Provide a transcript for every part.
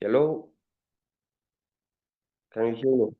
Hello, can you hear me?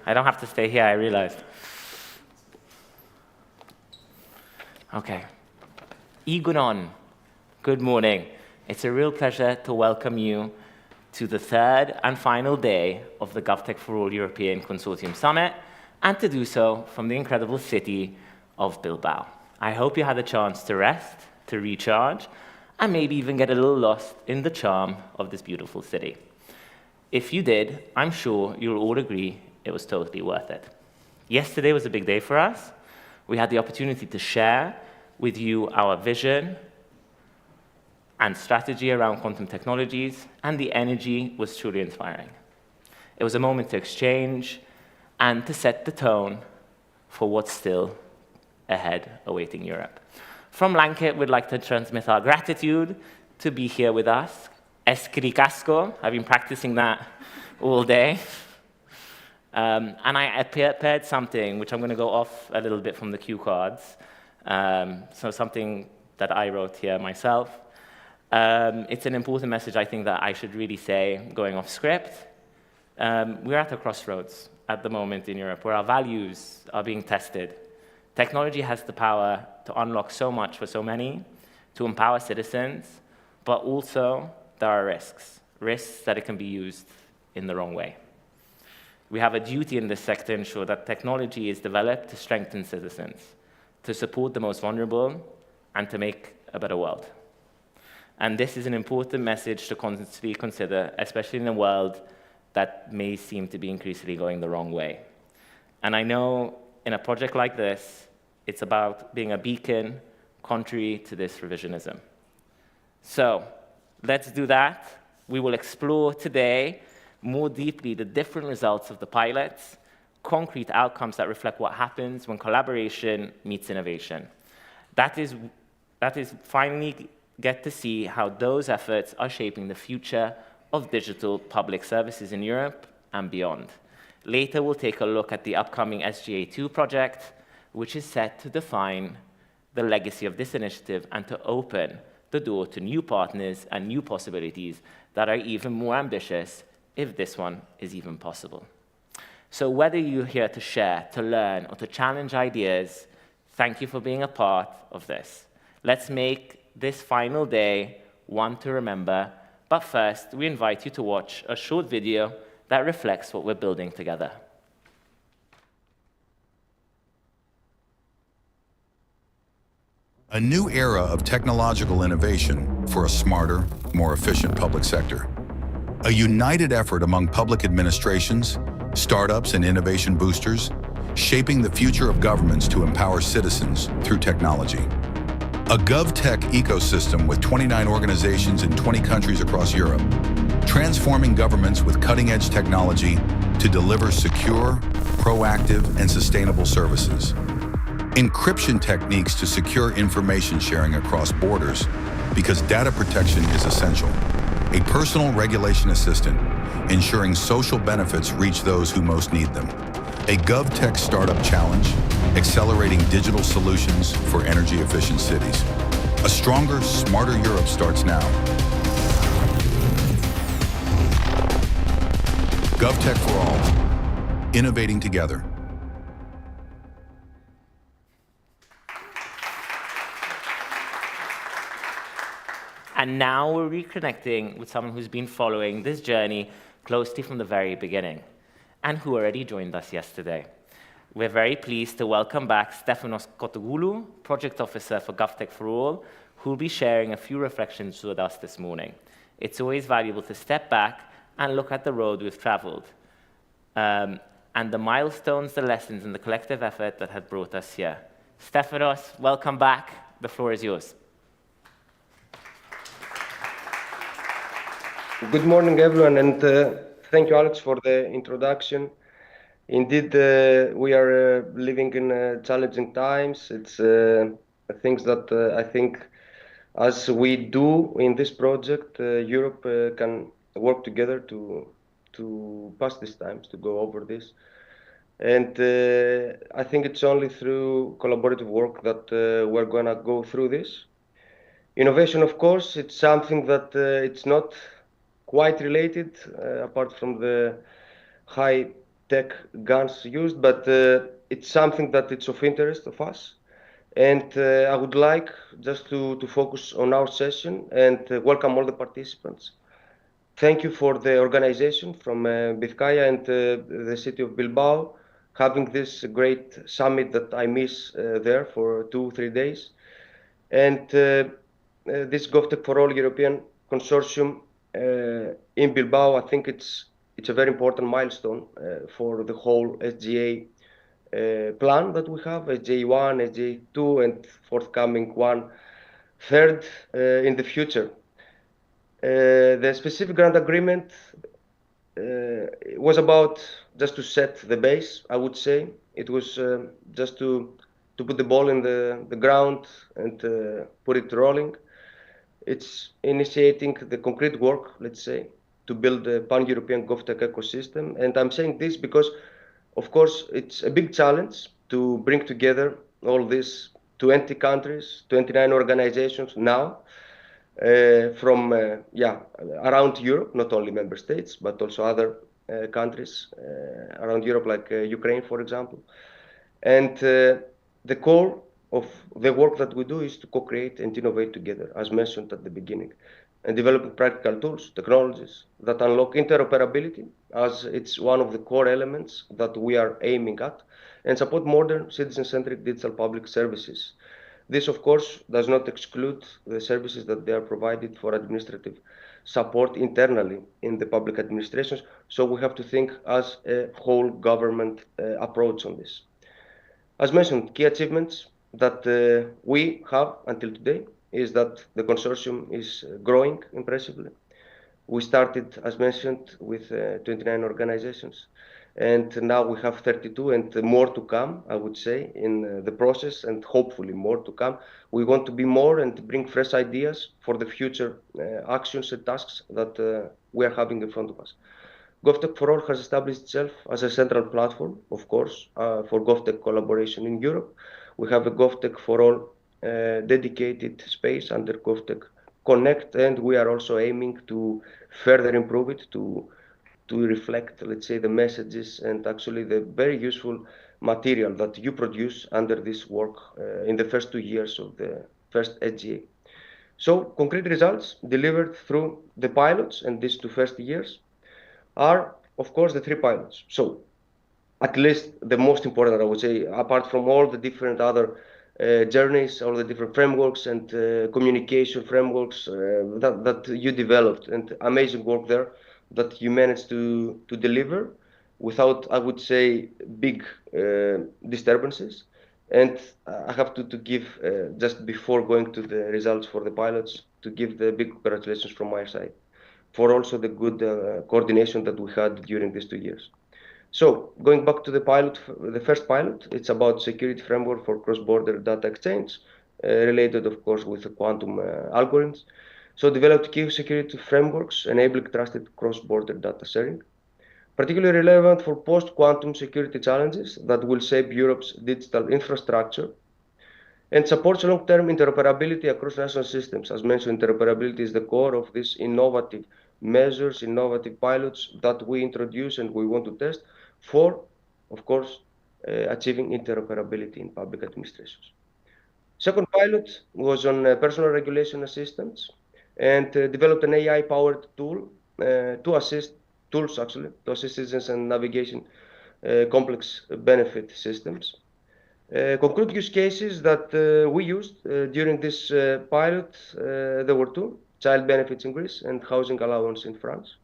I don't have to stay here, I realized. Okay. Igunon, good morning. It's a real pleasure to welcome you to the third and final day of the GovTech4All European Consortium Summit, and to do so from the incredible city of Bilbao. I hope you had a chance to rest, to recharge, and maybe even get a little lost in the charm of this beautiful city. If you did, I'm sure you'll all agree it was totally worth it. Yesterday was a big day for us. We had the opportunity to share with you our vision and strategy around quantum technologies, and the energy was truly inspiring. It was a moment to exchange and to set the tone for what's still ahead awaiting Europe. From Lanket, we'd like to transmit our gratitude to be here with us. Escricasco, I've been practicing that all day. And I prepared something which I'm going to go off a little bit from the cue cards. So something that I wrote here myself. It's an important message I think that I should really say, going off script. We're at a crossroads at the moment in Europe where our values are being tested. Technology has the power to unlock so much for so many, to empower citizens, but also there are risks that it can be used in the wrong way. We have a duty in this sector to ensure that technology is developed to strengthen citizens, to support the most vulnerable, and to make a better world. And this is an important message to constantly consider, especially in a world that may seem to be increasingly going the wrong way. And I know in a project like this, it's about being a beacon contrary to this revisionism. So let's do that. We will explore today more deeply the different results of the pilots, concrete outcomes that reflect what happens when collaboration meets innovation. That is finally get to see how those efforts are shaping the future of digital public services in Europe and beyond. Later, we'll take a look at the upcoming SGA2 project, which is set to define the legacy of this initiative and to open the door to new partners and new possibilities that are even more ambitious, if this one is even possible. So whether you're here to share, to learn, or to challenge ideas, thank you for being a part of this. Let's make this final day one to remember, but first, we invite you to watch a short video that reflects what we're building together. A new era of technological innovation for a smarter, more efficient public sector. A united effort among public administrations, startups, and innovation boosters, shaping the future of governments to empower citizens through technology. A GovTech ecosystem with 29 organizations in 20 countries across Europe, transforming governments with cutting-edge technology to deliver secure, proactive, and sustainable services. Encryption techniques to secure information sharing across borders, because data protection is essential. A personal regulation assistant, ensuring social benefits reach those who most need them. A GovTech Startup Challenge, accelerating digital solutions for energy-efficient cities. A stronger, smarter Europe starts now. GovTech4All, innovating together. And now we're reconnecting with someone who's been following this journey closely from the very beginning, and who already joined us yesterday. We're very pleased to welcome back Stefanos Kotogoulou, Project Officer for GovTech4All, who will be sharing a few reflections with us this morning. It's always valuable to step back and look at the road we've traveled, and the milestones, the lessons, and the collective effort that had brought us here. Stefanos, welcome back. The floor is yours. Good morning, everyone, and thank you, Alex, for the introduction. Indeed, we are living in challenging times. It's things that I think, as we do in this project, Europe can work together to pass these times, to go over this. And I think it's only through collaborative work that we're going to go through this. Innovation, of course, it's something that it's not quite related, apart from the high tech guns used, but it's something that it's of interest of us. And I would like just to focus on our session and welcome all the participants. Thank you for the organization from Bizkaia and the city of Bilbao, having this great summit that I miss there for 2-3 days. And this GovTech4All European Consortium in Bilbao, I think it's a very important milestone for the whole SGA plan that we have, SGA1, SGA2, and forthcoming one third in the future. The specific grant agreement was about just to set the base, I would say. It was just to put the ball in the ground and put it rolling. It's initiating the concrete work, let's say, to build a pan-European GovTech ecosystem. And I'm saying this because, of course, it's a big challenge to bring together all these 20 countries, 29 organizations now, from around Europe, not only member states, but also other countries around Europe, like Ukraine, for example. And the core of the work that we do is to co-create and innovate together, as mentioned at the beginning, and developing practical tools, technologies that unlock interoperability, as it's one of the core elements that we are aiming at, and support modern citizen-centric digital public services. This, of course, does not exclude the services that they are provided for administrative support internally in the public administrations. So we have to think as a whole government approach on this. As mentioned, key achievements that we have until today is that the consortium is growing impressively. We started, as mentioned, with 29 organizations, and now we have 32 and more to come, I would say, in the process, and hopefully more to come. We want to be more and bring fresh ideas for the future actions and tasks that we are having in front of us. GovTech4All has established itself as a central platform, of course, for GovTech collaboration in Europe. We have a GovTech4All dedicated space under GovTech Connect, and we are also aiming to further improve it to reflect, let's say, the messages and actually the very useful material that you produce under this work in the first 2 years of the first SGA. So concrete results delivered through the pilots and these 2 first years are, of course, the 3 pilots. So at least the most important, I would say, apart from all the different other journeys, all the different frameworks and communication frameworks that you developed, and amazing work there that you managed to deliver without, I would say, big disturbances. And I have to give, just before going to the results for the pilots, to give the big congratulations from my side for also the good coordination that we had during these 2 years. So going back to the pilot, the first pilot, it's about security framework for cross-border data exchange, related, of course, with the quantum algorithms. So developed key security frameworks enabling trusted cross-border data sharing, particularly relevant for post-quantum security challenges that will shape Europe's digital infrastructure, and supports long-term interoperability across national systems. As mentioned, interoperability is the core of these innovative measures, innovative pilots that we introduce and we want to test for, of course, achieving interoperability in public administrations. Second pilot was on personal regulation assistance, and developed an AI-powered tool to assist citizens in navigation complex benefit systems. Concrete use cases that we used during this pilot, there were 2, child benefits in Greece and housing allowance in France.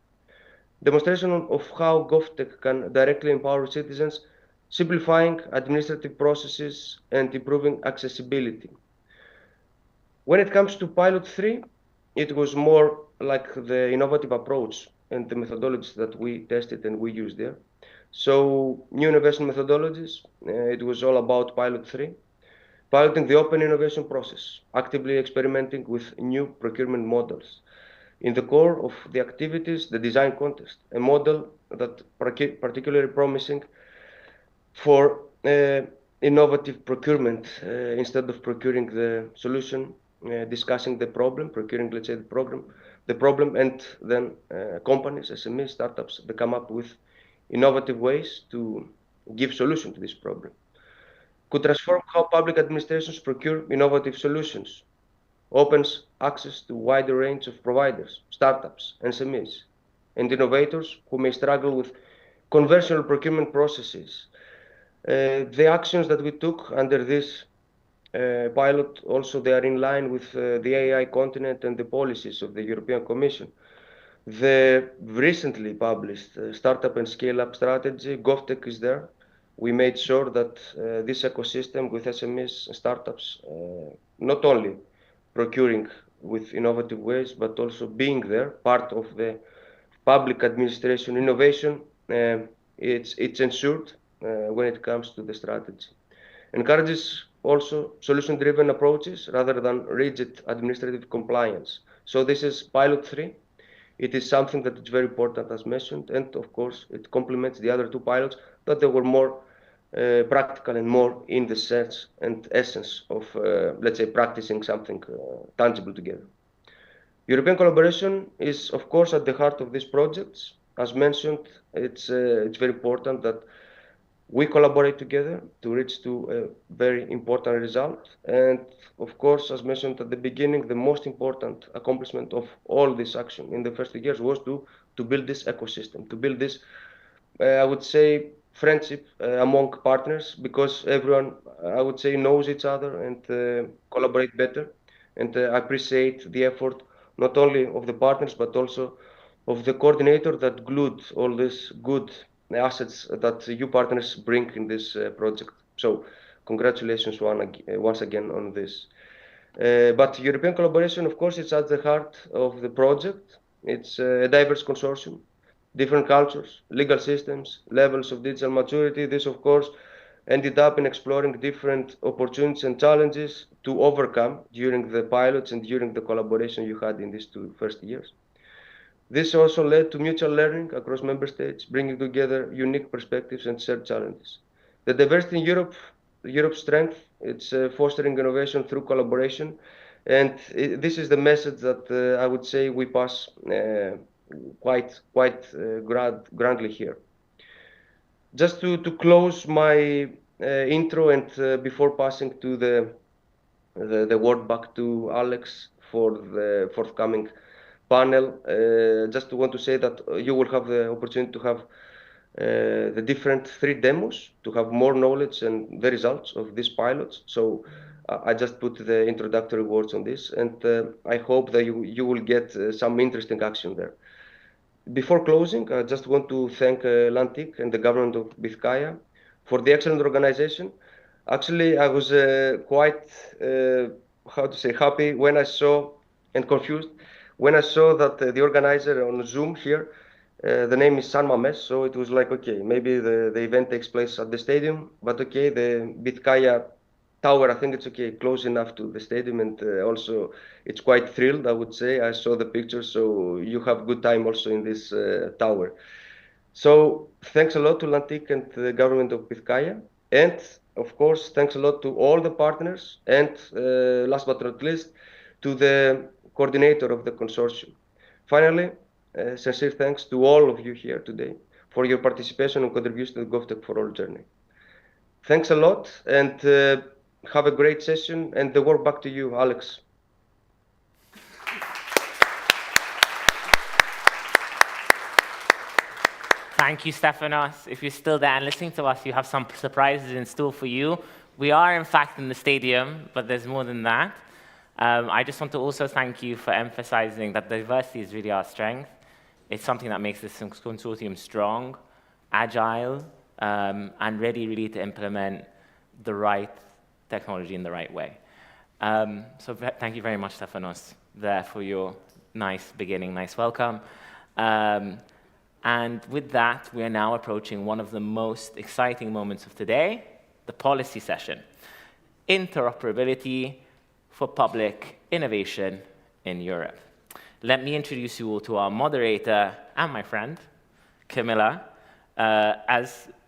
Demonstration of how GovTech can directly empower citizens, simplifying administrative processes and improving accessibility. When it comes to pilot 3, it was more like the innovative approach and the methodologies that we tested and we used there. So new innovation methodologies, it was all about pilot 3, piloting the open innovation process, actively experimenting with new procurement models. In the core of the activities, the design contest, a model that particularly promising for innovative procurement, instead of procuring the solution, discussing the problem, procuring, let's say, the problem, and then companies, SMEs, startups, they come up with innovative ways to give solution to this problem. Could transform how public administrations procure innovative solutions, opens access to a wider range of providers, startups, SMEs, and innovators who may struggle with conventional procurement processes. The actions that we took under this pilot also they are in line with the AI continent and the policies of the European Commission. The recently published startup and scale-up strategy, GovTech is there. We made sure that this ecosystem with SMEs and startups, not only procuring with innovative ways, but also being there, part of the public administration innovation, it's ensured when it comes to the strategy. Encourages also solution-driven approaches rather than rigid administrative compliance. So this is pilot 3. It is something that is very important, as mentioned, and of course, it complements the other 2 pilots that they were more practical and more in the sense and essence of, let's say, practicing something tangible together. European collaboration is, of course, at the heart of these projects. As mentioned, it's very important that we collaborate together to reach to a very important result. And of course, as mentioned at the beginning, the most important accomplishment of all this action in the first 2 years was to build this ecosystem, to build this, I would say, friendship among partners, because everyone, I would say, knows each other and collaborate better. And I appreciate the effort not only of the partners, but also of the coordinator that glued all these good assets that you partners bring in this project. So congratulations once again on this. But European collaboration, of course, it's at the heart of the project. It's a diverse consortium, different cultures, legal systems, levels of digital maturity. This, of course, ended up in exploring different opportunities and challenges to overcome during the pilots and during the collaboration you had in these 2 first years. This also led to mutual learning across member states, bringing together unique perspectives and shared challenges. The diversity in Europe's strength, it's fostering innovation through collaboration. And this is the message that I would say we pass quite grandly here. Just to close my intro and before passing to the word back to Alex for the forthcoming panel, just want to say that you will have the opportunity to have the different 3 demos to have more knowledge and the results of these pilots. So I just put the introductory words on this, and I hope that you will get some interesting action there. Before closing, I just want to thank Lantic and the government of Bizkaia for the excellent organization. Actually, I was quite, happy when I saw, and confused, when I saw that the organizer on Zoom here, the name is San Mames, so it was like, okay, maybe the event takes place at the stadium, but okay, the Bizkaia tower, I think it's okay, close enough to the stadium, and also it's quite thrilled, I would say. I saw the pictures, so you have good time also in this tower. So thanks a lot to Lantic and the government of Bizkaia, and of course, thanks a lot to all the partners, and last but not least, to the coordinator of the consortium. Finally, sincere thanks to all of you here today for your participation and contribution to the GovTech4All journey. Thanks a lot, and have a great session, and the word back to you, Alex. Thank you, Stefanos. If you're still there and listening to us, you have some surprises in store for you. We are, in fact, in the stadium, but there's more than that. I just want to also thank you for emphasizing that diversity is really our strength. It's something that makes this consortium strong, agile, and ready really to implement the right technology in the right way. So thank you very much, Stefanos, there for your nice beginning, nice welcome. And with that, we are now approaching one of the most exciting moments of today, the policy session. Interoperability for public innovation in Europe. Let me introduce you all to our moderator and my friend, Camilla,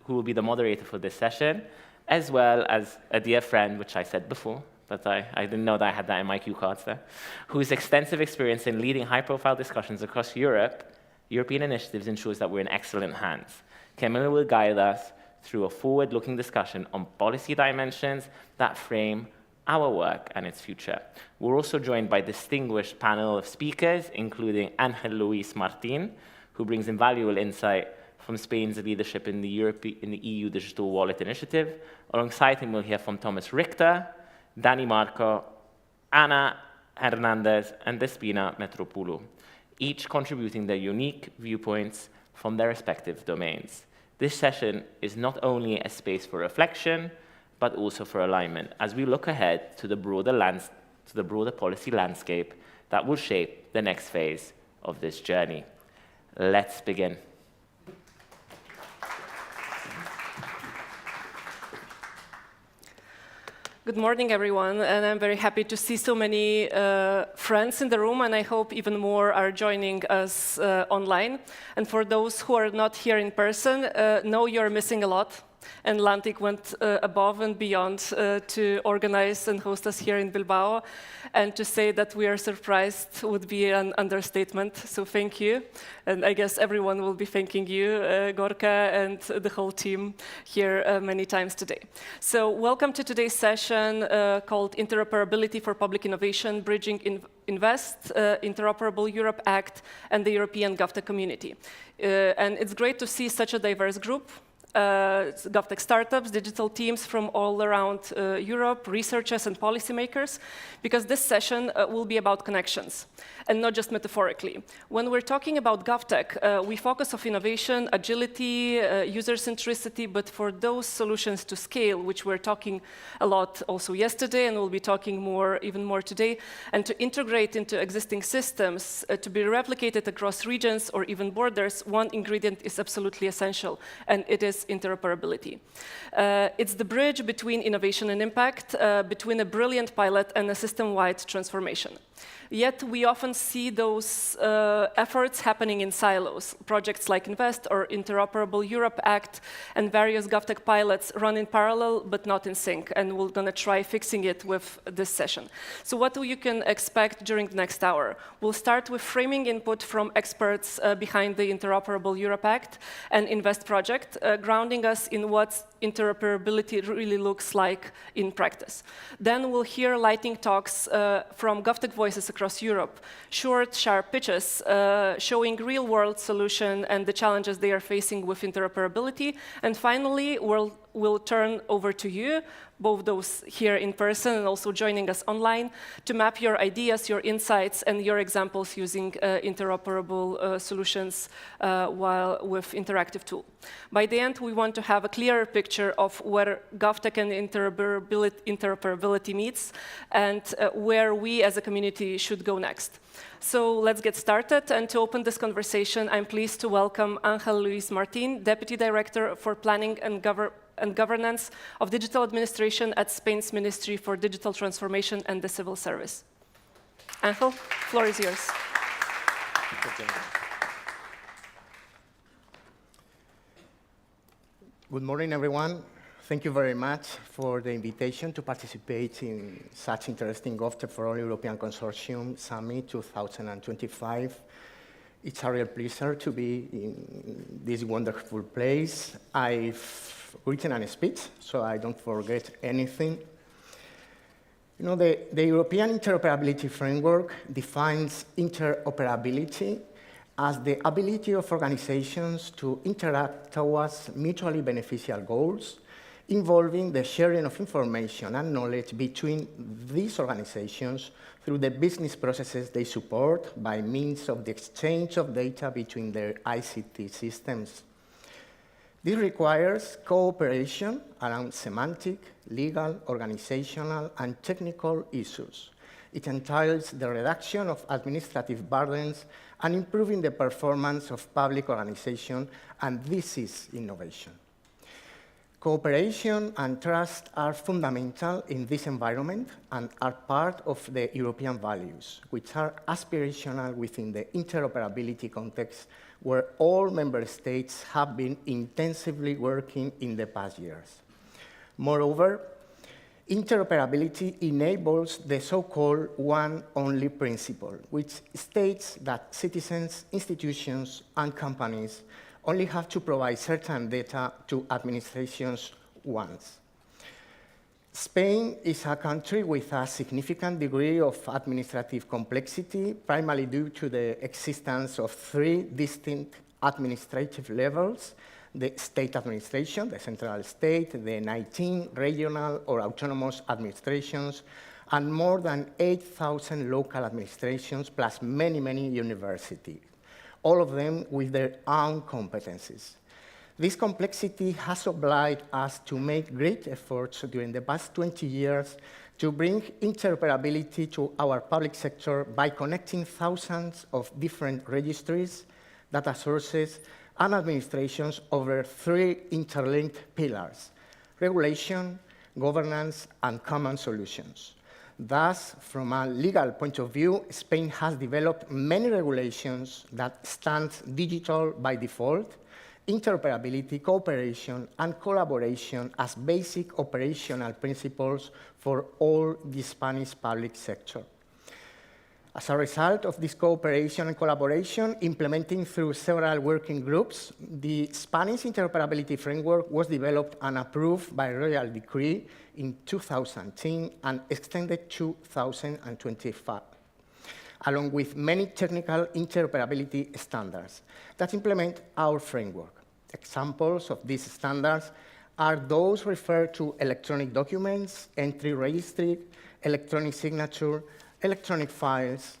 who will be the moderator for this session, as well as a dear friend, which I said before, but I didn't know that I had that in my cue cards there, whose extensive experience in leading high-profile discussions across Europe European initiatives ensures that we're in excellent hands. Camilla will guide us through a forward-looking discussion on policy dimensions that frame our work and its future. We're also joined by a distinguished panel of speakers, including Ángel Luis Martín, who brings invaluable insight from Spain's leadership in the EU Digital Wallet Initiative. Alongside him, we'll hear from Thomas Richter, Dani Marco, Ana Hernandez, and Despina Metropoulou, each contributing their unique viewpoints from their respective domains. This session is not only a space for reflection, but also for alignment, as we look ahead to the broader policy landscape that will shape the next phase of this journey. Let's begin. Good morning, everyone, and I'm very happy to see so many friends in the room, and I hope even more are joining us online. And for those who are not here in person, know you're missing a lot. And Lantic went above and beyond to organize and host us here in Bilbao. And to say that we are surprised would be an understatement, so thank you. And I guess everyone will be thanking you, Gorka, and the whole team here many times today. So welcome to today's session called Interoperability for Public Innovation, Bridging Invest, Interoperable Europe Act, and the European GovTech community. And it's great to see such a diverse group. GovTech startups, digital teams from all around Europe, researchers and policymakers, because this session will be about connections, and not just metaphorically. When we're talking about GovTech, we focus on innovation, agility, user centricity, but for those solutions to scale, which we're talking a lot also yesterday, and we'll be talking even more today, and to integrate into existing systems, to be replicated across regions or even borders, one ingredient is absolutely essential, and it is interoperability. It's the bridge between innovation and impact, between a brilliant pilot and a system-wide transformation. Yet we often see those efforts happening in silos. Projects like Invest or Interoperable Europe Act and various GovTech pilots run in parallel but not in sync, and we're going to try fixing it with this session. So what you can expect during the next hour? We'll start with framing input from experts behind the Interoperable Europe Act and Invest project, grounding us in what interoperability really looks like in practice. Then we'll hear lightning talks from GovTech voices across Europe, short, sharp pitches showing real-world solution and the challenges they are facing with interoperability. And finally, we'll turn over to you, both those here in person and also joining us online, to map your ideas, your insights, and your examples using interoperable solutions while with interactive tool. By the end, we want to have a clearer picture of where GovTech and interoperability meets and where we as a community should go next. So let's get started. And to open this conversation, I'm pleased to welcome Ángel Luis Martín, Deputy Director for Planning and Governance of Digital Administration at Spain's Ministry for Digital Transformation and the Civil Service. Ángel, floor is yours. Good morning, everyone. Thank you very much for the invitation to participate in such interesting GovTech4All European Consortium Summit 2025. It's a real pleasure to be in this wonderful place. I've written a speech, so I don't forget anything. You know, the European Interoperability Framework defines interoperability as the ability of organizations to interact towards mutually beneficial goals, involving the sharing of information and knowledge between these organizations through the business processes they support by means of the exchange of data between their ICT systems. This requires cooperation around semantic, legal, organizational, and technical issues. It entails the reduction of administrative burdens and improving the performance of public organizations, and this is innovation. Cooperation and trust are fundamental in this environment and are part of the European values, which are aspirational within the interoperability context where all member states have been intensively working in the past years. Moreover, interoperability enables the so-called one-only principle, which states that citizens, institutions, and companies only have to provide certain data to administrations once. Spain is a country with a significant degree of administrative complexity, primarily due to the existence of 3 distinct administrative levels: the state administration, the central state, the 19 regional or autonomous administrations, and more than 8,000 local administrations, plus many, many universities, all of them with their own competencies. This complexity has obliged us to make great efforts during the past 20 years to bring interoperability to our public sector by connecting thousands of different registries, data sources, and administrations over 3 interlinked pillars: regulation, governance, and common solutions. Thus, from a legal point of view, Spain has developed many regulations that stand digital by default, interoperability, cooperation, and collaboration as basic operational principles for all the Spanish public sector. As a result of this cooperation and collaboration, implementing through several working groups, the Spanish interoperability framework was developed and approved by Royal Decree in 2010 and extended to 2025, along with many technical interoperability standards that implement our framework. Examples of these standards are those referred to electronic documents, entry registry, electronic signature, electronic files,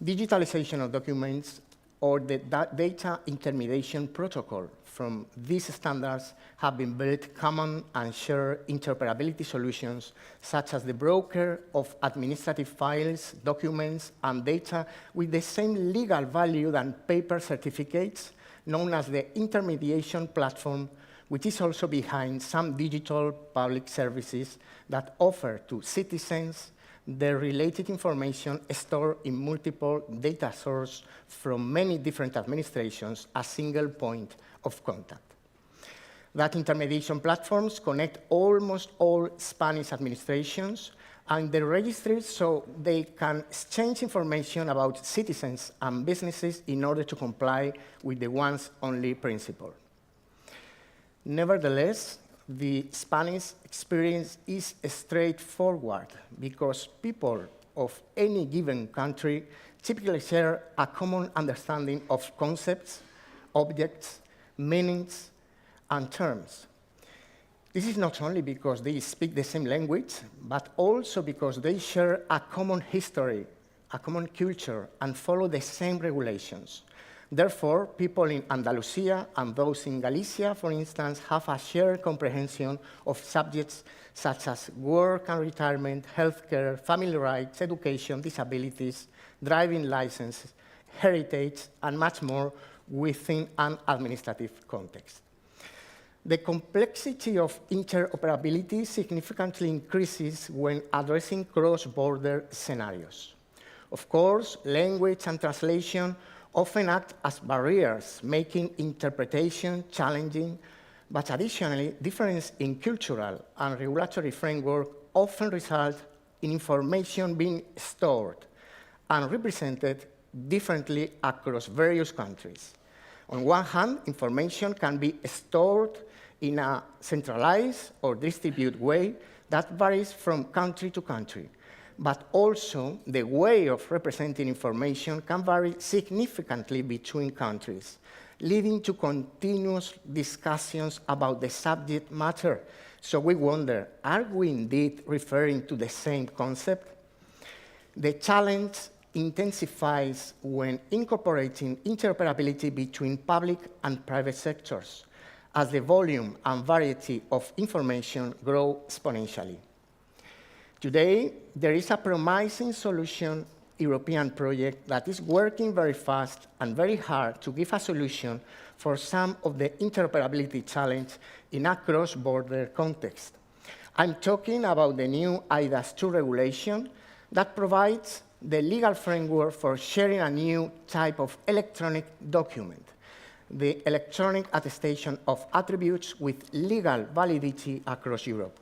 digitalization of documents, or the data intermediation protocol. From these standards have been built common and shared interoperability solutions, such as the broker of administrative files, documents, and data with the same legal value than paper certificates, known as the intermediation platform, which is also behind some digital public services that offer to citizens the related information stored in multiple data sources from many different administrations, a single point of contact. That intermediation platforms connect almost all Spanish administrations and the registries so they can exchange information about citizens and businesses in order to comply with the once-only principle. Nevertheless, the Spanish experience is straightforward because people of any given country typically share a common understanding of concepts, objects, meanings, and terms. This is not only because they speak the same language, but also because they share a common history, a common culture, and follow the same regulations. Therefore, people in Andalusia and those in Galicia, for instance, have a shared comprehension of subjects such as work and retirement, healthcare, family rights, education, disabilities, driving licenses, heritage, and much more within an administrative context. The complexity of interoperability significantly increases when addressing cross-border scenarios. Of course, language and translation often act as barriers, making interpretation challenging, but additionally, difference in cultural and regulatory framework often result in information being stored and represented differently across various countries. On one hand, information can be stored in a centralized or distributed way that varies from country to country. But also, the way of representing information can vary significantly between countries, leading to continuous discussions about the subject matter. So we wonder, are we indeed referring to the same concept? The challenge intensifies when incorporating interoperability between public and private sectors, as the volume and variety of information grow exponentially. Today, there is a promising solution European project that is working very fast and very hard to give a solution for some of the interoperability challenge in a cross-border context. I'm talking about the new eIDAS2 regulation that provides the legal framework for sharing a new type of electronic document, the electronic attestation of attributes with legal validity across Europe.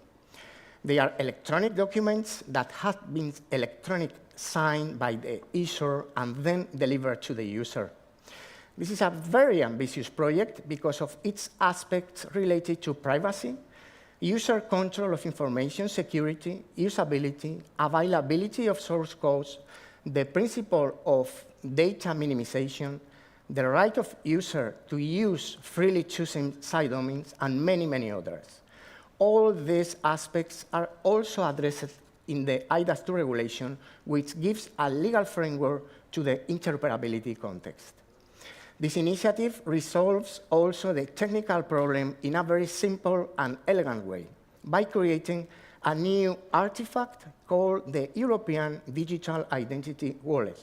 They are electronic documents that have been electronic signed by the issuer and then delivered to the user. This is a very ambitious project because of its aspects related to privacy, user control of information security, usability, availability of source codes, the principle of data minimization, the right of user to use freely choosing site domains, and many, many others. All these aspects are also addressed in the IDAS2 regulation, which gives a legal framework to the interoperability context. This initiative resolves also the technical problem in a very simple and elegant way by creating a new artifact called the European Digital Identity Wallet.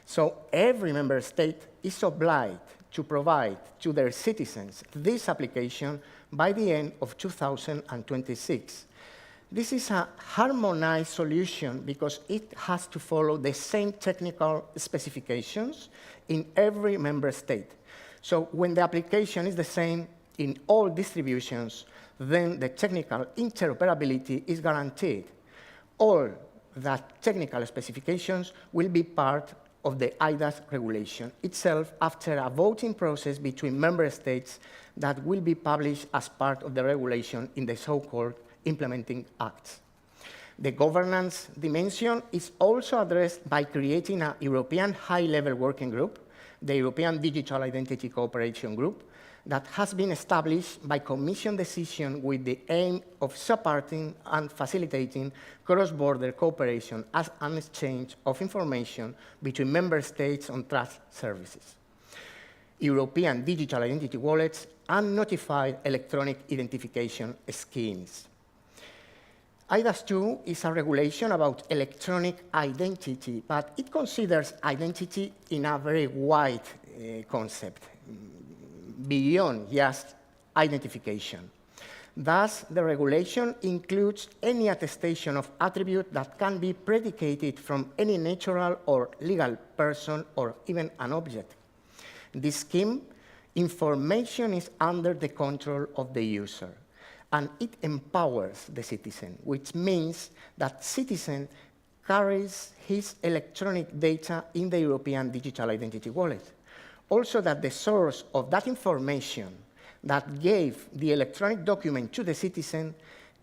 So every member state is obliged to provide to their citizens this application by the end of 2026. This is a harmonized solution because it has to follow the same technical specifications in every member state. So when the application is the same in all distributions, then the technical interoperability is guaranteed. All that technical specifications will be part of the IDAS regulation itself after a voting process between member states that will be published as part of the regulation in the so-called implementing acts. The governance dimension is also addressed by creating a European high-level working group, the European Digital Identity Cooperation Group, that has been established by Commission decision with the aim of supporting and facilitating cross-border cooperation as an exchange of information between member states on trust services. European digital identity wallets and notified electronic identification schemes. IDAS2 is a regulation about electronic identity, but it considers identity in a very wide concept, beyond just identification. Thus, the regulation includes any attestation of attribute that can be predicated from any natural or legal person or even an object. In this scheme, information is under the control of the user, and it empowers the citizen, which means that citizen carries his electronic data in the European Digital Identity Wallet. Also that the source of that information that gave the electronic document to the citizen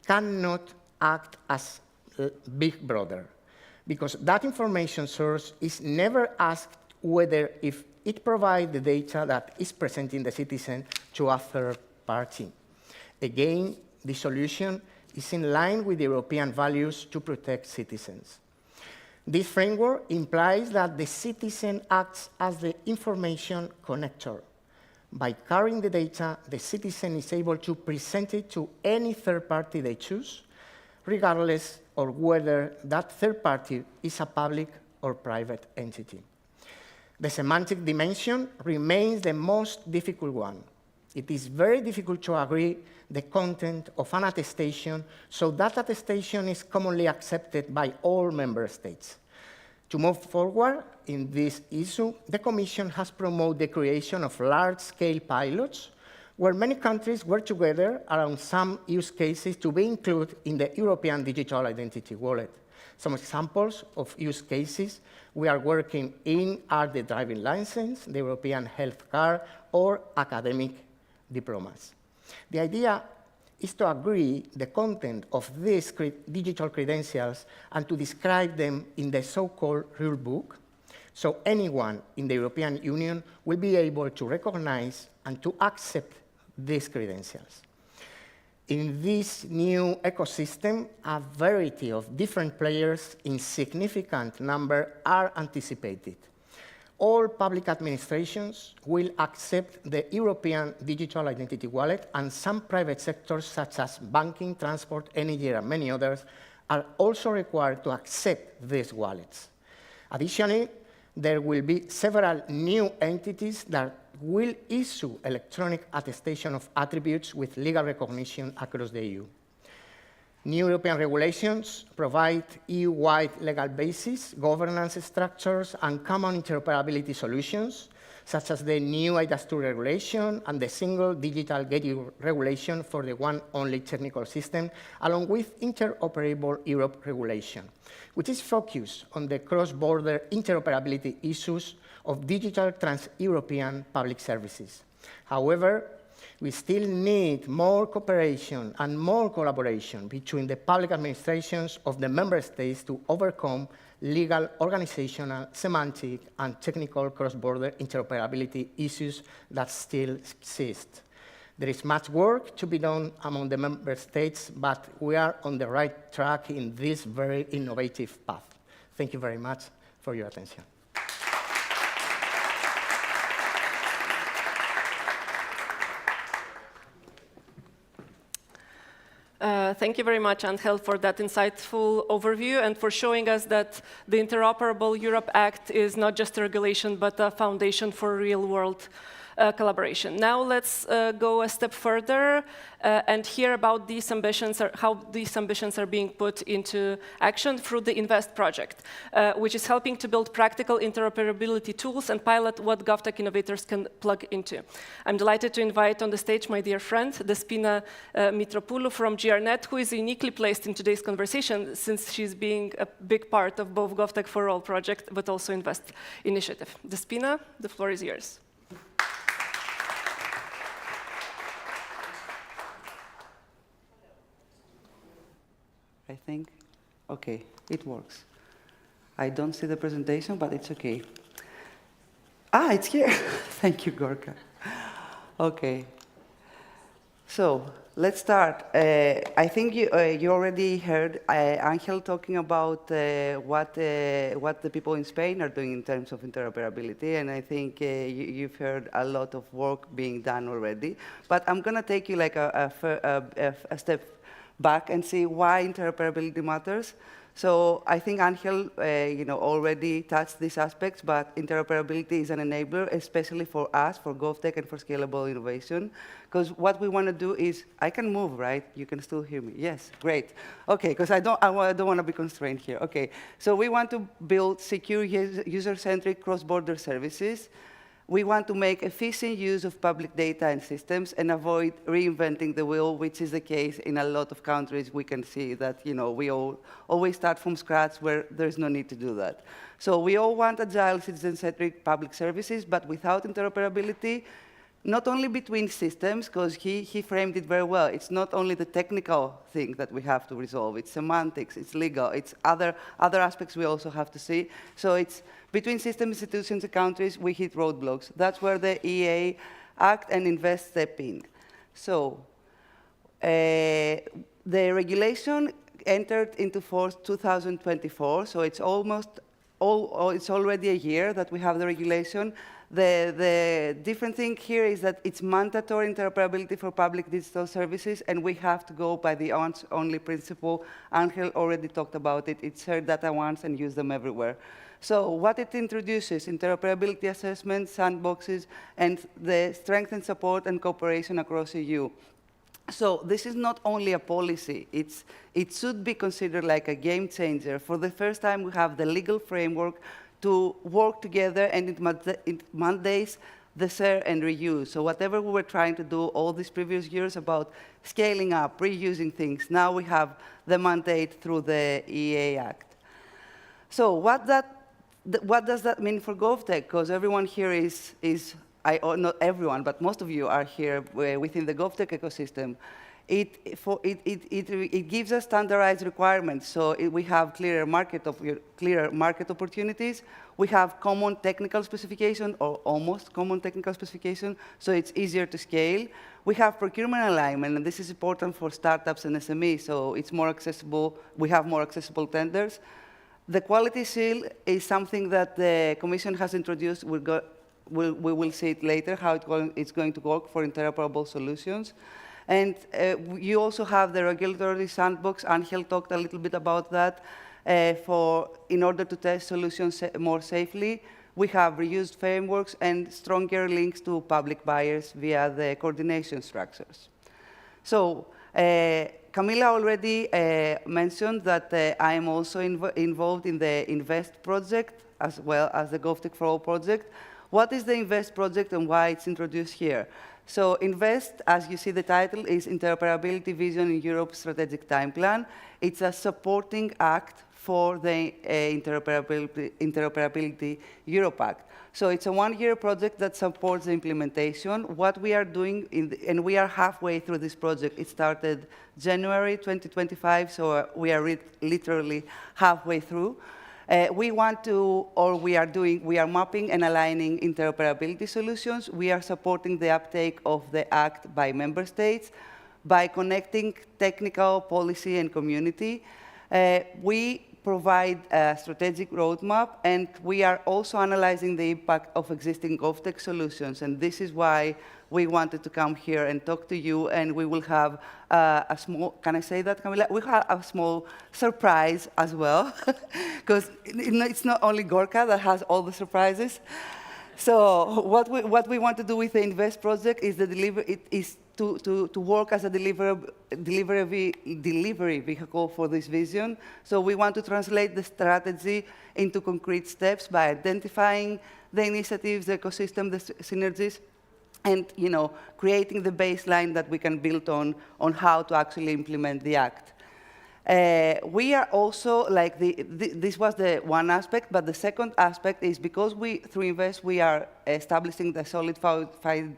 cannot act as a big brother, because that information source is never asked whether if it provides the data that is presenting the citizen to a third party. Again, the solution is in line with European values to protect citizens. This framework implies that the citizen acts as the information connector. By carrying the data, the citizen is able to present it to any third party they choose, regardless of whether that third party is a public or private entity. The semantic dimension remains the most difficult one. It is very difficult to agree the content of an attestation, so that attestation is commonly accepted by all member states. To move forward in this issue, the Commission has promoted the creation of large-scale pilots where many countries work together around some use cases to be included in the European Digital Identity Wallet. Some examples of use cases we are working in are the driving license, the European health card, or academic diplomas. The idea is to agree the content of these digital credentials and to describe them in the so-called rule book, so anyone in the European Union will be able to recognize and to accept these credentials. In this new ecosystem, a variety of different players in significant number are anticipated. All public administrations will accept the European Digital Identity Wallet, and some private sectors, such as banking, transport, energy, and many others, are also required to accept these wallets. Additionally, there will be several new entities that will issue electronic attestation of attributes with legal recognition across the EU. New European regulations provide EU-wide legal basis, governance structures, and common interoperability solutions, such as the new IDAS2 regulation and the single digital gateway regulation for the one-only technical system, along with interoperable Europe regulation, which is focused on the cross-border interoperability issues of digital trans-European public services. However, we still need more cooperation and more collaboration between the public administrations of the member states to overcome legal, organizational, semantic, and technical cross-border interoperability issues that still exist. There is much work to be done among the member states, but we are on the right track in this very innovative path. Thank you very much for your attention. Thank you very much, Angel, for that insightful overview and for showing us that the Interoperable Europe Act is not just a regulation, but a foundation for real-world collaboration. Now let's go a step further and hear about these ambitions, or how these ambitions are being put into action through the INVEST project, which is helping to build practical interoperability tools and pilot what GovTech innovators can plug into. I'm delighted to invite on the stage my dear friend, Despina Mitropoulou from GRNet, who is uniquely placed in today's conversation since she's being a big part of both GovTech4All project, but also INVEST initiative. Despina, the floor is yours. I think, okay, it works. I don't see the presentation, but it's okay. Ah, it's here. Thank you, Gorka. Okay. So let's start. I think you already heard Angel talking about what the people in Spain are doing in terms of interoperability, and I think you've heard a lot of work being done already. But I'm going to take you like a step back and see why interoperability matters. So I think Angel already touched these aspects, but interoperability is an enabler, especially for us, for GovTech and for scalable innovation. Because what we want to do is, I can move, right? You can still hear me. Yes, great. Okay, because I don't want to be constrained here. Okay, so we want to build secure, user-centric cross-border services. We want to make efficient use of public data and systems and avoid reinventing the wheel, which is the case in a lot of countries. We can see that we all always start from scratch where there's no need to do that. So we all want agile, citizen-centric public services, but without interoperability, not only between systems, because he framed it very well. It's not only the technical thing that we have to resolve. It's semantics, it's legal, it's other aspects we also have to see. So it's between system institutions and countries, we hit roadblocks. That's where the EA Act and INVEST step in. So the regulation entered into force 2024, so it's it's already a year that we have the regulation. The different thing here is that it's mandatory interoperability for public digital services, and we have to go by the once-only principle. Angel already talked about it. It's share data once and use them everywhere. So what it introduces, interoperability assessments, sandboxes, and the strength and support and cooperation across EU. So this is not only a policy. It should be considered like a game changer. For the first time, we have the legal framework to work together, and it mandates the share and reuse. So whatever we were trying to do all these previous years about scaling up, reusing things, now we have the mandate through the EA Act. So what does that mean for GovTech? Because everyone here not everyone, but most of you are here within the GovTech ecosystem. It gives us standardized requirements, so we have clearer market opportunities. We have common technical specification, or almost common technical specification, so it's easier to scale. We have procurement alignment, and this is important for startups and SMEs, so it's more accessible. We have more accessible tenders. The quality seal is something that the Commission has introduced. We will see it later, how it's going to work for interoperable solutions. And you also have the regulatory sandbox. Angel talked a little bit about that. In order to test solutions more safely, we have reused frameworks and stronger links to public buyers via the coordination structures. So Camila already mentioned that I am also involved in the INVEST project, as well as the GovTech4All project. What is the INVEST project and why it's introduced here? So INVEST, as you see the title, is Interoperability Vision in Europe Strategic Time Plan. It's a supporting act for the Interoperability Europe Act. So it's a one-year project that supports the implementation. What we are doing, and we are halfway through this project. It started January 2025, so we are literally halfway through. We are mapping and aligning interoperability solutions. We are supporting the uptake of the Act by member states by connecting technical, policy, and community. We provide a strategic roadmap, and we are also analyzing the impact of existing GovTech solutions. And this is why we wanted to come here and talk to you, and we will have a small, can I say that, Camila? We have a small surprise as well, because it's not only Gorka that has all the surprises. So what we want to do with the INVEST project is to work as a delivery vehicle for this vision. So we want to translate the strategy into concrete steps by identifying the initiatives, the ecosystem, the synergies, and creating the baseline that we can build on how to actually implement the Act. We are also, this was the one aspect, but the second aspect is because through INVEST, we are establishing the solid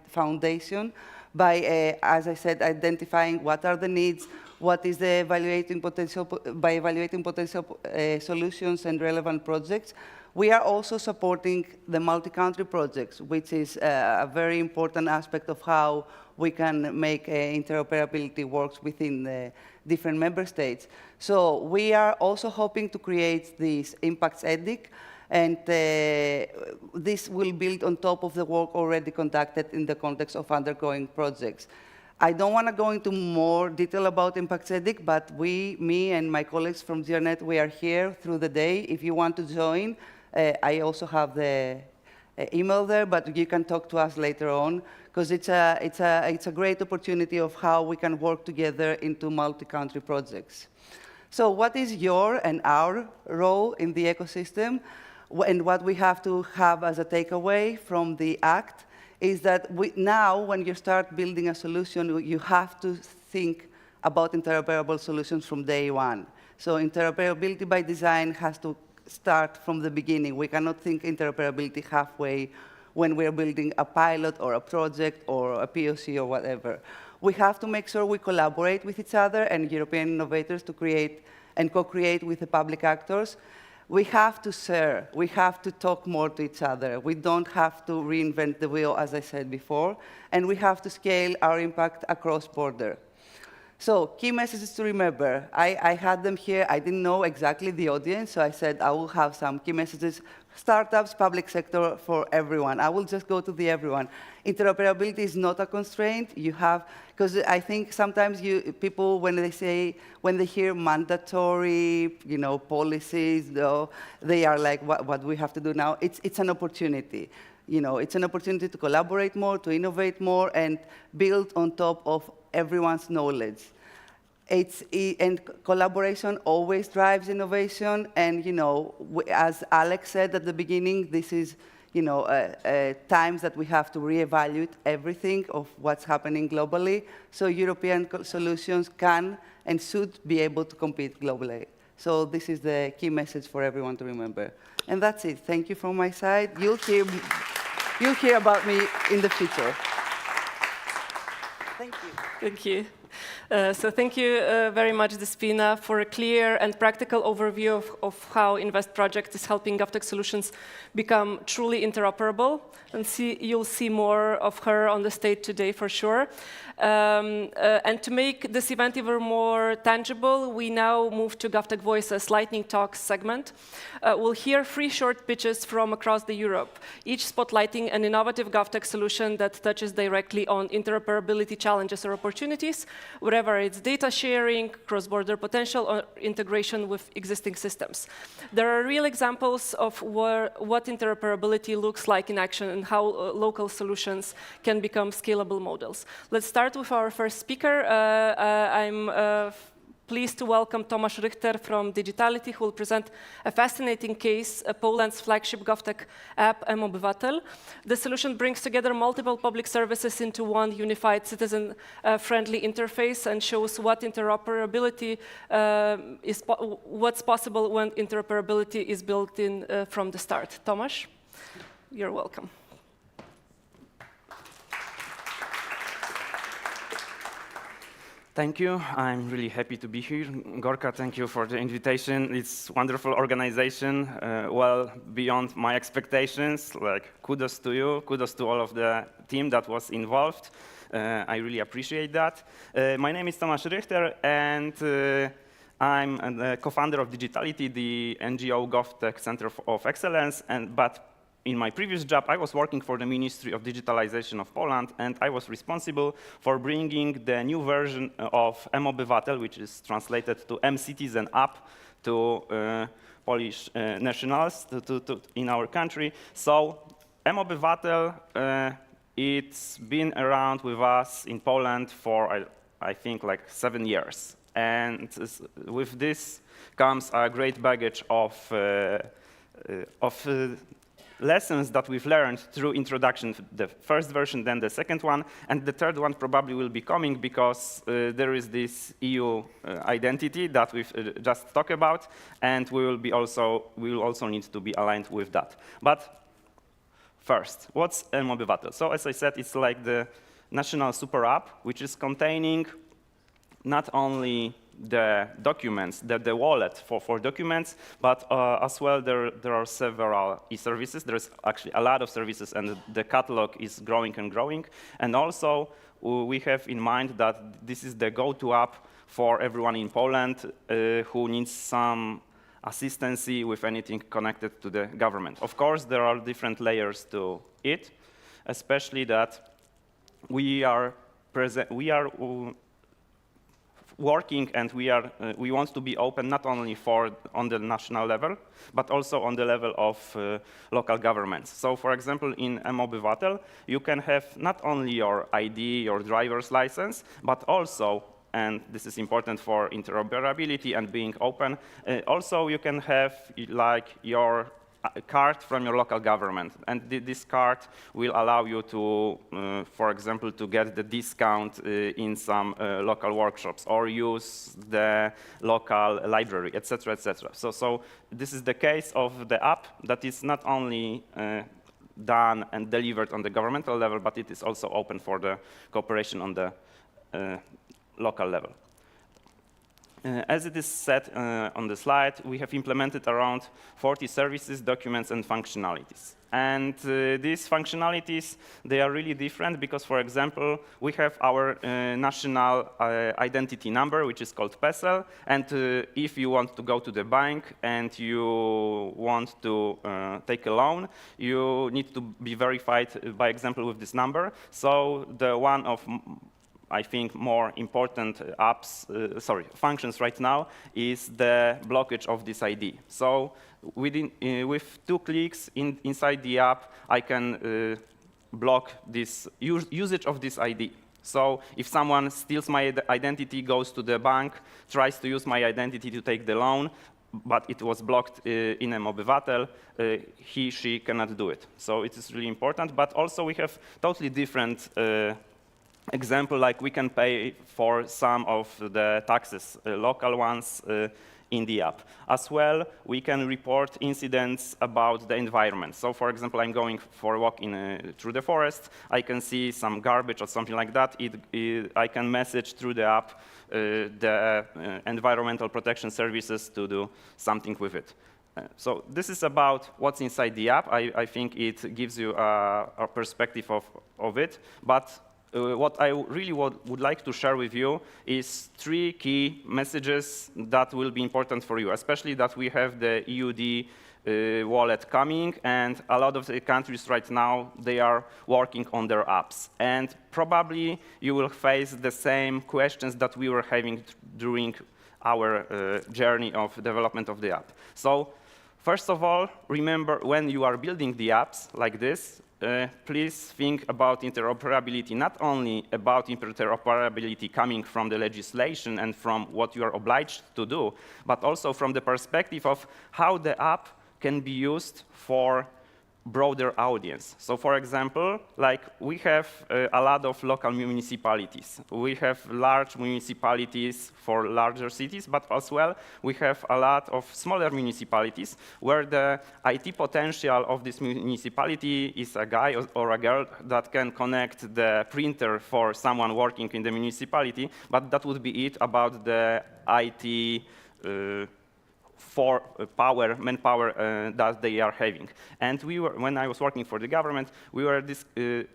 foundation by, as I said, identifying what are the needs, what is the evaluating potential solutions and relevant projects. We are also supporting the multi-country projects, which is a very important aspect of how we can make interoperability works within the different member states. So we are also hoping to create this impacts ethic, and this will build on top of the work already conducted in the context of undergoing projects. I don't want to go into more detail about impacts ethic, but me and my colleagues from GRNet, we are here through the day. If you want to join, I also have the email there, but you can talk to us later on, because it's a great opportunity of how we can work together into multi-country projects. So what is your and our role in the ecosystem? And what we have to have as a takeaway from the Act is that now, when you start building a solution, you have to think about interoperable solutions from day one. So interoperability by design has to start from the beginning. We cannot think interoperability halfway when we're building a pilot or a project or a POC or whatever. We have to make sure we collaborate with each other and European innovators to create and co-create with the public actors. We have to share. We have to talk more to each other. We don't have to reinvent the wheel, as I said before. And we have to scale our impact across border. So key messages to remember. I had them here. I didn't know exactly the audience, so I said I will have some key messages. Startups, public sector, for everyone. I will just go to the everyone. Interoperability is not a constraint. You have, because I think sometimes people, when they hear mandatory, policies, they are like, what do we have to do now? It's an opportunity. It's an opportunity to collaborate more, to innovate more, and build on top of everyone's knowledge. And collaboration always drives innovation. And as Alex said at the beginning, this is times that we have to reevaluate everything of what's happening globally. So European solutions can and should be able to compete globally. So this is the key message for everyone to remember. And that's it. Thank you from my side. You'll hear about me in the future. Thank you. Thank you. So thank you very much, Despina, for a clear and practical overview of how INVEST project is helping GovTech solutions become truly interoperable. And you'll see more of her on the stage today for sure. And to make this event even more tangible, we now move to GovTech Voices Lightning Talks segment. We'll hear 3 short pitches from across Europe, each spotlighting an innovative GovTech solution that touches directly on interoperability challenges or opportunities, whether it's data sharing, cross-border potential, or integration with existing systems. There are real examples of what interoperability looks like in action and how local solutions can become scalable models. Let's start with our first speaker. I'm pleased to welcome Tomasz Richter from Digitality, who will present a fascinating case, Poland's flagship GovTech app, mObywatel. The solution brings together multiple public services into one unified citizen-friendly interface and shows what interoperability what's possible when interoperability is built in from the start. Tomasz, you're welcome. Thank you. I'm really happy to be here. Gorka, thank you for the invitation. It's wonderful organization, well beyond my expectations. Like, kudos to you, kudos to all of the team that was involved. I really appreciate that. My name is Tomasz Richter, and I'm a co-founder of Digitality, the NGO GovTech Center of Excellence, but in my previous job, I was working for the Ministry of Digitalization of Poland, and I was responsible for bringing the new version of mObywatel, which is translated to mCitizen app, to Polish nationals in our country. So mObywatel, it's been around with us in Poland for, I think, like 7 years. And with this comes a great baggage of lessons that we've learned through introduction, the first version, then the second one, and the third one probably will be coming because there is this EU identity that we've just talked about, and we will also need to be aligned with that. But first, what's mObywatel? So as I said, it's like the national super app, which is containing not only the documents, the wallet for documents, but as well there are several e-services. There's actually a lot of services, and the catalog is growing and growing. And also, we have in mind that this is the go-to app for everyone in Poland who needs some assistance with anything connected to the government. Of course, there are different layers to it, especially that we are working, and we want to be open not only on the national level, but also on the level of local governments. So, for example, in mObywatel, you can have not only your ID, your driver's license, but also, and this is important for interoperability and being open, also you can have like your card from your local government, and this card will allow you to, for example, to get the discount in some local workshops or use the local library, etc., etc. So this is the case of the app that is not only done and delivered on the governmental level, but it is also open for the cooperation on the local level. As it is said on the slide, we have implemented around 40 services, documents, and functionalities. And these functionalities, they are really different because, for example, we have our national identity number, which is called PESEL. And if you want to go to the bank and you want to take a loan, you need to be verified, by example, with this number. So the one of I think more important functions right now is the blockage of this ID. So with 2 clicks inside the app, I can block this usage of this ID. So if someone steals my identity, goes to the bank, tries to use my identity to take the loan, but it was blocked in mObywatel, she cannot do it. So it is really important. But also we have totally different example, like we can pay for some of the taxes, local ones, in the app. As well, we can report incidents about the environment. So, for example, I'm going for a walk through the forest. I can see some garbage or something like that. I can message through the app the environmental protection services to do something with it. So this is about what's inside the app. I think it gives you a perspective of it. But what I really would like to share with you is 3 key messages that will be important for you, especially that we have the EUD wallet coming, and a lot of the countries right now, they are working on their apps. And probably you will face the same questions that we were having during our journey of development of the app. So first of all, remember when you are building the apps like this, please think about interoperability, not only about interoperability coming from the legislation and from what you are obliged to do, but also from the perspective of how the app can be used for broader audience. So for example, like we have a lot of local municipalities. We have large municipalities for larger cities, but as well we have a lot of smaller municipalities where the IT potential of this municipality is a guy or a girl that can connect the printer for someone working in the municipality, but that would be it about the IT for manpower that they are having. And when I was working for the government, we were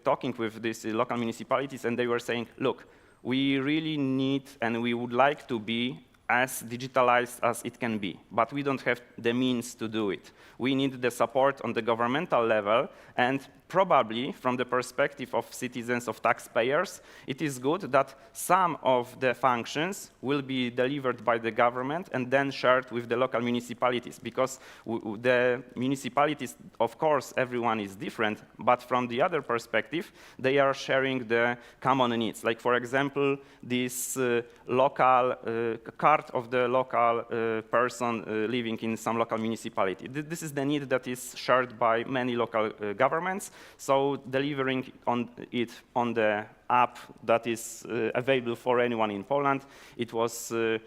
talking with these local municipalities, and they were saying, look, we really need and we would like to be as digitalized as it can be, but we don't have the means to do it. We need the support on the governmental level, and probably from the perspective of citizens, of taxpayers, it is good that some of the functions will be delivered by the government and then shared with the local municipalities, because the municipalities, of course, everyone is different, but from the other perspective, they are sharing the common needs. Like, for example, this local card of the local person living in some local municipality. This is the need that is shared by many local governments. So delivering it on the app that is available for anyone in Poland, it was a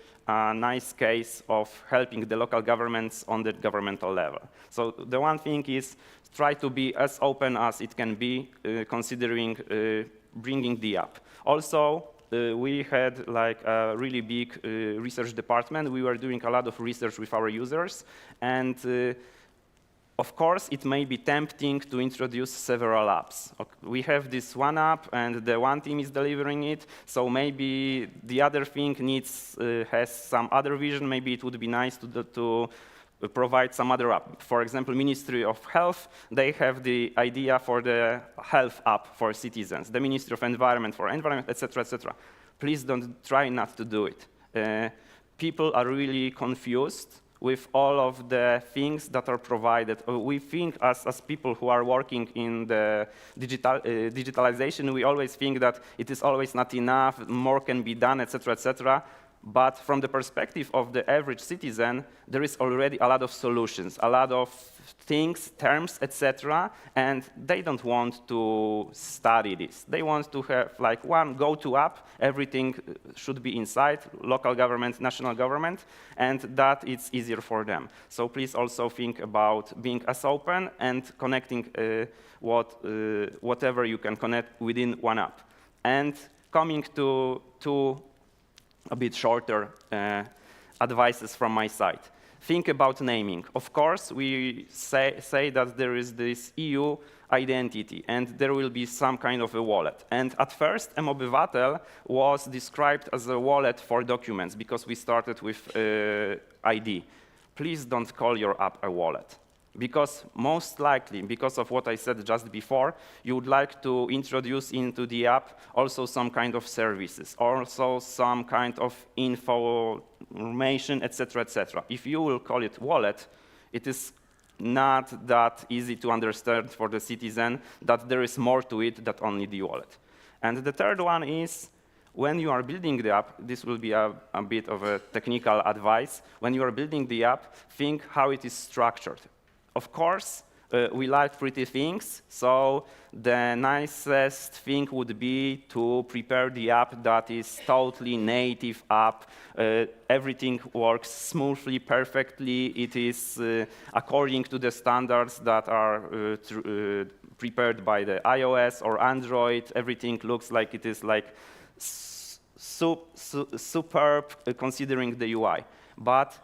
nice case of helping the local governments on the governmental level. So the one thing is try to be as open as it can be, considering bringing the app. Also, we had like a really big research department. We were doing a lot of research with our users, and of course, it may be tempting to introduce several apps. We have this one app, and the one team is delivering it, so maybe the other thing has some other vision. Maybe it would be nice to provide some other app. For example, Ministry of Health, they have the idea for the health app for citizens, the Ministry of Environment for environment, etc., etc. Please don't try not to do it. People are really confused with all of the things that are provided. We think as people who are working in the digitalization, we always think that it is always not enough, more can be done, etc., etc. But from the perspective of the average citizen, there is already a lot of solutions, a lot of things, terms, etc., and they don't want to study this. They want to have like one go-to app, everything should be inside, local government, national government, and that it's easier for them. So please also think about being as open and connecting whatever you can connect within one app. And coming to a bit shorter advices from my side. Think about naming. Of course, we say that there is this EU identity, and there will be some kind of a wallet. And at first, mObywatel was described as a wallet for documents, because we started with ID. Please don't call your app a wallet, because most likely, because of what I said just before, you would like to introduce into the app also some kind of services, also some kind of information, etc., etc. If you will call it wallet, it is not that easy to understand for the citizen that there is more to it than only the wallet. And the third one is, when you are building the app, this will be a bit of a technical advice. When you are building the app, think how it is structured. Of course, we like pretty things, so the nicest thing would be to prepare the app that is totally native app. Everything works smoothly, perfectly. It is according to the standards that are prepared by the iOS or Android. Everything looks like it is like superb considering the UI. But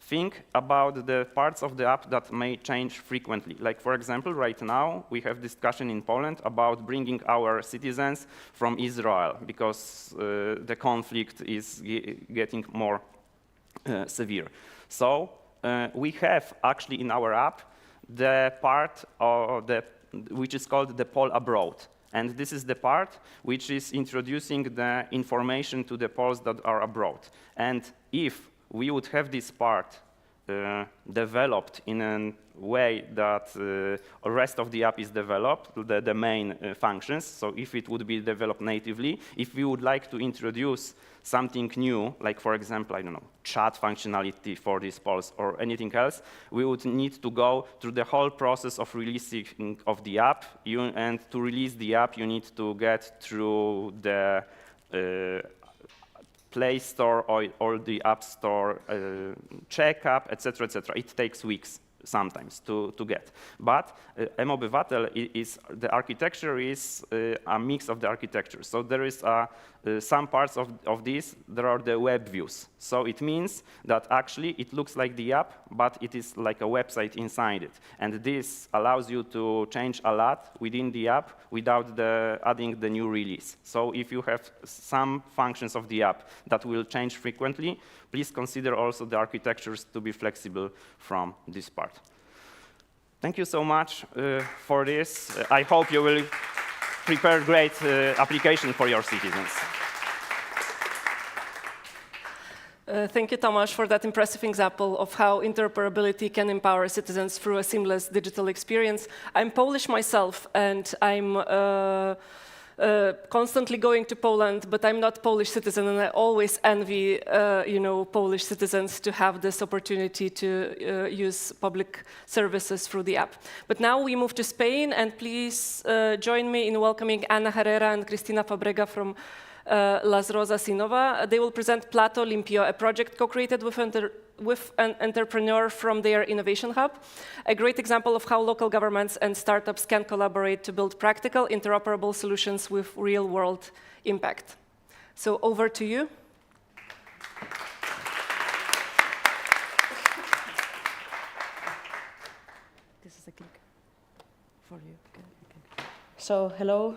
think about the parts of the app that may change frequently. Like, for example, right now, we have discussion in Poland about bringing our citizens from Israel, because the conflict is getting more severe. So we have actually in our app the part of which is called the Pol Abroad. And this is the part which is introducing the information to the Poles that are abroad. And if we would have this part developed in a way that the rest of the app is developed, the main functions. So if it would be developed natively, if we would like to introduce something new, like for example, I don't know, chat functionality for these polls or anything else, we would need to go through the whole process of releasing of the app. And to release the app, you need to get through the Play Store or the App Store checkup, etc., etc. It takes weeks sometimes to get. But mObywatel the architecture is a mix of the architecture. So there is some parts of this, there are the web views. So it means that actually it looks like the app, but it is like a website inside it. And this allows you to change a lot within the app without adding the new release. So if you have some functions of the app that will change frequently, please consider also the architectures to be flexible from this part. Thank you so much for this. I hope you will prepare great application for your citizens. Thank you, Tomasz, for that impressive example of how interoperability can empower citizens through a seamless digital experience. I'm Polish myself, and I'm constantly going to Poland, but I'm not Polish citizen, and I always envy, Polish citizens to have this opportunity to use public services through the app. But now we move to Spain, and please join me in welcoming Ana Herrera and Cristina Fabrega from Las Rozas Innova. They will present Plato Limpio, a project co-created with an entrepreneur from their innovation hub, a great example of how local governments and startups can collaborate to build practical, interoperable solutions with real-world impact. So over to you. This is a click for you. Okay. So hello.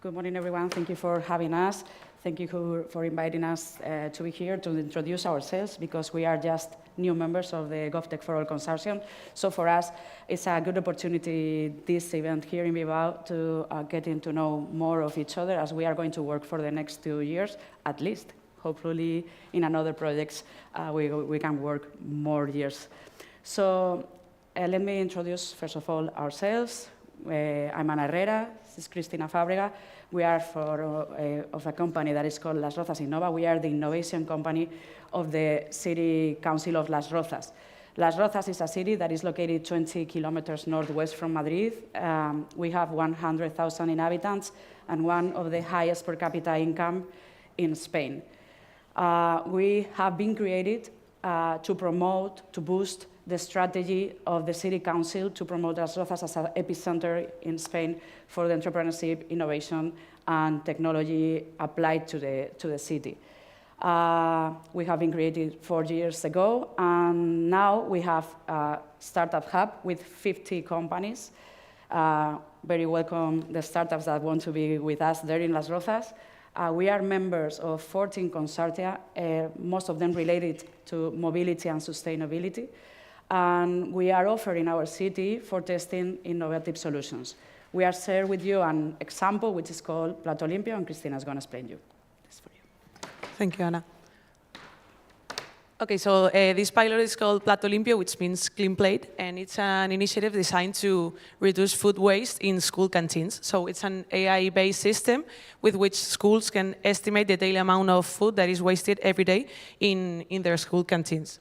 Good morning, everyone. Thank you for having us. Thank you for inviting us to be here to introduce ourselves, because we are just new members of the GovTech4All Consortium. So for us, it's a good opportunity, this event here in Bilbao, to getting to know more of each other, as we are going to work for the next 2 years, at least. Hopefully, in another projects, we can work more years. So let me introduce, first of all, ourselves. I'm Ana Herrera, this is Cristina Fabrega. We are of a company that is called Las Rozas Innova. We are the innovation company of the City Council of Las Rozas. Las Rozas is a city that is located 20 kilometers northwest from Madrid. We have 100,000 inhabitants and one of the highest per capita income in Spain. We have been created to promote, to boost the strategy of the City Council to promote Las Rozas as an epicenter in Spain for the entrepreneurship, innovation, and technology applied to the city. We have been created 4 years ago, and now we have a startup hub with 50 companies. Very welcome the startups that want to be with us there in Las Rozas. We are members of 14 consortia, most of them related to mobility and sustainability. And we are offering our city for testing innovative solutions. We are sharing with you an example which is called Plato Limpio, and Cristina is going to explain this for you. Thank you, Ana. Okay, so this pilot is called Plato Limpio, which means clean plate, and it's an initiative designed to reduce food waste in school canteens. So it's an AI-based system with which schools can estimate the daily amount of food that is wasted every day in their school canteens.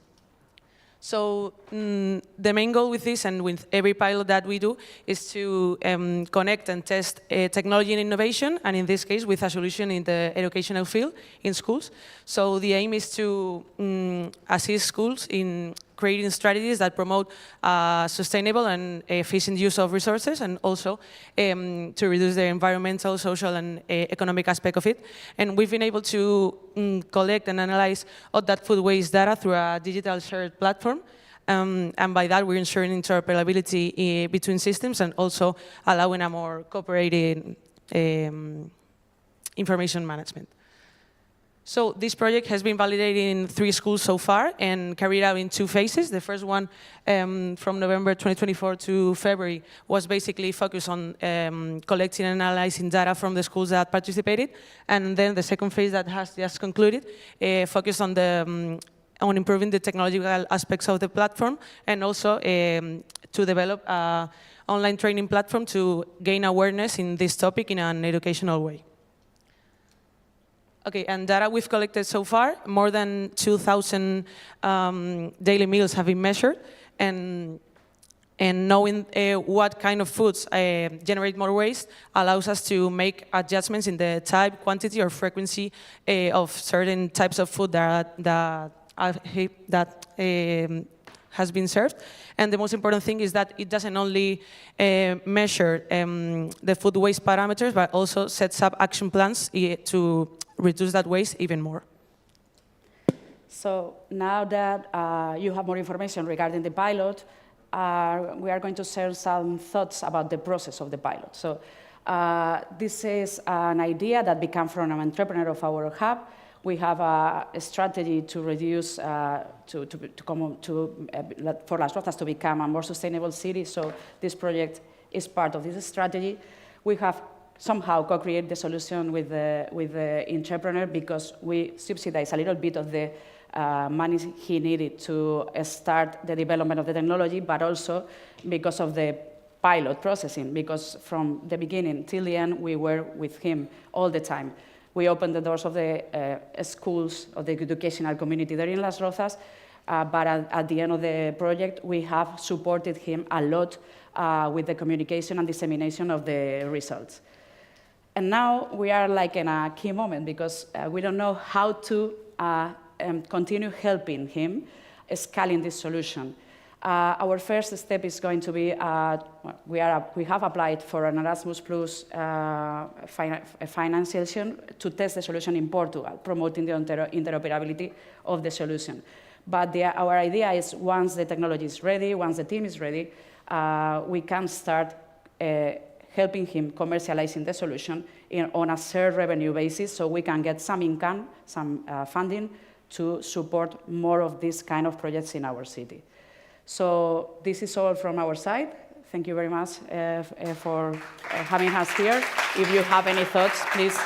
So the main goal with this, and with every pilot that we do, is to connect and test technology and innovation, and in this case with a solution in the educational field in schools. So the aim is to assist schools in creating strategies that promote sustainable and efficient use of resources, and also to reduce the environmental, social, and economic aspect of it. And we've been able to collect and analyze all that food waste data through a digital shared platform. And by that, we're ensuring interoperability between systems and also allowing a more cooperated information management. So this project has been validated in 3 schools so far and carried out in 2 phases. The first one, from November 2024 to February, was basically focused on collecting and analyzing data from the schools that participated. And then the second phase that has just concluded focused on the on improving the technological aspects of the platform, and also to develop an online training platform to gain awareness in this topic in an educational way. Okay, and data we've collected so far, more than 2,000 daily meals have been measured, and knowing what kind of foods generate more waste allows us to make adjustments in the type, quantity, or frequency of certain types of food that has been served. And the most important thing is that it doesn't only measure the food waste parameters, but also sets up action plans to reduce that waste even more. So now that you have more information regarding the pilot, we are going to share some thoughts about the process of the pilot. So this is an idea that came from an entrepreneur of our hub. We have a strategy to reduce, for Las Rozas to become a more sustainable city. So this project is part of this strategy. We have somehow co-created the solution with the entrepreneur because we subsidize a little bit of the money he needed to start the development of the technology, but also because of the pilot processing, because from the beginning till the end, we were with him all the time. We opened the doors of the schools, of the educational community there in Las Rozas, but at the end of the project, we have supported him a lot with the communication and dissemination of the results. And now we are like in a key moment because we don't know how to continue helping him scaling this solution. Our first step is going to be, we have applied for an Erasmus Plus financiation to test the solution in Portugal, promoting the interoperability of the solution. But our idea is once the technology is ready, once the team is ready, we can start helping him commercializing the solution on a shared revenue basis so we can get some income, some funding to support more of these kind of projects in our city. So this is all from our side. Thank you very much for having us here. If you have any thoughts, please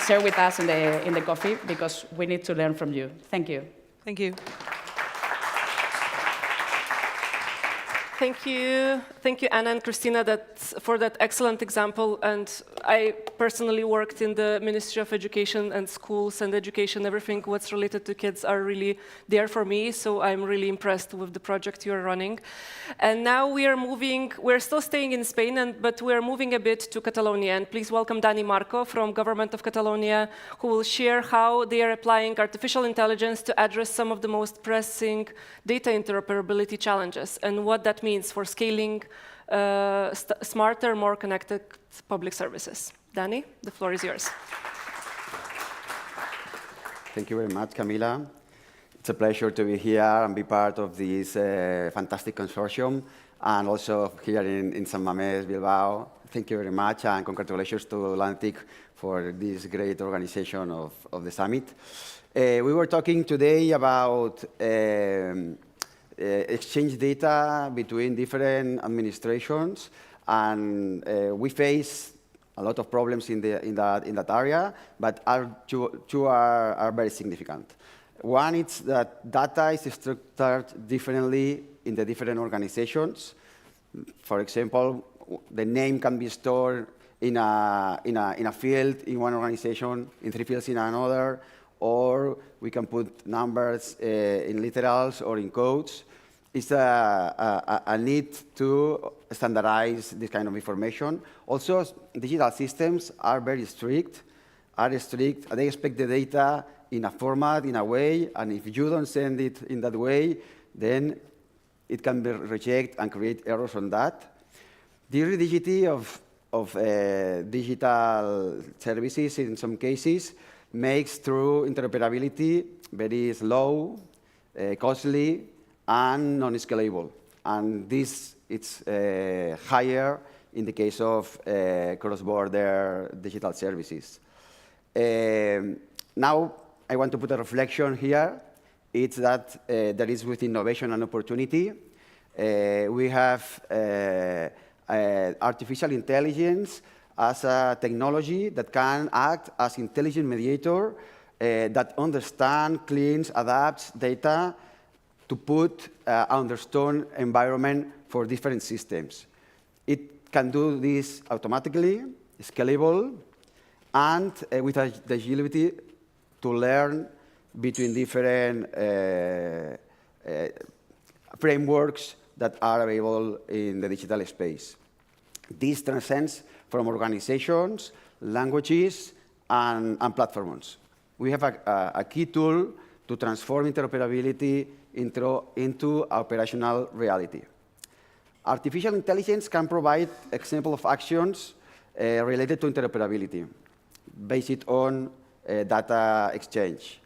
share with us in the coffee because we need to learn from you. Thank you. Thank you. Thank you, Anna and Christina, for that excellent example. And I personally worked in the Ministry of Education and schools and education. Everything what's related to kids are really there for me. So I'm really impressed with the project you're running. And now we are moving. We're still staying in Spain, but we're moving a bit to Catalonia. And please welcome Dani Marco from Government of Catalonia, who will share how they are applying artificial intelligence to address some of the most pressing data interoperability challenges and what that means for scaling smarter, more connected public services. Dani, the floor is yours. Thank you very much, Camila. It's a pleasure to be here and be part of this fantastic consortium, and also here in San Mamés, Bilbao. Thank you very much, and congratulations to Atlantic for this great organization of the summit. We were talking today about exchange data between different administrations, and we face a lot of problems in that area, but two are very significant. One is that data is structured differently in the different organizations. For example, the name can be stored in a field in one organization, in 3 fields in another, or we can put numbers in literals or in codes. It's a need to standardize this kind of information. Also, digital systems are very strict. They expect the data in a format, in a way, and if you don't send it in that way, then it can be rejected and create errors on that. The rigidity of digital services in some cases makes true interoperability very slow, costly, and non-scalable. And this is higher in the case of cross-border digital services. Now, I want to put a reflection here. It's that there is with innovation and opportunity. We have artificial intelligence as a technology that can act as intelligent mediator that understands, cleans, adapts data to put understand environment for different systems. It can do this automatically, scalable, and with the agility to learn between different frameworks that are available in the digital space. This transcends from organizations, languages, and platforms. We have a key tool to transform interoperability into operational reality. Artificial intelligence can provide examples of actions related to interoperability based on data exchange.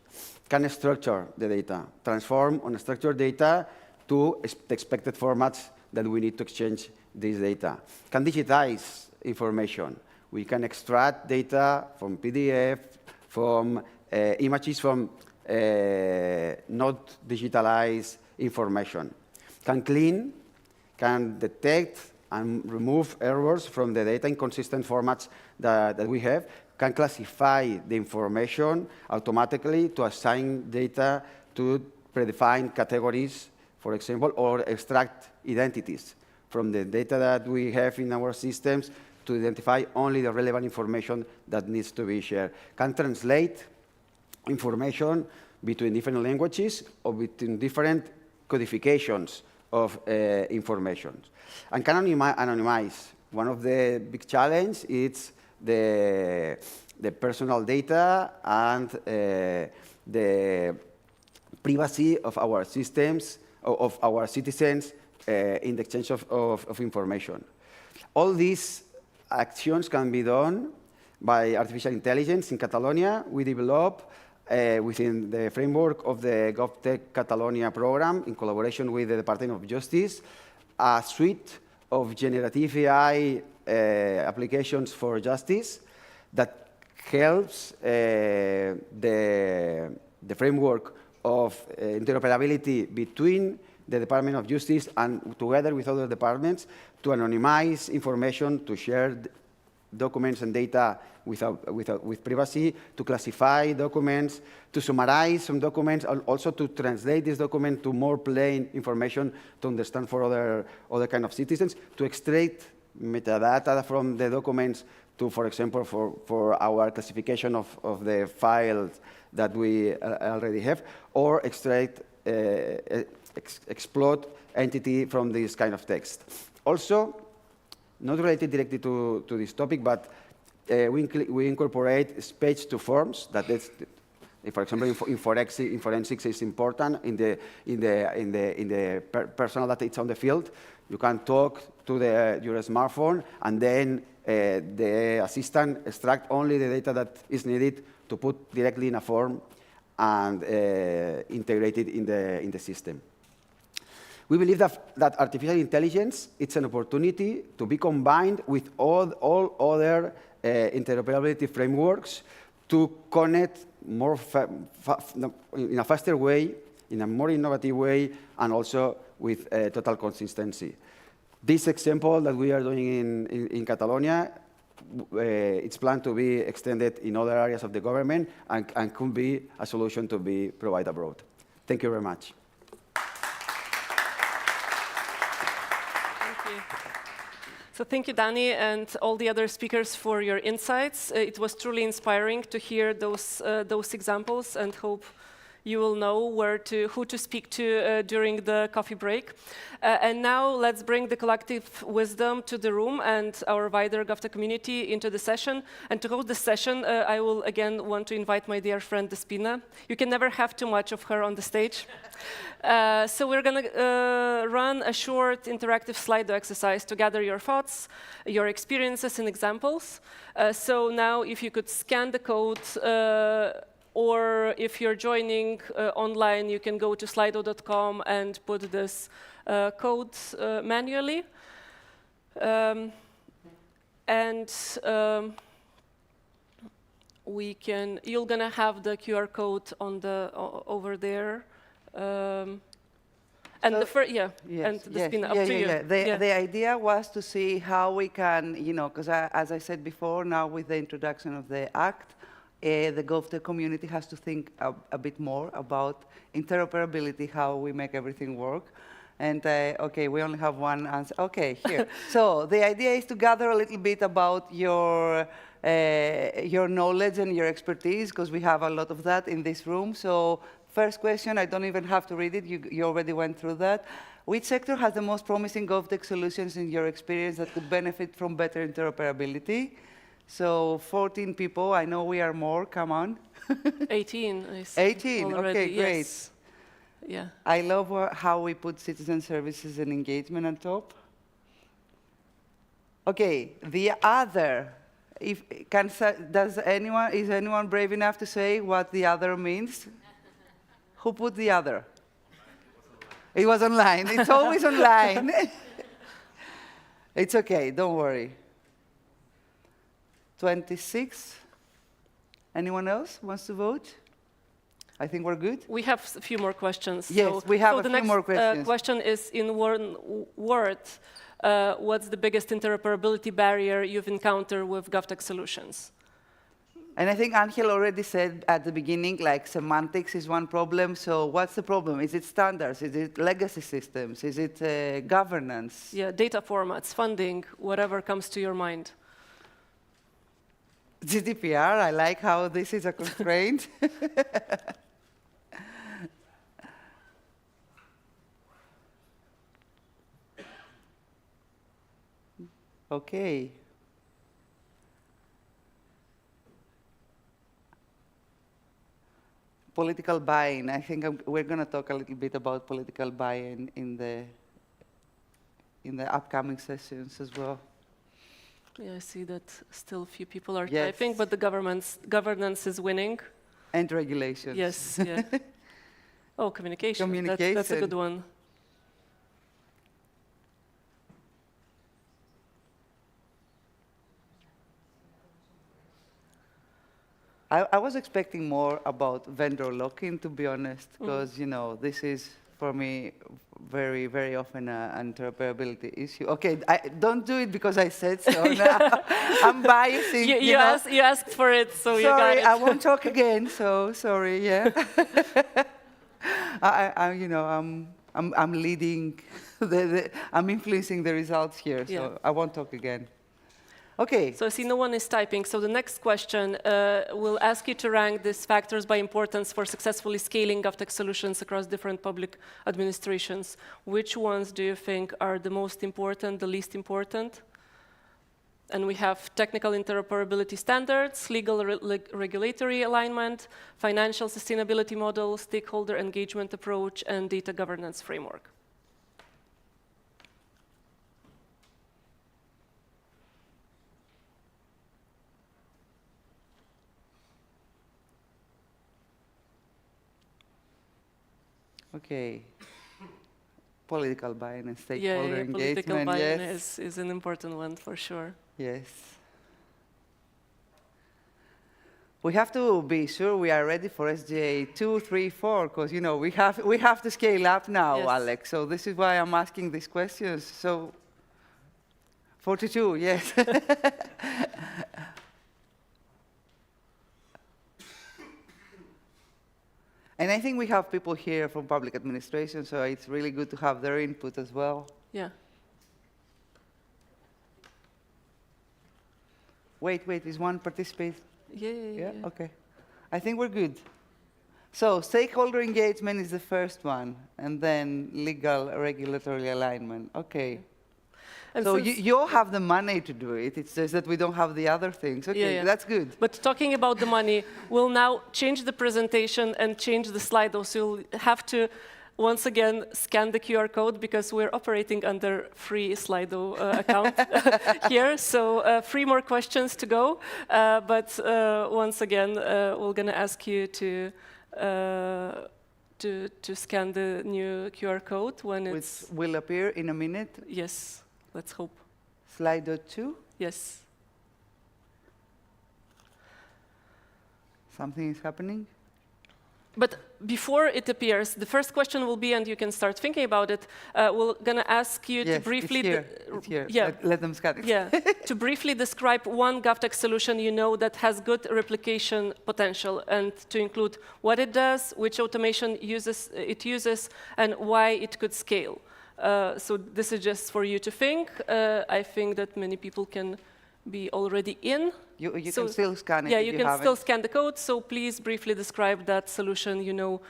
Can structure the data, transform unstructured data to expected formats that we need to exchange this data. Can digitize information. We can extract data from PDF, from images from not digitalized information. Can clean, can detect and remove errors from the data inconsistent formats that we have, can classify the information automatically to assign data to predefined categories, for example, or extract identities from the data that we have in our systems to identify only the relevant information that needs to be shared. Can translate information between different languages or between different codifications of information. And can anonymize. One of the big challenges is the personal data and the privacy of our systems, of our citizens in the exchange of information. All these actions can be done by artificial intelligence. In Catalonia, we develop within the framework of the GovTech Catalonia program, in collaboration with the Department of Justice, a suite of generative AI applications for justice that helps the framework of interoperability between the Department of Justice and together with other departments to anonymize information, to share documents and data with privacy, to classify documents, to summarize some documents, and also to translate this document to more plain information to understand for other kind of citizens, to extract metadata from the documents to, for example, for our classification of the files that we already have, or extract, exploit entity from this kind of text. Also, not related directly to this topic, but we incorporate speech to forms. That is, for example, in forensics is important. In the personal data it's on the field, you can talk to your smartphone, and then the assistant extract only the data that is needed to put directly in a form and integrate it in the system. We believe that artificial intelligence, it's an opportunity to be combined with all other interoperability frameworks to connect more in a faster way, in a more innovative way, and also with total consistency. This example that we are doing in Catalonia, it's planned to be extended in other areas of the government and could be a solution to be provided abroad. Thank you very much. So thank you, Dani, and all the other speakers for your insights. It was truly inspiring to hear those examples, and hope you will know who to speak to during the coffee break. And now let's bring the collective wisdom to the room and our wider GovTech community into the session. And to hold this session, I will again want to invite my dear friend Despina. You can never have too much of her on the stage. So we're going to run a short interactive Slido exercise to gather your thoughts, your experiences and examples. So now if you could scan the code, or if you're joining online, you can go to slido.com and put this code manually. You're gonna have the QR code on over there. And so, yes, and the spin up to you. The idea was to see how we can, because as I said before, now with the introduction of the Act, the GovTech community has to think a bit more about interoperability, how we make everything work. And OK, we only have one answer. OK, here. So the idea is to gather a little bit about your knowledge and your expertise, because we have a lot of that in this room. So first question, I don't even have to read it. You already went through that. Which sector has the most promising GovTech solutions in your experience that could benefit from better interoperability? So 14 people. I know we are more. Come on. 18. I see 18. already. OK, great. Yes. Yeah. I love how we put citizen services and engagement on top. OK, the other. Is anyone brave enough to say what the other means? Who put the other? It was online. It's always online. It's OK, don't worry. 26. Anyone else wants to vote? I think we're good. We have a few more questions. Yes, so, we have so a the few next, more questions. Question is in one word. What's the biggest interoperability barrier you've encountered with GovTech solutions? And I think Angel already said at the beginning, like semantics is one problem. So what's the problem? Is it standards? Is it legacy systems? Is it governance? Yeah, data formats, funding, whatever comes to your mind. GDPR, I like how this is a constraint. OK. Political buy-in. I think we're going to talk a little bit about political buy-in in the upcoming sessions as well. Yeah, I see that still a few people are typing, but the governance is winning. And regulations. Yes, yeah. Oh, communication. Communication. That's a good one. I was expecting more about vendor lock-in, to be honest, because this is, for me, very, very often an interoperability issue. OK, don't do it because I said so. I'm biasing. You asked for it, so sorry, you got it. I won't talk again, so sorry, yeah. I'm leading, I'm influencing the results here, so I won't talk again. OK. So I see no one is typing. So the next question will ask you to rank these factors by importance for successfully scaling GovTech solutions across different public administrations. Which ones do you think are the most important, the least important? And we have technical interoperability standards, legal regulatory alignment, financial sustainability model, stakeholder engagement approach, and data governance framework. OK. Political buy-in and stakeholder engagement, political buy-in is an important one for sure. Yes. We have to be sure we are ready for SGA 2, 3, 4, because we have to scale up now, Alex. So this is why I'm asking these questions. So 42, yes. And I think we have people here from public administration, so it's really good to have their input as well. Yeah. Wait, is one participate? Yeah. OK. I think we're good. So stakeholder engagement is the first one, and then legal regulatory alignment. OK. And so you all have the money to do it. It's just that we don't have the other things. OK, that's good. But talking about the money, we'll now change the presentation and change the Slido. So you'll have to, once again, scan the QR code, because we're operating under free Slido account here. So 3 more questions to go. But once again, we're going to ask you to scan the new QR code when it's... Which will appear in a minute? Yes. Let's hope. Slido 2? Yes. Something is happening? But before it appears, the first question will be, and you can start thinking about it, we're going to ask you to briefly... It's here. Yeah. Let them scan it. Yeah, to briefly describe one GovTech solution you know that has good replication potential, and to include what it does, which automation it uses, and why it could scale. So this is just for you to think. I think that many people can be already in. You can still scan it. Yeah, if you can still haven't. scan the code. So please briefly describe that solution you know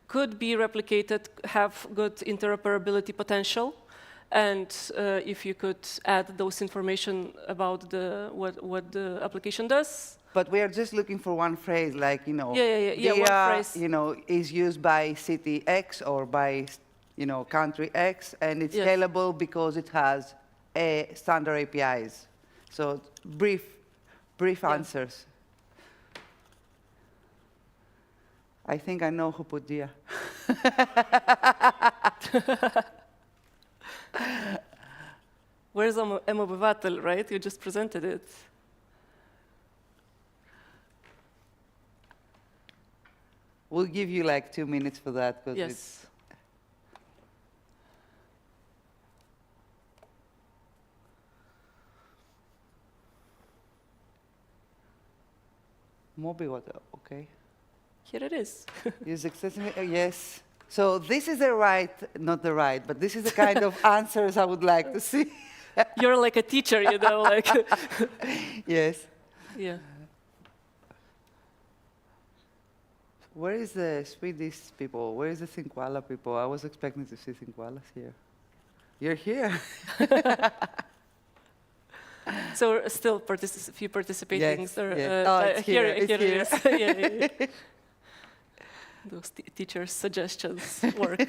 could be replicated, have good interoperability potential. And if you could add those information about what the application does. But we are just looking for one phrase, like, you know, one phrase. you know, is used by city X or by, you know, country X, and it's scalable because it has standard APIs. So brief answers. I think I know who put Dia. Where's M-Obyvatel, right? You just presented it. We'll give you like 2 minutes for that. Yes. Mobiwater, okay. Here it is. Use accessibility, yes. So this is not the right, but this is the kind of answers I would like to see. You're like a teacher, you know, like. Yes. Yeah. Where is the Swedish people? Where is the Sinkwala people? I was expecting to see Sinkwalas here. You're here. So still a few participating. Yes, Or, it's here here. it is. Yeah. Those teachers' suggestions work.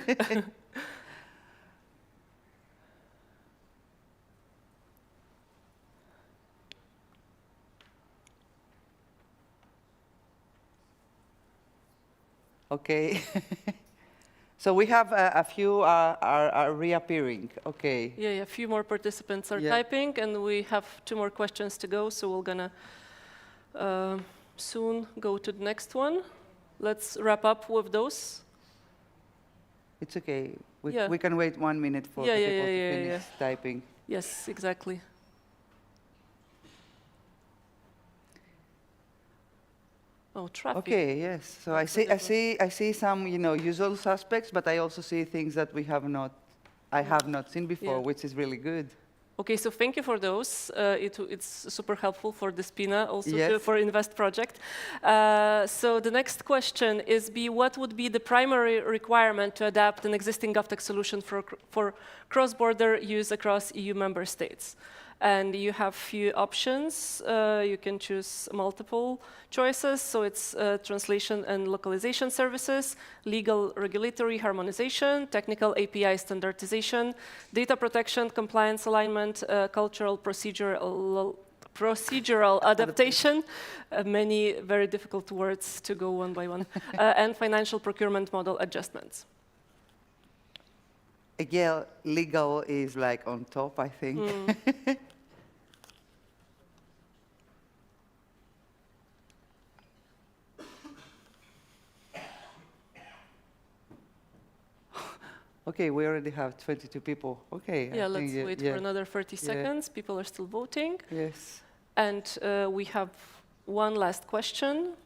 Okay. So we have a few are reappearing. Okay. Yeah, a few more participants are typing, and we have 2 more questions to go, so we're going to soon go to the next one. Let's wrap up with those. It's okay. We can wait 1 minute for the people to finish typing. Yes, exactly. Oh, traffic. Okay, yes. So I see some, you know, usual suspects, but I also see things that I have not seen before, which is really good. Okay, so thank you for those. It's super helpful for the SPINA, also for Invest project. So the next question is what would be the primary requirement to adapt an existing GovTech solution for cross-border use across EU member states? And you have few options. You can choose multiple choices. So it's translation and localization services, legal regulatory harmonization, technical API standardization, data protection, compliance alignment, cultural procedural adaptation, many very difficult words to go one by one, and financial procurement model adjustments. Again, legal is like on top, I think. Okay, we already have 22 people. Okay. Yeah, let's wait for another 30 seconds. People are still voting. Yes. And we have one last question.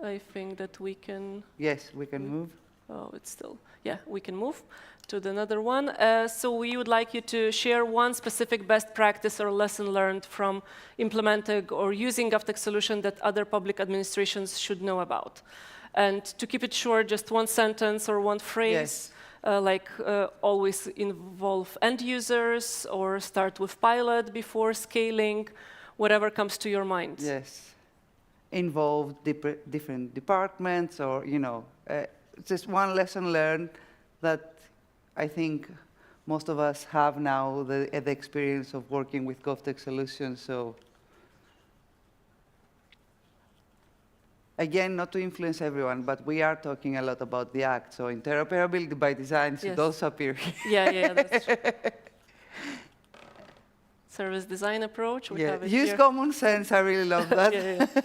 I think that we can... Yes, we can move. Oh, it's still... Yeah, we can move to another one. So we would like you to share one specific best practice or lesson learned from implementing or using GovTech solution that other public administrations should know about. And to keep it short, just one sentence or one phrase, always involve end users or start with pilot before scaling, whatever comes to your mind. Yes. Involve different departments or, you know, just one lesson learned that I think most of us have now the experience of working with GovTech solutions. So again, not to influence everyone, but we are talking a lot about the Act. So interoperability by design should also appear here. Yeah, that's true. Service design approach. We have it Use here. common sense. I really love that.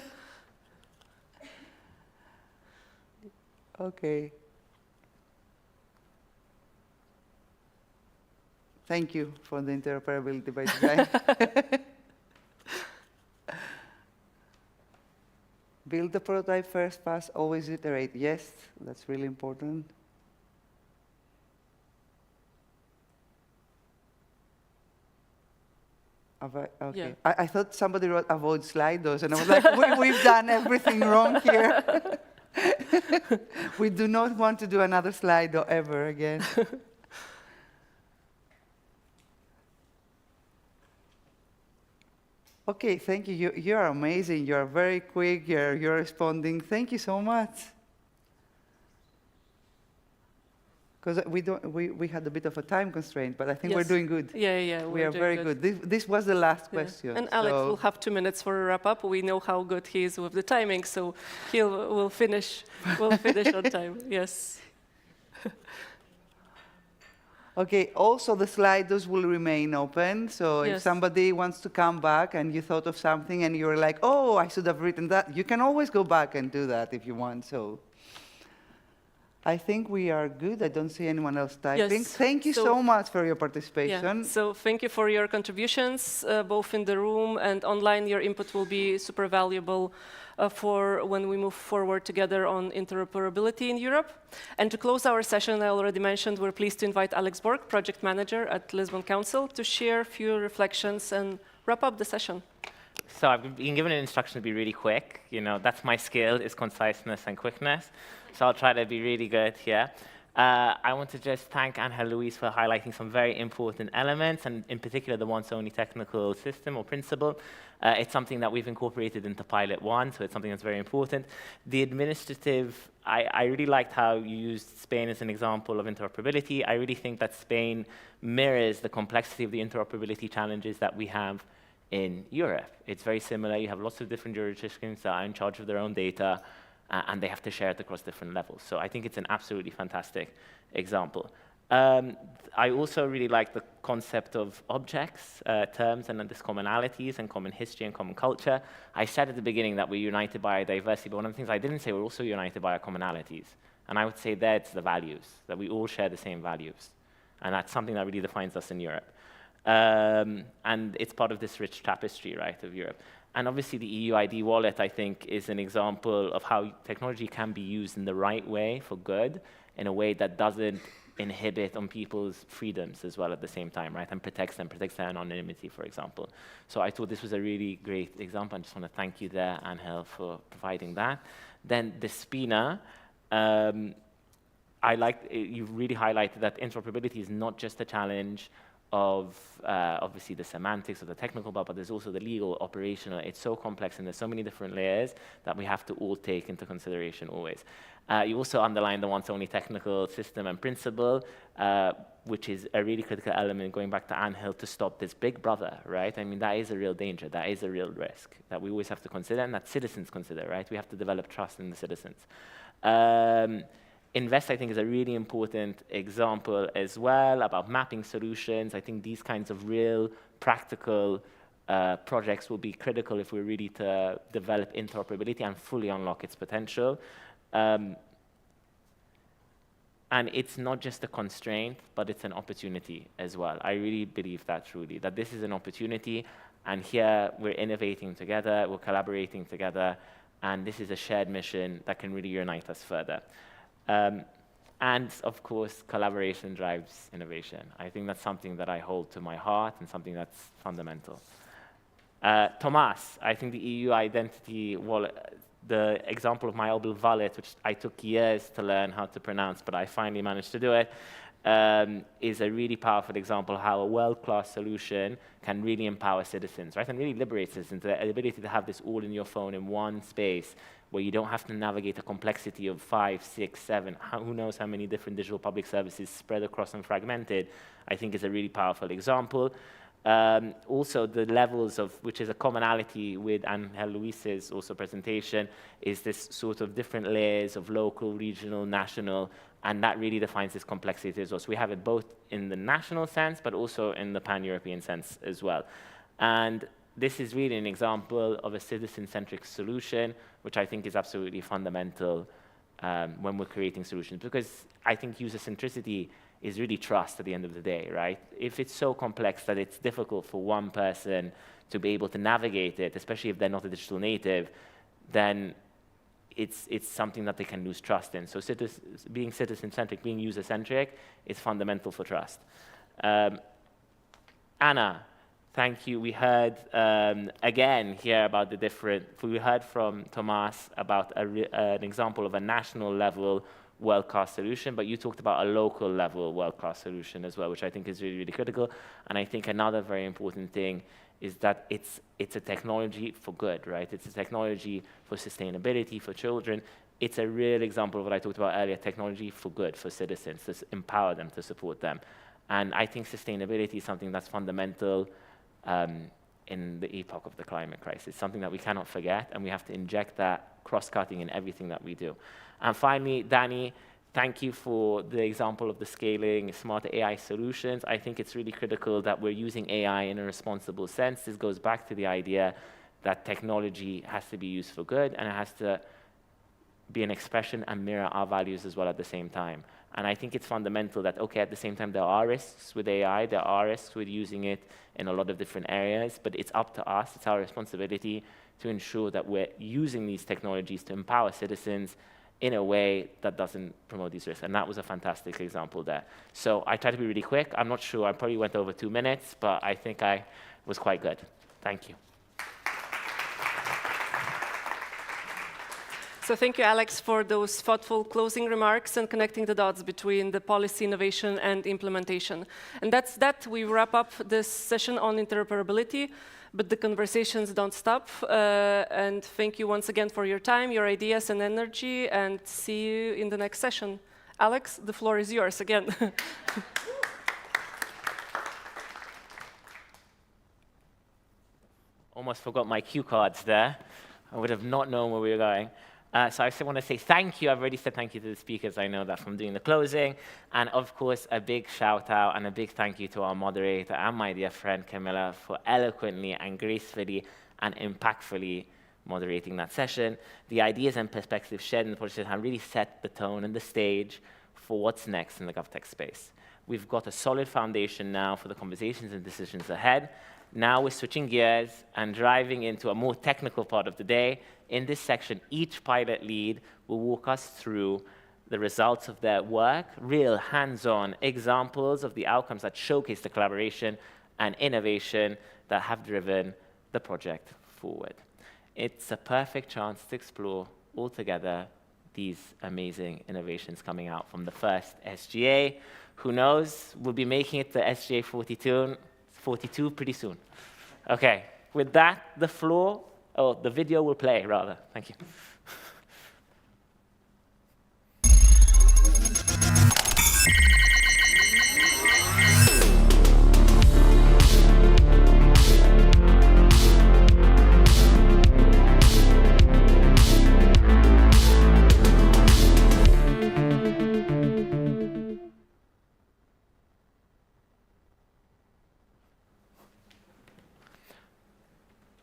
Okay. Thank you for the interoperability by design. Build the prototype first, pass, always iterate. Yes, that's really important. Okay. Yeah. I thought somebody wrote avoid Slidos, and I was like, we've done everything wrong here. We do not want to do another Slido ever again. Okay, thank you. You're amazing. You're very quick. You're responding. Thank you so much. Because we had a bit of a time constraint, but I think we're doing good. Yeah, we are very good. This was the last question. And Alex will have 2 minutes for a wrap up. We know how good he is with the timing, so we'll finish on time. Yes. Okay, also the Slidos will remain open, so Yes. if somebody wants to come back and you thought of something and you're like, oh, I should have written that, you can always go back and do that if you want. So I think we are good. I don't see anyone else typing. Yes. Thank you so much for your participation. Yeah. So thank you for your contributions, both in the room and online. Your input will be super valuable for when we move forward together on interoperability in Europe. And to close our session, I already mentioned, we're pleased to invite Alex Borg, Project Manager at Lisbon Council, to share a few reflections and wrap up the session. So I've been given an instruction to be really quick. You know, that's my skill, is conciseness and quickness. So I'll try to be really good here. I want to just thank Angel Luis for highlighting some very important elements, and in particular, the once-only technical system or principle. It's something that we've incorporated into Pilot 1, so it's something that's very important. The administrative, I really liked how you used Spain as an example of interoperability. I really think that Spain mirrors the complexity of the interoperability challenges that we have in Europe. It's very similar. You have lots of different jurisdictions that are in charge of their own data, and they have to share it across different levels. So I think it's an absolutely fantastic example. I also really like the concept of objects, terms, and this commonalities and common history and common culture. I said at the beginning that we're united by diversity, but one of the things I didn't say, we're also united by our commonalities. And I would say that's the values, that we all share the same values. And that's something that really defines us in Europe. And it's part of this rich tapestry, right, of Europe. And obviously the EU ID wallet, I think, is an example of how technology can be used in the right way for good, in a way that doesn't inhibit on people's freedoms as well at the same time, right, and protects their anonymity, for example. So I thought this was a really great example. I just want to thank you there, Angel, for providing that. Then the Spina, you really highlighted that interoperability is not just a challenge of obviously the semantics of the technical part, but there's also the legal, operational. It's so complex and there's so many different layers that we have to all take into consideration always. You also underlined the once-only technical system and principle, which is a really critical element, going back to Angel, to stop this big brother, right? I mean, that is a real danger. That is a real risk that we always have to consider and that citizens consider, right? We have to develop trust in the citizens. Invest, I think, is a really important example as well about mapping solutions. I think these kinds of real practical projects will be critical if we're really to develop interoperability and fully unlock its potential. And it's not just a constraint, but it's an opportunity as well. I really believe that truly, that this is an opportunity, and here we're innovating together, we're collaborating together, and this is a shared mission that can really unite us further. And of course, collaboration drives innovation. I think that's something that I hold to my heart and something that's fundamental. Thomas, I think the EU identity wallet, the example of my mobile wallet, which I took years to learn how to pronounce, but I finally managed to do it, is a really powerful example of how a world-class solution can really empower citizens, right? And really liberate citizens, the ability to have this all in your phone in one space, where you don't have to navigate a complexity of 5, 6, 7, who knows how many different digital public services spread across and fragmented, I think is a really powerful example. Also, the levels of, which is a commonality with Angel Luis's also presentation, is this sort of different layers of local, regional, national, and that really defines this complexity as well. So we have it both in the national sense, but also in the pan-European sense as well. And this is really an example of a citizen-centric solution, which I think is absolutely fundamental when we're creating solutions, because I think user centricity is really trust at the end of the day, right? If it's so complex that it's difficult for one person to be able to navigate it, especially if they're not a digital native, then it's something that they can lose trust in. So being citizen-centric, being user-centric is fundamental for trust. Anna, thank you. We heard, again, here about the different, we heard from Tomas about an example of a national level world-class solution, but you talked about a local level world-class solution as well, which I think is really, really critical. And I think another very important thing is that it's a technology for good, right? It's a technology for sustainability, for children. It's a real example of what I talked about earlier, technology for good, for citizens, to empower them, to support them. And I think sustainability is something that's fundamental in the epoch of the climate crisis, something that we cannot forget, and we have to inject that cross-cutting in everything that we do. And finally, Danny, thank you for the example of the scaling smart AI solutions. I think it's really critical that we're using AI in a responsible sense. This goes back to the idea that technology has to be used for good, and it has to be an expression and mirror our values as well at the same time. And I think it's fundamental that, okay, at the same time, there are risks with AI, there are risks with using it in a lot of different areas, but it's up to us, it's our responsibility to ensure that we're using these technologies to empower citizens in a way that doesn't promote these risks. And that was a fantastic example there. So I tried to be really quick. I'm not sure, I probably went over 2 minutes, but I think I was quite good. Thank you. So thank you, Alex, for those thoughtful closing remarks and connecting the dots between the policy innovation and implementation. And that's that. We wrap up this session on interoperability, but the conversations don't stop. And thank you once again for your time, your ideas and energy, and see you in the next session. Alex, the floor is yours again. Almost forgot my cue cards there. I would have not known where we were going. So I still want to say thank you. I've already said thank you to the speakers. I know that from doing the closing. And of course, a big shout out and a big thank you to our moderator and my dear friend Camilla for eloquently and gracefully and impactfully moderating that session. The ideas and perspectives shared in the project have really set the tone and the stage for what's next in the GovTech space. We've got a solid foundation now for the conversations and decisions ahead. Now we're switching gears and driving into a more technical part of the day. In this section, each pilot lead will walk us through the results of their work, real hands-on examples of the outcomes that showcase the collaboration and innovation that have driven the project forward. It's a perfect chance to explore all together these amazing innovations coming out from the first SGA. Who knows, we'll be making it to SGA 42 pretty soon. Okay, with that, the video will play, rather. Thank you.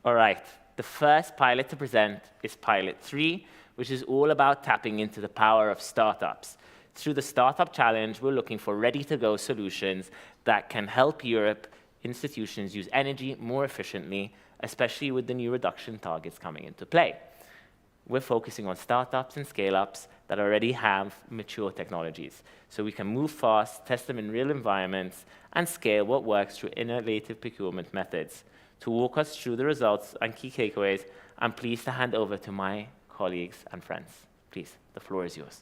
All right, the first pilot to present is Pilot 3, which is all about tapping into the power of startups. Through the Startup Challenge, we're looking for ready-to-go solutions that can help Europe institutions use energy more efficiently, especially with the new reduction targets coming into play. We're focusing on startups and scale-ups that already have mature technologies, so we can move fast, test them in real environments, and scale what works through innovative procurement methods. To walk us through the results and key takeaways, I'm pleased to hand over to my colleagues and friends. Please, the floor is yours.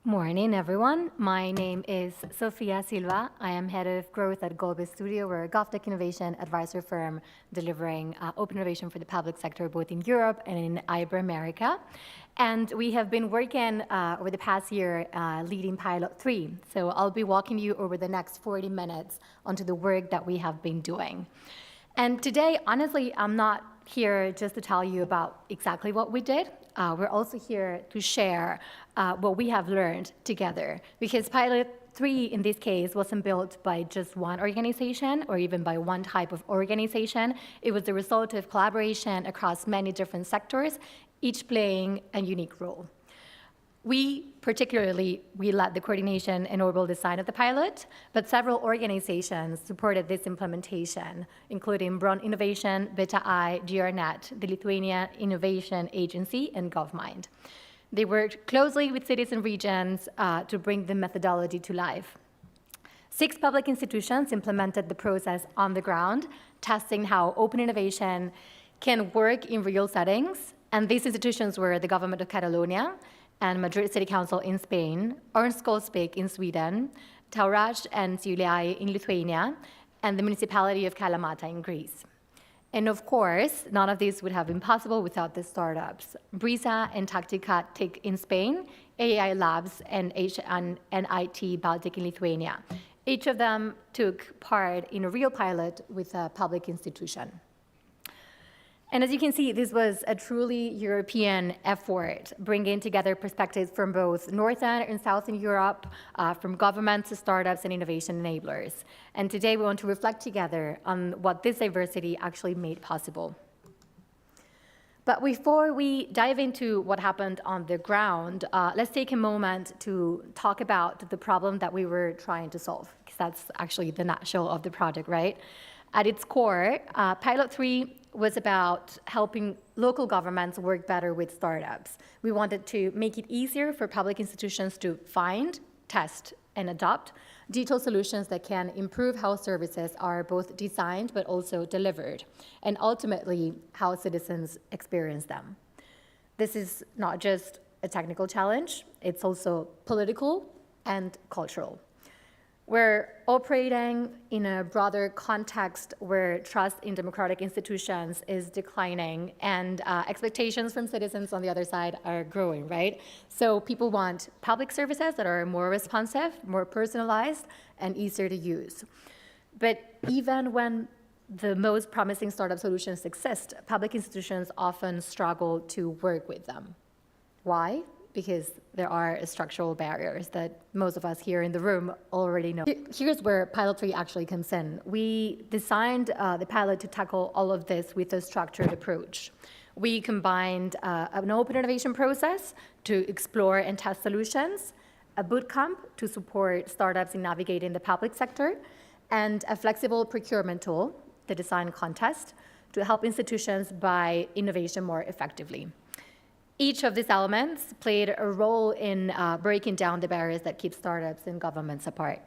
Morning, everyone. My name is Sofia Silva. I am head of growth at Golbe Studio. We're a GovTech innovation advisor firm delivering open innovation for the public sector, both in Europe and in Ibero-America. And we have been working over the past year leading Pilot 3. So I'll be walking you over the next 40 minutes onto the work that we have been doing. And today, honestly, I'm not here just to tell you about exactly what we did. We're also here to share what we have learned together, because Pilot 3 in this case wasn't built by just one organization or even by one type of organization. It was the result of collaboration across many different sectors, each playing a unique role. We led the coordination and overall design of the pilot, but several organizations supported this implementation, including Bron Innovation, Beta-I, GRNet, the Lithuania Innovation Agency, and GovMind. They worked closely with cities and regions to bring the methodology to life. 6 public institutions implemented the process on the ground, testing how open innovation can work in real settings. And these institutions were the government of Catalonia and Madrid City Council in Spain, Ørnsköldsvik in Sweden, Tauraj and Siuliai in Lithuania, and the municipality of Kalamata in Greece. And of course, none of these would have been possible without the startups. Brisa and Tactica TIC in Spain, AI Labs and IT Baltic in Lithuania. Each of them took part in a real pilot with a public institution. And as you can see, this was a truly European effort, bringing together perspectives from both Northern and Southern Europe, from governments to startups and innovation enablers. And today we want to reflect together on what this diversity actually made possible. But before we dive into what happened on the ground, let's take a moment to talk about the problem that we were trying to solve, because that's actually the nutshell of the project, right? At its core, Pilot 3 was about helping local governments work better with startups. We wanted to make it easier for public institutions to find, test, and adopt digital solutions that can improve how services are both designed but also delivered, and ultimately how citizens experience them. This is not just a technical challenge, it's also political and cultural. We're operating in a broader context where trust in democratic institutions is declining and expectations from citizens on the other side are growing, right? So people want public services that are more responsive, more personalized, and easier to use. But even when the most promising startup solutions exist, public institutions often struggle to work with them. Why? Because there are structural barriers that most of us here in the room already know. Here's where Pilot 3 actually comes in. We designed the pilot to tackle all of this with a structured approach. We combined an open innovation process to explore and test solutions, a bootcamp to support startups in navigating the public sector, and a flexible procurement tool, the design contest, to help institutions buy innovation more effectively. Each of these elements played a role in breaking down the barriers that keep startups and governments apart.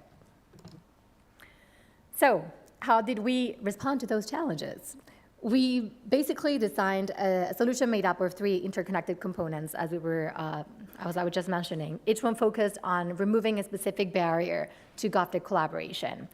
So, how did we respond to those challenges? We basically designed a solution made up of 3 interconnected components, as I was just mentioning. Each one focused on removing a specific barrier to GovTech collaboration.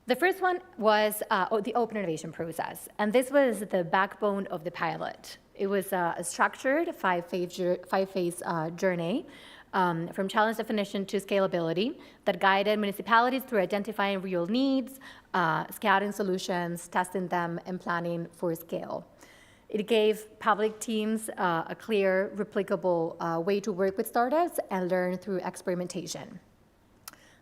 The first one was the open innovation process, and this was the backbone of the pilot. It was a structured 5-phase journey from challenge definition to scalability that guided municipalities through identifying real needs, scouting solutions, testing them, and planning for scale. It gave public teams a clear, replicable way to work with startups and learn through experimentation.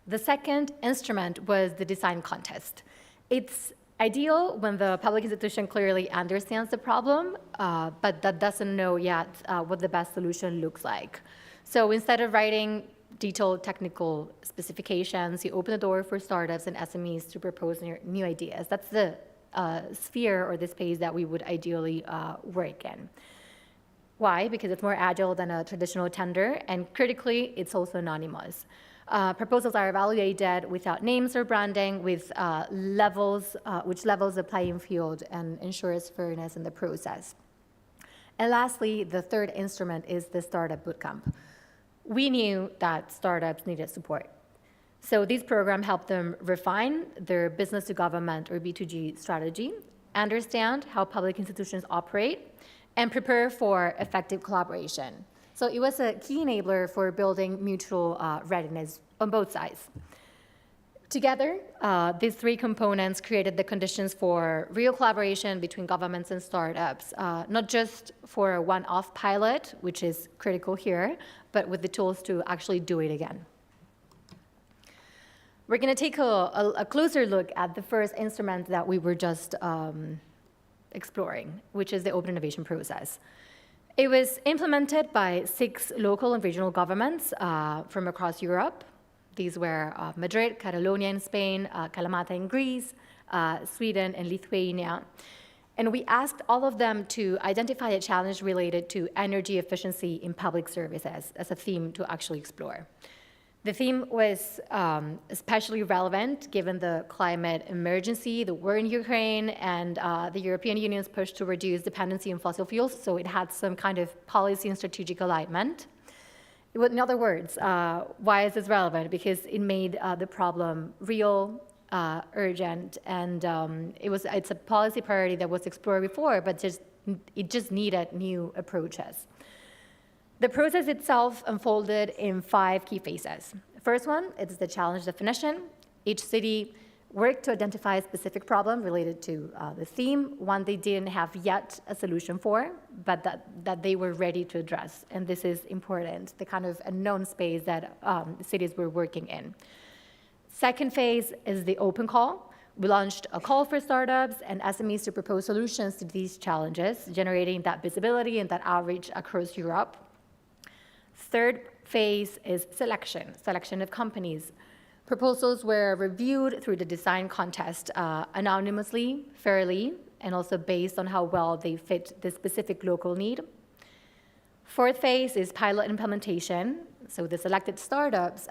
The second instrument was the design contest. It's ideal when the public institution clearly understands the problem, but that doesn't know yet what the best solution looks like. So instead of writing detailed technical specifications, you open the door for startups and SMEs to propose new ideas. That's the sphere or the space that we would ideally work in. Why? Because it's more agile than a traditional tender, and critically, it's also anonymous. Proposals are evaluated without names or branding, with which levels the playing field and ensures fairness in the process. And lastly, the third instrument is the startup bootcamp. We knew that startups needed support. So this program helped them refine their business to government or B2G strategy, understand how public institutions operate, and prepare for effective collaboration. So it was a key enabler for building mutual readiness on both sides. Together, these 3 components created the conditions for real collaboration between governments and startups, not just for a one-off pilot, which is critical here, but with the tools to actually do it again. We're going to take a closer look at the first instrument that we were just exploring, which is the open innovation process. It was implemented by 6 local and regional governments from across Europe. These were Madrid, Catalonia in Spain, Kalamata in Greece, Sweden, and Lithuania. And we asked all of them to identify a challenge related to energy efficiency in public services as a theme to actually explore. The theme was especially relevant given the climate emergency, the war in Ukraine, and the European Union's push to reduce dependency on fossil fuels, so it had some kind of policy and strategic alignment. In other words, why is this relevant? Because it made the problem real, urgent, and it's a policy priority that was explored before, but it just needed new approaches. The process itself unfolded in 5 key phases. First one, it's the challenge definition. Each city worked to identify a specific problem related to the theme, one they didn't have yet a solution for, but that they were ready to address. And this is important, the kind of unknown space that cities were working in. Second phase is the open call. We launched a call for startups and SMEs to propose solutions to these challenges, generating that visibility and that outreach across Europe. Third phase is selection of companies. Proposals were reviewed through the design contest anonymously, fairly, and also based on how well they fit the specific local need. Fourth phase is pilot implementation. So the selected startups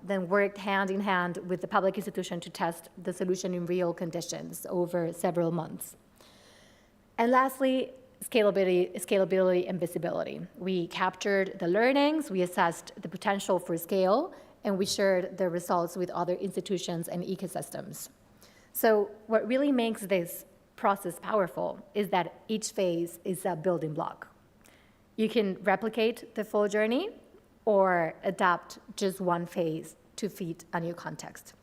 then worked hand in hand with the public institution to test the solution in real conditions over several months. And lastly, scalability and visibility. We captured the learnings, we assessed the potential for scale, and we shared the results with other institutions and ecosystems. So what really makes this process powerful is that each phase is a building block. You can replicate the full journey or adapt just one phase to fit a new context.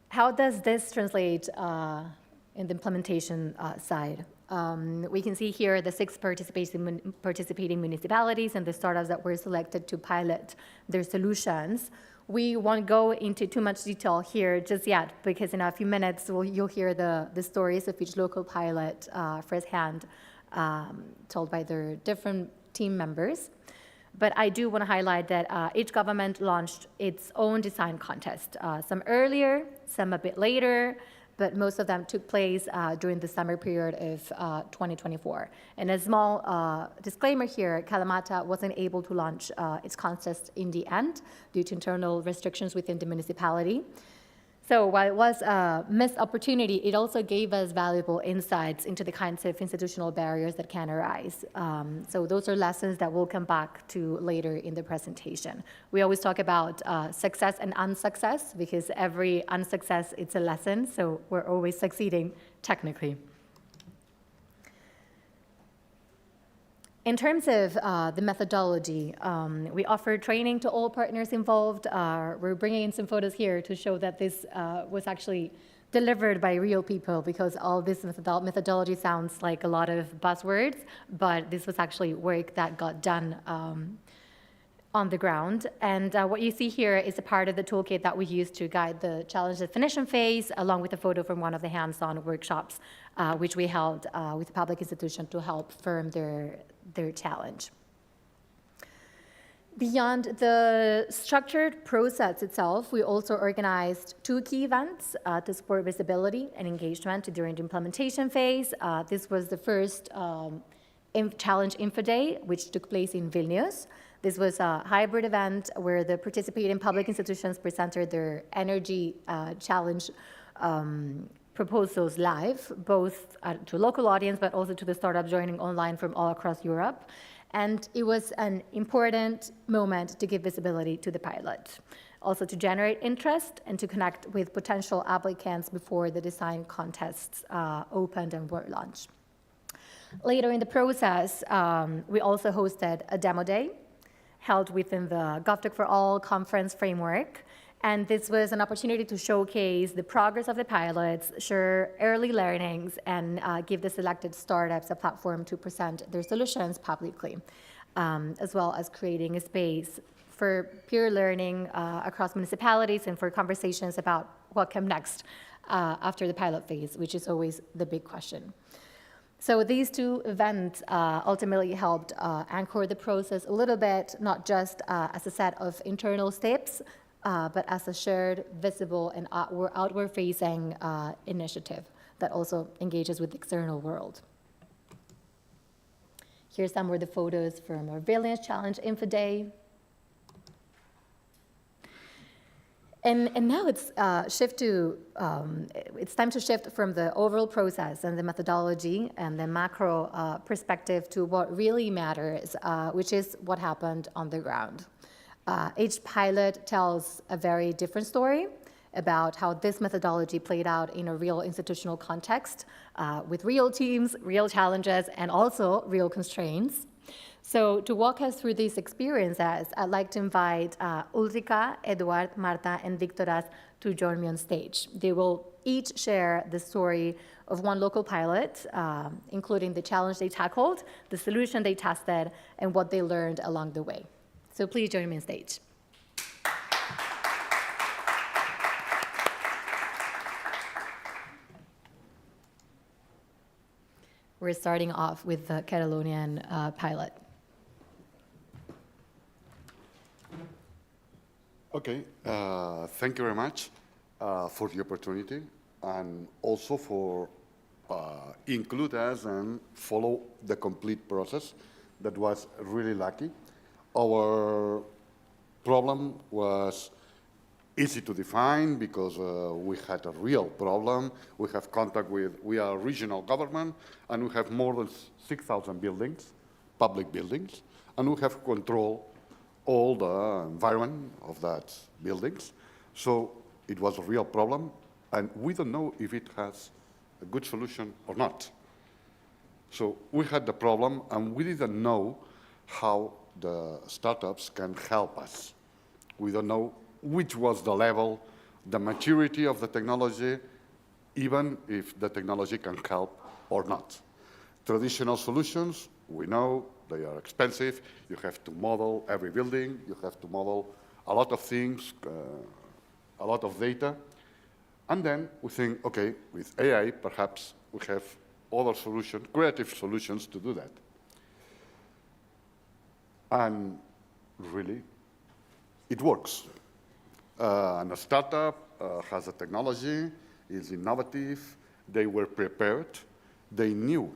How does this translate in the implementation side? We can see here the 6 participating municipalities and the startups that were selected to pilot their solutions. We won't go into too much detail here just yet, because in a few minutes you'll hear the stories of each local pilot firsthand, told by their different team members. But I do want to highlight that each government launched its own design contest, some earlier, some a bit later, but most of them took place during the summer period of 2024. And a small disclaimer here, Kalamata wasn't able to launch its contest in the end due to internal restrictions within the municipality. So while it was a missed opportunity, it also gave us valuable insights into the kinds of institutional barriers that can arise. So those are lessons that we'll come back to later in the presentation. We always talk about success and unsuccess, because every unsuccess, it's a lesson, so we're always succeeding technically. In terms of the methodology, we offer training to all partners involved. We're bringing in some photos here to show that this was actually delivered by real people, because all this methodology sounds like a lot of buzzwords, but this was actually work that got done on the ground. And what you see here is a part of the toolkit that we use to guide the challenge definition phase, along with a photo from one of the hands-on workshops, which we held with the public institution to help firm their challenge. Beyond the structured process itself, we also organized 2 key events to support visibility and engagement during the implementation phase. This was the first Challenge Info Day, which took place in Vilnius. This was a hybrid event where the participating public institutions presented their energy challenge proposals live, both to local audience, but also to the startups joining online from all across Europe. And it was an important moment to give visibility to the pilot, also to generate interest and to connect with potential applicants before the design contests opened and were launched. Later in the process, we also hosted a demo day held within the GovTech4All conference framework. And this was an opportunity to showcase the progress of the pilots, share early learnings, and give the selected startups a platform to present their solutions publicly, as well as creating a space for peer learning across municipalities and for conversations about what came next after the pilot phase, which is always the big question. So these two events ultimately helped anchor the process a little bit, not just as a set of internal steps, but as a shared, visible, and outward-facing initiative that also engages with the external world. Here's some of the photos from our Resilience Challenge Info Day. And now it's it's time to shift from the overall process and the methodology and the macro perspective to what really matters, which is what happened on the ground. Each pilot tells a very different story about how this methodology played out in a real institutional context with real teams, real challenges, and also real constraints. So to walk us through these experiences, I'd like to invite Ulrika, Eduard, Marta, and Victoras to join me on stage. They will each share the story of one local pilot, including the challenge they tackled, the solution they tested, and what they learned along the way. So please join me on stage. We're starting off with the Catalonian pilot. Okay, thank you very much for the opportunity and also for include us and follow the complete process. That was really lucky. Our problem was easy to define because we had a real problem. We have contact with, we are regional government, and we have more than 6,000 buildings, public buildings, and we have control all the environment of that buildings. So it was a real problem, and we don't know if it has a good solution or not. So we had the problem, and we didn't know how the startups can help us. We don't know which was the level, the maturity of the technology, even if the technology can help or not. Traditional solutions, we know they are expensive. You have to model every building. You have to model a lot of things, a lot of data. And then we think, okay, with AI, perhaps we have other solutions, creative solutions to do that. And really, it works. And a startup has a technology, is innovative. They were prepared. They knew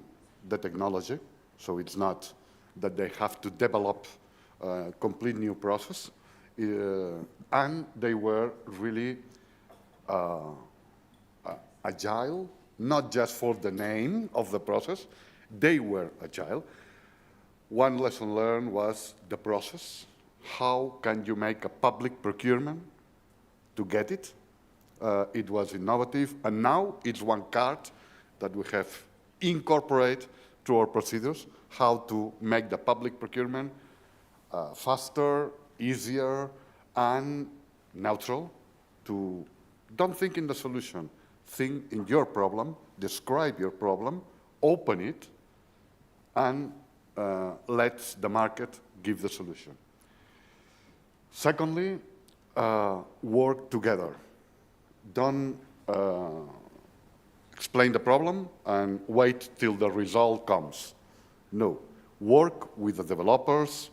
the technology, so it's not that they have to develop a complete new process. And they were really agile, not just for the name of the process. They were agile. One lesson learned was the process. How can you make a public procurement to get it? It was innovative, and now it's one card that we have incorporated to our procedures, how to make the public procurement faster, easier, and neutral. To don't think in the solution, think in your problem, describe your problem, open it, and let the market give the solution. Secondly, work together. Don't explain the problem and wait till the result comes. No, work with the developers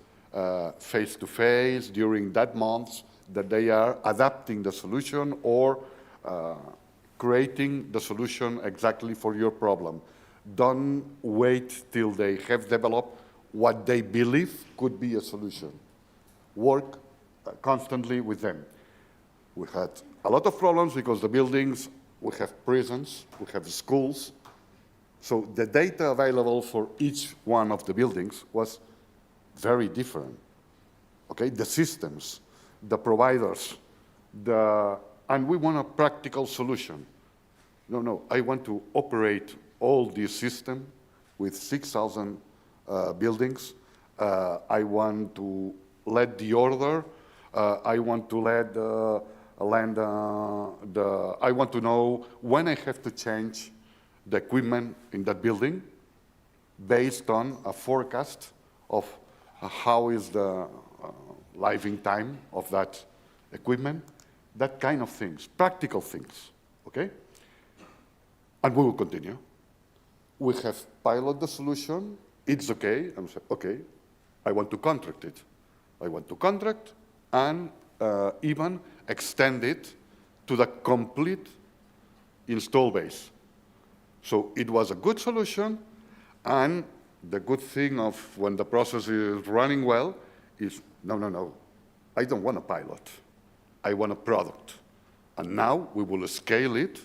face-to-face during that month that they are adapting the solution or creating the solution exactly for your problem. Don't wait till they have developed what they believe could be a solution. Work constantly with them. We had a lot of problems because the buildings, we have prisons, we have schools. So the data available for each one of the buildings was very different. Okay, the systems, the providers, and we want a practical solution. No, I want to operate all this system with 6,000 buildings. I want to let the order. I want to let I want to know when I have to change the equipment in that building based on a forecast of how is the living time of that equipment, that kind of things, practical things, okay? And we will continue. We have piloted the solution, it's okay, and say, okay, I want to contract it. I want to contract and even extend it to the complete install base. So it was a good solution, and the good thing of when the process is running well is, no, I don't want a pilot. I want a product. And now we will scale it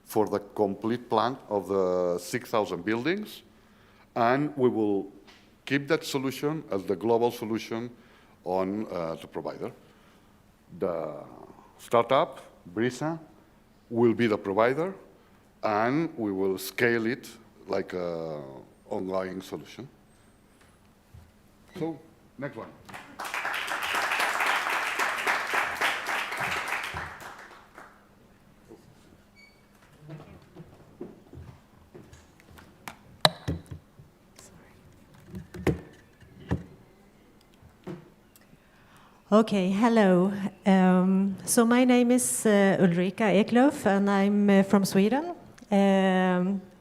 for the complete plant of the 6,000 buildings, and we will keep that solution as the global solution on the provider. The startup, Brisa, will be the provider, and we will scale it like an ongoing solution. So, next one. Okay, hello. So my name is Ulrika Eklöf, and I'm from Sweden.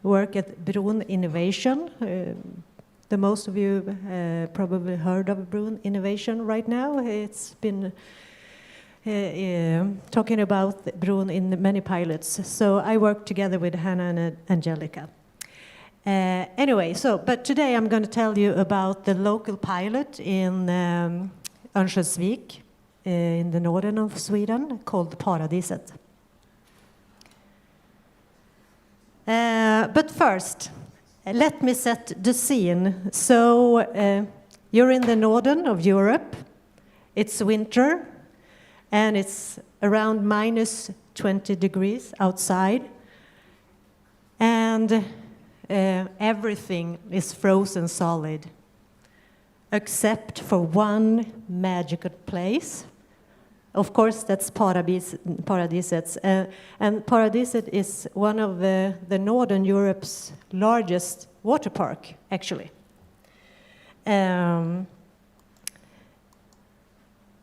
Work at Bron Innovation. The most of you probably heard of Bron Innovation right now. It's been talking about Bron in many pilots. So I work together with Hannah and Angelica. Anyway, but today I'm going to tell you about the local pilot in Örnsköldsvik, in the northern of Sweden, called Paradiset. But first, let me set the scene. So you're in the northern of Europe. It's winter, and it's around -20 degrees outside. And everything is frozen solid, except for one magical place. Of course, that's Paradiset. And Paradiset is one of the Northern Europe's largest water park, actually.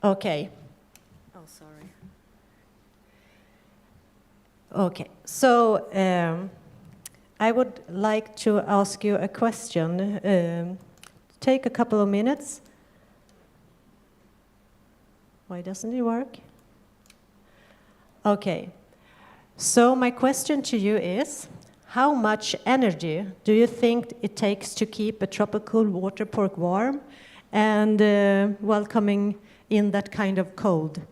Okay. Oh, sorry. Okay, so I would like to ask you a question. Take a couple of minutes. Why doesn't it work? Okay. So my question to you is, how much energy do you think it takes to keep a tropical water park warm and welcoming in that kind of cold?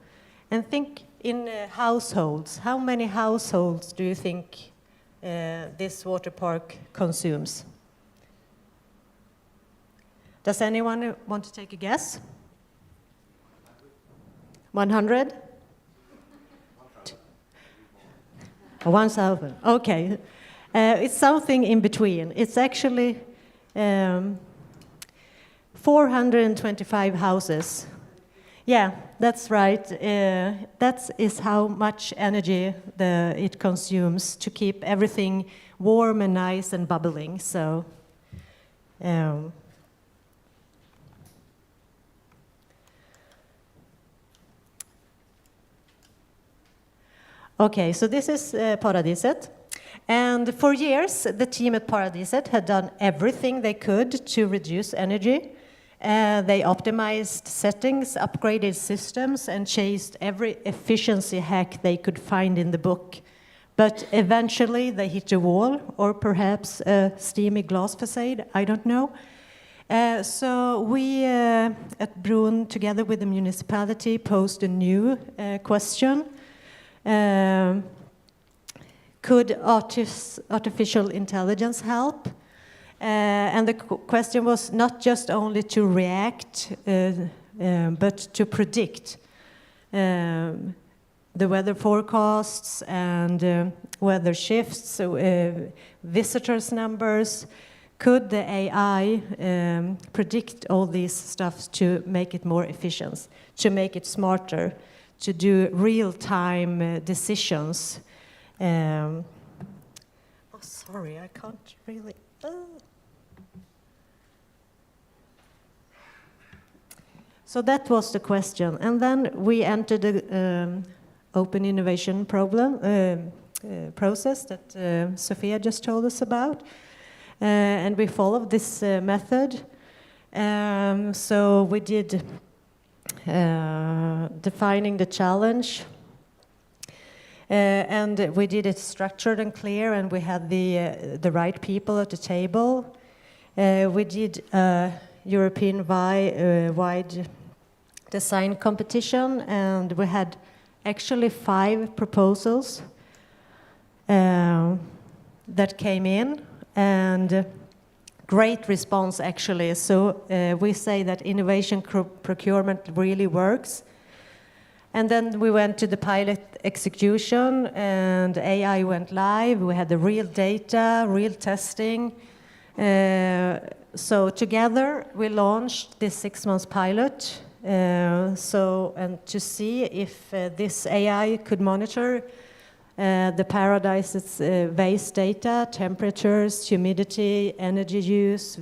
And think in households. How many households do you think this water park consumes? Does anyone want to take a guess? 100? 1,000. Okay. It's something in between. It's actually 425 houses. Yeah, that's right. That is how much energy it consumes to keep everything warm and nice and bubbling. So. Okay, so this is Paradiset. And for years, the team at Paradiset had done everything they could to reduce energy. They optimized settings, upgraded systems, and chased every efficiency hack they could find in the book. But eventually, they hit a wall, or perhaps a steamy glass facade, I don't know. So we at Bron, together with the municipality, posed a new question. Could artificial intelligence help? And the question was not just only to react, but to predict the weather forecasts and weather shifts, visitors numbers. Could the AI predict all these stuff to make it more efficient, to make it smarter, to do real-time decisions? Oh, sorry, I can't really. So that was the question. And then we entered the open innovation process that Sophia just told us about. And we followed this method. So we did defining the challenge. And we did it structured and clear, and we had the right people at the table. We did a European-wide design competition, and we had actually 5 proposals that came in, and great response actually. So we say that innovation procurement really works. And then we went to the pilot execution, and AI went live. We had the real data, real testing. So together we launched this 6-month pilot. And to see if this AI could monitor the Paradise's waste data, temperatures, humidity, energy use,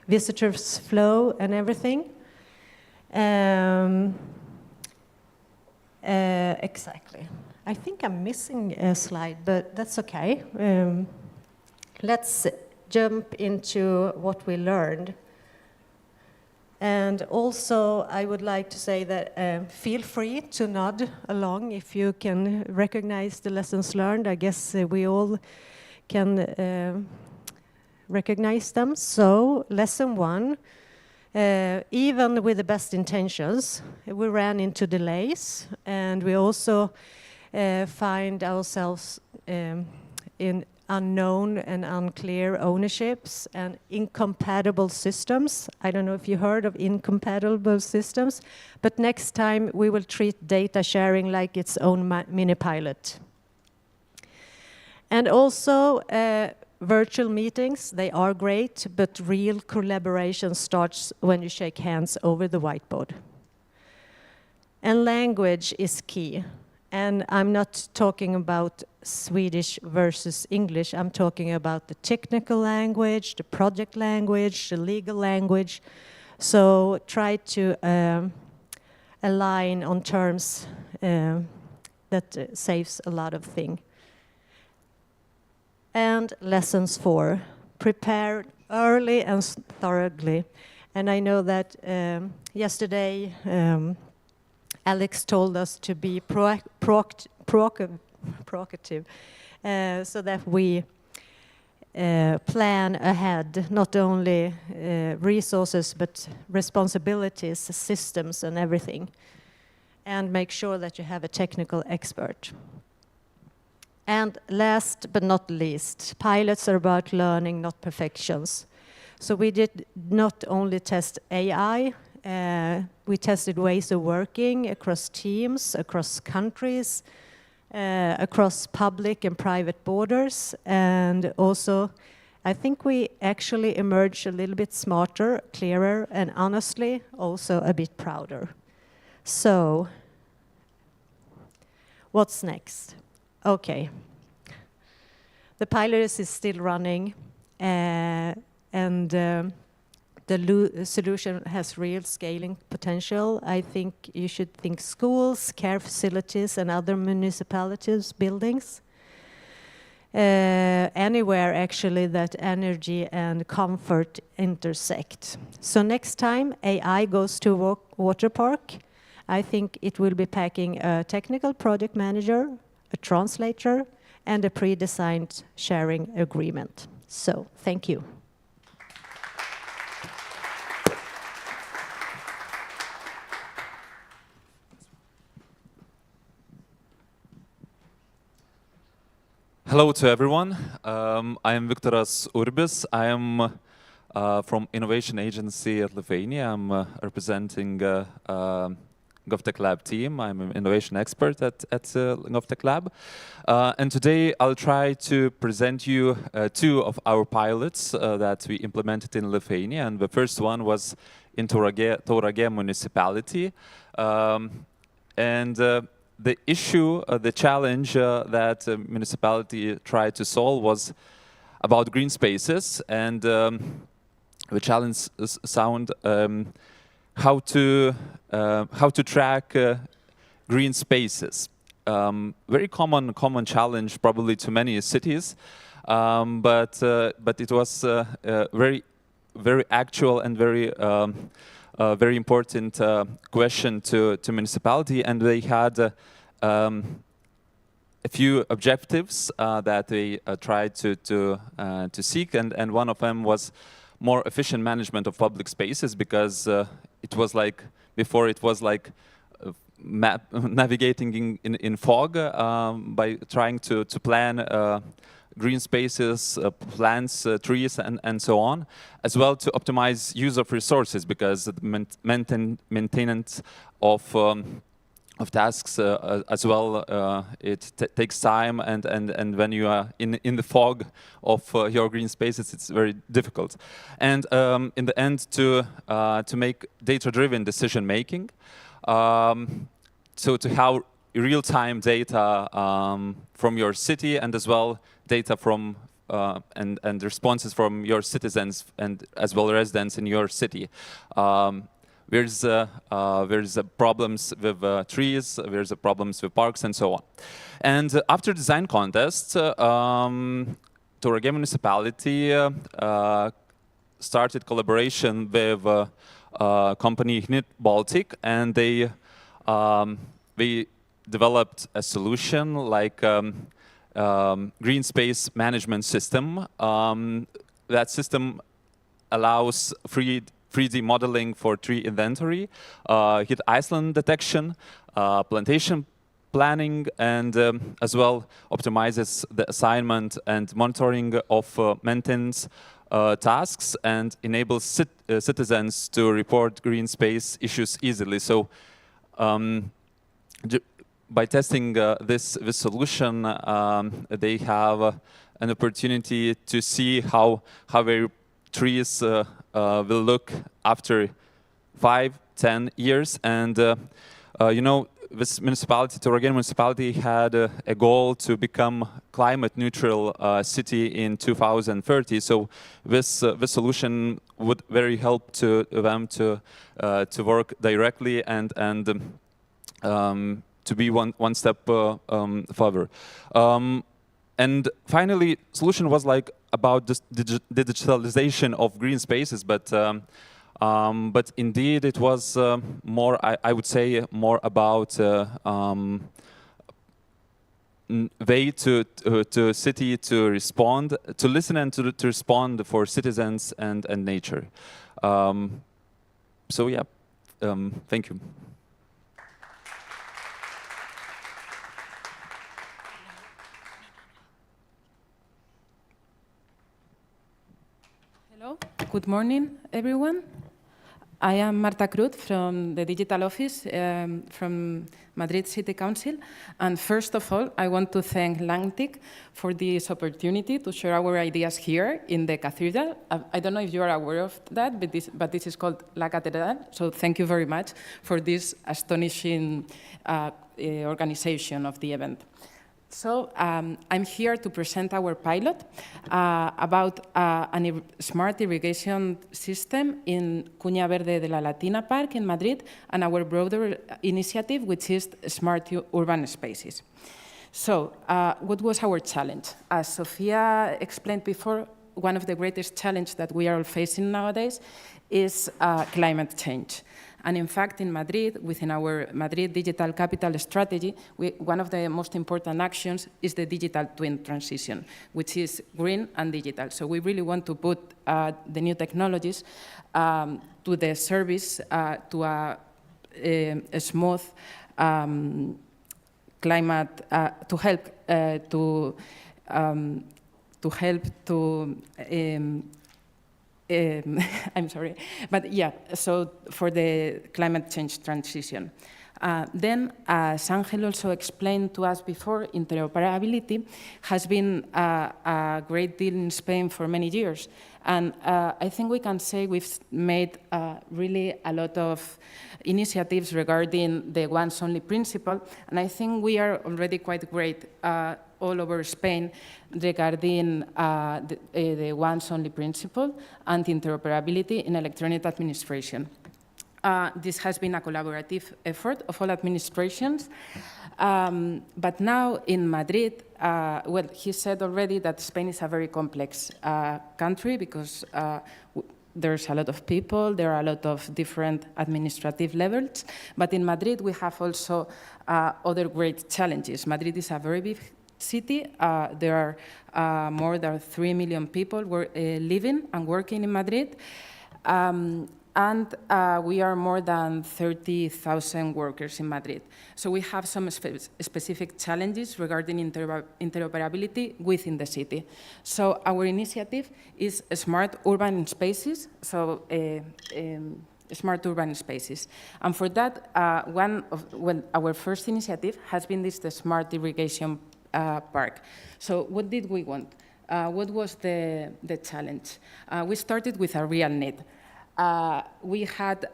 visitors flow, and everything. Exactly. I think I'm missing a slide, but that's okay. Let's jump into what we learned. And also, I would like to say that feel free to nod along if you can recognize the lessons learned. I guess we all can recognize them. So, lesson 1. Even with the best intentions, we ran into delays, and we also find ourselves in unknown and unclear ownerships and incompatible systems. I don't know if you heard of incompatible systems, but next time we will treat data sharing like its own mini pilot. And also, virtual meetings, they are great, but real collaboration starts when you shake hands over the whiteboard. And language is key. And I'm not talking about Swedish versus English. I'm talking about the technical language, the project language, the legal language. So try to align on terms that saves a lot of things. And lessons 4, prepare early and thoroughly. And I know that yesterday Alex told us to be proactive so that we plan ahead, not only resources, but responsibilities, systems, and everything. And make sure that you have a technical expert. And last but not least, pilots are about learning, not perfections. So we did not only test AI, we tested ways of working across teams, across countries, across public and private borders. And also, I think we actually emerged a little bit smarter, clearer, and honestly, also a bit prouder. So, what's next? Okay. The pilot is still running, and the solution has real scaling potential. I think you should think schools, care facilities, and other municipalities, buildings. Anywhere, actually, that energy and comfort intersect. So next time AI goes to a water park, I think it will be packing a technical project manager, a translator, and a pre-designed sharing agreement. So, thank you. Hello to everyone. I am Viktoras Urbis. I am from Innovation Agency at Lithuania. I'm representing GovTech Lab team. I'm an innovation expert at GovTech Lab. And today I'll try to present you 2 of our pilots that we implemented in Lithuania. And the first one was in Tauragė municipality. The issue, the challenge that municipality tried to solve was about green spaces. And the challenge sound how to track green spaces. Very common challenge probably to many cities, but it was very actual and very important question to municipality, and they had a few objectives that they tried to seek, and one of them was more efficient management of public spaces, because it was like before it was like navigating in fog by trying to plan green spaces, plants, trees, and so on, as well to optimize use of resources, because the maintenance of tasks as well, it takes time, and when you are in the fog of your green spaces, it's very difficult. And in the end, to make data-driven decision making, so to have real-time data from your city, and as well data from and responses from your citizens, and as well residents in your city. There's problems with trees, there's problems with parks, and so on. And after design contest, Tauragė municipality started collaboration with company Ignit Baltic, and they developed a solution like green space management system. That system allows 3D modeling for tree inventory, heat island detection, plantation planning, and as well optimizes the assignment and monitoring of maintenance tasks, and enables citizens to report green space issues easily. So by testing this solution, they have an opportunity to see how their trees will look after 5-10 years. And you know, this municipality, Tauragė municipality, had a goal to become climate neutral city in 2030. So this solution would very help to them to work directly and to be one step further. And finally, solution was like about this digitalization of green spaces, but indeed it was more, I would say, more about way to city to respond, to listen and to respond for citizens and nature. So yeah, thank you. Hello, good morning, everyone. I am Marta Cruz from the Digital Office from Madrid City Council. And first of all, I want to thank LangTIC for this opportunity to share our ideas here in the cathedral. I don't know if you are aware of that, but this is called La Catedral. So thank you very much for this astonishing organization of the event. So I'm here to present our pilot about a smart irrigation system in Cuña Verde de la Latina Park in Madrid, and our broader initiative, which is Smart Urban Spaces. So what was our challenge? As Sofia explained before, one of the greatest challenges that we are all facing nowadays is climate change. And in fact, in Madrid, within our Madrid Digital Capital Strategy, one of the most important actions is the digital twin transition, which is green and digital. So we really want to put the new technologies to the service to a smooth climate, to help to I'm sorry, but yeah, so for the climate change transition. Then, as Angel also explained to us before, interoperability has been a great deal in Spain for many years. And I think we can say we've made really a lot of initiatives regarding the once-only principle. And I think we are already quite great all over Spain regarding the once-only principle and interoperability in electronic administration. This has been a collaborative effort of all administrations. But now in Madrid, well, he said already that Spain is a very complex country because there's a lot of people, there are a lot of different administrative levels. But in Madrid, we have also other great challenges. Madrid is a very big city. There are more than 3 million people living and working in Madrid. And we are more than 30,000 workers in Madrid. So we have some specific challenges regarding interoperability within the city. So our initiative is smart urban spaces, so smart urban spaces. And for that, our first initiative has been the smart irrigation park. So what did we want? What was the challenge? We started with a real need. We had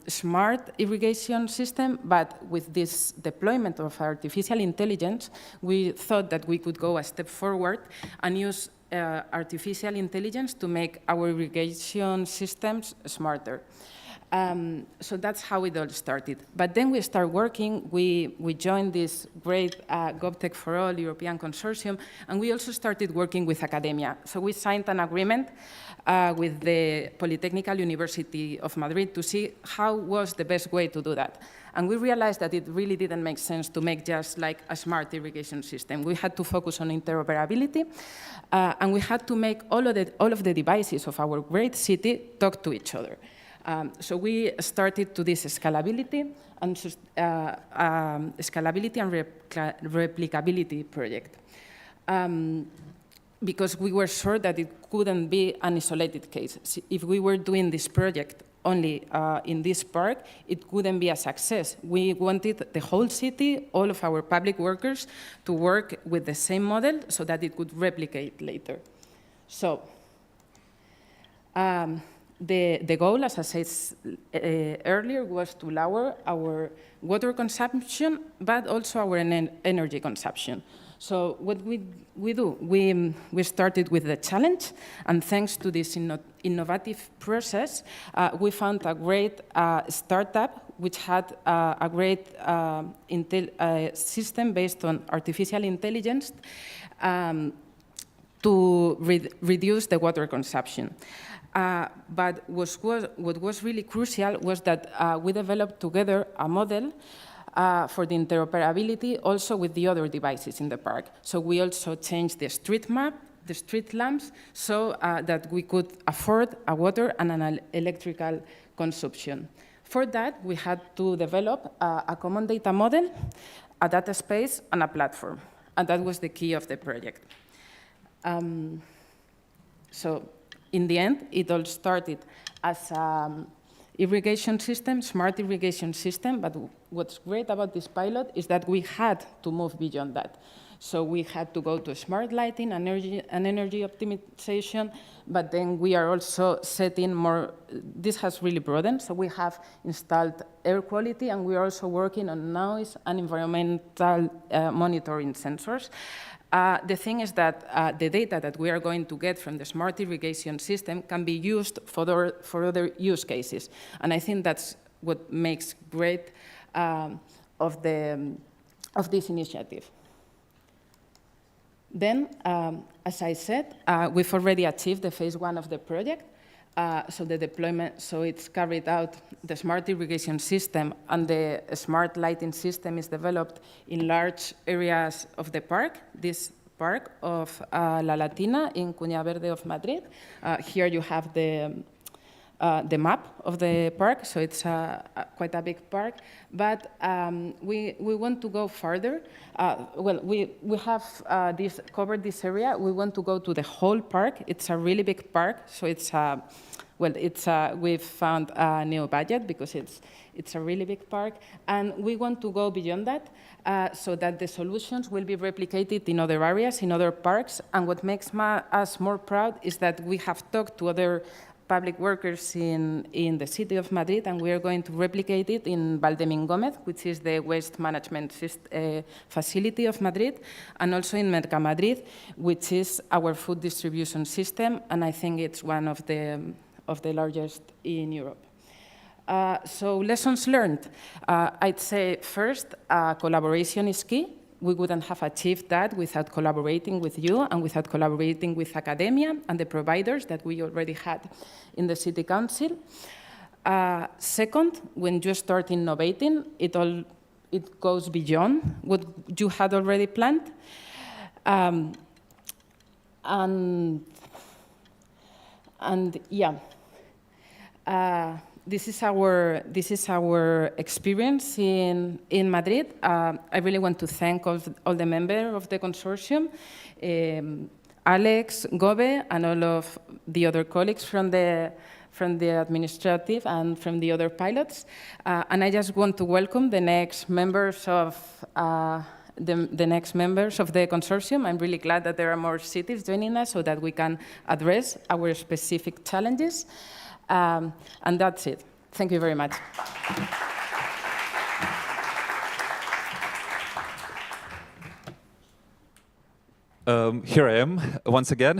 smart irrigation system, but with this deployment of artificial intelligence, we thought that we could go a step forward and use artificial intelligence to make our irrigation systems smarter. So that's how it all started. But then we started working, we joined this great GovTech4All European Consortium, and we also started working with academia. So we signed an agreement with the Polytechnical University of Madrid to see how was the best way to do that. And we realized that it really didn't make sense to make just like a smart irrigation system. We had to focus on interoperability, and we had to make all of the devices of our great city talk to each other. So we started to this scalability and replicability project. Because we were sure that it couldn't be an isolated case. If we were doing this project only in this park, it couldn't be a success. We wanted the whole city, all of our public workers, to work with the same model so that it could replicate later. So the goal, as I said earlier, was to lower our water consumption, but also our energy consumption. So what we do, we started with the challenge, and thanks to this innovative process, we found a great startup which had a great system based on artificial intelligence to reduce the water consumption. But what was really crucial was that we developed together a model for the interoperability also with the other devices in the park. So we also changed the street map, the street lamps, so that we could afford a water and an electrical consumption. For that, we had to develop a common data model, a data space, and a platform. And that was the key of the project. So in the end, it all started as irrigation system, smart irrigation system, but what's great about this pilot is that we had to move beyond that. So we had to go to smart lighting, energy optimization, but then we are also setting more, this has really broadened, so we have installed air quality, and we are also working on noise and environmental monitoring sensors. The thing is that the data that we are going to get from the smart irrigation system can be used for other use cases. And I think that's what makes great of this initiative. Then, as I said, we've already achieved the phase 1 of the project. So the deployment, so it's carried out, the smart irrigation system and the smart lighting system is developed in large areas of the park, this park of La Latina in Cuña Verde of Madrid. Here you have the map of the park, so it's quite a big park, but we want to go further. Well, we have covered this area. We want to go to the whole park. It's a really big park, so it's we've found a new budget because it's a really big park, and we want to go beyond that so that the solutions will be replicated in other areas, in other parks, and what makes us more proud is that we have talked to other public workers in the city of Madrid, and we are going to replicate it in Valdemingómez, which is the waste management facility of Madrid, and also in Mercamadrid, which is our food distribution system, and I think it's one of the largest in Europe. So lessons learned. I'd say first, collaboration is key. We wouldn't have achieved that without collaborating with you and without collaborating with academia and the providers that we already had in the City Council. Second, when you start innovating, it goes beyond what you had already planned. And yeah, this is our experience in Madrid. I really want to thank all the members of the consortium, Alex, Gove, and all of the other colleagues from the administrative and from the other pilots. And I just want to welcome the next members of the next members of the consortium. I'm really glad that there are more cities joining us so that we can address our specific challenges. And that's it. Thank you very much. Here I am once again,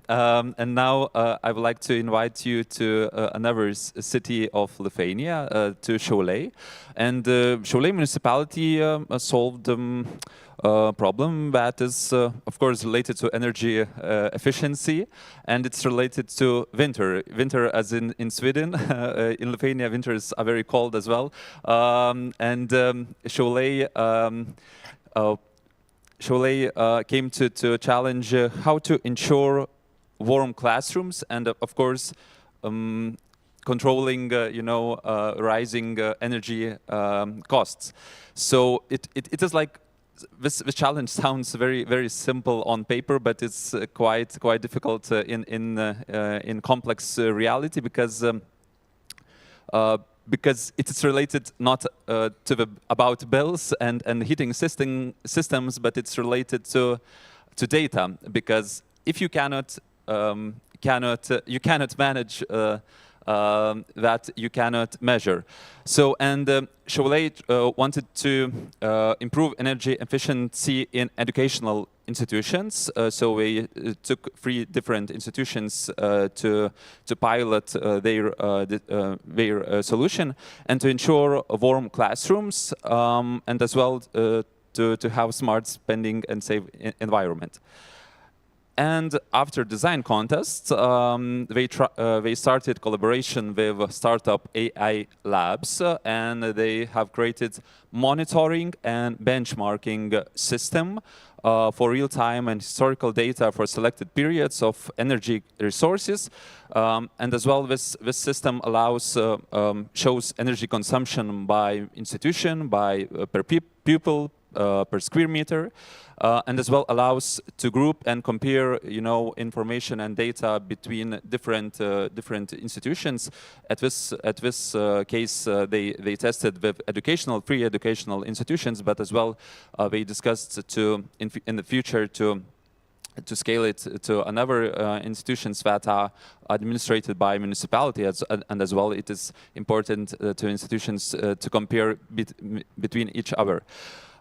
and now I would like to invite you to another city of Lithuania, to Šiauliai. And Šiauliai municipality solved a problem that is, of course, related to energy efficiency, and it's related to winter. Winter, as in Sweden, in Lithuania, winters are very cold as well, and Šiauliai. Šiauliai came to challenge how to ensure warm classrooms and, of course, controlling, rising energy costs. So it is like this challenge sounds very simple on paper, but it's quite difficult in complex reality because it is related not about bills and heating systems, but it's related to data. Because if you cannot manage that, you cannot measure. So Šiauliai wanted to improve energy efficiency in educational institutions. So we took 3 different institutions to pilot their solution and to ensure warm classrooms and as well to have smart spending and safe environment. And after design contests, they started collaboration with startup AI labs, and they have created monitoring and benchmarking system for real-time and historical data for selected periods of energy resources. And as well, this system allows shows energy consumption by institution, by per pupil, per square meter, and as well allows to group and compare, information and data between different institutions. At this case, they tested with pre-educational institutions, but as well they discussed in the future to scale it to another institutions that are administrated by municipalities, and as well it is important to institutions to compare between each other.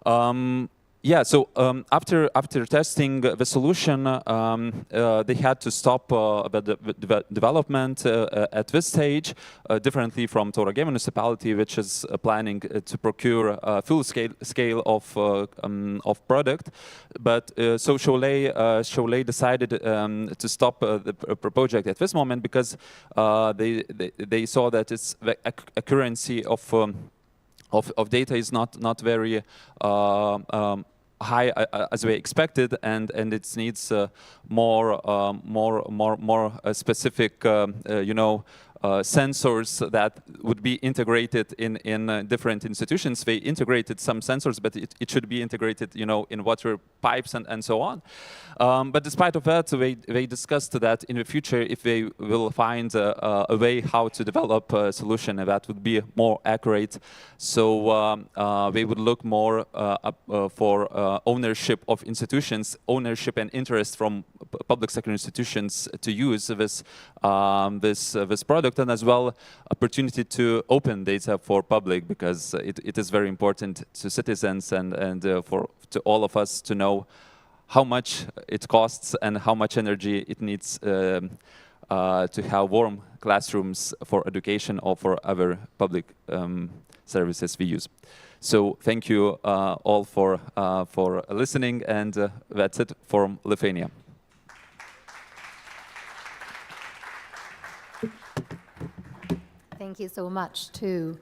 So after testing the solution, they had to stop the development at this stage, differently from Tauragė municipality, which is planning to procure a full scale of product. But so Šiauliai decided to stop the project at this moment because they saw that its accuracy of data is not very high as we expected, and it needs more specific sensors that would be integrated in different institutions. They integrated some sensors, but it should be integrated, in water pipes and so on. But despite of that, they discussed that in the future, if they will find a way how to develop a solution that would be more accurate, so they would look more for ownership of institutions, ownership and interest from public sector institutions to use this product, and as well opportunity to open data for public, because it is very important to citizens and to all of us to know how much it costs and how much energy it needs to have warm classrooms for education or for other public services we use. So thank you all for listening, and that's it from Lithuania. Thank you so much to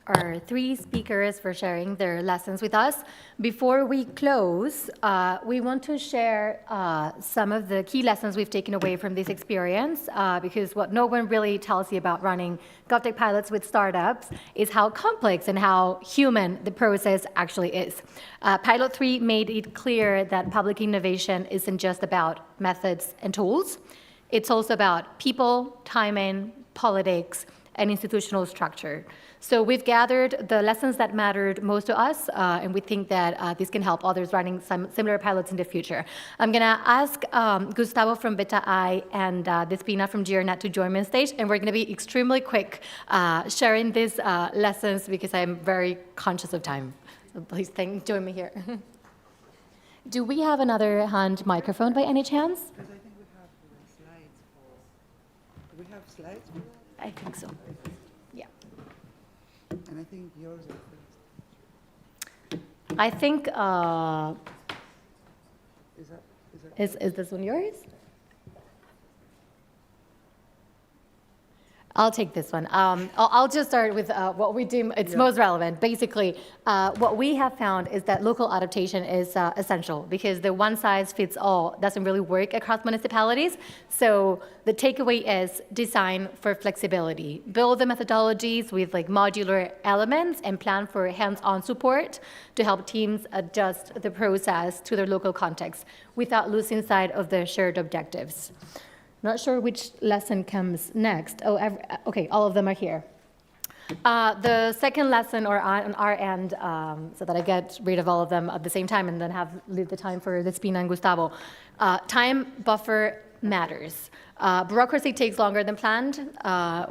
our three speakers for sharing their lessons with us. Before we close, we want to share some of the key lessons we've taken away from this experience, because what no one really tells you about running GovTech pilots with startups is how complex and how human the process actually is. Pilot 3 made it clear that public innovation isn't just about methods and tools. It's also about people, timing, politics, and institutional structure. So we've gathered the lessons that mattered most to us, and we think that this can help others running some similar pilots in the future. I'm going to ask Gustavo from Beta I and Despina from GRNet to join me on stage, and we're going to be extremely quick sharing these lessons because I'm very conscious of time. So please join me here. Do we have another hand microphone by any chance? Because I think we have slides for... Do we have slides for that? I think so. Yeah. And I think yours are first. I think, Is this one yours? I'll take this one. I'll just start with what we deem it's most relevant. Basically, what we have found is that local adaptation is essential because the one-size-fits-all doesn't really work across municipalities. So the takeaway is design for flexibility. Build the methodologies with like modular elements and plan for hands-on support to help teams adjust the process to their local context without losing sight of the shared objectives. Not sure which lesson comes next. Oh, okay, all of them are here. The second lesson, or on our end, so that I get rid of all of them at the same time and then leave the time for Despina and Gustavo. Time buffer matters. Bureaucracy takes longer than planned.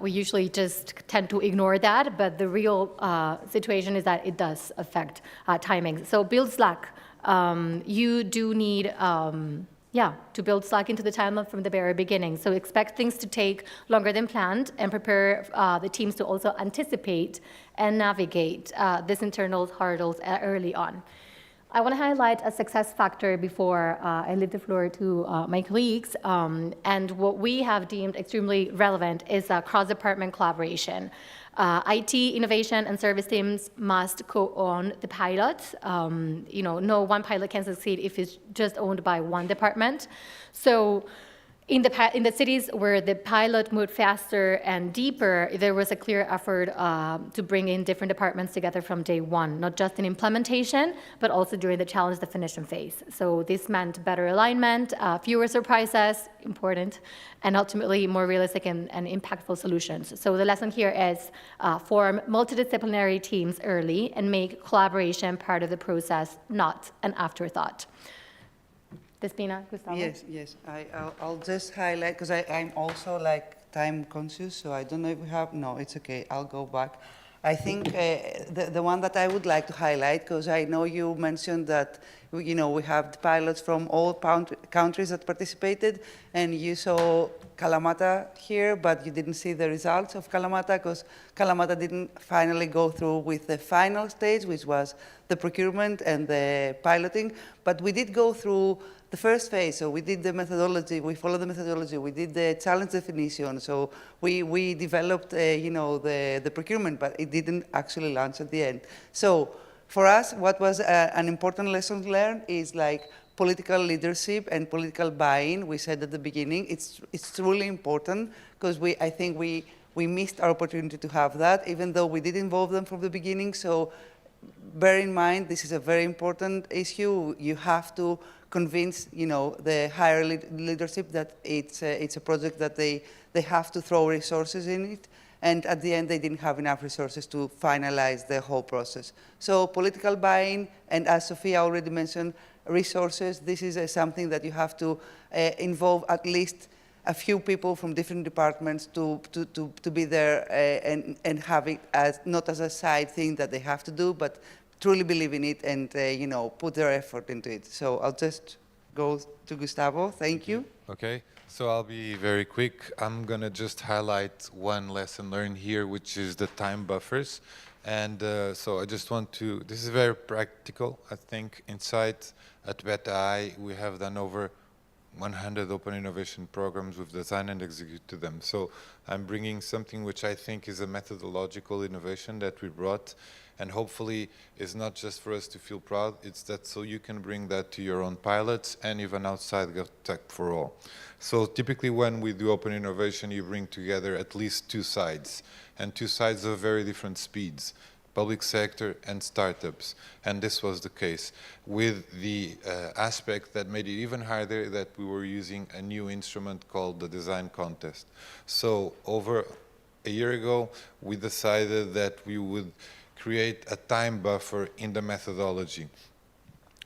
We usually just tend to ignore that, but the real situation is that it does affect timing. So build Slack. You do need to build Slack into the timeline from the very beginning. So expect things to take longer than planned and prepare the teams to also anticipate and navigate these internal hurdles early on. I want to highlight a success factor before I leave the floor to my colleagues. And what we have deemed extremely relevant is cross-department collaboration. IT, innovation, and service teams must co-own the pilot. No one pilot can succeed if it's just owned by one department. So in the cities where the pilot moved faster and deeper, there was a clear effort to bring in different departments together from day one, not just in implementation, but also during the challenge definition phase. So this meant better alignment, fewer surprises, important, and ultimately more realistic and impactful solutions. So the lesson here is form multidisciplinary teams early and make collaboration part of the process, not an afterthought. Despina, Gustavo? Yes. I'll just highlight, because I'm also like time conscious, so I don't know if we have, no, it's okay, I'll go back. I think the one that I would like to highlight, because I know you mentioned that, we have the pilots from all countries that participated, and you saw Kalamata here, but you didn't see the results of Kalamata, because Kalamata didn't finally go through with the final stage, which was the procurement and the piloting, but we did go through the first phase. So we did the methodology, we followed the methodology, we did the challenge definition, so we developed the procurement, but it didn't actually launch at the end. So for us, what was an important lesson learned is like political leadership and political buy-in. We said at the beginning, it's truly important, because I think we missed our opportunity to have that, even though we did involve them from the beginning. So bear in mind, this is a very important issue. You have to convince, the higher leadership that it's a project that they have to throw resources in it. And at the end, they didn't have enough resources to finalize the whole process. So political buy-in, and as Sophia already mentioned, resources. This is something that you have to involve at least a few people from different departments to be there and have it as not as a side thing that they have to do, but truly believe in it and put their effort into it. So I'll just go to Gustavo. Thank you. Okay, so I'll be very quick. I'm going to just highlight one lesson learned here, which is the time buffers. And so I just want to, this is very practical. I think inside at Beta I, we have done over 100 open innovation programs. We've designed and executed them. So I'm bringing something which I think is a methodological innovation that we brought, and hopefully is not just for us to feel proud, it's that so you can bring that to your own pilots and even outside GovTech4All. So typically when we do open innovation, you bring together at least two sides, and two sides of very different speeds, public sector and startups. And this was the case with the aspect that made it even harder, that we were using a new instrument called the design contest. So over a year ago, we decided that we would create a time buffer in the methodology.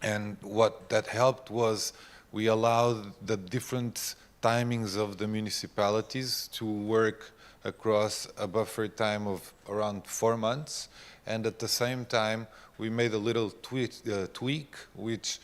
And what that helped was we allowed the different timings of the municipalities to work across a buffer time of around 4 months. And at the same time, we made a little tweak which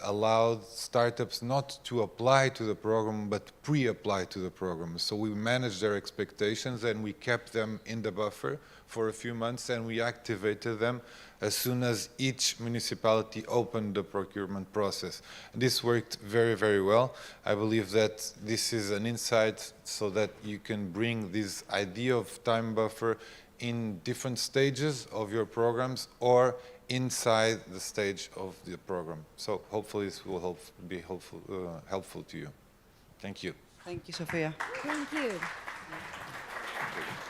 allowed startups not to apply to the program, but pre-apply to the program. So we managed their expectations and we kept them in the buffer for a few months, and we activated them as soon as each municipality opened the procurement process. This worked very, very well. I believe that this is an insight so that you can bring this idea of time buffer in different stages of your programs or inside the stage of the program. So hopefully this will be helpful to you. Thank you. Thank you, Sofia. Thank you.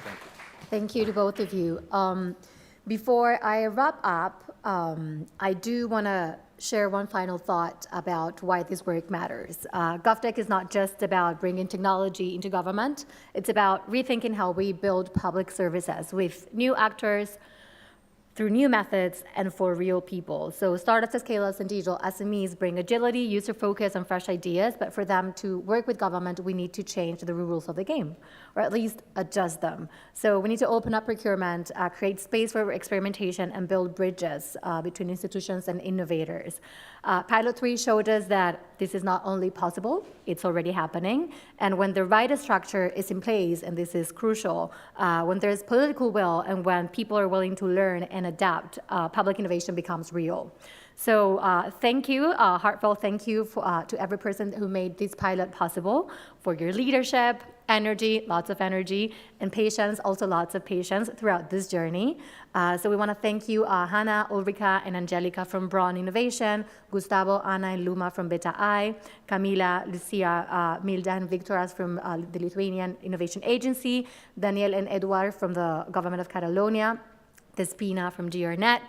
Thank you. Thank you to both of you. Before I wrap up, I do want to share one final thought about why this work matters. GovTech is not just about bringing technology into government. It's about rethinking how we build public services with new actors, through new methods, and for real people. So startups, scale-ups, and digital SMEs bring agility, user focus, and fresh ideas, but for them to work with government, we need to change the rules of the game, or at least adjust them. So we need to open up procurement, create space for experimentation, and build bridges between institutions and innovators. Pilot 3 showed us that this is not only possible, it's already happening. And when the right structure is in place, and this is crucial, when there's political will and when people are willing to learn and adapt, public innovation becomes real. So thank you, heartfelt thank you to every person who made this pilot possible, for your leadership, energy, lots of energy, and patience, also lots of patience throughout this journey. So we want to thank you, Hannah, Ulrika, and Angelica from Braun Innovation, Gustavo, Anna, and Luma from Beta I, Camila, Lucia, Milda, and Victoras from the Lithuanian Innovation Agency, Daniel and Eduard from the Government of Catalonia, Despina from GRNet,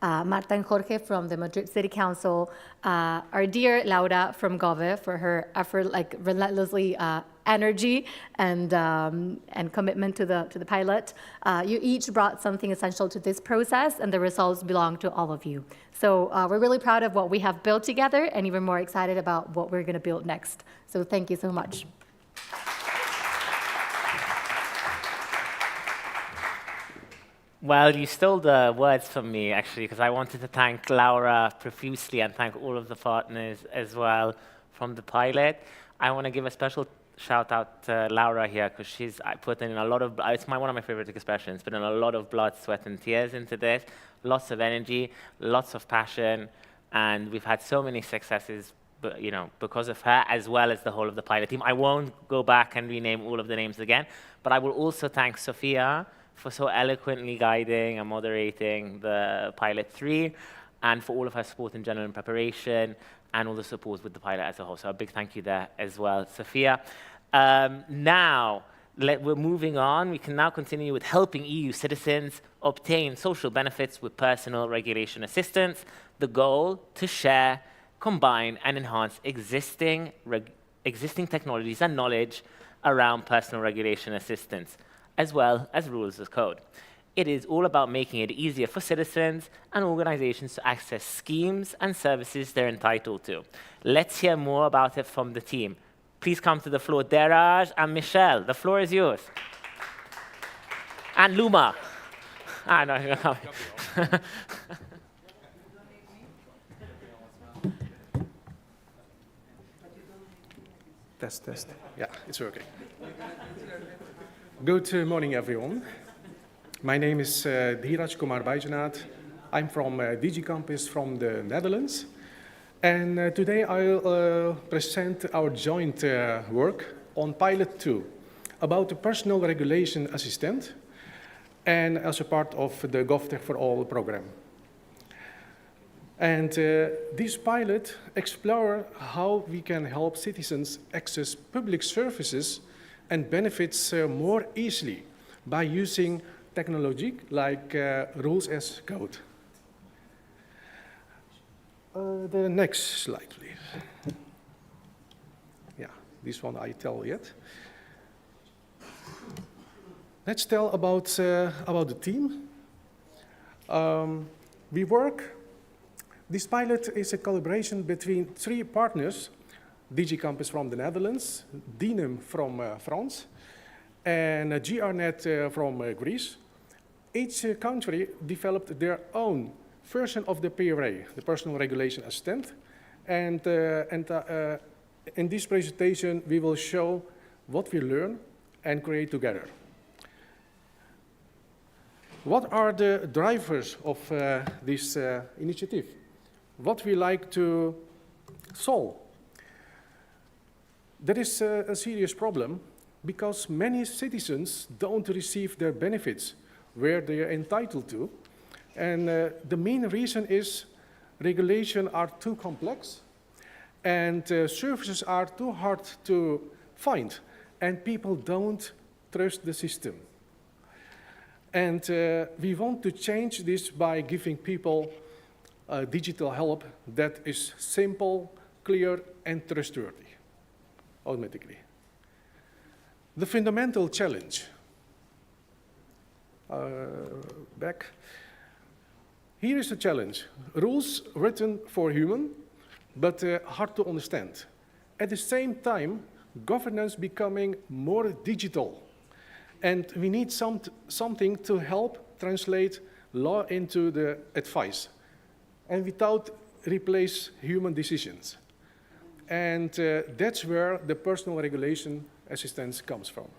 Marta and Jorge from the Madrid City Council, our dear Laura from Gove for her effort, like relentlessly energy and commitment to the pilot. You each brought something essential to this process, and the results belong to all of you. So we're really proud of what we have built together, and even more excited about what we're going to build next. So thank you so much. Well, you stole the words from me, actually, because I wanted to thank Laura profusely and thank all of the partners as well from the pilot. I want to give a special shout out to Laura here, because she's put in a lot of, it's one of my favorite expressions, put in a lot of blood, sweat, and tears into this, lots of energy, lots of passion, and we've had so many successes, because of her, as well as the whole of the pilot team. I won't go back and rename all of the names again, but I will also thank Sophia for so eloquently guiding and moderating the Pilot 3, and for all of her support in general in preparation, and all the support with the pilot as a whole. So a big thank you there as well, Sophia. Now, we're moving on. We can now continue with helping EU citizens obtain social benefits with personal regulation assistance. The goal, to share, combine, and enhance existing technologies and knowledge around personal regulation assistance, as well as rules of code. It is all about making it easier for citizens and organizations to access schemes and services they're entitled to. Let's hear more about it from the team. Please come to the floor, Deraj and Michelle. The floor is yours. And Luma. No, you're coming. Test, test. Yeah, it's working. Good morning, everyone. My name is Dheeraj Kumar Baijanat. I'm from DigiCampus from the Netherlands. And today I'll present our joint work on Pilot 2 about the personal regulation assistant and as a part of the GovTech4All program. And this pilot explores how we can help citizens access public services and benefits more easily by using technology like rules as code. The next slide, please. Yeah, this one I tell yet. Let's tell about the team. This pilot is a collaboration between 3 partners: DigiCampus from the Netherlands, DINUM from France, and GRNet from Greece. Each country developed their own version of the PRA, the Personal Regulation Assistant. And in this presentation, we will show what we learn and create together. What are the drivers of this initiative? What we like to solve? There is a serious problem because many citizens don't receive their benefits where they are entitled to. And the main reason is regulations are too complex and services are too hard to find, and people don't trust the system. And we want to change this by giving people digital help that is simple, clear, and trustworthy automatically. The fundamental challenge. Back. Here is the challenge. Rules written for human, but hard to understand. At the same time, governance becoming more digital. And we need something to help translate law into the advice, and without replace human decisions. And that's where the personal regulation assistance comes from.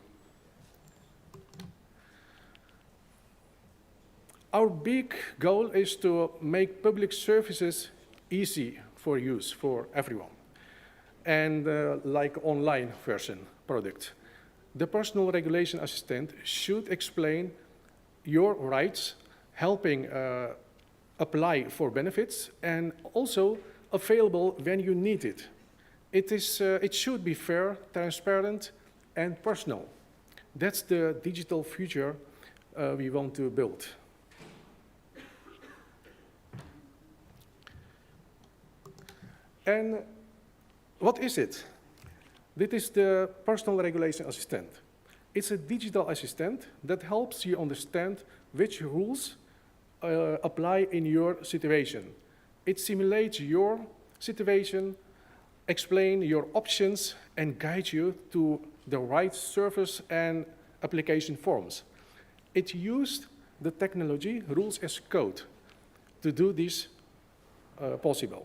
Our big goal is to make public services easy for use for everyone, and like online version product. The personal regulation assistant should explain your rights, helping apply for benefits, and also available when you need it. It should be fair, transparent, and personal. That's the digital future we want to build. And what is it? This is the personal regulation assistant. It's a digital assistant that helps you understand which rules apply in your situation. It simulates your situation, explains your options, and guides you to the right service and application forms. It used the technology rules as code to do this possible.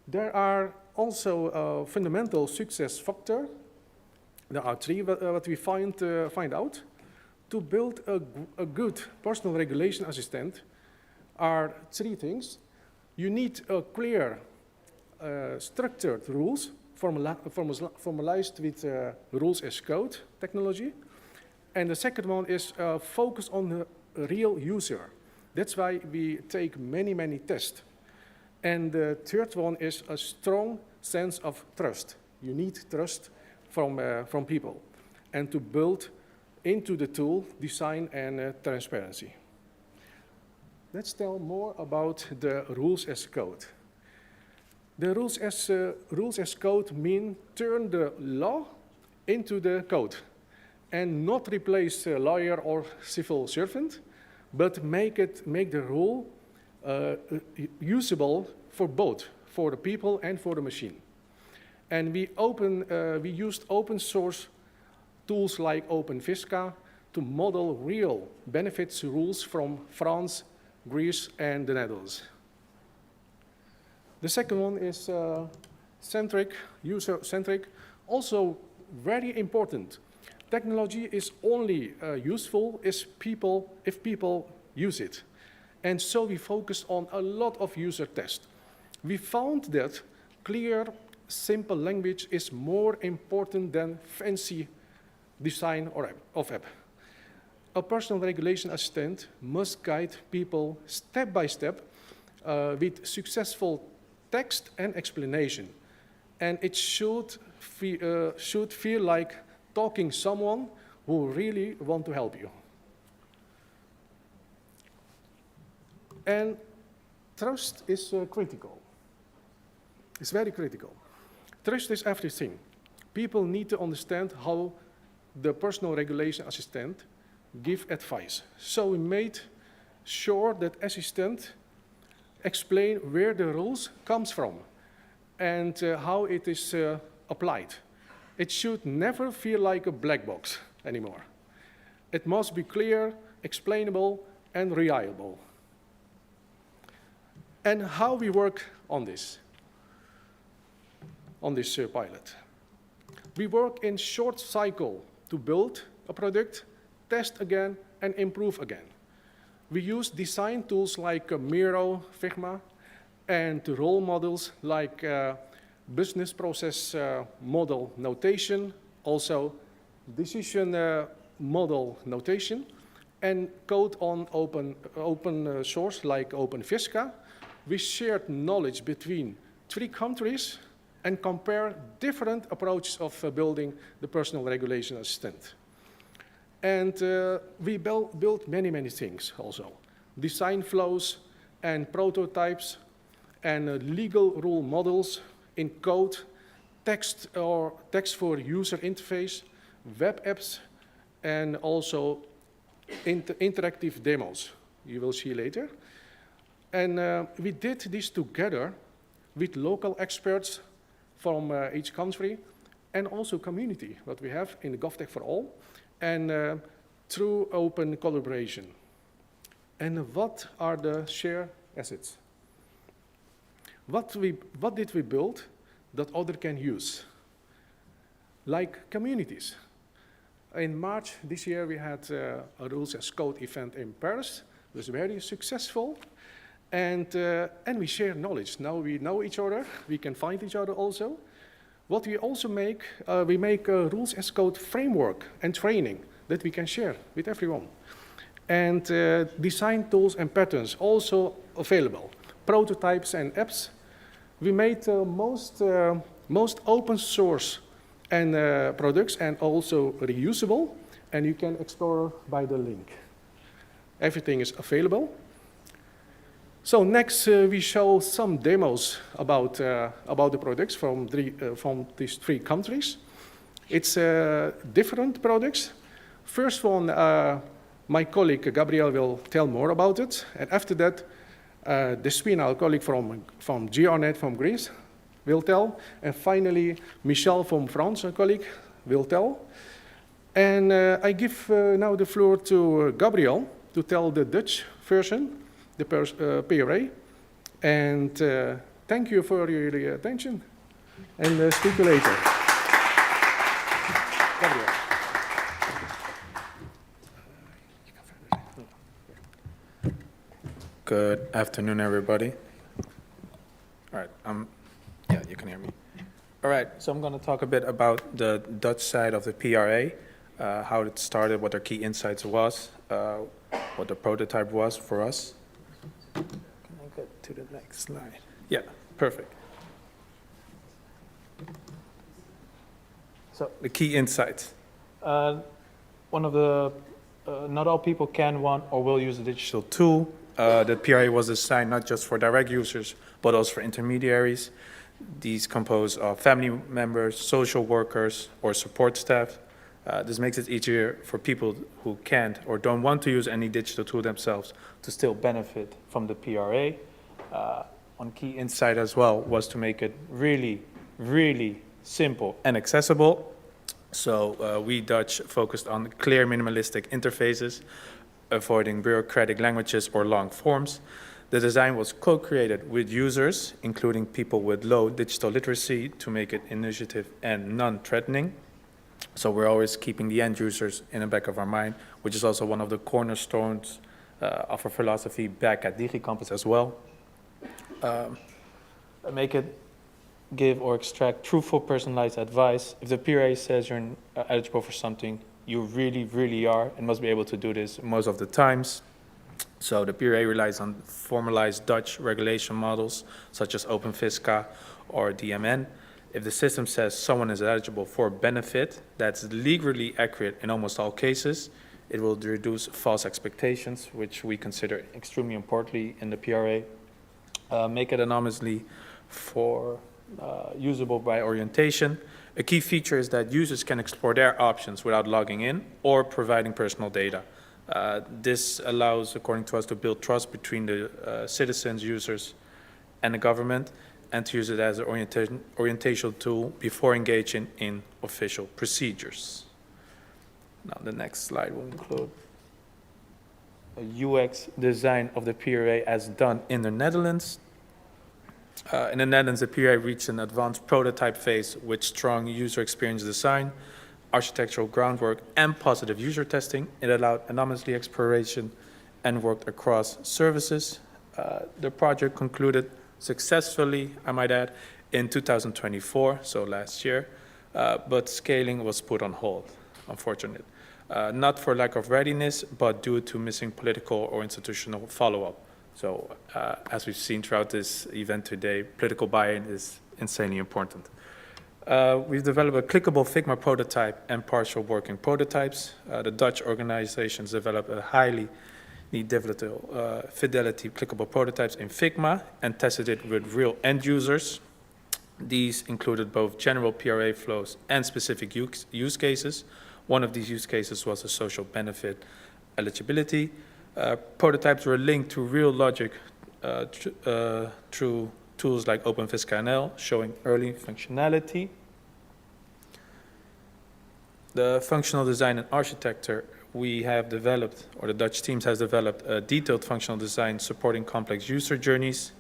There are also fundamental success factors. There are 3 what we find out. To build a good personal regulation assistant are 3 things. You need a clear, structured rules, formalized with rules as code technology. And the second one is focus on the real user. That's why we take many tests. And the third one is a strong sense of trust. You need trust from people. And to build into the tool design and transparency. Let's tell more about the rules as code. The rules as code mean turn the law into the code and not replace a lawyer or civil servant, but make the rule usable for both, for the people and for the machine. And we used open source tools like OpenVisca to model real benefits rules from France, Greece, and the Netherlands. The second one is centric, user-centric. Also very important, technology is only useful if people use it. And so we focused on a lot of user tests. We found that clear, simple language is more important than fancy design of app. A personal regulation assistant must guide people step by step with successful text and explanation. And it should feel like talking to someone who really wants to help you. And trust is critical. It's very critical. Trust is everything. People need to understand how the personal regulation assistant gives advice. So we made sure that assistant explain where the rules comes from and how it is applied. It should never feel like a black box anymore. It must be clear, explainable, and reliable. And how we work on this pilot. We work in short cycle to build a product, test again, and improve again. We use design tools like Miro, Figma, and role models like business process model notation, also decision model notation, and code on open source like OpenVisca. We shared knowledge between 3 countries and compare different approaches of building the personal regulation assistant. And we built many things also. Design flows and prototypes and legal rule models in code, text for user interface, web apps, and also interactive demos you will see later. And we did this together with local experts from each country and also community, what we have in the GovTech4All, and through open collaboration. And what are the shared assets? What did we build that others can use? Like communities. In March this year, we had a Rules as Code event in Paris. It was very successful. And we share knowledge. Now we know each other. We can find each other also. What we also make, we make a Rules as Code framework and training that we can share with everyone. And design tools and patterns also available. Prototypes and apps. We made most open source and products and also reusable. And you can explore by the link. Everything is available. So next, we show some demos about the products from these 3 countries. It's different products. First one, my colleague Gabriel will tell more about it. And after that, Despina, our colleague from GRNet from Greece, will tell. And finally, Michel from France, a colleague, will tell. And I give now the floor to Gabriel to tell the Dutch version, the PRA. And thank you for your attention. And speak to you later. Gabriel. Good afternoon, everybody. All right, yeah, you can hear me. All right, so I'm going to talk a bit about the Dutch side of the PRA, how it started, what their key insights was, what the prototype was for us. Can I get to the next slide? Yeah, perfect. So the key insights. One of the, not all people can, want, or will use a digital tool. The PRA was designed not just for direct users, but also for intermediaries. These compose of family members, social workers, or support staff. This makes it easier for people who can't or don't want to use any digital tool themselves to still benefit from the PRA. One key insight as well was to make it really, really simple and accessible. So we Dutch focused on clear minimalistic interfaces, avoiding bureaucratic languages or long forms. The design was co-created with users, including people with low digital literacy, to make it initiative and non-threatening. So we're always keeping the end users in the back of our mind, which is also one of the cornerstones of our philosophy back at DigiCampus as well. Make it give or extract truthful, personalized advice. If the PRA says you're eligible for something, you really, really are, and must be able to do this most of the times. So the PRA relies on formalized Dutch regulation models, such as OpenFisca or DMN. If the system says someone is eligible for a benefit that's legally accurate in almost all cases, it will reduce false expectations, which we consider extremely importantly in the PRA. Make it anonymously usable by orientation. A key feature is that users can explore their options without logging in or providing personal data. This allows, according to us, to build trust between the citizens, users, and the government, and to use it as an orientational tool before engaging in official procedures. Now, the next slide will include a UX design of the PRA as done in the Netherlands. In the Netherlands, the PRA reached an advanced prototype phase with strong user experience design, architectural groundwork, and positive user testing. It allowed anonymously exploration and worked across services. The project concluded successfully, I might add, in 2024, so last year, but scaling was put on hold, unfortunately. Not for lack of readiness, but due to missing political or institutional follow-up. So as we've seen throughout this event today, political buy-in is insanely important. We've developed a clickable Figma prototype and partial working prototypes. The Dutch organizations developed a highly fidelity clickable prototypes in Figma and tested it with real end users. These included both general PRA flows and specific use cases. One of these use cases was a social benefit eligibility. Prototypes were linked to real logic through tools like OpenFisca NL, showing early functionality. The functional design and architecture we have developed, or the Dutch teams has developed, a detailed functional design supporting complex user journeys.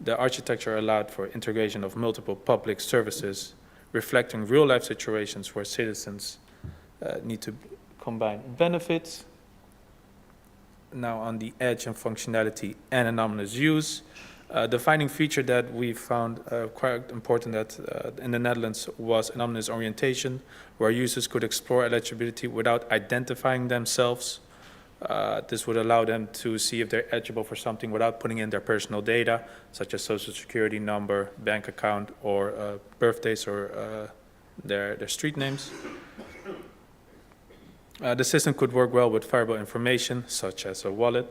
The architecture allowed for integration of multiple public services, reflecting real-life situations where citizens need to combine benefits. Now on the edge and functionality and anonymous use. Defining feature that we found quite important that in the Netherlands was anonymous orientation, where users could explore eligibility without identifying themselves. This would allow them to see if they're eligible for something without putting in their personal data, such as social security number, bank account, or birthdays, or their street names. The system could work well with variable information, such as a wallet,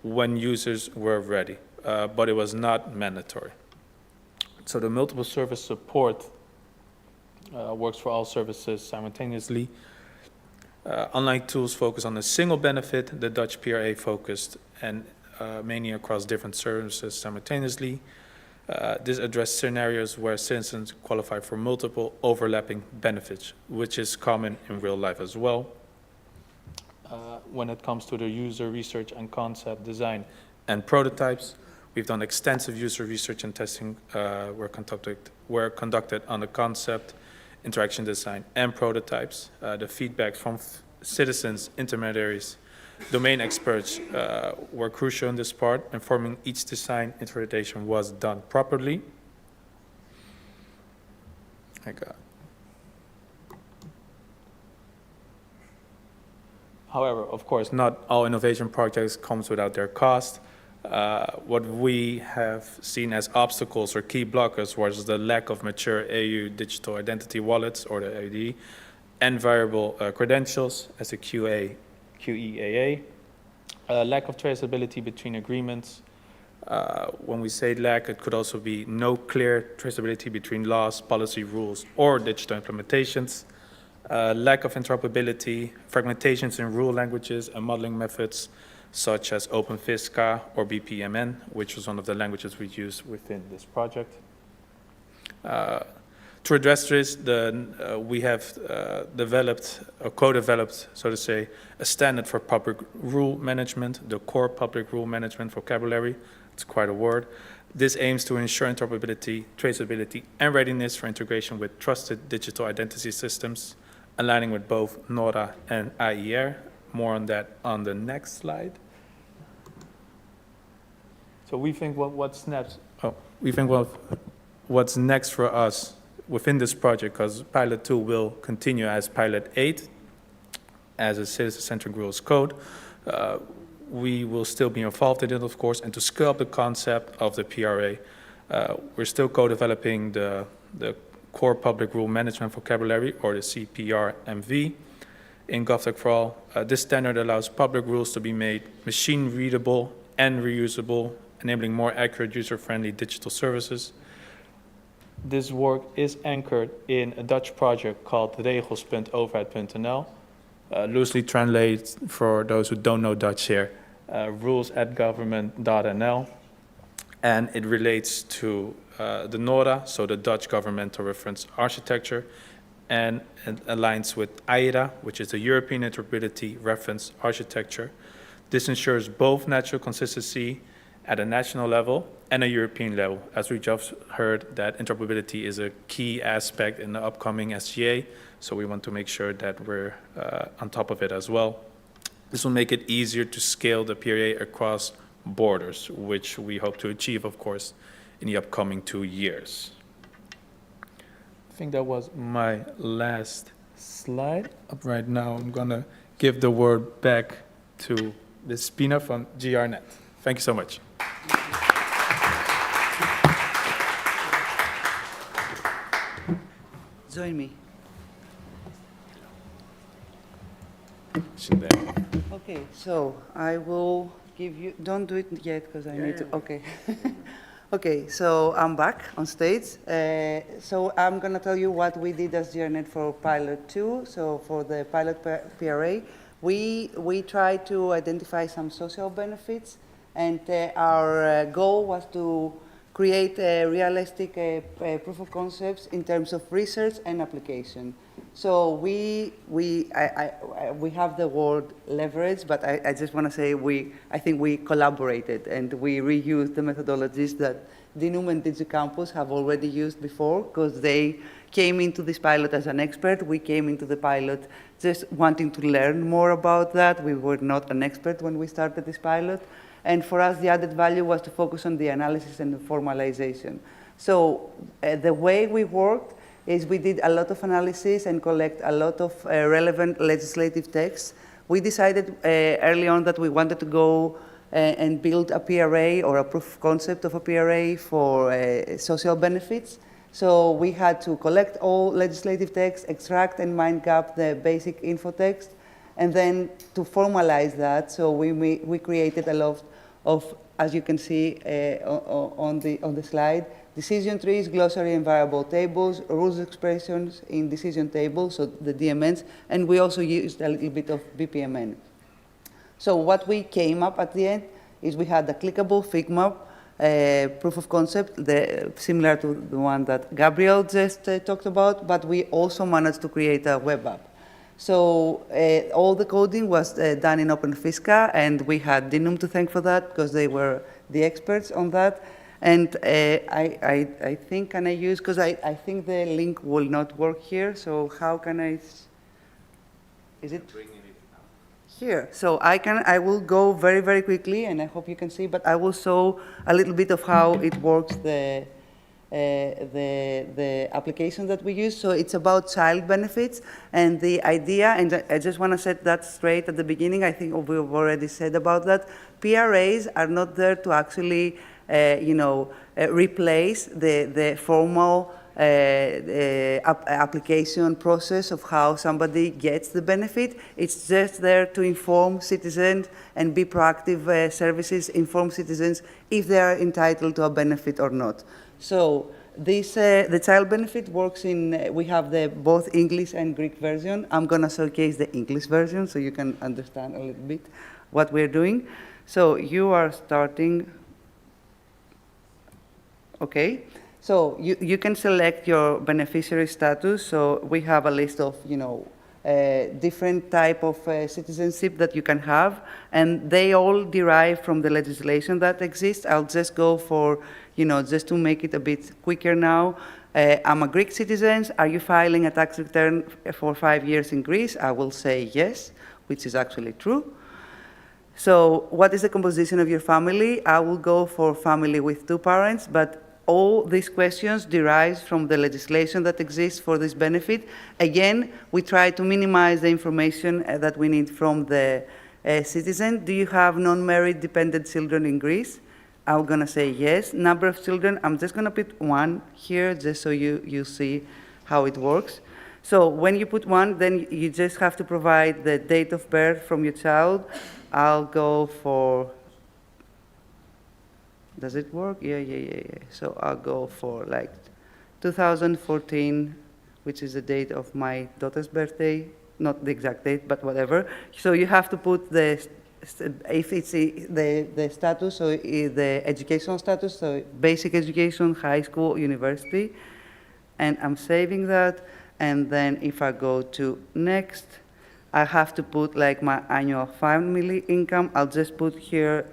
when users were ready, but it was not mandatory. So the multiple service support works for all services simultaneously. Unlike tools focused on a single benefit, the Dutch PRA focused and mainly across different services simultaneously. This addressed scenarios where citizens qualify for multiple overlapping benefits, which is common in real life as well. When it comes to the user research and concept design and prototypes, we've done extensive user research and testing were conducted on the concept, interaction design, and prototypes. The feedback from citizens, intermediaries, domain experts were crucial in this part, informing each design iteration was done properly. However, of course, not all innovation projects comes without their cost. What we have seen as obstacles or key blockers was the lack of mature AU digital identity wallets, or the AID, and variable credentials as a QEAA. Lack of traceability between agreements. When we say lack, it could also be no clear traceability between laws, policy, rules, or digital implementations. Lack of interoperability, fragmentations in rule languages and modeling methods, such as OpenFisca or BPMN, which was one of the languages we used within this project. To address this, we have developed, or co-developed, so to say, a standard for public rule management, the core public rule management vocabulary, it's quite a word. This aims to ensure interoperability, traceability, and readiness for integration with trusted digital identity systems, aligning with both NORA and IER. More on that on the next slide. So we think what's next. What's next for us within this project, because Pilot 2 will continue as Pilot 8, as a citizen-centric rules code. We will still be involved in it, of course, and to scale up the concept of the PRA. We're still co-developing the core public rule management vocabulary, or the CPRMV, in GovTech4All. This standard allows public rules to be made machine-readable and reusable, enabling more accurate, user-friendly digital services. This work is anchored in a Dutch project called regels.overheid.nl. Loosely translated, for those who don't know Dutch here, rules@government.nl. And it relates to the NORA, so the Dutch Governmental Reference Architecture, and it aligns with IERA, which is the European Interoperability Reference Architecture. This ensures both natural consistency at a national level and a European level. As we just heard, that interoperability is a key aspect in the upcoming SGA, so we want to make sure that we're on top of it as well. This will make it easier to scale the PRA across borders, which we hope to achieve, of course, in the upcoming 2 years. I think that was my last slide. Right now, I'm gonna give the word back to Ms. Spina from GRNet. Thank you so much. Join me. Okay, so I will give you, don't do it yet because I need to, okay. Okay, so I'm back on stage. So I'm going to tell you what we did as GRNet for Pilot 2. So for the Pilot PRA, we tried to identify some social benefits, and our goal was to create a realistic proof of concepts in terms of research and application. So we have the word leverage, but I just want to say I think we collaborated and we reused the methodologies that Dinum and DigiCampus have already used before, because they came into this pilot as an expert. We came into the pilot just wanting to learn more about that. We were not an expert when we started this pilot. And for us, the added value was to focus on the analysis and the formalization. So the way we worked is we did a lot of analysis and collect a lot of relevant legislative texts. We decided early on that we wanted to go and build a PRA or a proof of concept of a PRA for social benefits. So we had to collect all legislative texts, extract and mind gap the basic info text, and then to formalize that. So we created a lot of, as you can see on the slide, decision trees, glossary and variable tables, rules expressions in decision tables, so the DMNs, and we also used a little bit of BPMN. So what we came up at the end is we had a clickable Figma proof of concept, similar to the one that Gabriel just talked about, but we also managed to create a web app. So all the coding was done in OpenFisca, and we had Dinum to thank for that because they were the experts on that. And I think, can I use, because I think the link will not work here, so how can I, is it? Here. So I will go very, very quickly, and I hope you can see, but I will show a little bit of how it works, the application that we use. So it's about child benefits, and the idea, and I just want to set that straight at the beginning. I think we've already said about that. PRAs are not there to actually, replace the formal application process of how somebody gets the benefit. It's just there to inform citizens and be proactive services, inform citizens if they are entitled to a benefit or not. So this, the child benefit works in, we have the both English and Greek version. I'm going to showcase the English version so you can understand a little bit what we're doing. So you are starting, okay. So you can select your beneficiary status. So we have a list of, different type of citizenship that you can have, and they all derive from the legislation that exists. I'll just go for, just to make it a bit quicker now. I'm a Greek citizen. Are you filing a tax return for 5 years in Greece? I will say yes, which is actually true. So what is the composition of your family? I will go for family with 2 parents, but all these questions derive from the legislation that exists for this benefit. Again, we try to minimize the information that we need from the citizen. Do you have non-married dependent children in Greece? I'm going to say yes. Number of children, I'm just going to put 1 here just so you see how it works. So when you put 1, then you just have to provide the date of birth from your child. I'll go for, does it work? Yeah. So I'll go for like 2014, which is the date of my daughter's birthday. Not the exact date, but whatever. So you have to put if it's the status, so the educational status, so basic education, high school, university. And I'm saving that. And then if I go to next, I have to put like my annual family income. I'll just put here,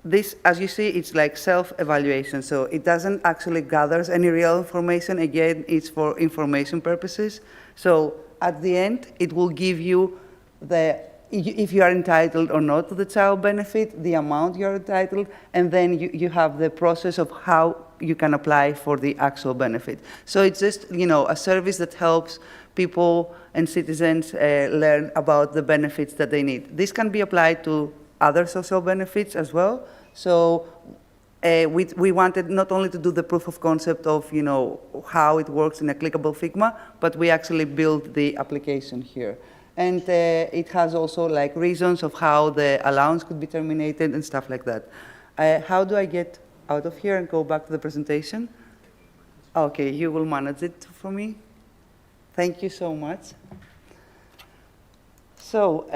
this, as you see, it's like self-evaluation. So it doesn't actually gather any real information. Again, it's for information purposes. So at the end, it will give you if you are entitled or not to the child benefit, the amount you are entitled, and then you have the process of how you can apply for the actual benefit. So it's just, a service that helps people and citizens learn about the benefits that they need. This can be applied to other social benefits as well. So we wanted not only to do the proof of concept of, how it works in a clickable Figma, but we actually built the application here. And it has also like reasons of how the allowance could be terminated and stuff like that. How do I get out of here and go back to the presentation? Okay, you will manage it for me. Thank you so much. So,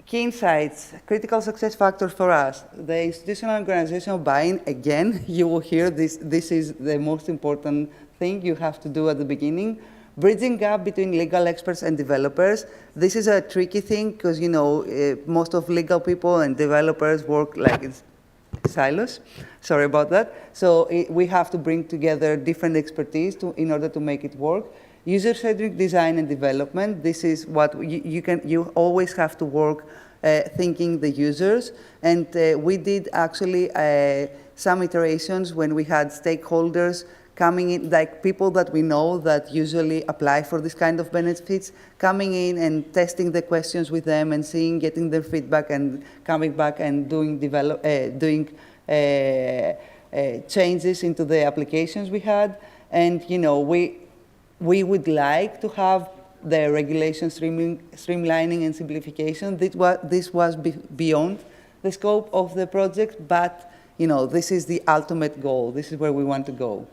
key insights, critical success factors for us. The institutional organizational buy-in, again, you will hear this is the most important thing you have to do at the beginning. Bridging gap between legal experts and developers. This is a tricky thing because, most of legal people and developers work like in silos. Sorry about that. So we have to bring together different expertise in order to make it work. User-centric design and development. This is what you always have to work thinking the users. And we did actually some iterations when we had stakeholders coming in, like people that we know that usually apply for this kind of benefits, coming in and testing the questions with them and getting their feedback and coming back and doing changes into the applications we had. And we would like to have the regulation streamlining and simplification. This was beyond the scope of the project, but this is the ultimate goal. This is where we want to go.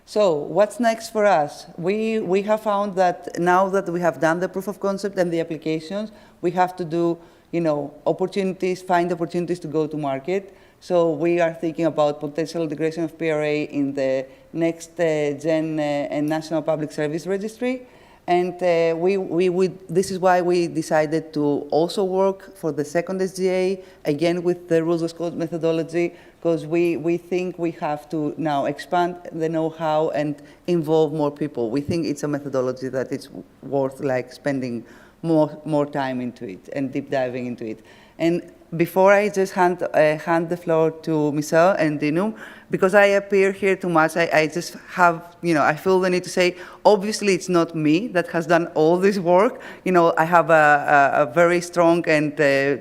So what's next for us? We have found that now that we have done the proof of concept and the applications, we have to do, find opportunities to go to market. So we are thinking about potential integration of PRA in the next gen and National Public Service Registry. And this is why we decided to also work for the second SGA, again with the rules of code methodology, because we think we have to now expand the know-how and involve more people. We think it's a methodology that it's worth spending more time into it and deep diving into it. And before I just hand the floor to Michelle and Dinu, because I appear here too much, I just have, I feel the need to say, obviously it's not me that has done all this work. I have a very strong and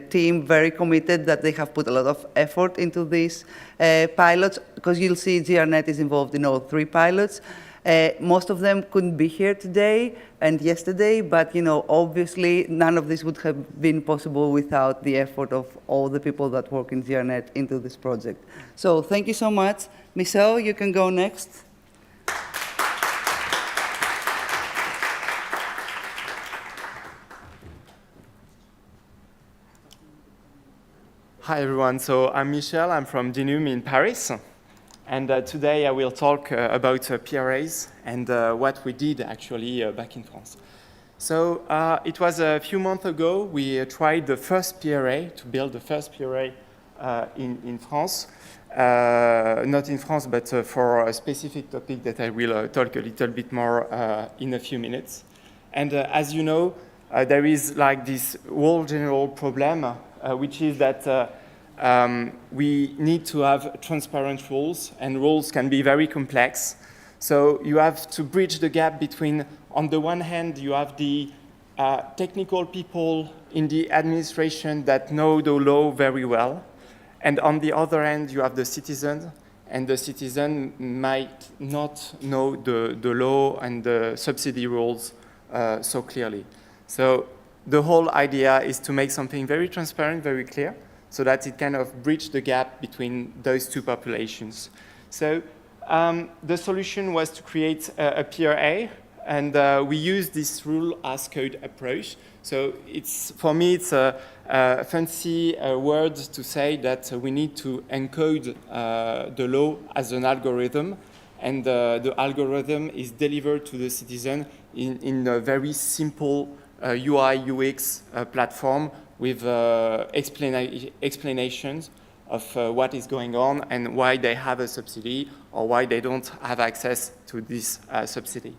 team very committed that they have put a lot of effort into these pilots, because you'll see GRNet is involved in all 3 pilots. Most of them couldn't be here today and yesterday, but obviously none of this would have been possible without the effort of all the people that work in GRNet into this project. So thank you so much. Michelle, you can go next. Hi everyone, so I'm Michel, I'm from Dinum in Paris. And today I will talk about PRAs and what we did actually back in France. So it was a few months ago, we tried the first PRA, to build the first PRA in France. Not in France, but for a specific topic that I will talk a little bit more in a few minutes. And as you know, there is like this whole general problem, which is that we need to have transparent rules, and rules can be very complex. So you have to bridge the gap between, on the one hand, you have the technical people in the administration that know the law very well, and on the other hand, you have the citizen, and the citizen might not know the law and the subsidy rules so clearly. So the whole idea is to make something very transparent, very clear, so that it kind of bridge the gap between those two populations. So the solution was to create a PRA, and we use this rule as code approach. So for me, it's a fancy word to say that we need to encode the law as an algorithm, and the algorithm is delivered to the citizen in a very simple UI UX platform with explanations of what is going on and why they have a subsidy or why they don't have access to this subsidy.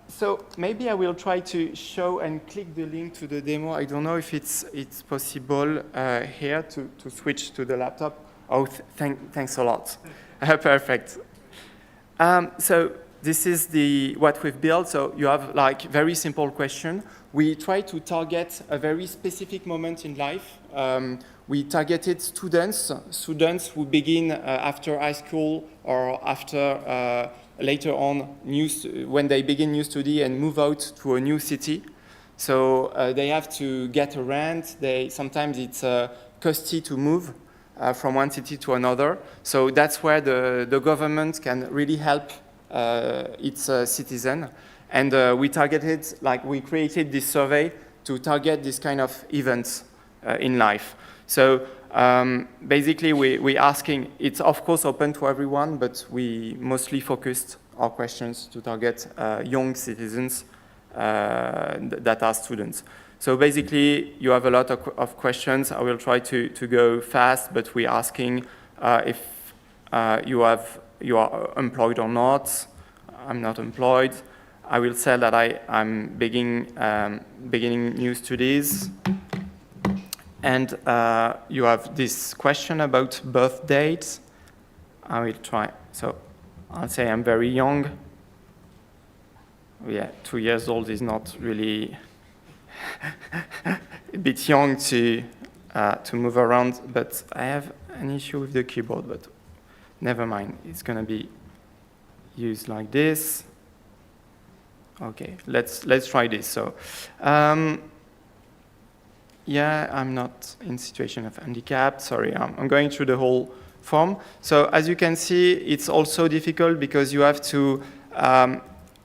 So maybe I will try to show and click the link to the demo. I don't know if it's possible here to switch to the laptop. Oh, thanks a lot. Perfect. So this is what we've built. So you have like very simple question. We try to target a very specific moment in life. We targeted students who begin after high school or after later on when they begin new study and move out to a new city. So they have to get a rent. Sometimes it's costly to move from one city to another. So that's where the government can really help its citizen. And we created this survey to target this kind of events in life. So basically, we're asking, it's of course open to everyone, but we mostly focused our questions to target young citizens that are students. So basically, you have a lot of questions. I will try to go fast, but we're asking if you are employed or not. I'm not employed. I will say that I'm beginning new studies. And you have this question about birth dates. I will try. So I'll say I'm very young. Yeah, 2 years old is not really a bit young to move around, but I have an issue with the keyboard, but never mind. It's going to be used like this. Okay, let's try this. So, yeah, I'm not in situation of handicap. Sorry, I'm going through the whole form. So as you can see, it's also difficult because you have to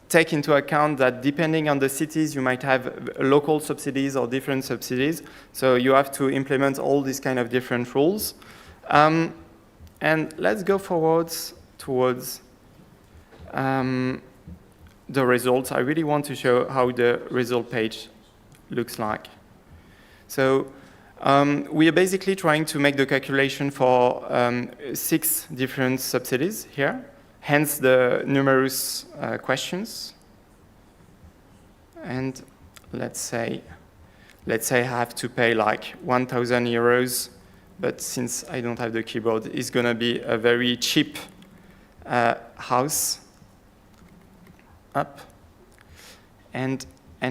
take into account that depending on the cities, you might have local subsidies or different subsidies. So you have to implement all these kind of different rules. And let's go forwards towards the results. I really want to show how the result page looks like. So we are basically trying to make the calculation for 6 different subsidies here, hence the numerous questions. And let's say I have to pay like 1,000 euros, but since I don't have the keyboard, it's going to be a very cheap house. Up. And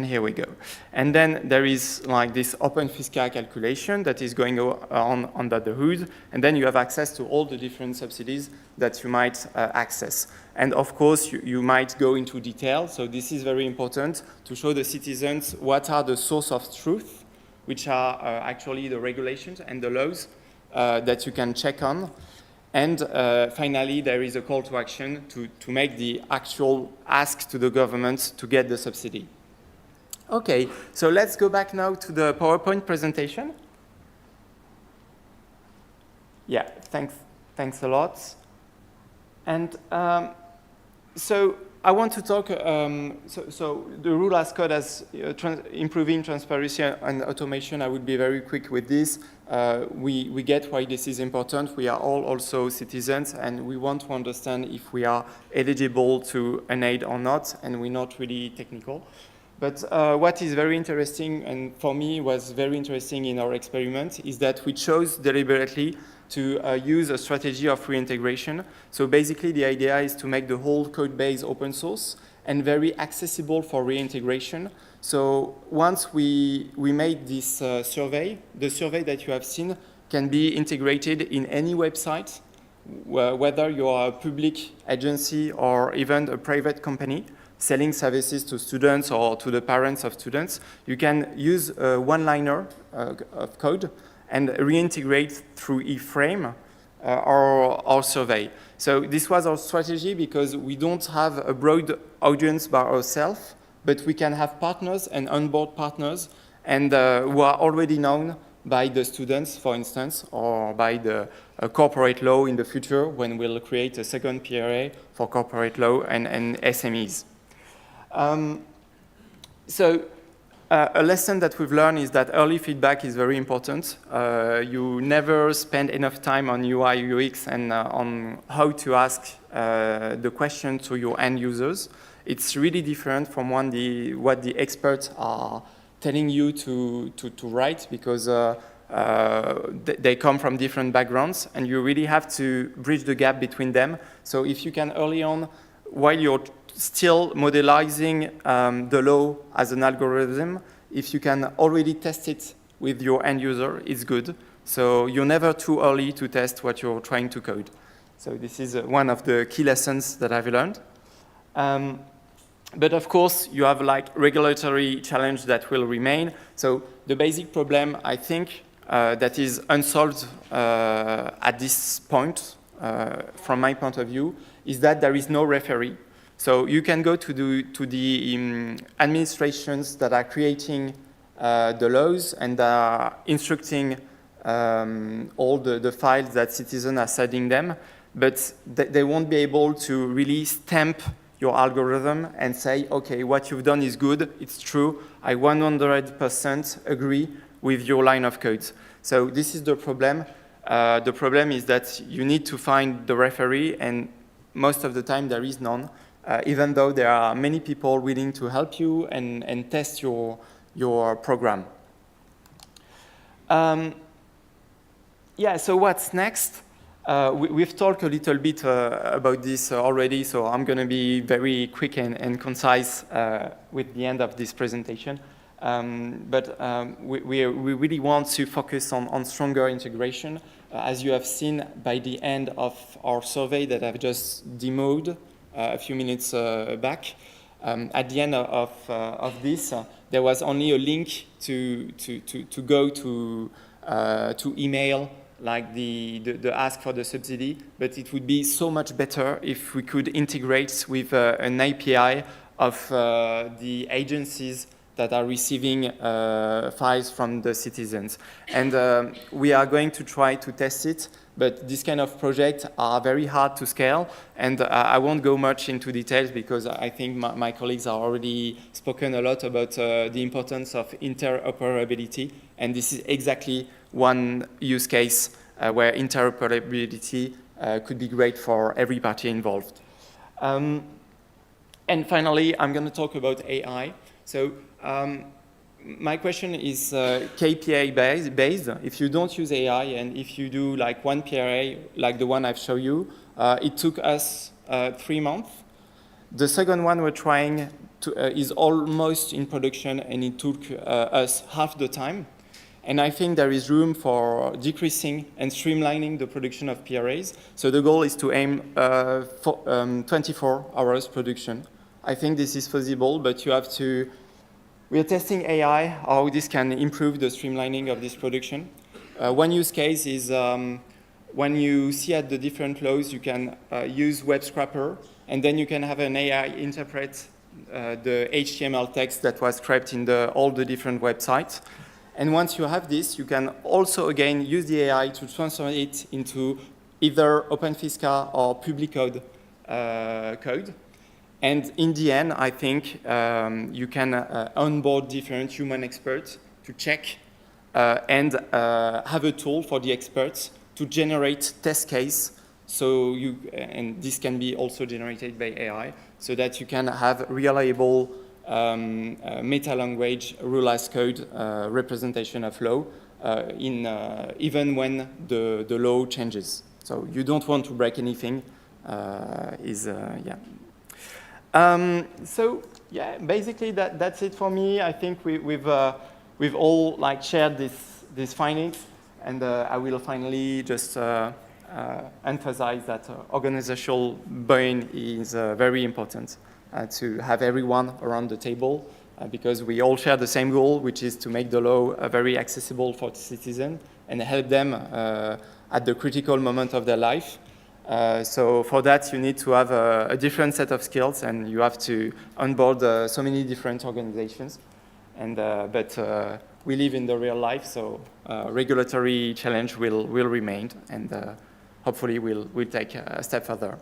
here we go. And then there is like this open fiscal calculation that is going on under the hood. And then you have access to all the different subsidies that you might access. And of course, you might go into detail. So this is very important to show the citizens what are the source of truth, which are actually the regulations and the laws that you can check on. And finally, there is a call to action to make the actual ask to the government to get the subsidy. Okay, so let's go back now to the PowerPoint presentation. Yeah, thanks a lot. And so I want to talk, so the rule as code as improving transparency and automation. I will be very quick with this. We get why this is important. We are all also citizens, and we want to understand if we are eligible to an aid or not, and we're not really technical. But what is very interesting, and for me was very interesting in our experiment, is that we chose deliberately to use a strategy of reintegration. So basically, the idea is to make the whole code base open source and very accessible for reintegration. So once we made this survey, the survey that you have seen can be integrated in any website, whether you are a public agency or even a private company selling services to students or to the parents of students. You can use a one-liner of code and reintegrate through eFrame our survey. So this was our strategy because we don't have a broad audience by ourselves, but we can have partners and onboard partners and who are already known by the students, for instance, or by the corporate law in the future when we'll create a second PRA for corporate law and SMEs. A lesson that we've learned is that early feedback is very important. You never spend enough time on UI, UX, and on how to ask the question to your end users. It's really different from what the experts are telling you to write, because they come from different backgrounds, and you really have to bridge the gap between them. So if you can early on, while you're still modelizing the law as an algorithm, if you can already test it with your end user, it's good. So you're never too early to test what you're trying to code. So this is one of the key lessons that I've learned. But of course, you have like regulatory challenge that will remain. So the basic problem, I think, that is unsolved at this point, from my point of view, is that there is no referee. So you can go to the administrations that are creating the laws and are instructing all the files that citizens are sending them, but they won't be able to really stamp your algorithm and say, okay, what you've done is good, it's true, I 100% agree with your line of code. So this is the problem. The problem is that you need to find the referee, and most of the time there is none. Even though there are many people willing to help you and test your program. Yeah, so what's next? We've talked a little bit about this already, so I'm going to be very quick and concise with the end of this presentation. But we really want to focus on stronger integration. As you have seen by the end of our survey that I've just demoed a few minutes back, at the end of this, there was only a link to go to email, like the ask for the subsidy, but it would be so much better if we could integrate with an API of the agencies that are receiving files from the citizens. And we are going to try to test it, but these kind of projects are very hard to scale, and I won't go much into details because I think my colleagues have already spoken a lot about the importance of interoperability, and this is exactly one use case where interoperability could be great for every party involved. And finally, I'm going to talk about AI. So my question is KPI based. If you don't use AI and if you do like one PRA, like the one I've shown you, it took us 3 months. The second one we're trying is almost in production, and it took us half the time. And I think there is room for decreasing and streamlining the production of PRAs. So the goal is to aim for 24 hours production. I think this is feasible, but you have to. We are testing AI, how this can improve the streamlining of this production. One use case is when you see at the different laws, you can use web scraper, and then you can have an AI interpret the HTML text that was scraped in all the different websites. And once you have this, you can also, again, use the AI to transform it into either OpenFISCA or public code. And in the end, I think you can onboard different human experts to check and have a tool for the experts to generate test case. So and this can be also generated by AI, so that you can have reliable meta-language, rule-as code representation of law, even when the law changes. So you don't want to break anything. So yeah, basically that's it for me. I think we've all shared these findings, and I will finally just emphasize that organizational buy-in is very important to have everyone around the table, because we all share the same goal, which is to make the law very accessible for the citizen and help them at the critical moment of their life. So for that, you need to have a different set of skills, and you have to onboard so many different organizations. And but we live in the real life, so regulatory challenge will remain, and hopefully we'll take a step further.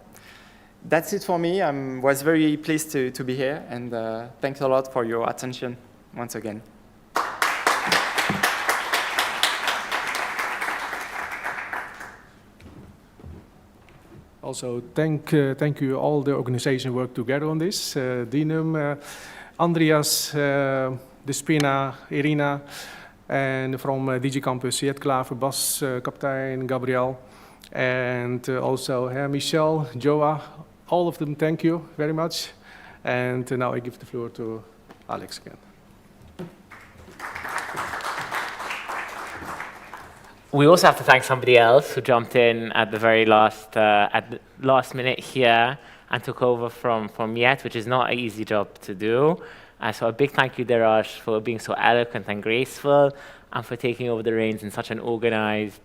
That's it for me. I was very pleased to be here, and thanks a lot for your attention once again. Also, thank you all the organization work together on this. Dinum, Andreas, Despina, Irina, and from DG Campus, Jet Klaver, Bas, Kaptein, Gabriel, and also Michel, Joa, all of them, thank you very much. And now I give the floor to Alex again. We also have to thank somebody else who jumped in at the very last minute here and took over from Jet, which is not an easy job to do. So a big thank you, Daraj, for being so eloquent and graceful, and for taking over the reins in such an organized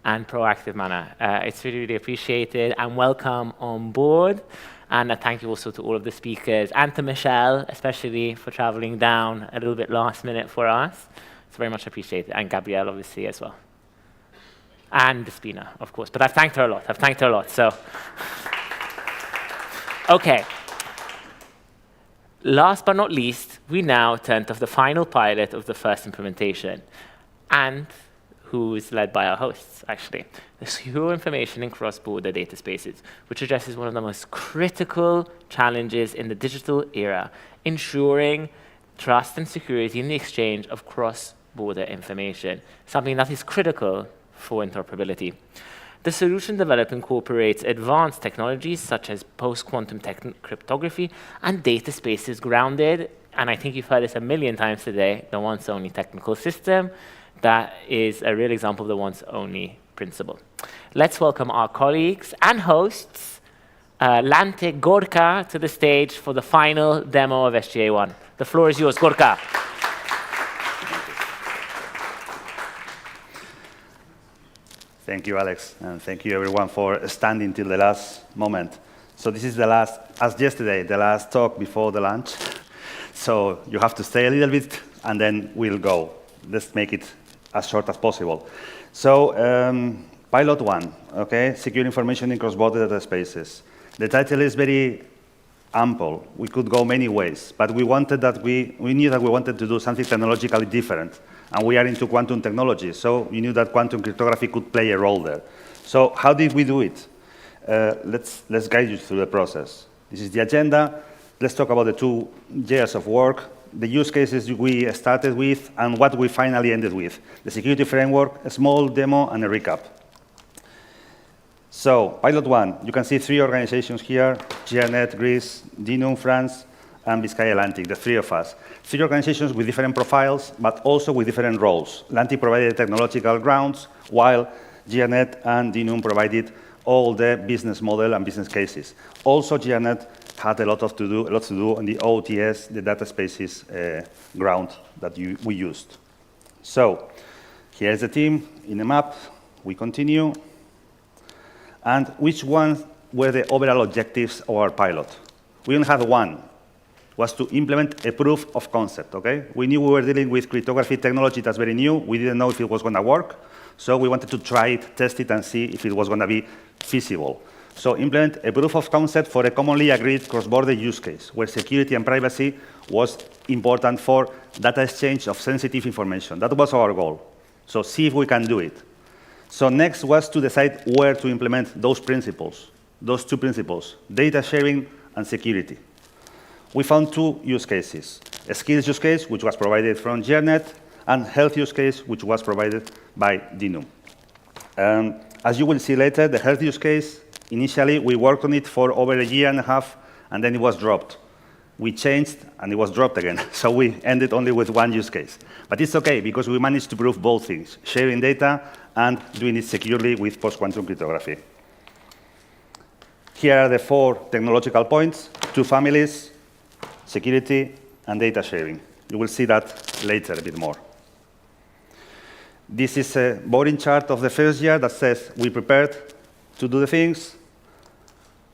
and proactive manner. It's really, really appreciated, and welcome on board. And a thank you also to all of the speakers, and to Michelle, especially for traveling down a little bit last minute for us. It's very much appreciated, and Gabrielle, obviously, as well. And Despina, of course, but I've thanked her a lot, so. Okay. Last but not least, we now turn to the final pilot of the first implementation, and who is led by our hosts, actually. The secure information in cross-border data spaces, which addresses one of the most critical challenges in the digital era, ensuring trust and security in the exchange of cross-border information, something that is critical for interoperability. The solution developed incorporates advanced technologies such as post-quantum cryptography and data spaces grounded, and I think you've heard this a million times today, the once-only technical system. That is a real example of the once-only principle. Let's welcome our colleagues and hosts, Lante, Gorka, to the stage for the final demo of SGA1. The floor is yours, Gorka. Thank you, Alex, and thank you, everyone, for standing till the last moment. So this is the last, as yesterday, the last talk before the lunch. So you have to stay a little bit, and then we'll go. Let's make it as short as possible. So pilot one, okay, secure information in cross-border data spaces. The title is very ample. We could go many ways, but we wanted that we knew that we wanted to do something technologically different. And we are into quantum technology, so we knew that quantum cryptography could play a role there. So how did we do it? Let's guide you through the process. This is the agenda. Let's talk about the 2 years of work, the use cases we started with, and what we finally ended with. The security framework, a small demo, and a recap. So pilot one, you can see 3 organizations here, GRNet, Greece, DINUM, France, and Biscay Atlantic, the 3 of us. 3 organizations with different profiles, but also with different roles. Atlantic provided technological grounds, while GRNet and DINUM provided all the business model and business cases. Also, GRNet had a lot to do on the OTS, the data spaces ground that we used. So here's the team in a map. We continue. And which ones were the overall objectives of our pilot? We only had one. Was to implement a proof of concept, okay? We knew we were dealing with cryptography technology that's very new. We didn't know if it was going to work. So we wanted to try it, test it, and see if it was going to be feasible. So implement a proof of concept for a commonly agreed cross-border use case, where security and privacy was important for data exchange of sensitive information. That was our goal. So see if we can do it. So next was to decide where to implement those principles, those two principles, data sharing and security. We found two use cases, a skills use case, which was provided from GERNet, and health use case, which was provided by DINUM. As you will see later, the health use case, initially we worked on it for over a year and a half, and then it was dropped. We changed, and it was dropped again. So we ended only with one use case. But it's OK, because we managed to prove both things, sharing data and doing it securely with post-quantum cryptography. Here are the four technological points, two families, security, and data sharing. You will see that later a bit more. This is a boring chart of the first year that says we prepared to do the things.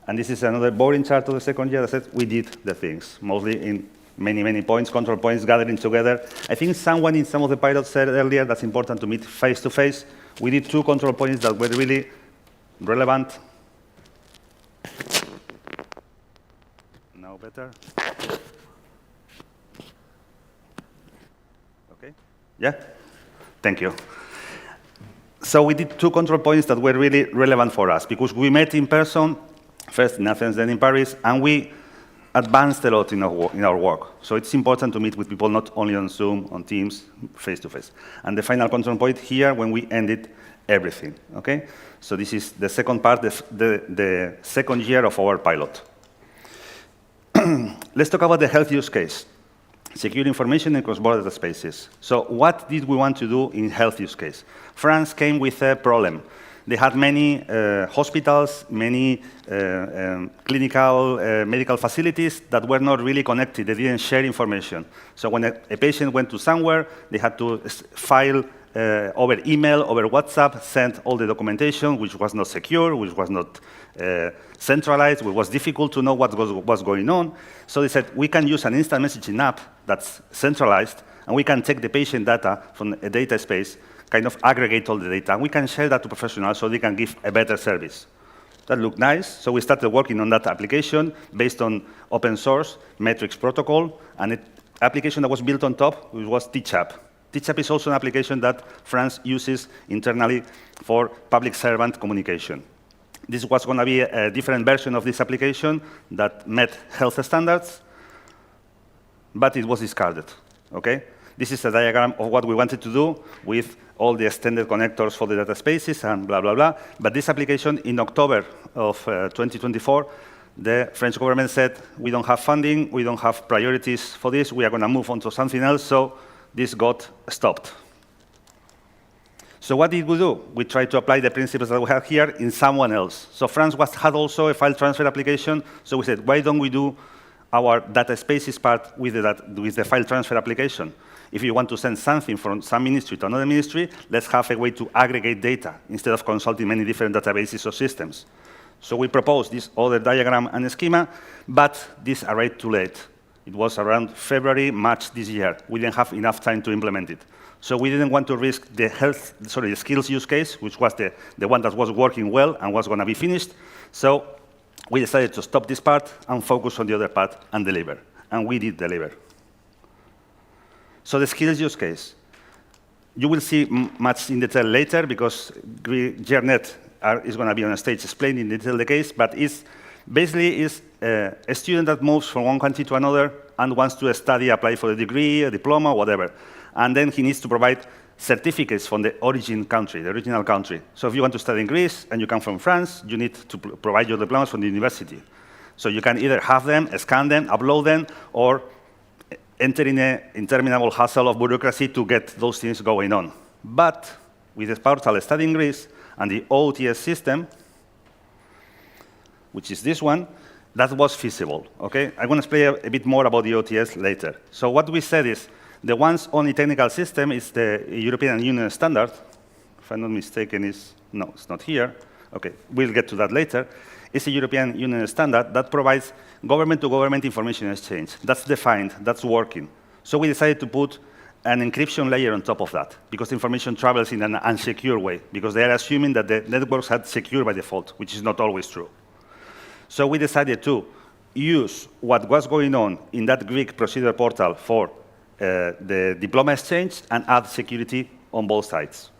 And this is another boring chart of the second year that says we did the things, mostly in many, many points, control points gathering together. I think someone in some of the pilots said earlier that's important to meet face-to-face. We did two control points that were really relevant. Now better. OK? Yeah? Thank you. So we did two control points that were really relevant for us, because we met in person, first in Athens, then in Paris, and we advanced a lot in our work. So it's important to meet with people not only on Zoom, on Teams, face-to-face. And the final control point here, when we ended everything. Okay? So this is the second part, the second year of our pilot. Let's talk about the health use case. Secure information in cross-border data spaces. So what did we want to do in health use case? France came with a problem. They had many hospitals, many clinical medical facilities that were not really connected. They didn't share information. So when a patient went to somewhere, they had to file over email, over WhatsApp, send all the documentation, which was not secure, which was not centralized, which was difficult to know what was going on. So they said, we can use an instant messaging app that's centralized, and we can take the patient data from a data space, kind of aggregate all the data, and we can share that to professionals so they can give a better service. That looked nice, so we started working on that application based on open source, metrics protocol, and an application that was built on top, which was TeachApp. TeachApp is also an application that France uses internally for public servant communication. This was going to be a different version of this application that met health standards, but it was discarded. Okay? This is a diagram of what we wanted to do with all the extended connectors for the data spaces and blah, blah, blah. But this application, in October of 2024, the French government said, we don't have funding, we don't have priorities for this, we are going to move on to something else, so this got stopped. So what did we do? We tried to apply the principles that we have here in someone else. So France had also a file transfer application, so we said, why don't we do our data spaces part with the file transfer application? If you want to send something from some ministry to another ministry, let's have a way to aggregate data instead of consulting many different databases or systems. So we proposed this other diagram and schema, but this arrived too late. It was around February, March this year. We didn't have enough time to implement it. So we didn't want to risk the skills use case, which was the one that was working well and was going to be finished. So we decided to stop this part and focus on the other part and deliver. And we did deliver. So the skills use case. You will see much in detail later, because GERNet is going to be on a stage explaining in detail the case, but it's basically a student that moves from one country to another and wants to study, apply for a degree, a diploma, whatever. And then he needs to provide certificates from the origin country, the original country. So if you want to study in Greece and you come from France, you need to provide your diplomas from the university. So you can either have them, scan them, upload them, or enter in an interminable hassle of bureaucracy to get those things going on. But with the portal Study in Greece and the OTS system, which is this one, that was feasible. Okay? I'm going to explain a bit more about the OTS later. So what we said is, the one's only technical system is the European Union standard. If I'm not mistaken, no, it's not here. Okay, we'll get to that later. It's a European Union standard that provides government-to-government information exchange. That's defined, that's working. So we decided to put an encryption layer on top of that, because information travels in an unsecure way, because they are assuming that the networks are secure by default, which is not always true. So we decided to use what was going on in that Greek procedure portal for the diploma exchange and add security on both sides.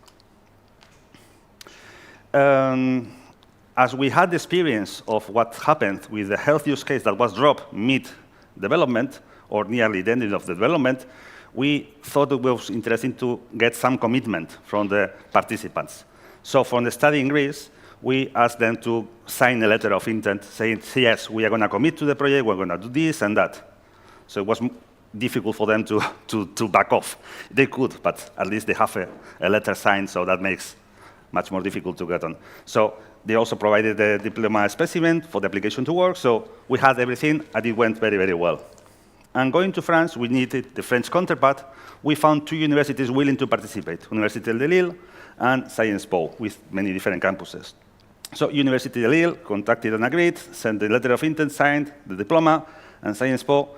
As we had the experience of what happened with the health use case that was dropped mid-development or nearly the end of the development, we thought it was interesting to get some commitment from the participants. So from the study in Greece, we asked them to sign a letter of intent saying, yes, we are going to commit to the project, we're going to do this and that. So it was difficult for them to back off. They could, but at least they have a letter signed, so that makes much more difficult to get on. So they also provided the diploma specimen for the application to work, so we had everything, and it went very, very well. And going to France, we needed the French counterpart. We found 2 universities willing to participate, Université de Lille and Sciences Po, with many different campuses. So Université de Lille contacted and agreed, sent the letter of intent, signed the diploma, and Sciences Po,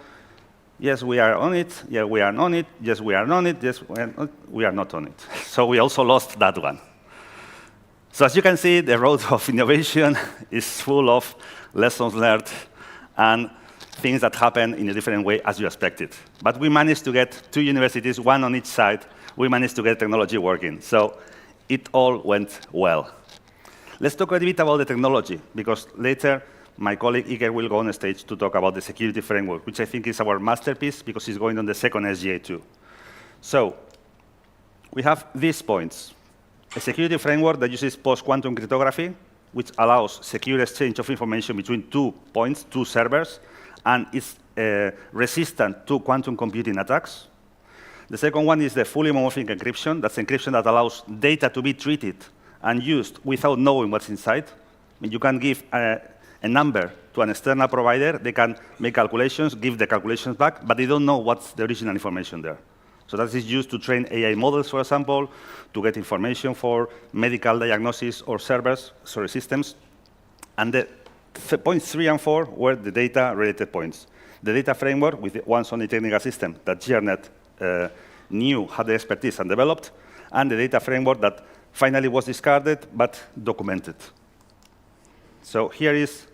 yes, we are on it, yeah, we are on it, yes, we are on it, yes, we are not on it. So we also lost that one. So as you can see, the road of innovation is full of lessons learned and things that happen in a different way as you expected. But we managed to get 2 universities, 1 on each side. We managed to get technology working. So it all went well. Let's talk a bit about the technology, because later my colleague Iker will go on stage to talk about the security framework, which I think is our masterpiece because it's going on the second SGA too. So we have these points. A security framework that uses post-quantum cryptography, which allows secure exchange of information between 2 points, 2 servers, and is resistant to quantum computing attacks. The second one is the fully homomorphic encryption. That's encryption that allows data to be treated and used without knowing what's inside. I mean, you can give a number to an external provider. They can make calculations, give the calculations back, but they don't know what's the original information there. So that is used to train AI models, for example, to get information for medical diagnosis or systems. And the points 3 and 4 were the data-related points. The data framework with the once-only technical system that GRNet knew, had the expertise and developed, and the data framework that finally was discarded but documented. So here is,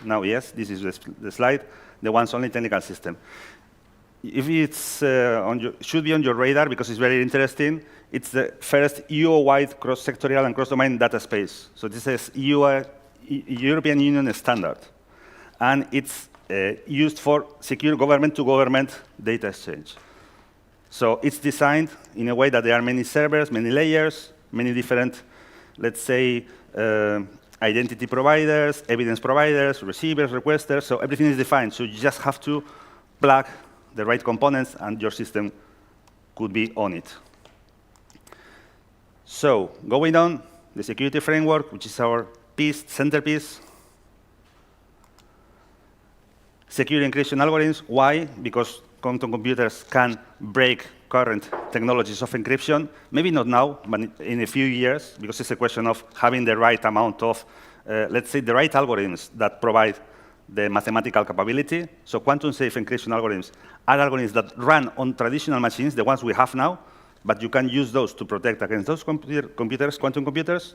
now yes, this is the slide, the once-only technical system. If it's should be on your radar because it's very interesting, it's the first EU-wide cross-sectorial and cross-domain data space. So this is European Union standard. And it's used for secure government-to-government data exchange. So it's designed in a way that there are many servers, many layers, many different, let's say, identity providers, evidence providers, receivers, requesters. So everything is defined. So you just have to plug the right components, and your system could be on it. So going on, the security framework, which is our centerpiece. Secure encryption algorithms. Why? Because quantum computers can break current technologies of encryption. Maybe not now, but in a few years, because it's a question of having the right amount of, let's say, the right algorithms that provide the mathematical capability. So quantum-safe encryption algorithms are algorithms that run on traditional machines, the ones we have now, but you can use those to protect against those computers, quantum computers,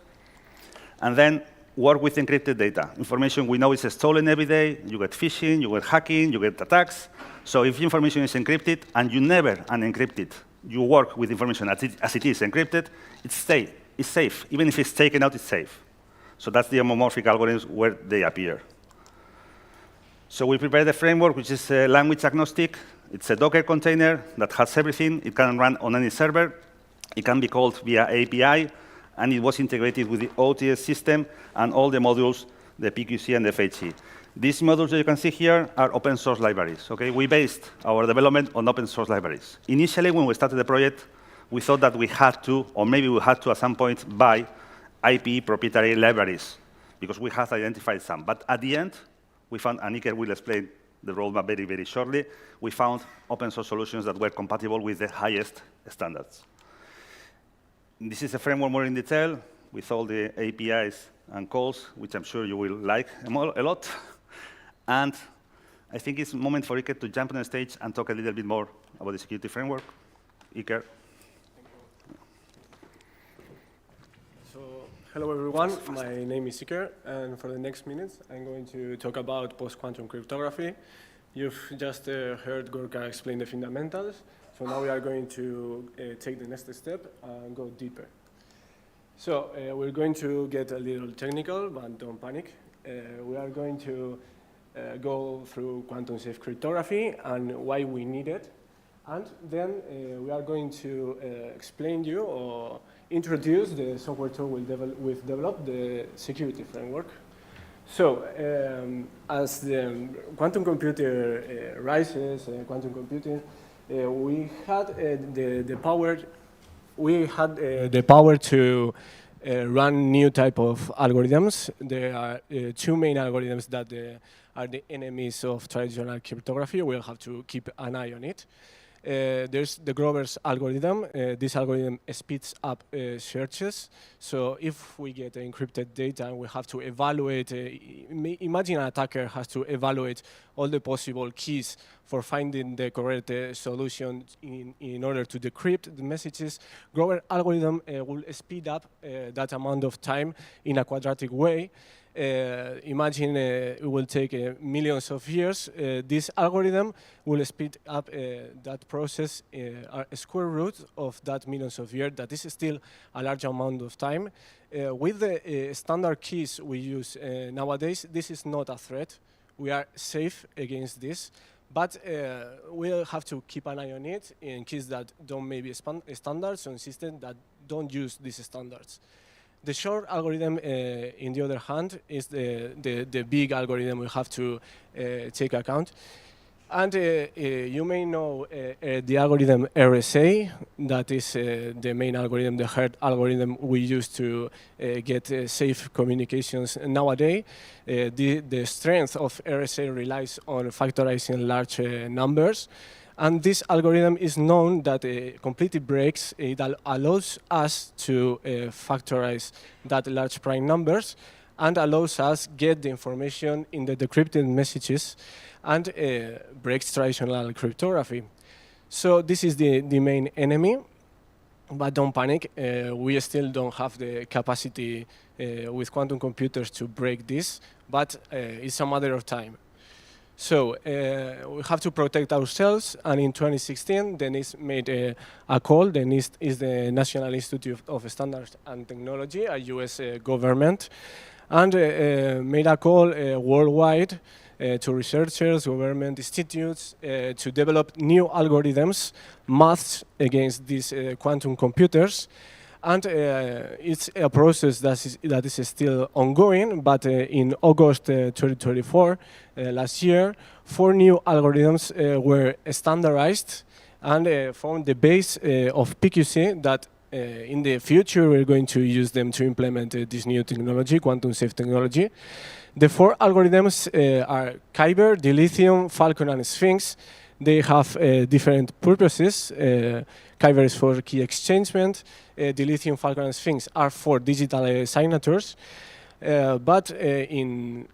and then work with encrypted data. Information we know is stolen every day. You get phishing, you get hacking, you get attacks. So if information is encrypted and you never unencrypt it, you work with information as it is encrypted, it's safe. Even if it's taken out, it's safe. So that's the homomorphic algorithms where they appear. So we prepared a framework which is language agnostic. It's a Docker container that has everything. It can run on any server. It can be called via API, and it was integrated with the OTS system and all the modules, the PQC and the FHE. These modules that you can see here are open source libraries. Okay? We based our development on open source libraries. Initially, when we started the project, we thought that we had to, or maybe we had to at some point, buy IP proprietary libraries, because we had identified some. But at the end, we found, and Iker will explain the roadmap very, very shortly, we found open source solutions that were compatible with the highest standards. This is a framework more in detail with all the APIs and calls, which I'm sure you will like a lot. And I think it's a moment for Iker to jump on the stage and talk a little bit more about the security framework. Iker. So Hello everyone, my name is Iker, and for the next minutes I'm going to talk about post-quantum cryptography. You've just heard Gorka explain the fundamentals, so now we are going to take the next step and go deeper. So we're going to get a little technical, but don't panic. We are going to go through quantum-safe cryptography and why we need it, and then we are going to explain you or introduce the software tool we've developed, the security framework. So, as the quantum computer rises, quantum computing, we had the power to run new type of algorithms. There are two main algorithms that are the enemies of traditional cryptography. We'll have to keep an eye on it. There's the Grover's algorithm. This algorithm speeds up searches. So if we get encrypted data and we have to evaluate, imagine an attacker has to evaluate all the possible keys for finding the correct solution in order to decrypt the messages. Grover's algorithm will speed up that amount of time in a quadratic way. Imagine it will take millions of years. This algorithm will speed up that process a square root of that millions of years. That is still a large amount of time. With the standard keys we use nowadays, this is not a threat. We are safe against this, but we'll have to keep an eye on it in keys that don't maybe standards or systems that don't use these standards. The short algorithm, in the other hand, is the big algorithm we have to take account. And you may know the algorithm RSA, that is the main algorithm, the hard algorithm we use to get safe communications nowadays. The strength of RSA relies on factorizing large numbers. And this algorithm is known that completely breaks. It allows us to factorize that large prime numbers and allows us get the information in the decrypted messages and breaks traditional cryptography. So this is the main enemy, but don't panic. We still don't have the capacity with quantum computers to break this, but it's a matter of time. So we have to protect ourselves, and in 2016, the NIST made a call. The NIST is the National Institute of Standards and Technology, a US government, and made a call worldwide to researchers, government institutes, to develop new algorithms, maths against these quantum computers. And it's a process that is still ongoing, but in August 2024, last year, 4 new algorithms were standardized and formed the base of PQC that in the future we're going to use them to implement this new technology, quantum safe technology. The 4 algorithms are Kyber, Dilithium, Falcon, and Sphinx. They have different purposes. Kyber is for key exchangement. Dilithium, Falcon, and Sphinx are for digital signatures. But in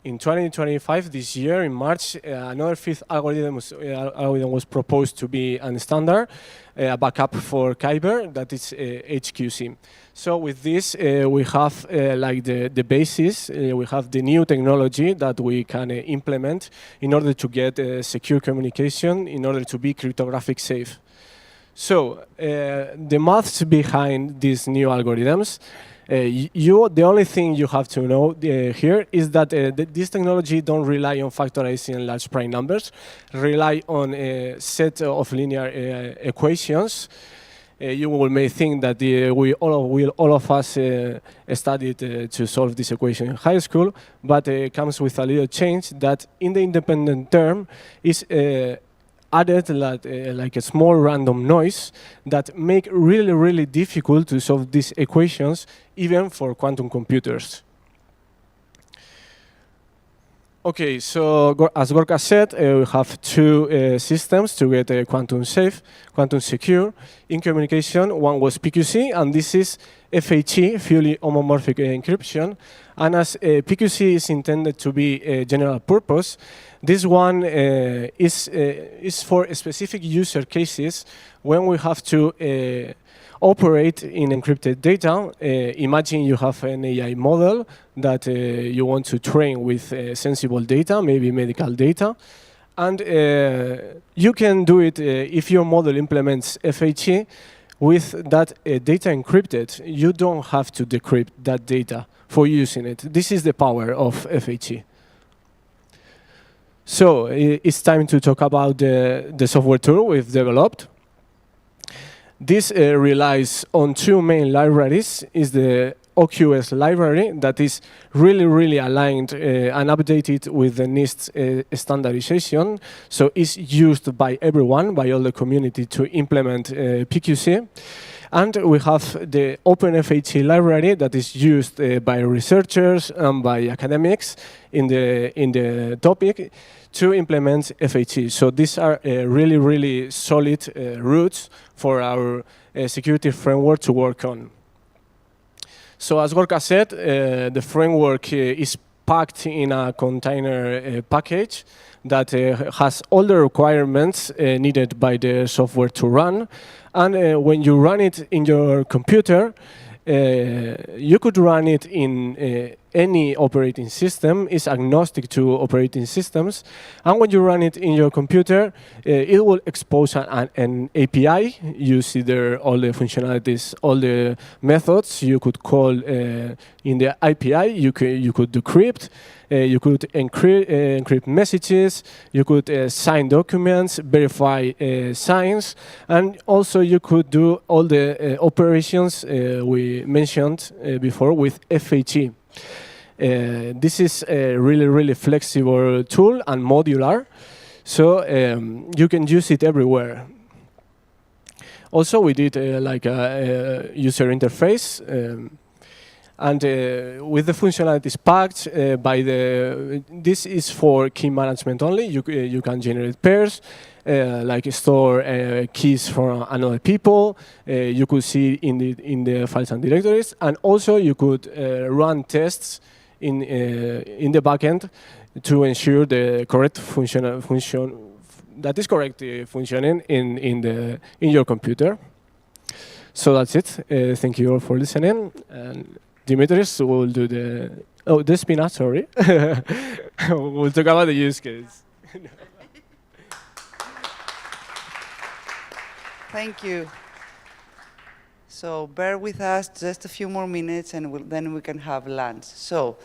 2025, this year, in March, another 5th algorithm was proposed to be a standard, a backup for Kyber, that is HQC. So with this, we have like the basis, we have the new technology that we can implement in order to get secure communication, in order to be cryptographic safe. So the maths behind these new algorithms, the only thing you have to know here is that this technology don't rely on factorizing large prime numbers, rely on a set of linear equations. You may think that all of us studied to solve this equation in high school, but it comes with a little change that in the independent term is added like a small random noise that make really, really difficult to solve these equations, even for quantum computers. Okay, so as Gorka said, we have 2 systems to get quantum safe, quantum secure. In communication, one was PQC, and this is FHE, fully homomorphic encryption. And as PQC is intended to be general purpose, this one is for specific user cases when we have to operate in encrypted data. Imagine you have an AI model that you want to train with sensible data, maybe medical data. And you can do it if your model implements FHE with that data encrypted. You don't have to decrypt that data for using it. This is the power of FHE. So it's time to talk about the software tool we've developed. This relies on two main libraries. Is the OQS library that is really aligned and updated with the NIST standardization. So it's used by everyone, by all the community to implement PQC. And we have the OpenFHE library that is used by researchers and by academics in the topic to implement FHE. So these are really solid roots for our security framework to work on. So as Gorka said, the framework is packed in a container package that has all the requirements needed by the software to run. And when you run it in your computer, you could run it in any operating system. It's agnostic to operating systems. And when you run it in your computer, it will expose an API. You see there all the functionalities, all the methods you could call in the API. You could decrypt. You could encrypt messages, you could sign documents, verify signs, and also you could do all the operations we mentioned before with FHE. This is a really flexible tool and modular, so you can use it everywhere. Also, we did like a user interface. And with the functionalities packed this is for key management only. You can generate pairs, like store keys from another people. You could see in the files and directories, and also you could run tests in the backend to ensure the correct function that is correctly functioning in your computer. So that's it. Thank you all for listening. And Dimitris will do the spin-out, sorry. We'll talk about the use case. Thank you. So bear with us just a few more minutes and then we can have lunch. So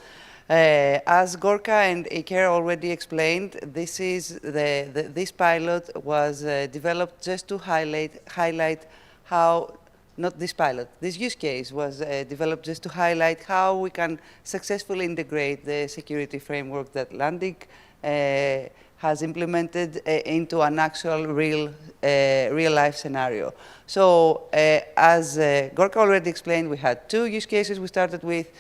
as Gorka and Iker already explained, this pilot was developed just to highlight how not this pilot. This use case was developed just to highlight how we can successfully integrate the security framework that Landic has implemented into an actual real-life scenario. So as Gorka already explained, we had two use cases we started with.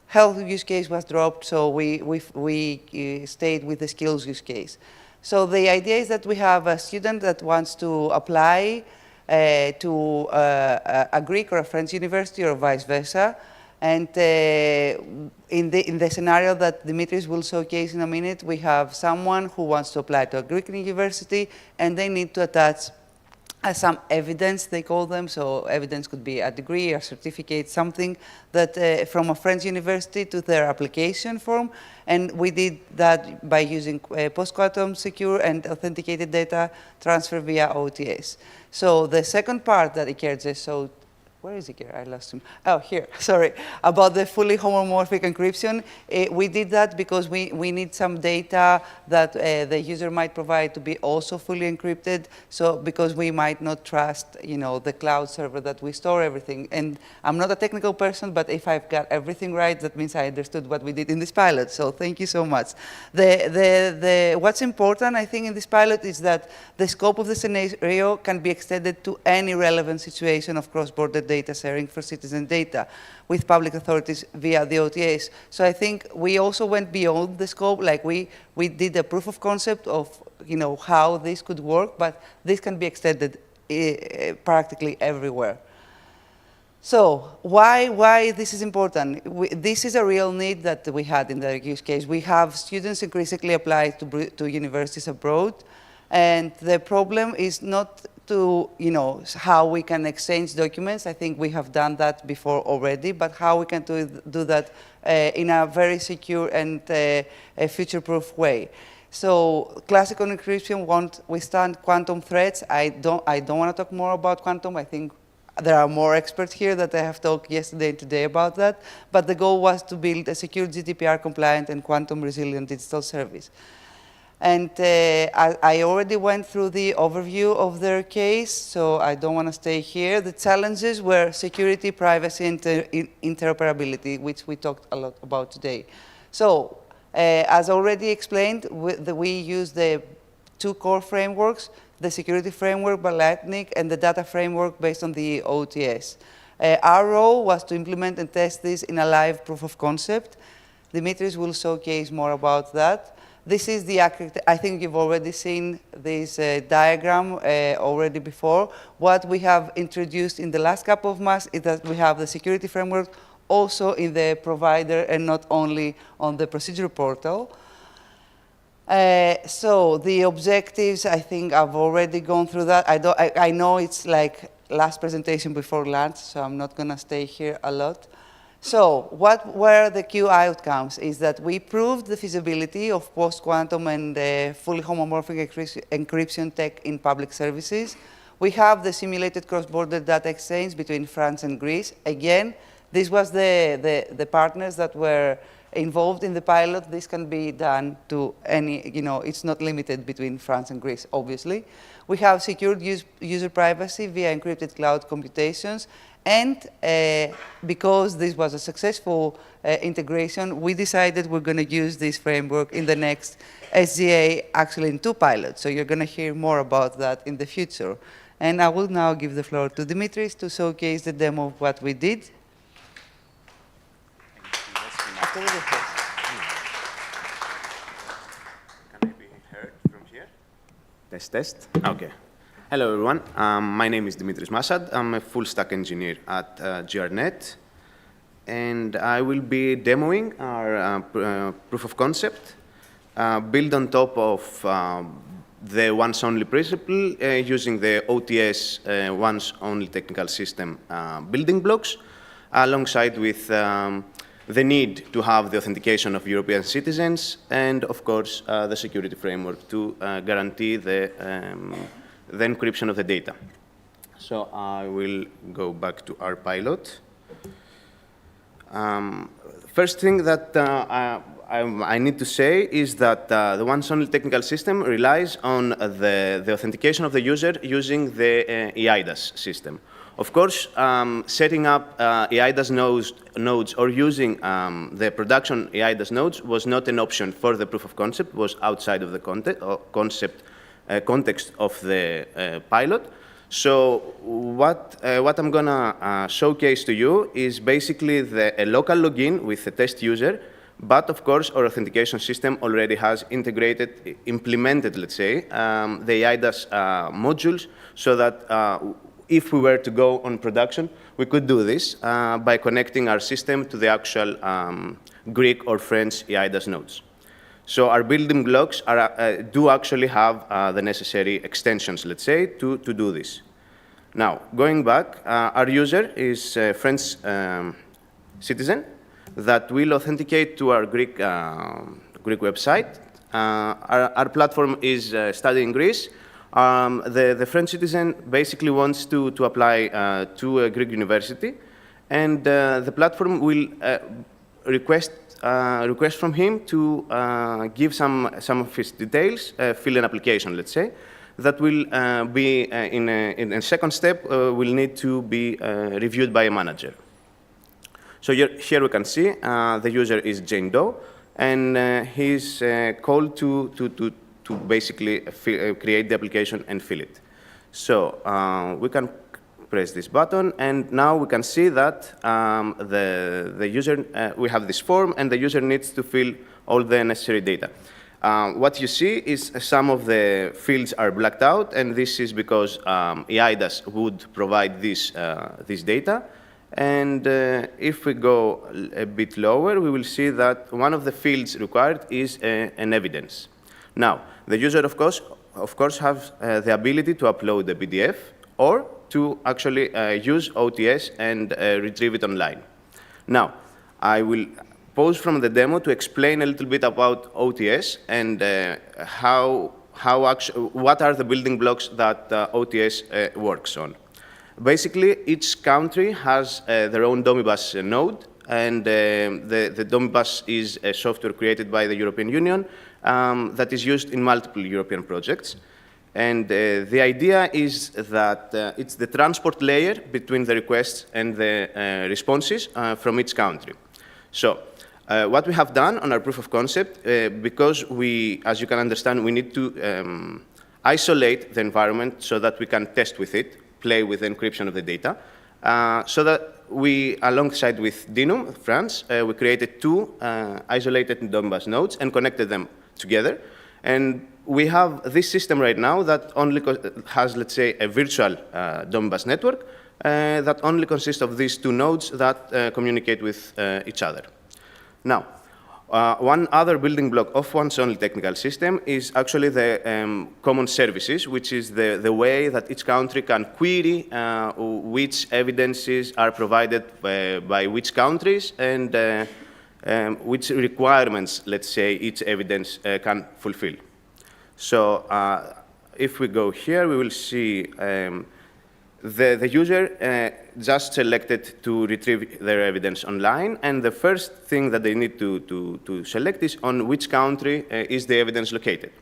Health use case was dropped, so we stayed with the skills use case. So the idea is that we have a student that wants to apply to a Greek or a French university or vice versa. And in the scenario that Dimitris will showcase in a minute, we have someone who wants to apply to a Greek university and they need to attach some evidence, they call them. So evidence could be a degree, a certificate, something that from a French university to their application form. And we did that by using post-quantum secure and authenticated data transfer via OTS. So the second part that Iker just showed, where is Iker? I lost him. Oh, here, sorry. About the fully homomorphic encryption, we did that because we need some data that the user might provide to be also fully encrypted. So because we might not trust, the cloud server that we store everything. And I'm not a technical person, but if I've got everything right, that means I understood what we did in this pilot. So thank you so much. What's important, I think, in this pilot is that the scope of the scenario can be extended to any relevant situation of cross-border data sharing for citizen data with public authorities via the OTAs. So I think we also went beyond the scope, like we did a proof of concept of how this could work, but this can be extended practically everywhere. So why this is important? This is a real need that we had in the use case. We have students increasingly apply to universities abroad, and the problem is not to, how we can exchange documents. I think we have done that before already, but how we can do that in a very secure and a future-proof way. So classical encryption won't withstand quantum threats. I don't want to talk more about quantum. I think there are more experts here that I have talked yesterday and today about that. But the goal was to build a secure GDPR-compliant and quantum-resilient digital service. And I already went through the overview of their case, so I don't want to stay here. The challenges were security, privacy, and interoperability, which we talked a lot about today. So, as already explained, we use the two core frameworks, the security framework by Lightning and the data framework based on the OTS. Our role was to implement and test this in a live proof of concept. Dimitris will showcase more about that. This is the, I think you've already seen this diagram already before. What we have introduced in the last couple of months is that we have the security framework also in the provider and not only on the procedure portal. So the objectives, I think I've already gone through that. I know it's like last presentation before lunch, so I'm not going to stay here a lot. So what were the key outcomes is that we proved the feasibility of post-quantum and fully homomorphic encryption tech in public services. We have the simulated cross-border data exchange between France and Greece. Again, this was the partners that were involved in the pilot. This can be done to any, it's not limited between France and Greece, obviously. We have secured user privacy via encrypted cloud computations. And because this was a successful integration, we decided we're going to use this framework in the next SGA, actually in 2 pilots. So you're going to hear more about that in the future. And I will now give the floor to Dimitris to showcase the demo of what we did. Can I be heard from here? Test, test. OK. Hello, everyone. My name is Dimitris Masad. I'm a full-stack engineer at GRNet. And I will be demoing our proof of concept built on top of the once-only principle using the OTS once-only technical system building blocks, alongside with the need to have the authentication of European citizens and, of course, the security framework to guarantee the encryption of the data. So I will go back to our pilot. First thing that I need to say is that the once-only technical system relies on the authentication of the user using the EIDAS system. Of course, setting up EIDAS nodes or using the production EIDAS nodes was not an option for the proof of concept, was outside of the context of the pilot. So what I'm going to showcase to you is basically a local login with a test user, but of course our authentication system already has implemented, let's say, the EIDAS modules, so that if we were to go on production, we could do this by connecting our system to the actual Greek or French EIDAS nodes. So our building blocks do actually have the necessary extensions, let's say, to do this. Now, going back, our user is a French citizen that will authenticate to our Greek website. Our platform is studying Greece. The French citizen basically wants to apply to a Greek university, and the platform will request from him to give some of his details, fill an application, let's say, that will be, in a second step, will need to be reviewed by a manager. So here we can see the user is Jane Doe, and he's called to basically create the application and fill it. So we can press this button, and now we can see that the user, we have this form, and the user needs to fill all the necessary data. What you see is some of the fields are blacked out, and this is because EIDAS would provide this data. And if we go a bit lower, we will see that one of the fields required is an evidence. Now, the user, of course, of course, have the ability to upload the PDF or to actually use OTS and retrieve it online. Now, I will pause from the demo to explain a little bit about OTS and what are the building blocks that OTS works on. Basically, each country has their own Domibus node, and the Domibus is a software created by the European Union that is used in multiple European projects. And the idea is that it's the transport layer between the requests and the responses from each country. So what we have done on our proof of concept, because we, as you can understand, we need to isolate the environment so that we can test with it, play with the encryption of the data, so that we, alongside with Dinum, France, we created two isolated Domibus nodes and connected them together. And we have this system right now that only has, let's say, a virtual Domibus network that only consists of these two nodes that communicate with each other. Now, one other building block of one's only technical system is actually the common services, which is the way that each country can query which evidences are provided by which countries and which requirements, let's say, each evidence can fulfill. So if we go here, we will see the user just selected to retrieve their evidence online, and the first thing that they need to select is on which country is the evidence located.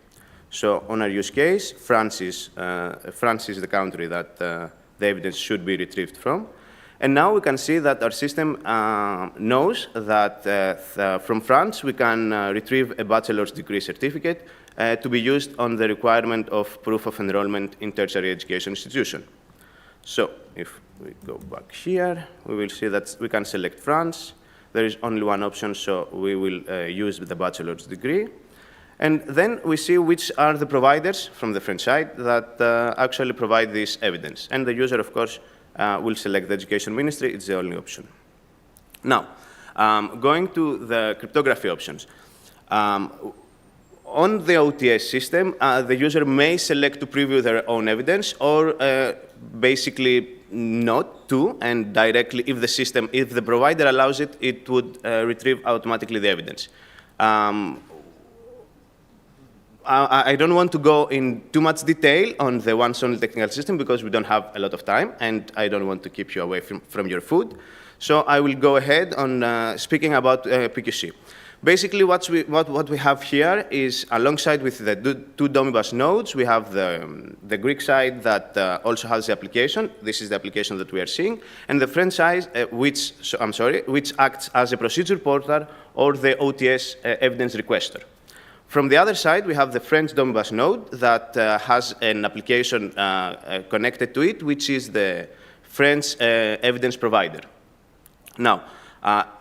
So on our use case, France is the country that the evidence should be retrieved from. And now we can see that our system knows that from France we can retrieve a bachelor's degree certificate to be used on the requirement of proof of enrollment in tertiary education institution. So if we go back here, we will see that we can select France. There is only one option, so we will use the bachelor's degree. And then we see which are the providers from the French side that actually provide this evidence. And the user, of course, will select the education ministry. It's the only option. Now, going to the cryptography options. On the OTS system, the user may select to preview their own evidence or basically not to, and directly, if the provider allows it, it would retrieve automatically the evidence. I don't want to go in too much detail on the once-only technical system because we don't have a lot of time, and I don't want to keep you away from your food. So I will go ahead on speaking about PQC. Basically, what we have here is, alongside with the two Domibus nodes, we have the Greek side that also has the application. This is the application that we are seeing, and the French side, which acts as a procedure portal or the OTS evidence requester. From the other side, we have the French Domibus node that has an application connected to it, which is the French evidence provider. Now,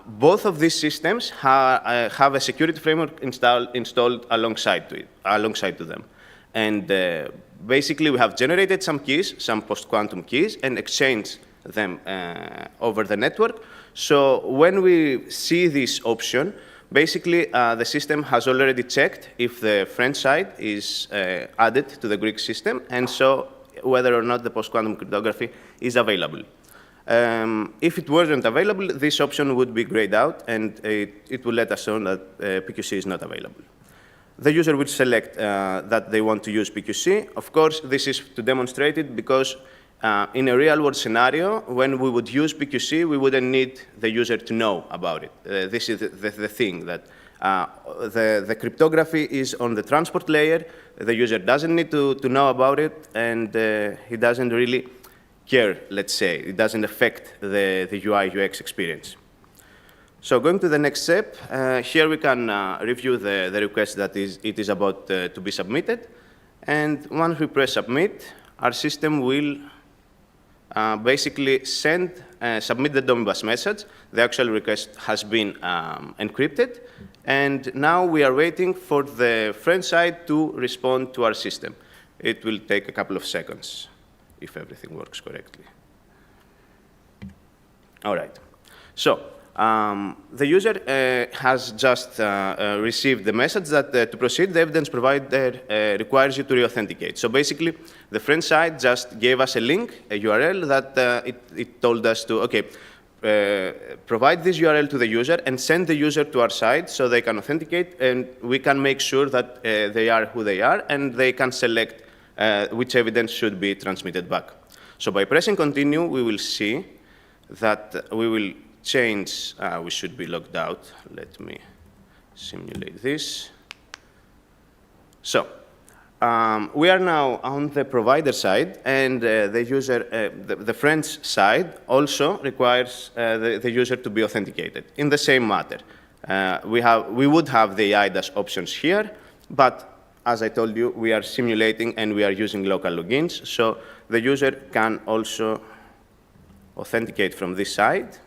both of these systems have a security framework installed alongside to them. And basically, we have generated some keys, some post-quantum keys, and exchanged them over the network. So when we see this option, basically, the system has already checked if the French side is added to the Greek system, and so whether or not the post-quantum cryptography is available. If it wasn't available, this option would be grayed out, and it will let us know that PQC is not available. The user will select that they want to use PQC. Of course, this is to demonstrate it because in a real-world scenario, when we would use PQC, we wouldn't need the user to know about it. This is the thing, that the cryptography is on the transport layer. The user doesn't need to know about it, and he doesn't really care, let's say. It doesn't affect the UI/UX experience. So going to the next step, here we can review the request that it is about to be submitted. And once we press submit, our system will basically submit the Domibus message. The actual request has been encrypted. And now we are waiting for the French side to respond to our system. It will take a couple of seconds if everything works correctly. All right. So the user has just received the message that to proceed, the evidence provider requires you to re-authenticate. So basically, the French side just gave us a link, a URL, that it told us to, okay, provide this URL to the user and send the user to our site so they can authenticate, and we can make sure that they are who they are, and they can select which evidence should be transmitted back. So by pressing continue, we will see that we will change, we should be logged out. Let me simulate this. So we are now on the provider side, and the user, the French side also requires the user to be authenticated in the same matter. We would have the IDAS options here, but as I told you, we are simulating and we are using local logins, so the user can also authenticate from this side.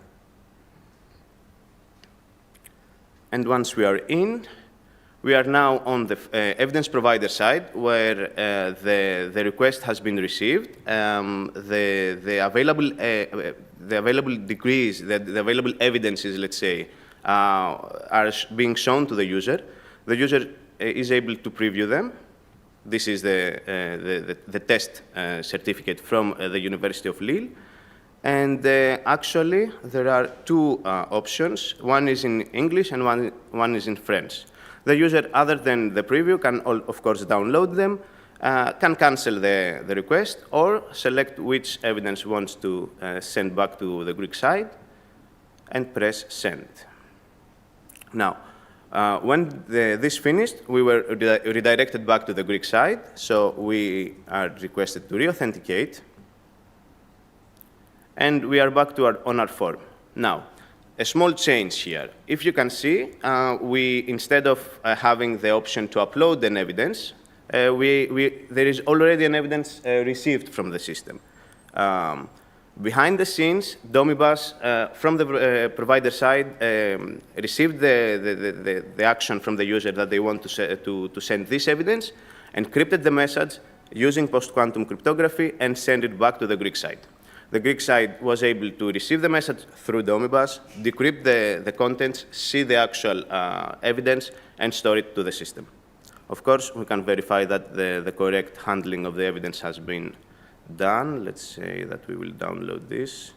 And once we are in, we are now on the evidence provider side, where the request has been received. The available degrees, the available evidences, let's say, are being shown to the user. The user is able to preview them. This is the test certificate from the University of Lille. And actually, there are two options. One is in English and one is in French. The user, other than the preview, can, of course, download them, can cancel the request, or select which evidence wants to send back to the Greek side, and press send. Now, when this finished, we were redirected back to the Greek side, so we are requested to re-authenticate, and we are back on our form. Now, a small change here. If you can see, instead of having the option to upload an evidence, there is already an evidence received from the system. Behind the scenes, Domibus, from the provider side, received the action from the user that they want to send this evidence, encrypted the message using post-quantum cryptography, and send it back to the Greek side. The Greek side was able to receive the message through Domibus, decrypt the contents, see the actual evidence, and store it to the system. Of course, we can verify that the correct handling of the evidence has been done. Let's say that we will download this.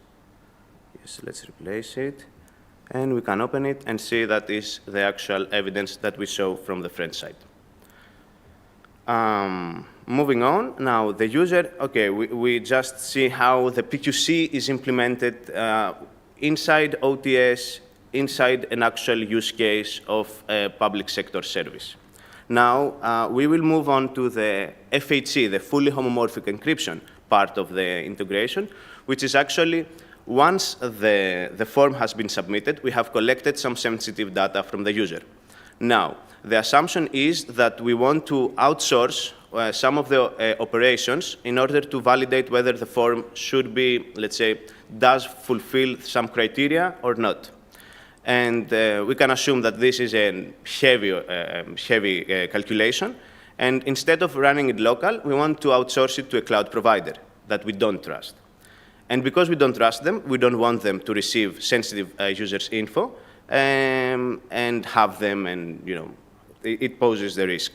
Yes, let's replace it. And we can open it and see that is the actual evidence that we saw from the French side. Moving on, now the user, okay, we just see how the PQC is implemented inside OTS, inside an actual use case of a public sector service. Now, we will move on to the FHE, the fully homomorphic encryption part of the integration, which is actually, once the form has been submitted, we have collected some sensitive data from the user. Now, the assumption is that we want to outsource some of the operations in order to validate whether the form should be, let's say, does fulfill some criteria or not. And we can assume that this is a heavy calculation. And instead of running it local, we want to outsource it to a cloud provider that we don't trust. And because we don't trust them, we don't want them to receive sensitive users' info and have them, and it poses the risk.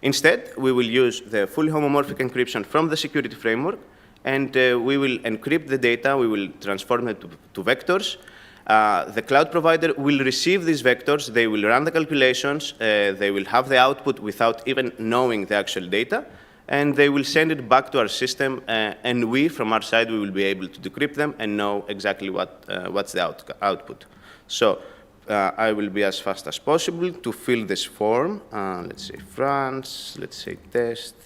Instead, we will use the fully homomorphic encryption from the security framework, and we will encrypt the data, we will transform it to vectors. The cloud provider will receive these vectors, they will run the calculations, they will have the output without even knowing the actual data, and they will send it back to our system, and we, from our side, we will be able to decrypt them and know exactly what's the output. So I will be as fast as possible to fill this form. Let's say France, let's say test,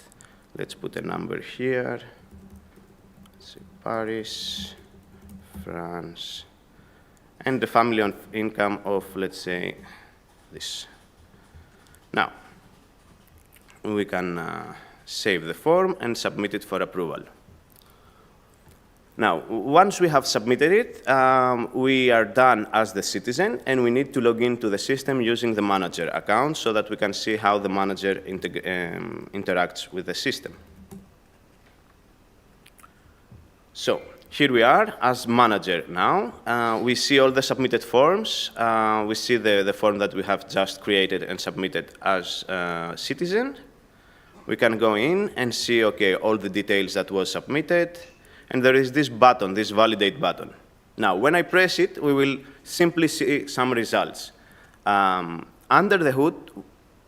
let's put a number here. Let's say Paris, France, and the family income of, let's say, this. Now, we can save the form and submit it for approval. Now, once we have submitted it, we are done as the citizen, and we need to log into the system using the manager account so that we can see how the manager interacts with the system. So, here we are as manager now. We see all the submitted forms. We see the form that we have just created and submitted as a citizen. We can go in and see, okay, all the details that was submitted. And there is this button, this validate button. Now, when I press it, we will simply see some results. Under the hood,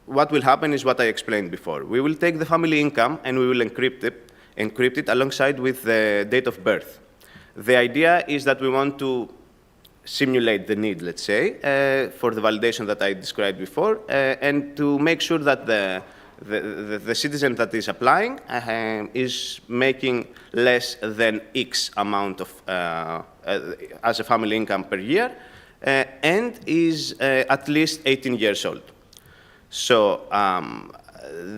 what will happen is what I explained before. We will take the family income and we will encrypt it alongside with the date of birth. The idea is that we want to simulate the need, let's say, for the validation that I described before, and to make sure that the citizen that is applying is making less than X amount of as a family income per year, and is at least 18 years old. So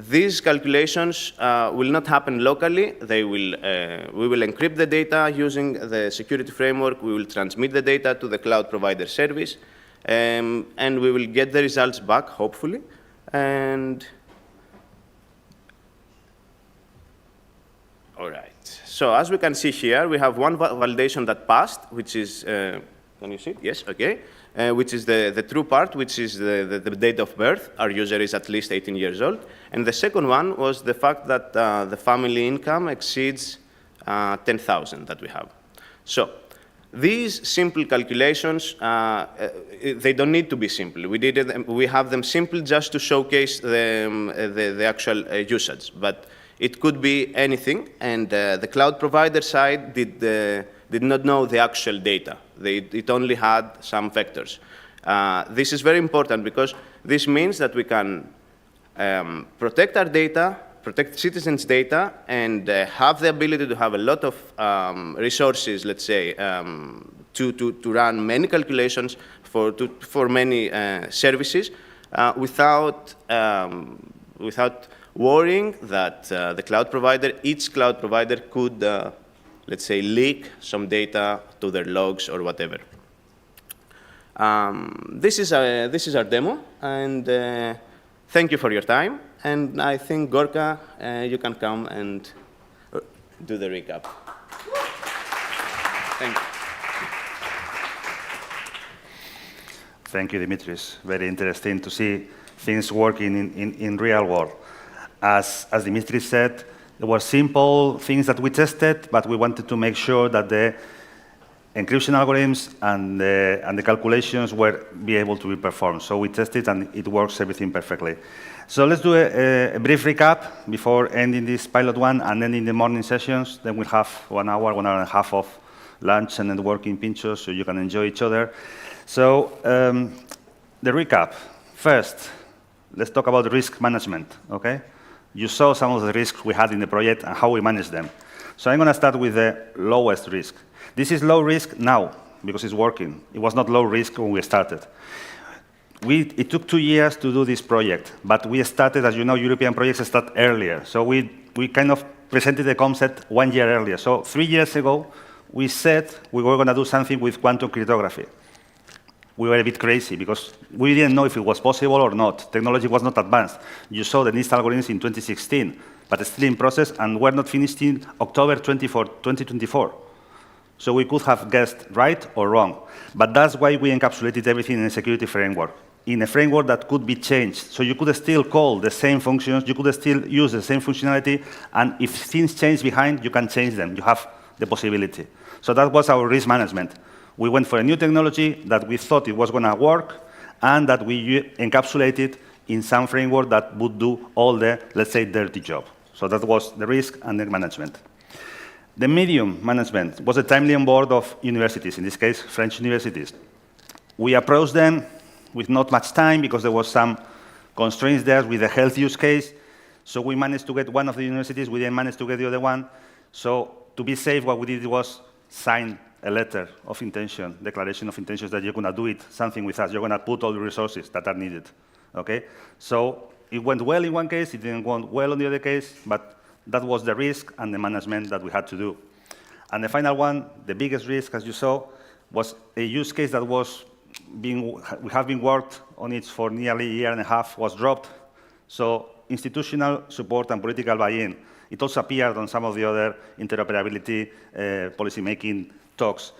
these calculations will not happen locally. They will, we will encrypt the data using the security framework. We will transmit the data to the cloud provider service, and we will get the results back, hopefully. And all right. So as we can see here, we have one validation that passed, which is, can you see it? Yes, okay. Which is the true part, which is the date of birth. Our user is at least 18 years old. And the second one was the fact that the family income exceeds 10,000 that we have. So these simple calculations, they don't need to be simple. We have them simple just to showcase the actual usage. But it could be anything, and the cloud provider side did not know the actual data. It only had some vectors. This is very important because this means that we can protect our data, protect citizens' data, and have the ability to have a lot of resources, let's say, to run many calculations for many services without worrying that the cloud provider, each cloud provider could, let's say, leak some data to their logs or whatever. This is our demo, and thank you for your time. And I think, Gorka, you can come and do the recap. Thank you. Thank you, Dimitris. Very interesting to see things working in real world. As Dimitris said, there were simple things that we tested, but we wanted to make sure that the encryption algorithms and the calculations were be able to be performed. So we tested, and it works everything perfectly. So let's do a brief recap before ending this pilot one and ending the morning sessions. Then we'll have 1 hour, 1 hour and a half of lunch and networking pinchos so you can enjoy each other. So the recap. First, let's talk about risk management, okay? You saw some of the risks we had in the project and how we managed them. So I'm going to start with the lowest risk. This is low risk now because it's working. It was not low risk when we started. It took 2 years to do this project, but we started, as you know, European projects start earlier. So we kind of presented the concept 1 year earlier. So 3 years ago, we said we were going to do something with quantum cryptography. We were a bit crazy because we didn't know if it was possible or not. Technology was not advanced. You saw the NIST algorithms in 2016, but it's still in process, and we're not finished in October 2024. So we could have guessed right or wrong. But that's why we encapsulated everything in a security framework, in a framework that could be changed. So you could still call the same functions, you could still use the same functionality, and if things change behind, you can change them. You have the possibility. So that was our risk management. We went for a new technology that we thought it was going to work, and that we encapsulated in some framework that would do all the, let's say, dirty job. So that was the risk and the management. The medium management was a timely on board of universities, in this case, French universities. We approached them with not much time because there was some constraints there with the health use case. So we managed to get one of the universities. We didn't manage to get the other one. So to be safe, what we did was sign a letter of intention, declaration of intentions that you're going to do something with us. You're going to put all the resources that are needed. Okay? So it went well in one case. It didn't go well on the other case. But that was the risk and the management that we had to do. And the final one, the biggest risk, as you saw, was a use case that was we have been worked on it for nearly a year and a half, was dropped. So institutional support and political buy-in. It also appeared on some of the other interoperability policy-making talks.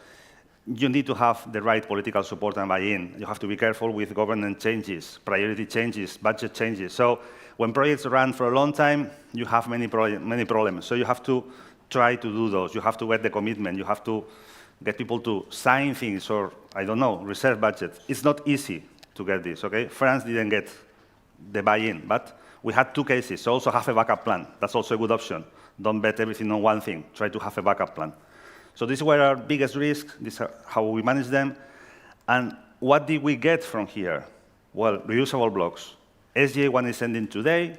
You need to have the right political support and buy-in. You have to be careful with governance changes, priority changes, budget changes. So when projects run for a long time, you have many problems. So you have to try to do those. You have to get the commitment. You have to get people to sign things or, I don't know, reserve budget. It's not easy to get this, okay? France didn't get the buy-in, but we had 2 cases, so also have a backup plan. That's also a good option. Don't bet everything on one thing. Try to have a backup plan. So these were our biggest risks. This is how we manage them. And what did we get from here? Well, reusable blocks. SGA1 is ending today.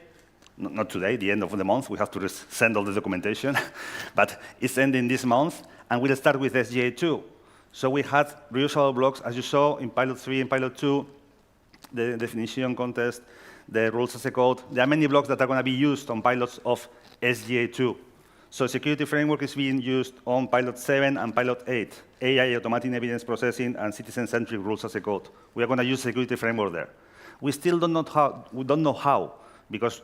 Not today, the end of the month. We have to send all the documentation. But it's ending this month. And we'll start with SGA2. So we had reusable blocks, as you saw, in Pilot 3 and Pilot 2, the definition contest, the rules as a code. There are many blocks that are going to be used on pilots of SGA2. So security framework is being used on Pilot 7 and Pilot 8, AI, automatic evidence processing, and citizen-centric rules as a code. We are going to use security framework there. We still don't know how, because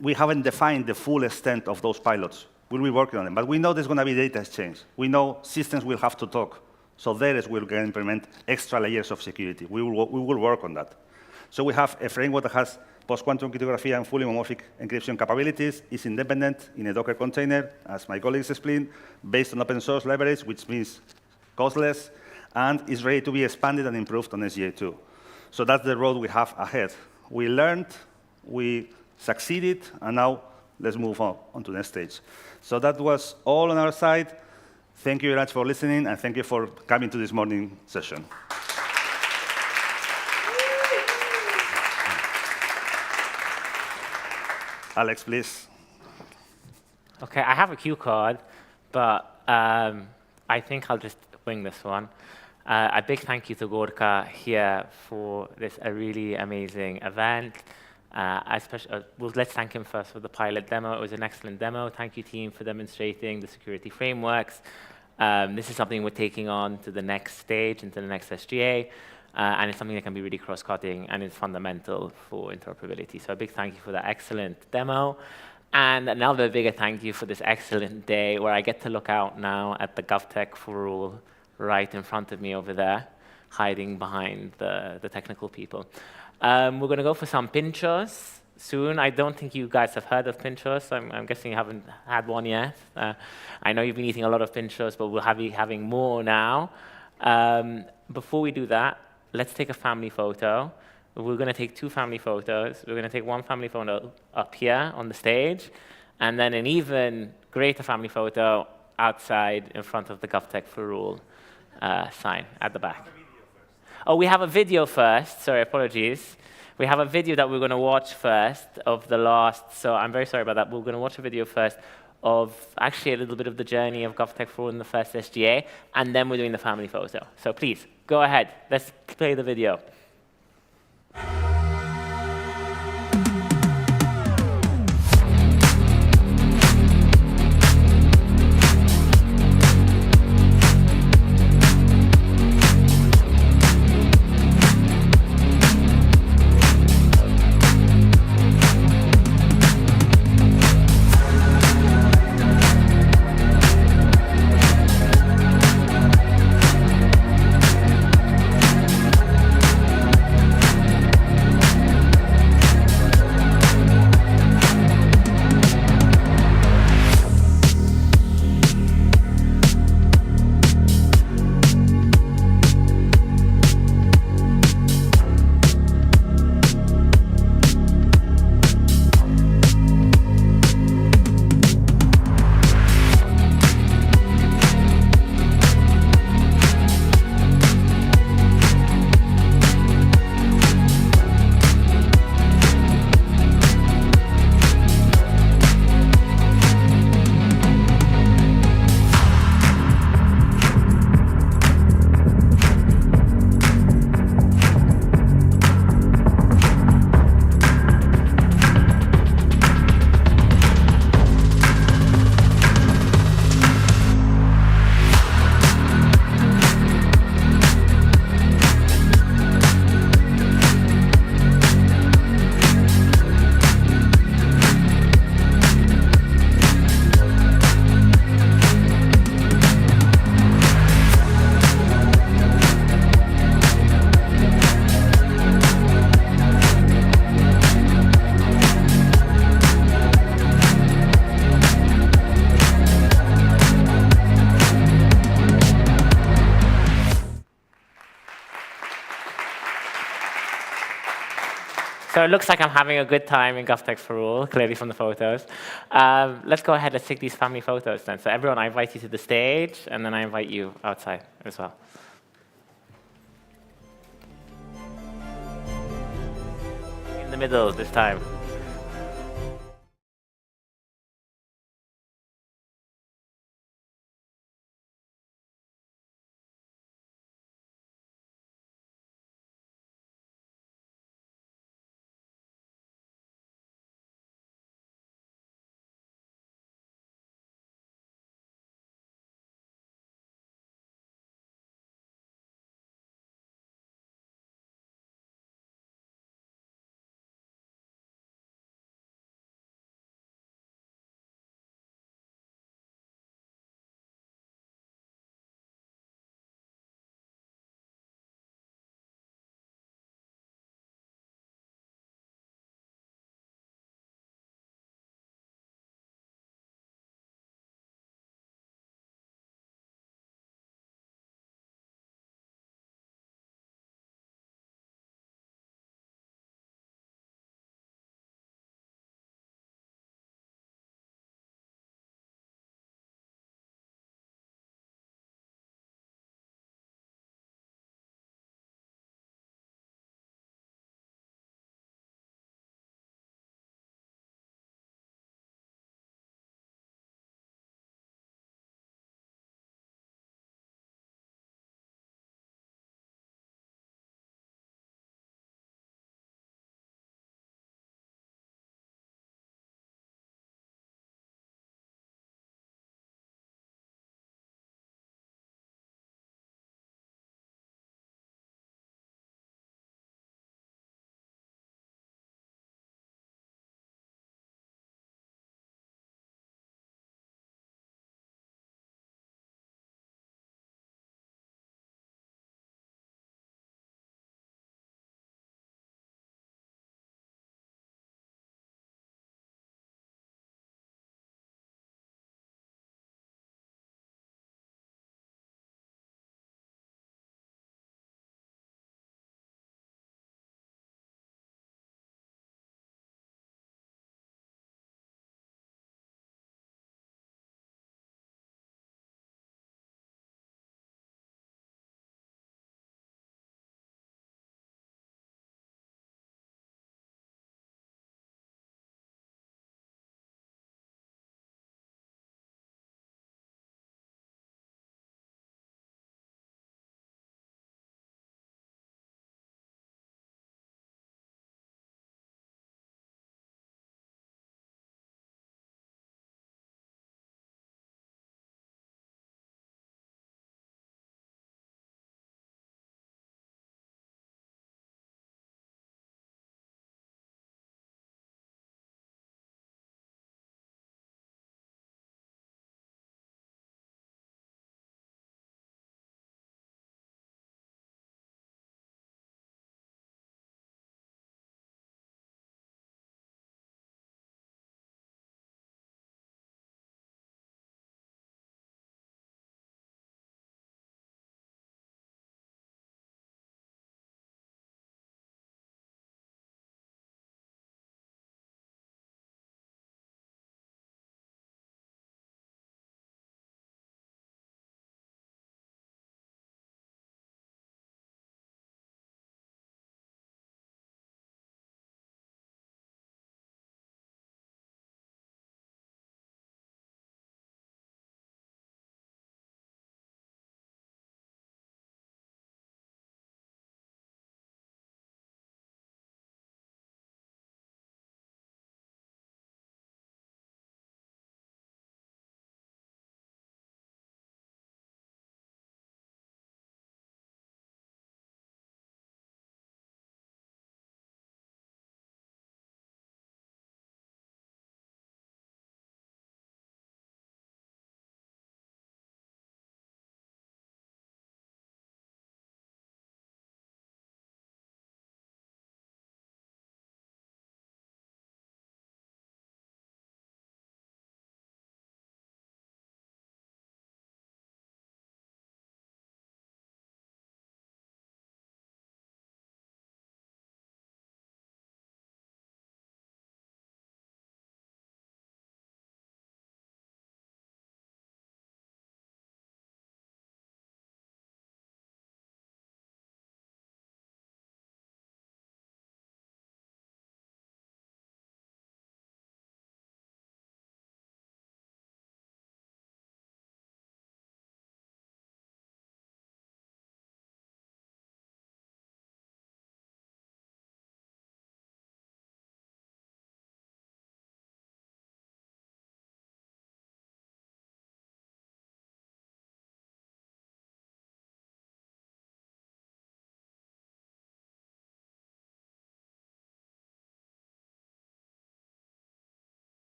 we haven't defined the full extent of those pilots. We'll be working on them, but we know there's going to be data exchange. We know systems will have to talk. So there is we're going to implement extra layers of security. We will work on that. So we have a framework that has post-quantum cryptography and fully homomorphic encryption capabilities, is independent in a Docker container, as my colleagues explained, based on open source libraries, which means costless, and is ready to be expanded and improved on SGA2. So that's the road we have ahead. We learned, we succeeded, and now let's move on to the next stage. So that was all on our side. Thank you very much for listening, and thank you for coming to this morning session. Alex, please. OK, I have a cue card, but I think I'll just wing this one. A big thank you to Gorka here for this a really amazing event. Well, let's thank him first for the pilot demo. It was an excellent demo. Thank you, team, for demonstrating the security frameworks. This is something we're taking on to the next stage, into the next SGA. And it's something that can be really cross-cutting, and it's fundamental for interoperability. So a big thank you for that excellent demo. And another bigger thank you for this excellent day, where I get to look out now at the GovTech4All right in front of me over there, hiding behind the technical people. We're going to go for some pinchos soon. I don't think you guys have heard of pinchos. I'm guessing you haven't had one yet. I know you've been eating a lot of pinchos, but we'll be having more now. Before we do that, let's take a family photo. We're going to take 2 family photos. We're going to take one family photo up here on the stage, and then an even greater family photo outside in front of the GovTech4All sign at the back. Oh, we have a video first. Sorry, apologies. We have a video that we're going to watch first of the last, so I'm very sorry about that. We're going to watch a video first of actually a little bit of the journey of GovTech4All in the first SGA, and then we're doing the family photo. So please, go ahead. Let's play the video. it looks like I'm having a good time in GovTech4All, clearly from the photos. Let's go ahead and take these family photos then. So everyone, I invite you to the stage, and then I invite you outside as well. In the middle this time.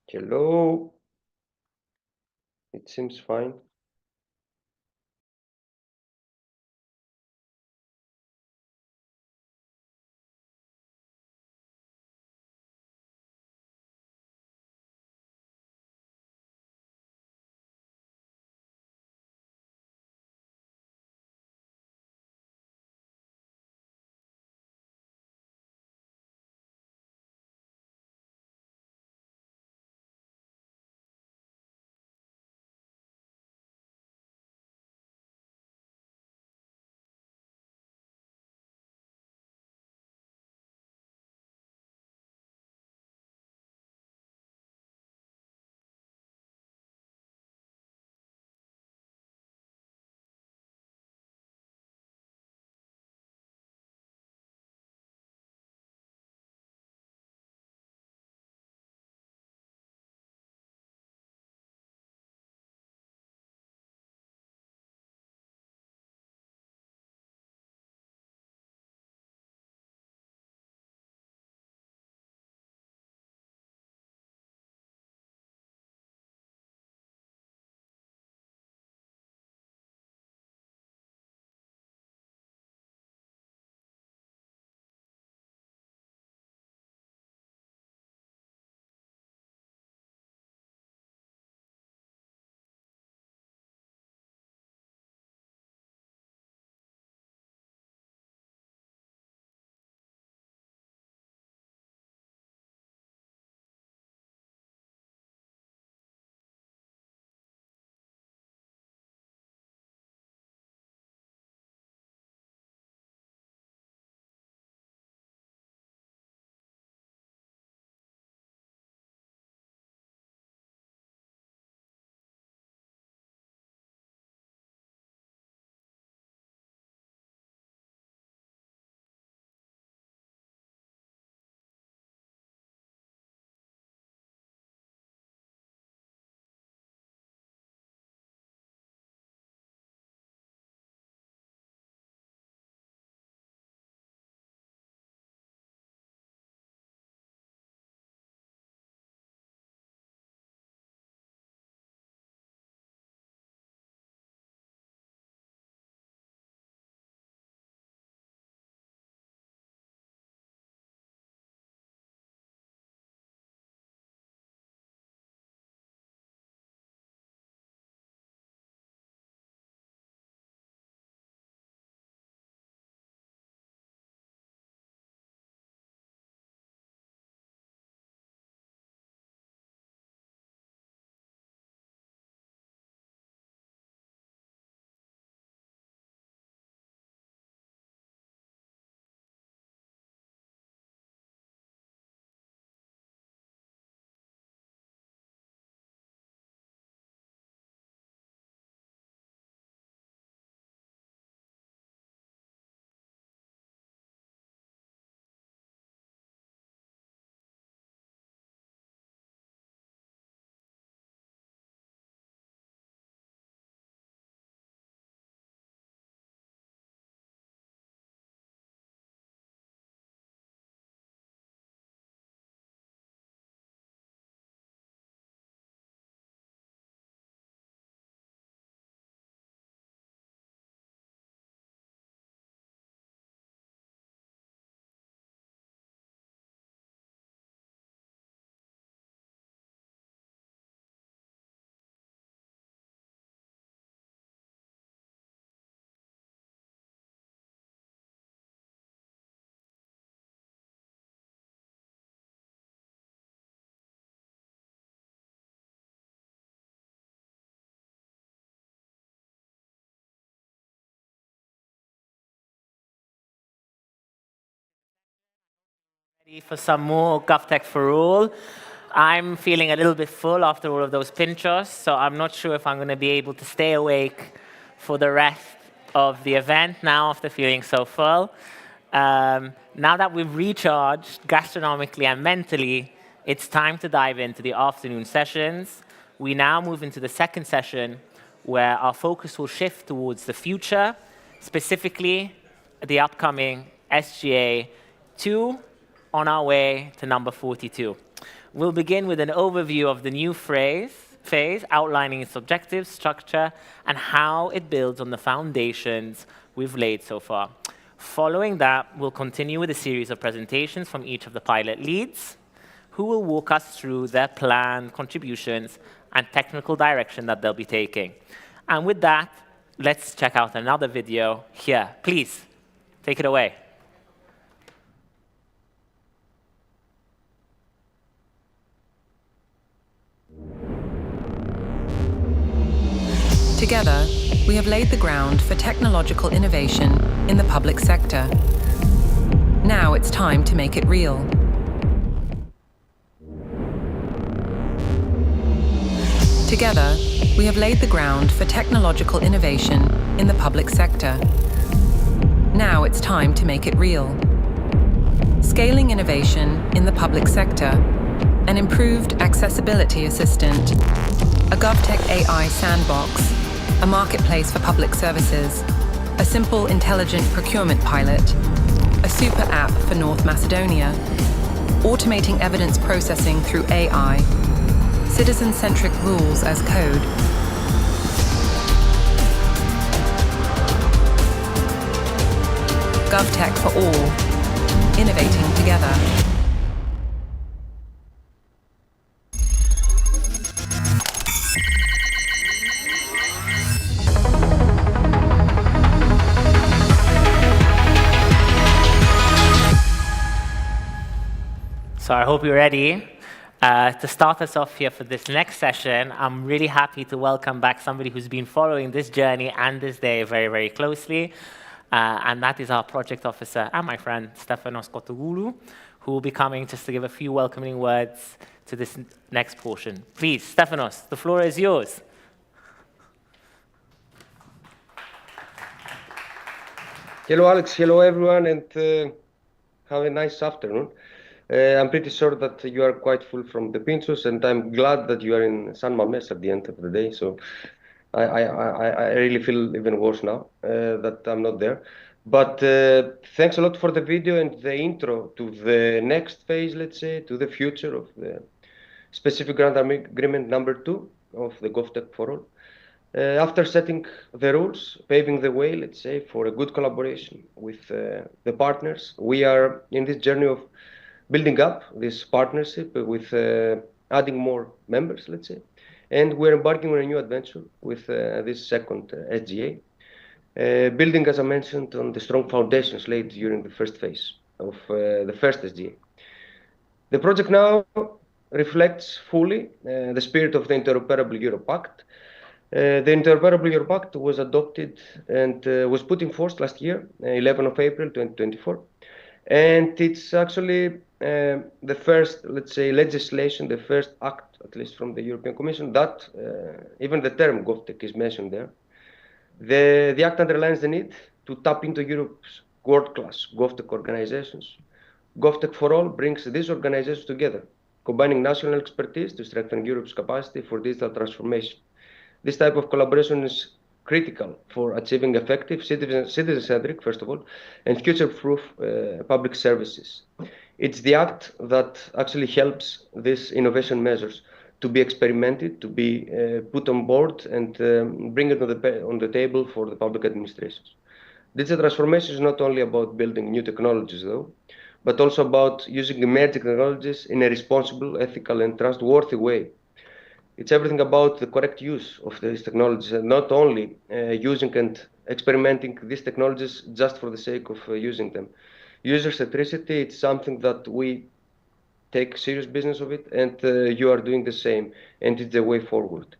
Hello. It seems fine. Ready for some more GovTech4All. I'm feeling a little bit full after all of those pinchos, so I'm not sure if I'm going to be able to stay awake for the rest of the event now after feeling so full. Now that we've recharged gastronomically and mentally, it's time to dive into the afternoon sessions. We now move into the second session where our focus will shift towards the future, specifically the upcoming SGA 2 on our way to number 42. We'll begin with an overview of the new phase, outlining its objectives, structure, and how it builds on the foundations we've laid so far. Following that, we'll continue with a series of presentations from each of the pilot leads, who will walk us through their plan, contributions, and technical direction that they'll be taking. And with that, let's check out another video here. Please, take it away. Together, we have laid the ground for technological innovation in the public sector. Now it's time to make it real. Together, we have laid the ground for technological innovation in the public sector. Now it's time to make it real. Scaling innovation in the public sector, an improved accessibility assistant, a GovTech AI sandbox, a marketplace for public services, a simple intelligent procurement pilot, a super app for North Macedonia, automating evidence processing through AI, citizen-centric rules as code. GovTech4All, innovating together. So I hope you're ready. To start us off here for this next session, I'm really happy to welcome back somebody who's been following this journey and this day very, very closely. And that is our project officer and my friend, Stefanos Kotogoulou, who will be coming just to give a few welcoming words to this next portion. Please, Stefanos, the floor is yours. Hello, Alex. Hello, everyone, and have a nice afternoon. I'm pretty sure that you are quite full from the Pinchos, and I'm glad that you are in San Mames at the end of the day. So I really feel even worse now that I'm not there. But thanks a lot for the video and the intro to the next phase, let's say, to the future of the specific grant agreement number 2 of the GovTech4All. After setting the rules, paving the way, let's say, for a good collaboration with the partners, we are in this journey of building up this partnership with adding more members, let's say. And we're embarking on a new adventure with this second SGA, building, as I mentioned, on the strong foundations laid during the first phase of the first SGA. The project now reflects fully the spirit of the Interoperable Europe Act. The Interoperable Europe Act was adopted and was put in force last year, 11 of April 2024. And it's actually the first, let's say, legislation, the first act, at least from the European Commission, that even the term GovTech is mentioned there. The act underlines the need to tap into Europe's world-class GovTech organizations. GovTech4All brings these organizations together, combining national expertise to strengthen Europe's capacity for digital transformation. This type of collaboration is critical for achieving effective, citizen-centric, first of all, and future-proof public services. It's the act that actually helps these innovation measures to be experimented, to be put on board, and bring it on the table for the public administrations. Digital transformation is not only about building new technologies, though, but also about using emerging technologies in a responsible, ethical, and trustworthy way. It's everything about the correct use of these technologies, and not only using and experimenting these technologies just for the sake of using them. User centricity, it's something that we take serious business of it, and you are doing the same, and it's the way forward.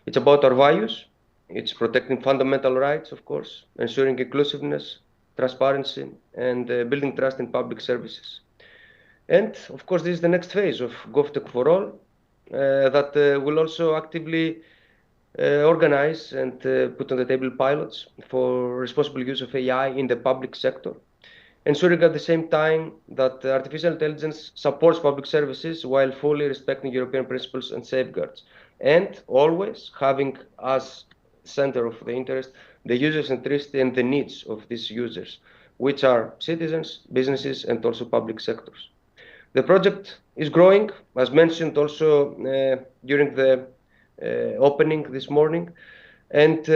It's about our values. It's protecting fundamental rights, of course, ensuring inclusiveness, transparency, and building trust in public services. And, of course, this is the next phase of GovTech4All, that will also actively organize and put on the table pilots for responsible use of AI in the public sector, ensuring at the same time that artificial intelligence supports public services while fully respecting European principles and safeguards, and always having as center of the interest the user centricity and the needs of these users, which are citizens, businesses, and also public sectors. The project is growing, as mentioned also during the opening this morning, and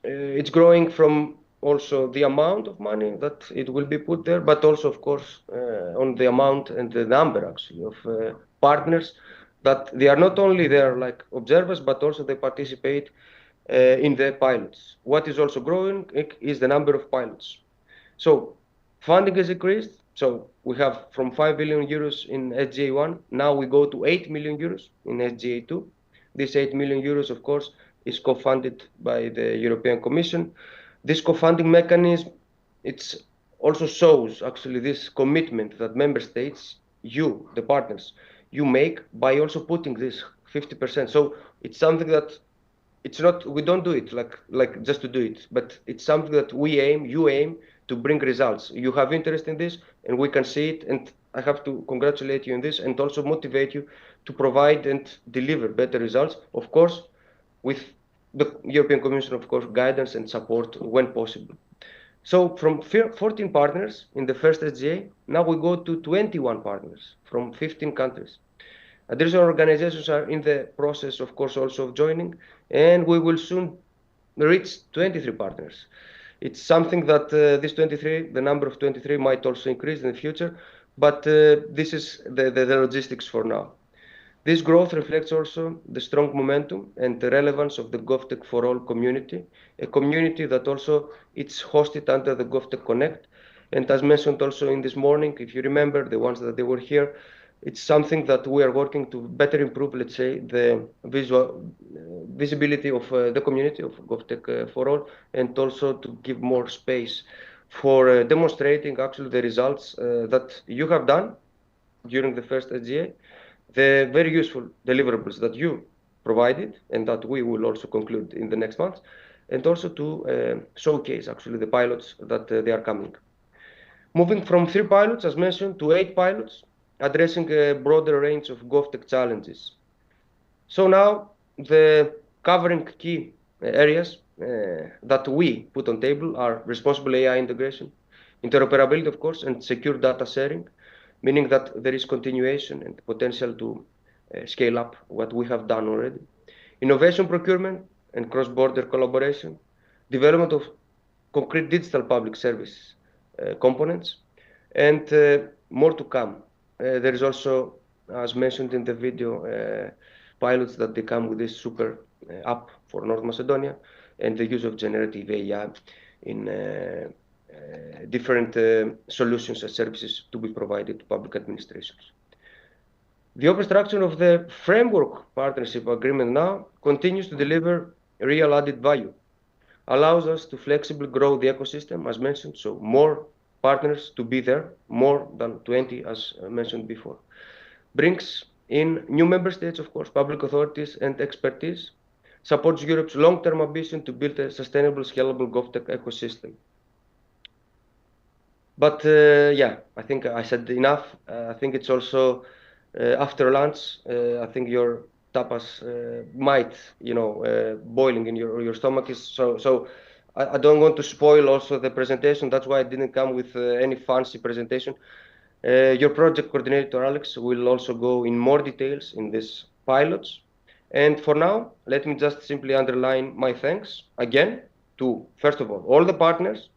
it's growing from also the amount of money that it will be put there, but also, of course, on the amount and the number actually of partners that they are not only there like observers, but also they participate in the pilots. What is also growing is the number of pilots. So funding has increased. So we have from 5 billion euros in SGA1, now we go to 8 million euros in SGA2. This 8 million euros, of course, is co-funded by the European Commission. This co-funding mechanism, it also shows actually this commitment that member states, you, the partners, you make by also putting this 50%. So it's something that it's not, we don't do it like just to do it, but it's something that we aim, you aim to bring results. You have interest in this and we can see it, and I have to congratulate you on this and also motivate you to provide and deliver better results, of course, with the European Commission, of course, guidance and support when possible. So from 14 partners in the first SGA, now we go to 21 partners from 15 countries. Additional organizations are in the process, of course, also of joining, and we will soon reach 23 partners. It's something that this 23, the number of 23 might also increase in the future, but this is the logistics for now. This growth reflects also the strong momentum and the relevance of the GovTech4All community, a community that also it's hosted under the GovTech Connect. And as mentioned also in this morning, if you remember, the ones that they were here, it's something that we are working to better improve, let's say, the visibility of the community of GovTech4All, and also to give more space for demonstrating actually the results that you have done during the first SGA, the very useful deliverables that you provided and that we will also conclude in the next month, and also to showcase actually the pilots that they are coming. Moving from 3 pilots, as mentioned, to 8 pilots, addressing a broader range of GovTech challenges. So now the covering key areas that we put on table are responsible AI integration, interoperability, of course, and secure data sharing, meaning that there is continuation and potential to scale up what we have done already. Innovation procurement and cross-border collaboration, development of concrete digital public service components, and more to come. There is also, as mentioned in the video, pilots that they come with this super app for North Macedonia and the use of generative AI in different solutions and services to be provided to public administrations. The open structure of the framework partnership agreement now continues to deliver real added value, allows us to flexibly grow the ecosystem, as mentioned, so more partners to be there, more than 20, as mentioned before. Brings in new member states, of course, public authorities and expertise, supports Europe's long-term ambition to build a sustainable, scalable GovTech ecosystem. But yeah, I think I said enough. I think it's also after lunch. I think your tapas might, boiling in your stomach is so. I don't want to spoil also the presentation. That's why I didn't come with any fancy presentation. Your project coordinator, Alex, will also go in more details in these pilots. And for now, let me just simply underline my thanks again to, first of all the partners,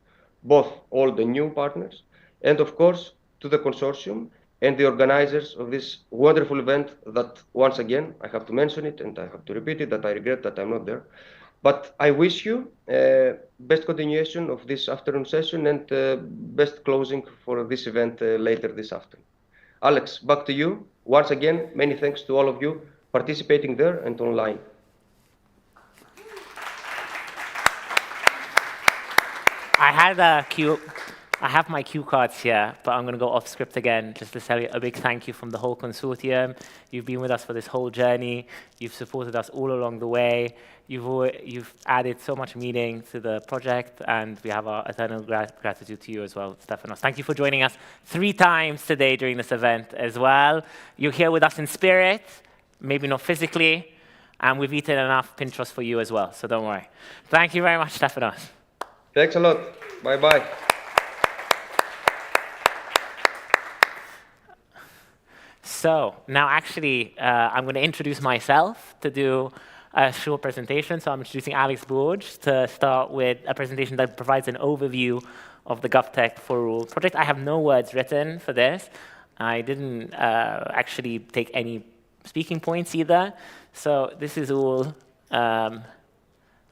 both all the new partners, and of course to the consortium and the organizers of this wonderful event that, once again, I have to mention it and I have to repeat it, that I regret that I'm not there. But I wish you best continuation of this afternoon session and best closing for this event later this afternoon. Alex, back to you. Once again, many thanks to all of you participating there and online. I have my cue cards here, but I'm going to go off script again just to tell you a big thank you from the whole consortium. You've been with us for this whole journey. You've supported us all along the way. You've added so much meaning to the project, and we have our eternal gratitude to you as well, Stefanos. Thank you for joining us 3 times today during this event as well. You're here with us in spirit, maybe not physically, and we've eaten enough pinchos for you as well, so don't worry. Thank you very much, Stefanos. Thanks a lot. Bye-bye. So now actually, I'm going to introduce myself to do a short presentation. So I'm introducing Alex Borge to start with a presentation that provides an overview of the GovTech4All project. I have no words written for this. I didn't actually take any speaking points either. So this is all,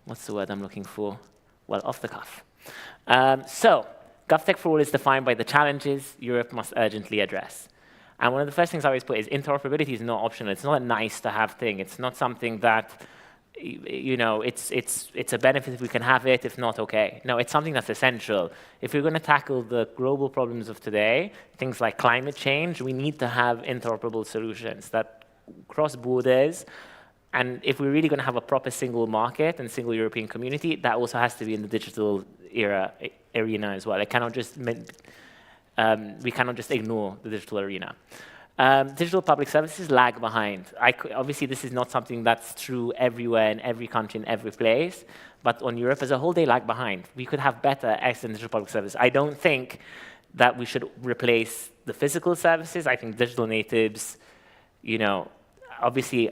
what's the word I'm looking for? Well, off the cuff. So GovTech4All is defined by the challenges Europe must urgently address. And one of the first things I always put is interoperability is not optional. It's not a nice-to-have thing. It's not something that, you know, it's a benefit if we can have it, if not, okay. No, it's something that's essential. If we're going to tackle the global problems of today, things like climate change, we need to have interoperable solutions that cross borders. And if we're really going to have a proper single market and single European community, that also has to be in the digital arena as well. It cannot just we cannot just ignore the digital arena. Digital public services lag behind. Obviously, this is not something that's true everywhere, in every country, in every place. But on Europe as a whole, they lag behind. We could have better, excellent digital public services. I don't think that we should replace the physical services. I think digital natives, you know, obviously,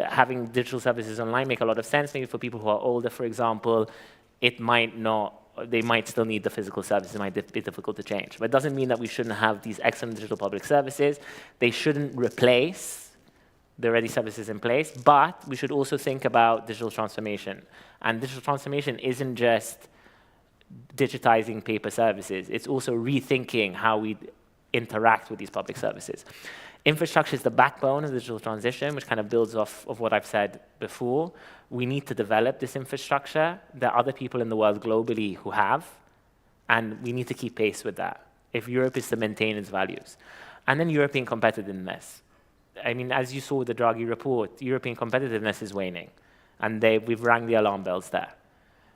having digital services online make a lot of sense. Maybe for people who are older, for example, it might not. They might still need the physical services. It might be difficult to change. But it doesn't mean that we shouldn't have these excellent digital public services. They shouldn't replace the already services in place, but we should also think about digital transformation. And digital transformation isn't just digitizing paper services. It's also rethinking how we interact with these public services. Infrastructure is the backbone of the digital transition, which kind of builds off of what I've said before. We need to develop this infrastructure. There are other people in the world globally who have, and we need to keep pace with that if Europe is to maintain its values. And then European competitiveness. I mean, as you saw with the Draghi report, European competitiveness is waning, and we've rang the alarm bells there.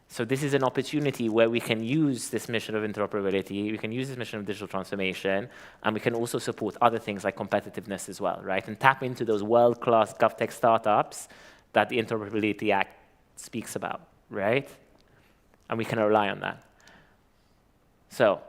So this is an opportunity where we can use this mission of interoperability, we can use this mission of digital transformation, and we can also support other things like competitiveness as well, right? And tap into those world-class GovTech startups that the Interoperability Act speaks about, right? And we can rely on that. So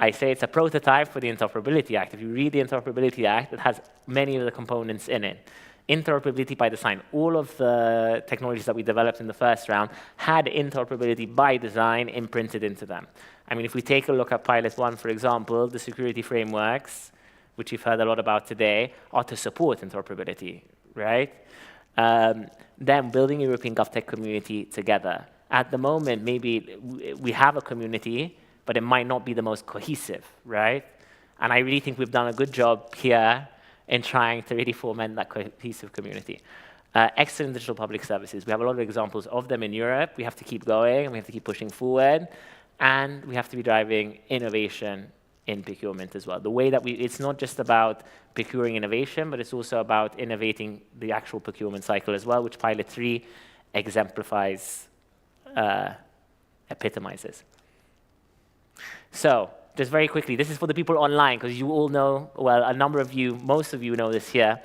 I say it's a prototype for the Interoperability Act. If you read the Interoperability Act, it has many of the components in it. Interoperability by design. All of the technologies that we developed in the first round had interoperability by design imprinted into them. I mean, if we take a look at Pilot 1, for example, the security frameworks, which you've heard a lot about today, are to support interoperability, right? Then building a European GovTech community together. At the moment, maybe we have a community, but it might not be the most cohesive, right? And I really think we've done a good job here in trying to really foment that cohesive community. Excellent digital public services. We have a lot of examples of them in Europe. We have to keep going, and we have to keep pushing forward. And we have to be driving innovation in procurement as well. The way that it's not just about procuring innovation, but it's also about innovating the actual procurement cycle as well, which Pilot 3 exemplifies, epitomizes. So, just very quickly, this is for the people online, because you all know, well, a number of you, most of you know this here,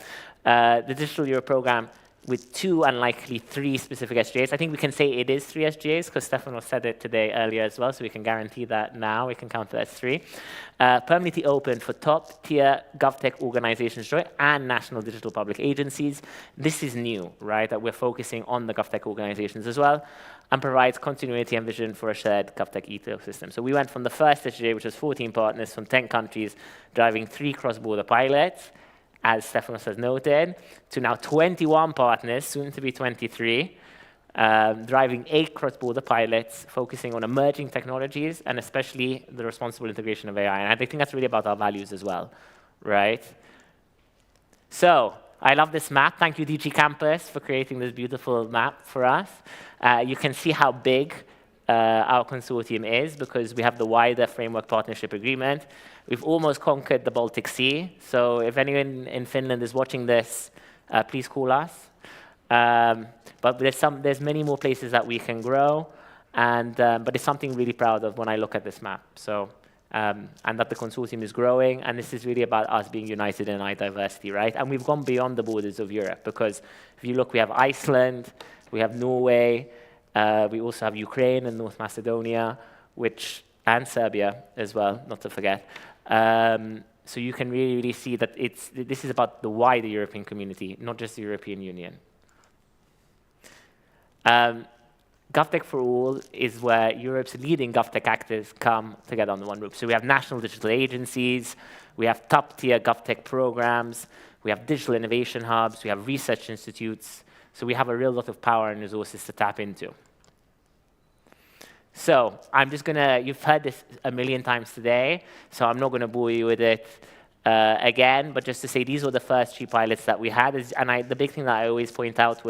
the Digital Euro program with 2 and likely 3 specific SGAs. I think we can say it is 3 SGAs, because Stefano said it today earlier as well, so we can guarantee that now. We can count it as 3. Permanently open for top-tier GovTech organizations and national digital public agencies. This is new, right, that we're focusing on the GovTech organizations as well, and provides continuity and vision for a shared GovTech ecosystem. So we went from the first SGA, which was 14 partners from 10 countries, driving 3 cross-border pilots, as Stefanos has noted, to now 21 partners, soon to be 23, driving 8 cross-border pilots, focusing on emerging technologies, and especially the responsible integration of AI. And I think that's really about our values as well, right? So, I love this map. Thank you, DG Campus, for creating this beautiful map for us. You can see how big our consortium is, because we have the wider framework partnership agreement. We've almost conquered the Baltic Sea. So if anyone in Finland is watching this, please call us. But there's many more places that we can grow. But it's something really proud of when I look at this map. So, and that the consortium is growing. And this is really about us being united in our diversity, right? And we've gone beyond the borders of Europe, because if you look, we have Iceland, we have Norway, we also have Ukraine and North Macedonia, and Serbia as well, not to forget. So you can really see that this is about the wider European community, not just the European Union. GovTech4All is where Europe's leading GovTech actors come together under one roof. So we have national digital agencies, we have top-tier GovTech programs, we have digital innovation hubs, we have research institutes. So we have a real lot of power and resources to tap into. So I'm just you've heard this a million times today, so I'm not going to bore you with it again, but just to say these were the first 3 pilots that we had. And the big thing that I always point out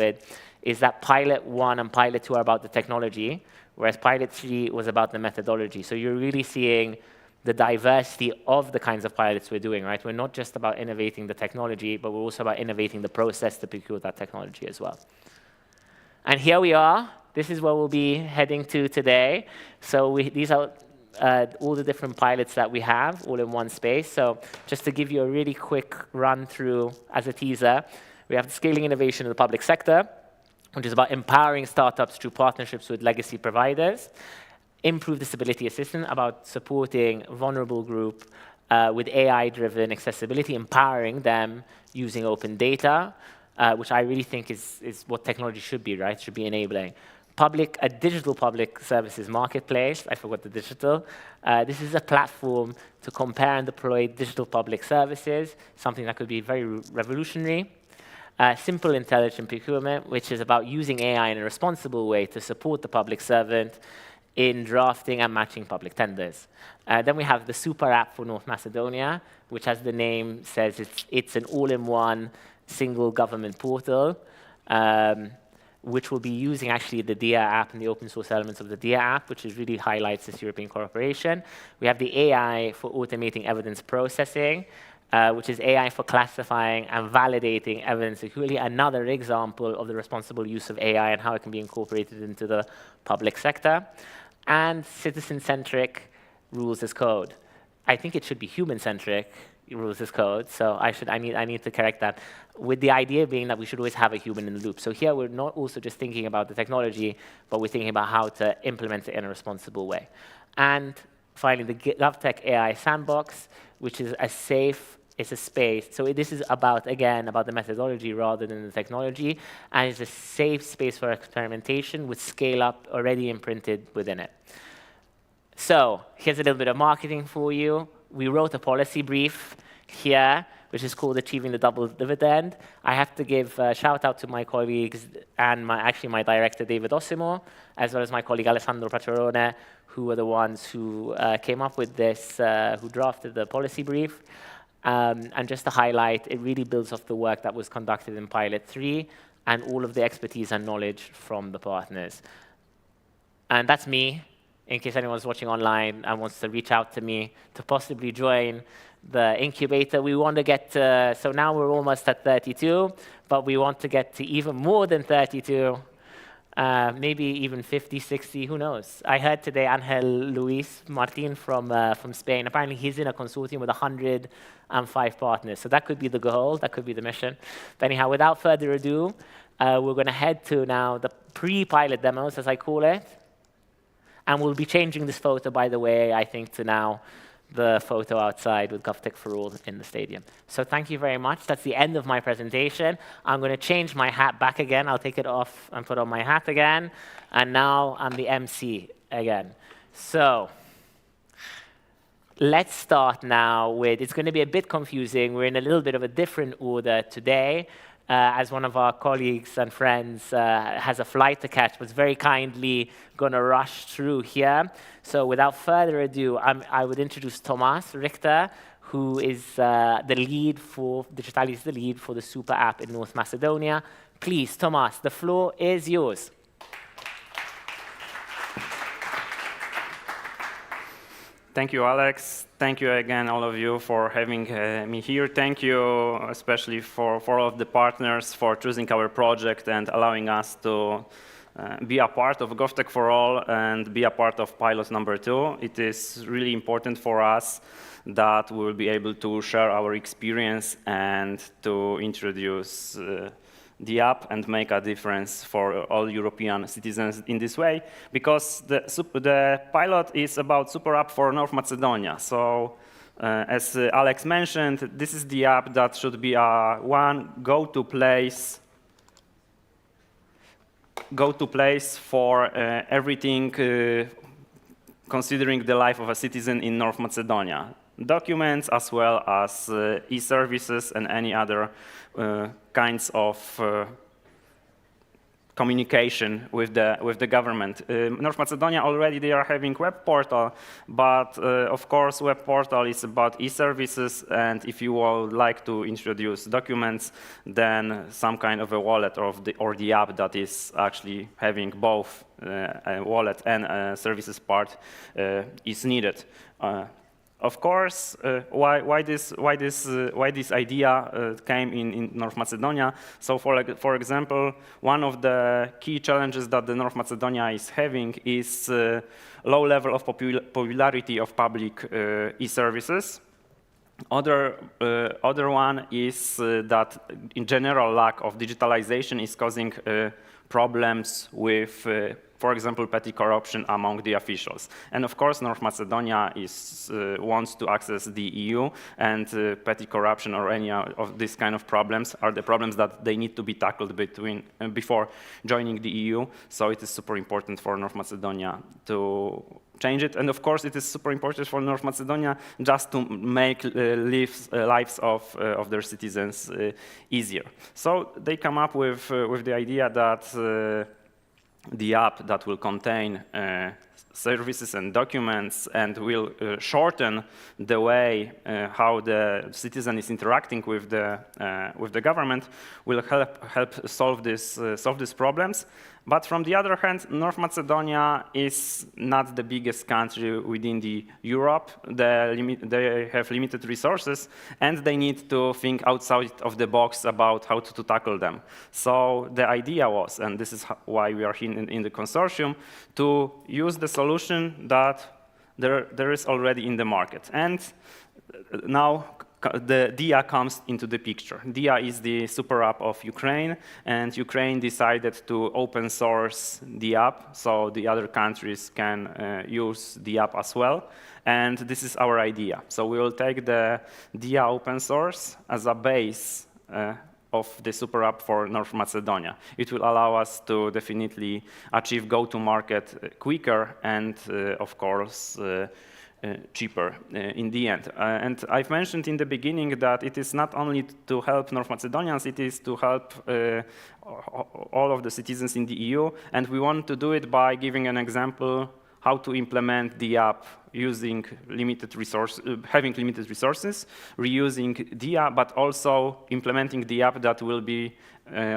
is that Pilot 1 and Pilot 2 are about the technology, whereas Pilot 3 was about the methodology. So you're really seeing the diversity of the kinds of pilots we're doing, right? We're not just about innovating the technology, but we're also about innovating the process to procure that technology as well. And here we are. This is where we'll be heading to today. So these are all the different pilots that we have, all in one space. So just to give you a really quick run through as a teaser, we have the scaling innovation in the public sector, which is about empowering startups through partnerships with legacy providers. Improve disability assistance, about supporting vulnerable group with AI-driven accessibility, empowering them using open data, which I really think is what technology should be, right? Should be enabling. A digital public services marketplace. I forgot the digital. This is a platform to compare and deploy digital public services, something that could be very revolutionary. Simple intelligent procurement, which is about using AI in a responsible way to support the public servant in drafting and matching public tenders. Then we have the super app for North Macedonia, which, as the name says, it's an all-in-one single government portal, which will be using actually the DIA app and the open source elements of the DIA app, which really highlights this European cooperation. We have the AI for automating evidence processing, which is AI for classifying and validating evidence securely, another example of the responsible use of AI and how it can be incorporated into the public sector. And citizen-centric rules as code. I think it should be human-centric rules as code, so I need to correct that, with the idea being that we should always have a human in the loop. So here we're not also just thinking about the technology, but we're thinking about how to implement it in a responsible way. And finally, the GovTech AI Sandbox, which is a space. So this is about the methodology rather than the technology, and it's a safe space for experimentation with scale-up already imprinted within it. So here's a little bit of marketing for you. We wrote a policy brief here, which is called Achieving the Double Dividend. I have to give a shout out to my colleagues and my director, David Osimo, as well as my colleague, Alessandro Paciorone, who were the ones who came up with this, who drafted the policy brief. And just to highlight, it really builds off the work that was conducted in Pilot 3 and all of the expertise and knowledge from the partners. And that's me, in case anyone's watching online and wants to reach out to me to possibly join the incubator. We want to get to, so now we're almost at 32, but we want to get to even more than 32, maybe even 50, 60, who knows? I heard today Angel Luis Martin from Spain. Apparently he's in a consortium with 105 partners. So that could be the goal, that could be the mission. But anyhow, without further ado, we're going to head to now the pre-pilot demos, as I call it. And we'll be changing this photo, by the way, I think, to now the photo outside with GovTech4All in the stadium. So thank you very much. That's the end of my presentation. I'm going to change my hat back again. I'll take it off and put on my hat again. And now I'm the MC again. So let's start now with, it's going to be a bit confusing. We're in a little bit of a different order today. As one of our colleagues and friends has a flight to catch, was very kindly going to rush through here. So without further ado, I would introduce Thomas Richter, who is the lead for, Digitalis is the lead for the super app in North Macedonia. Please, Thomas, the floor is yours. Thank you, Alex. Thank you again, all of you, for having me here. Thank you especially for all of the partners for choosing our project and allowing us to be a part of GovTech4All and be a part of pilot number 2. It is really important for us that we will be able to share our experience and to introduce the app and make a difference for all European citizens in this way, because the pilot is about super app for North Macedonia. So As Alex mentioned, this is the app that should be one go-to place for everything considering the life of a citizen in North Macedonia. Documents as well as e-services and any other kinds of communication with the government. North Macedonia already they are having web portal, but of course web portal is about e-services, and if you would like to introduce documents, then some kind of a wallet or the app that is actually having both a wallet and a services part is needed. Of course, why this idea came in North Macedonia? So, for example, one of the key challenges that the North Macedonia is having is low level of popularity of public e-services. Other one is that in general lack of digitalization is causing problems with for example, petty corruption among the officials. And of course, North Macedonia wants to access the EU, and petty corruption or any of these kind of problems are the problems that they need to be tackled before joining the EU. So it is super important for North Macedonia to change it. And of course, it is super important for North Macedonia just to make lives of their citizens easier. So they come up with the idea that the app that will contain services and documents and will shorten the way how the citizen is interacting with the government will help solve these problems. But from the other hand, North Macedonia is not the biggest country within the Europe. They have limited resources, and they need to think outside of the box about how to tackle them. So the idea was, and this is why we are here in the consortium, to use the solution that there is already in the market. And now the DIA comes into the picture. DIA is the super app of Ukraine, and Ukraine decided to open source the app so the other countries can use the app as well. And this is our idea. So we will take the DIA open source as a base of the super app for North Macedonia. It will allow us to definitely achieve go-to-market quicker and, of course, cheaper in the end. And I've mentioned in the beginning that it is not only to help North Macedonians, it is to help all of the citizens in the EU. And we want to do it by giving an example how to implement the app using having limited resources, reusing DIA, but also implementing the app that will be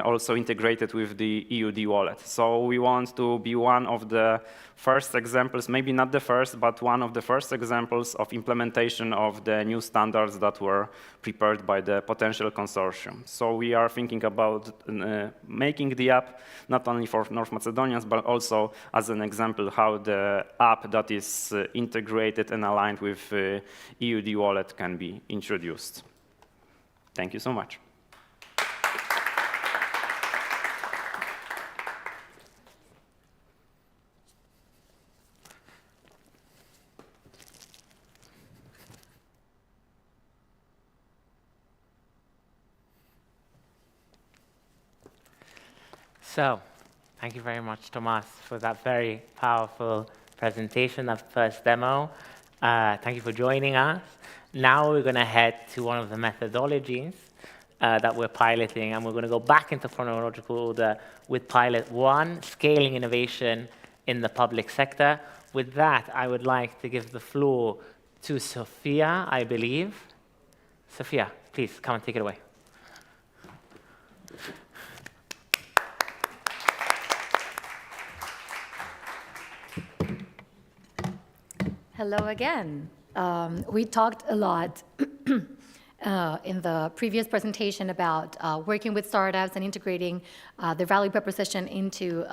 also integrated with the EUD wallet. So we want to be one of the first examples, maybe not the first, but one of the first examples of implementation of the new standards that were prepared by the potential consortium. So we are thinking about making the app not only for North Macedonians, but also as an example how the app that is integrated and aligned with EUD wallet can be introduced. Thank you so much. So, thank you very much, Tomas, for that very powerful presentation, that first demo. Thank you for joining us. Now we're going to head to one of the methodologies that we're piloting, and we're going to go back into chronological order with pilot 1, scaling innovation in the public sector. With that, I would like to give the floor to Sophia, I believe. Sophia, please come and take it away. Hello again. We talked a lot in the previous presentation about working with startups and integrating the value proposition into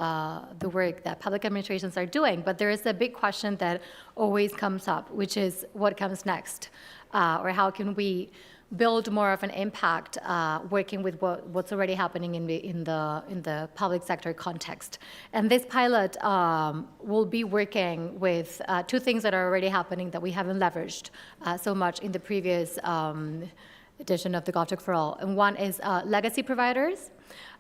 the work that public administrations are doing. But there is a big question that always comes up, which is what comes next? Or how can we build more of an impact working with what's already happening in the public sector context. And this pilot will be working with two things that are already happening that we haven't leveraged so much in the previous edition of the GovTech4All. And one is legacy providers,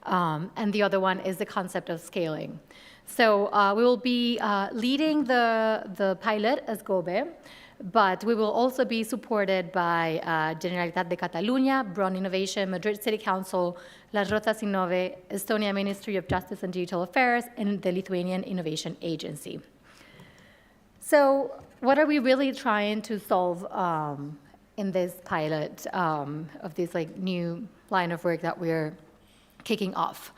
and the other one is the concept of scaling. So we will be leading the pilot as GOBE, but we will also be supported by Generalitat de Catalunya, Brown Innovation, Madrid City Council, Las Rozas Innove, Estonia Ministry of Justice and Digital Affairs, and the Lithuanian Innovation Agency. So what are we really trying to solve in this pilot of this new line of work that we're kicking off?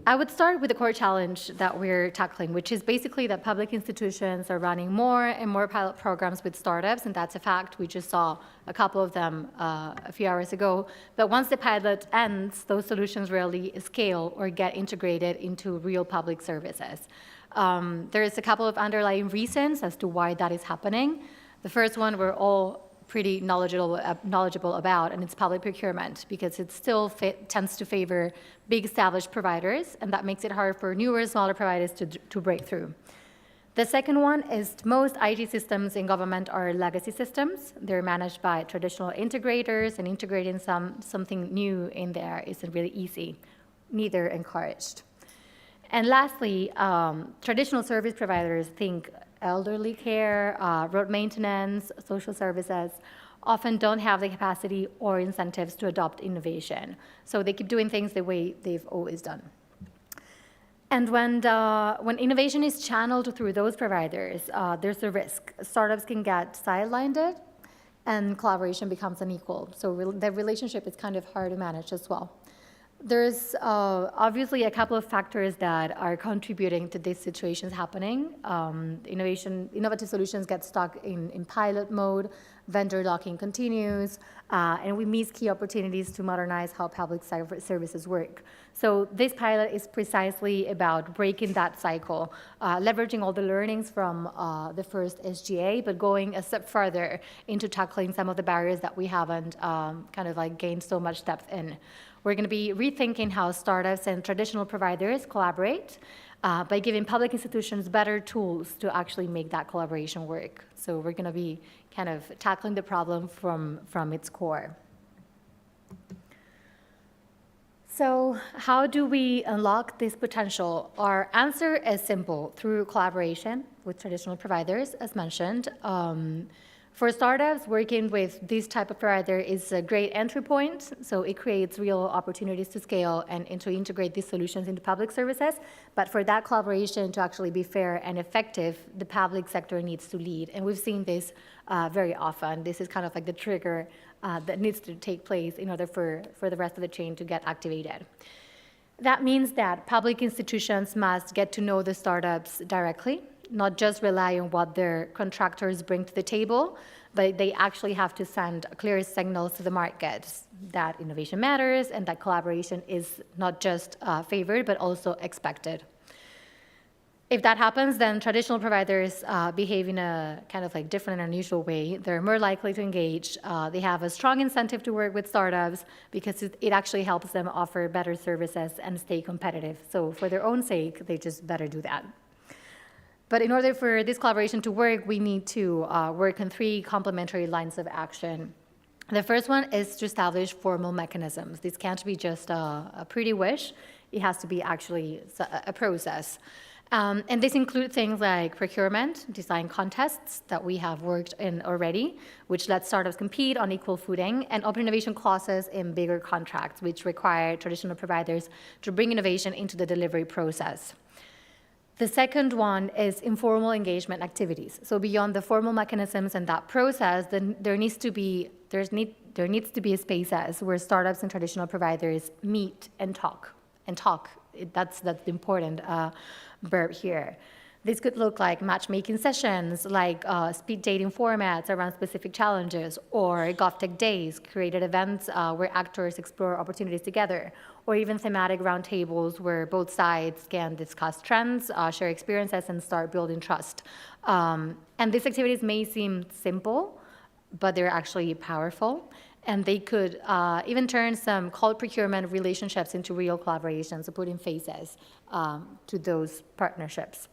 I would start with the core challenge that we're tackling, which is basically that public institutions are running more and more pilot programs with startups, and that's a fact. We just saw a couple of them a few hours ago. But once the pilot ends, those solutions rarely scale or get integrated into real public services. There's a couple of underlying reasons as to why that is happening. The first one we're all pretty knowledgeable about, and it's public procurement, because it still tends to favor big established providers, and that makes it hard for newer, smaller providers to break through. The second one is most IT systems in government are legacy systems. They're managed by traditional integrators, and integrating something new in there isn't really easy, neither encouraged. And lastly, traditional service providers, think elderly care, road maintenance, social services, often don't have the capacity or incentives to adopt innovation. So they keep doing things the way they've always done. And when innovation is channeled through those providers, there's a risk. Startups can get sidelined, and collaboration becomes unequal. So the relationship is kind of hard to manage as well. There's obviously a couple of factors that are contributing to these situations happening. Innovative solutions get stuck in pilot mode, vendor locking continues, and we miss key opportunities to modernize how public services work. So this pilot is precisely about breaking that cycle, leveraging all the learnings from the first SGA, but going a step further into tackling some of the barriers that we haven't gained so much depth in. We're going to be rethinking how startups and traditional providers collaborate by giving public institutions better tools to actually make that collaboration work. So we're going to be kind of tackling the problem from its core. So how do we unlock this potential? Our answer is simple, through collaboration with traditional providers, as mentioned. For startups, working with this type of provider is a great entry point, so it creates real opportunities to scale and to integrate these solutions into public services. But for that collaboration to actually be fair and effective, the public sector needs to lead. And we've seen this very often. This is kind of like the trigger that needs to take place in order for the rest of the chain to get activated. That means that public institutions must get to know the startups directly, not just rely on what their contractors bring to the table, but they actually have to send clear signals to the market that innovation matters and that collaboration is not just favored, but also expected. If that happens, then traditional providers behave in a kind of different and unusual way. They're more likely to engage. They have a strong incentive to work with startups because it actually helps them offer better services and stay competitive. So for their own sake, they just better do that. But in order for this collaboration to work, we need to work on three complementary lines of action. The first one is to establish formal mechanisms. This can't be just a pretty wish. It has to be actually a process. And this includes things like procurement, design contests that we have worked in already, which let startups compete on equal footing, and open innovation clauses in bigger contracts, which require traditional providers to bring innovation into the delivery process. The second one is informal engagement activities. So beyond the formal mechanisms and that process, then there needs to be spaces where startups and traditional providers meet and talk. That's the important verb here. This could look like matchmaking sessions, like speed dating formats around specific challenges, or GovTech days, created events where actors explore opportunities together, or even thematic roundtables where both sides can discuss trends, share experiences, and start building trust. And these activities may seem simple, but they're actually powerful. And they could even turn some cold procurement relationships into real collaborations, so putting faces to those partnerships.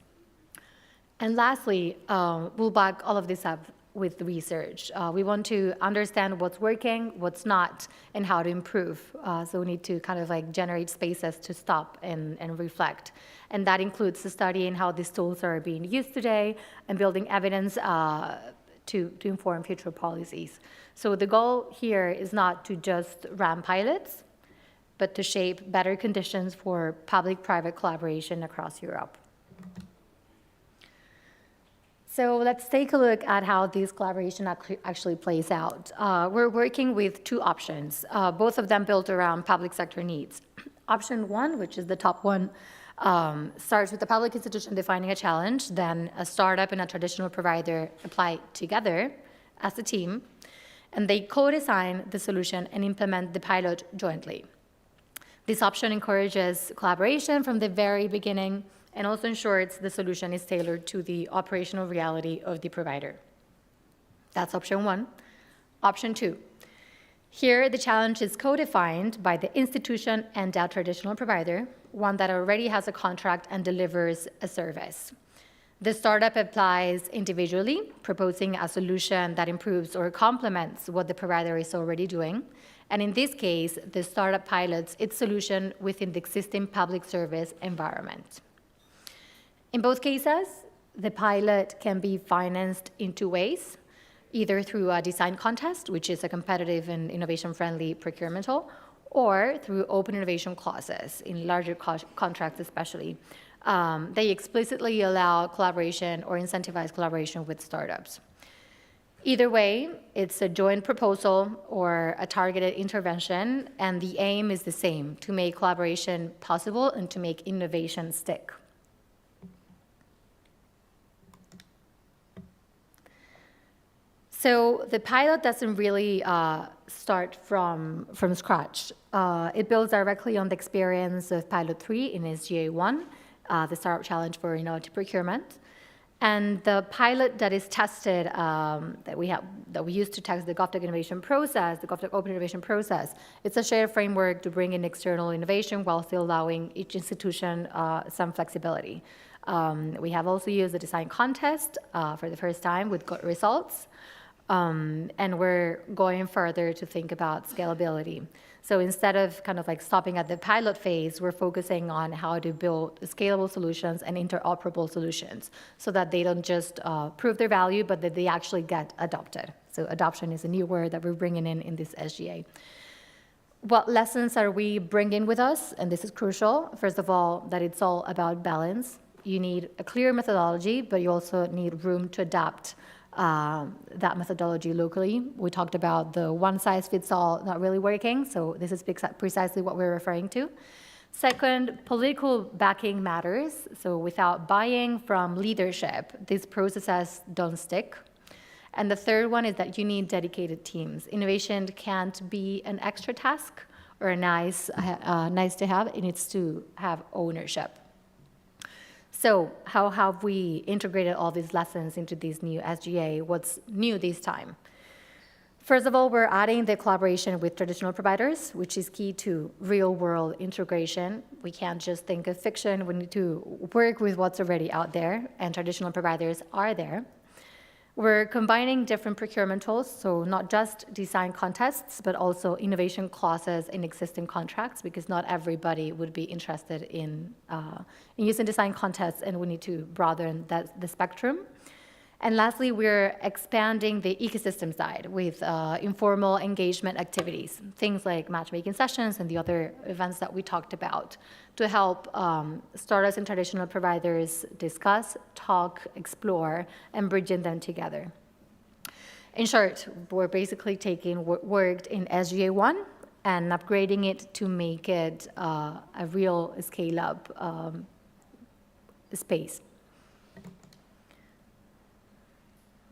And lastly, we'll back all of this up with research. We want to understand what's working, what's not, and how to improve. So we need to kind of like generate spaces to stop and reflect. And that includes studying how these tools are being used today and building evidence to inform future policies. So the goal here is not to just run pilots, but to shape better conditions for public-private collaboration across Europe. So let's take a look at how this collaboration actually plays out. We're working with two options, both of them built around public sector needs. Option one, which is the top one, starts with the public institution defining a challenge, then a startup and a traditional provider apply together as a team, and they co-design the solution and implement the pilot jointly. This option encourages collaboration from the very beginning and also ensures the solution is tailored to the operational reality of the provider. That's option one. Option two. Here, the challenge is co-defined by the institution and a traditional provider, one that already has a contract and delivers a service. The startup applies individually, proposing a solution that improves or complements what the provider is already doing. And in this case, the startup pilots its solution within the existing public service environment. In both cases, the pilot can be financed in two ways, either through a design contest, which is a competitive and innovation-friendly procurement tool, or through open innovation clauses, in larger contracts especially. They explicitly allow collaboration or incentivize collaboration with startups. Either way, it's a joint proposal or a targeted intervention, and the aim is the same, to make collaboration possible and to make innovation stick. So the pilot doesn't really start from scratch. It builds directly on the experience of Pilot 3 in SGA 1, the Startup Challenge for Innovative Procurement. And the pilot that is tested, that we use to test the GovTech innovation process, the GovTech open innovation process, it's a shared framework to bring in external innovation while still allowing each institution some flexibility. We have also used the design contest for the first time with good results. And we're going further to think about scalability. So instead of kind of like stopping at the pilot phase, we're focusing on how to build scalable solutions and interoperable solutions so that they don't just prove their value, but that they actually get adopted. So adoption is a new word that we're bringing in this SGA. What lessons are we bringing with us? And this is crucial. First of all, that it's all about balance. You need a clear methodology, but you also need room to adapt that methodology locally. We talked about the one-size-fits-all not really working, so this is precisely what we're referring to. Second, political backing matters. So without buy-in from leadership, these processes don't stick. And the third one is that you need dedicated teams. Innovation can't be an extra task or a nice to have. It needs to have ownership. So how have we integrated all these lessons into this new SGA? What's new this time? First of all, we're adding the collaboration with traditional providers, which is key to real-world integration. We can't just think of fiction. We need to work with what's already out there, and traditional providers are there. We're combining different procurement tools, so not just design contests, but also innovation clauses in existing contracts, because not everybody would be interested in using design contests, and we need to broaden the spectrum. And lastly, we're expanding the ecosystem side with informal engagement activities, things like matchmaking sessions and the other events that we talked about, to help startups and traditional providers discuss, talk, explore, and bridging them together. In short, we're basically taking what worked in SGA 1 and upgrading it to make it a real scale-up space.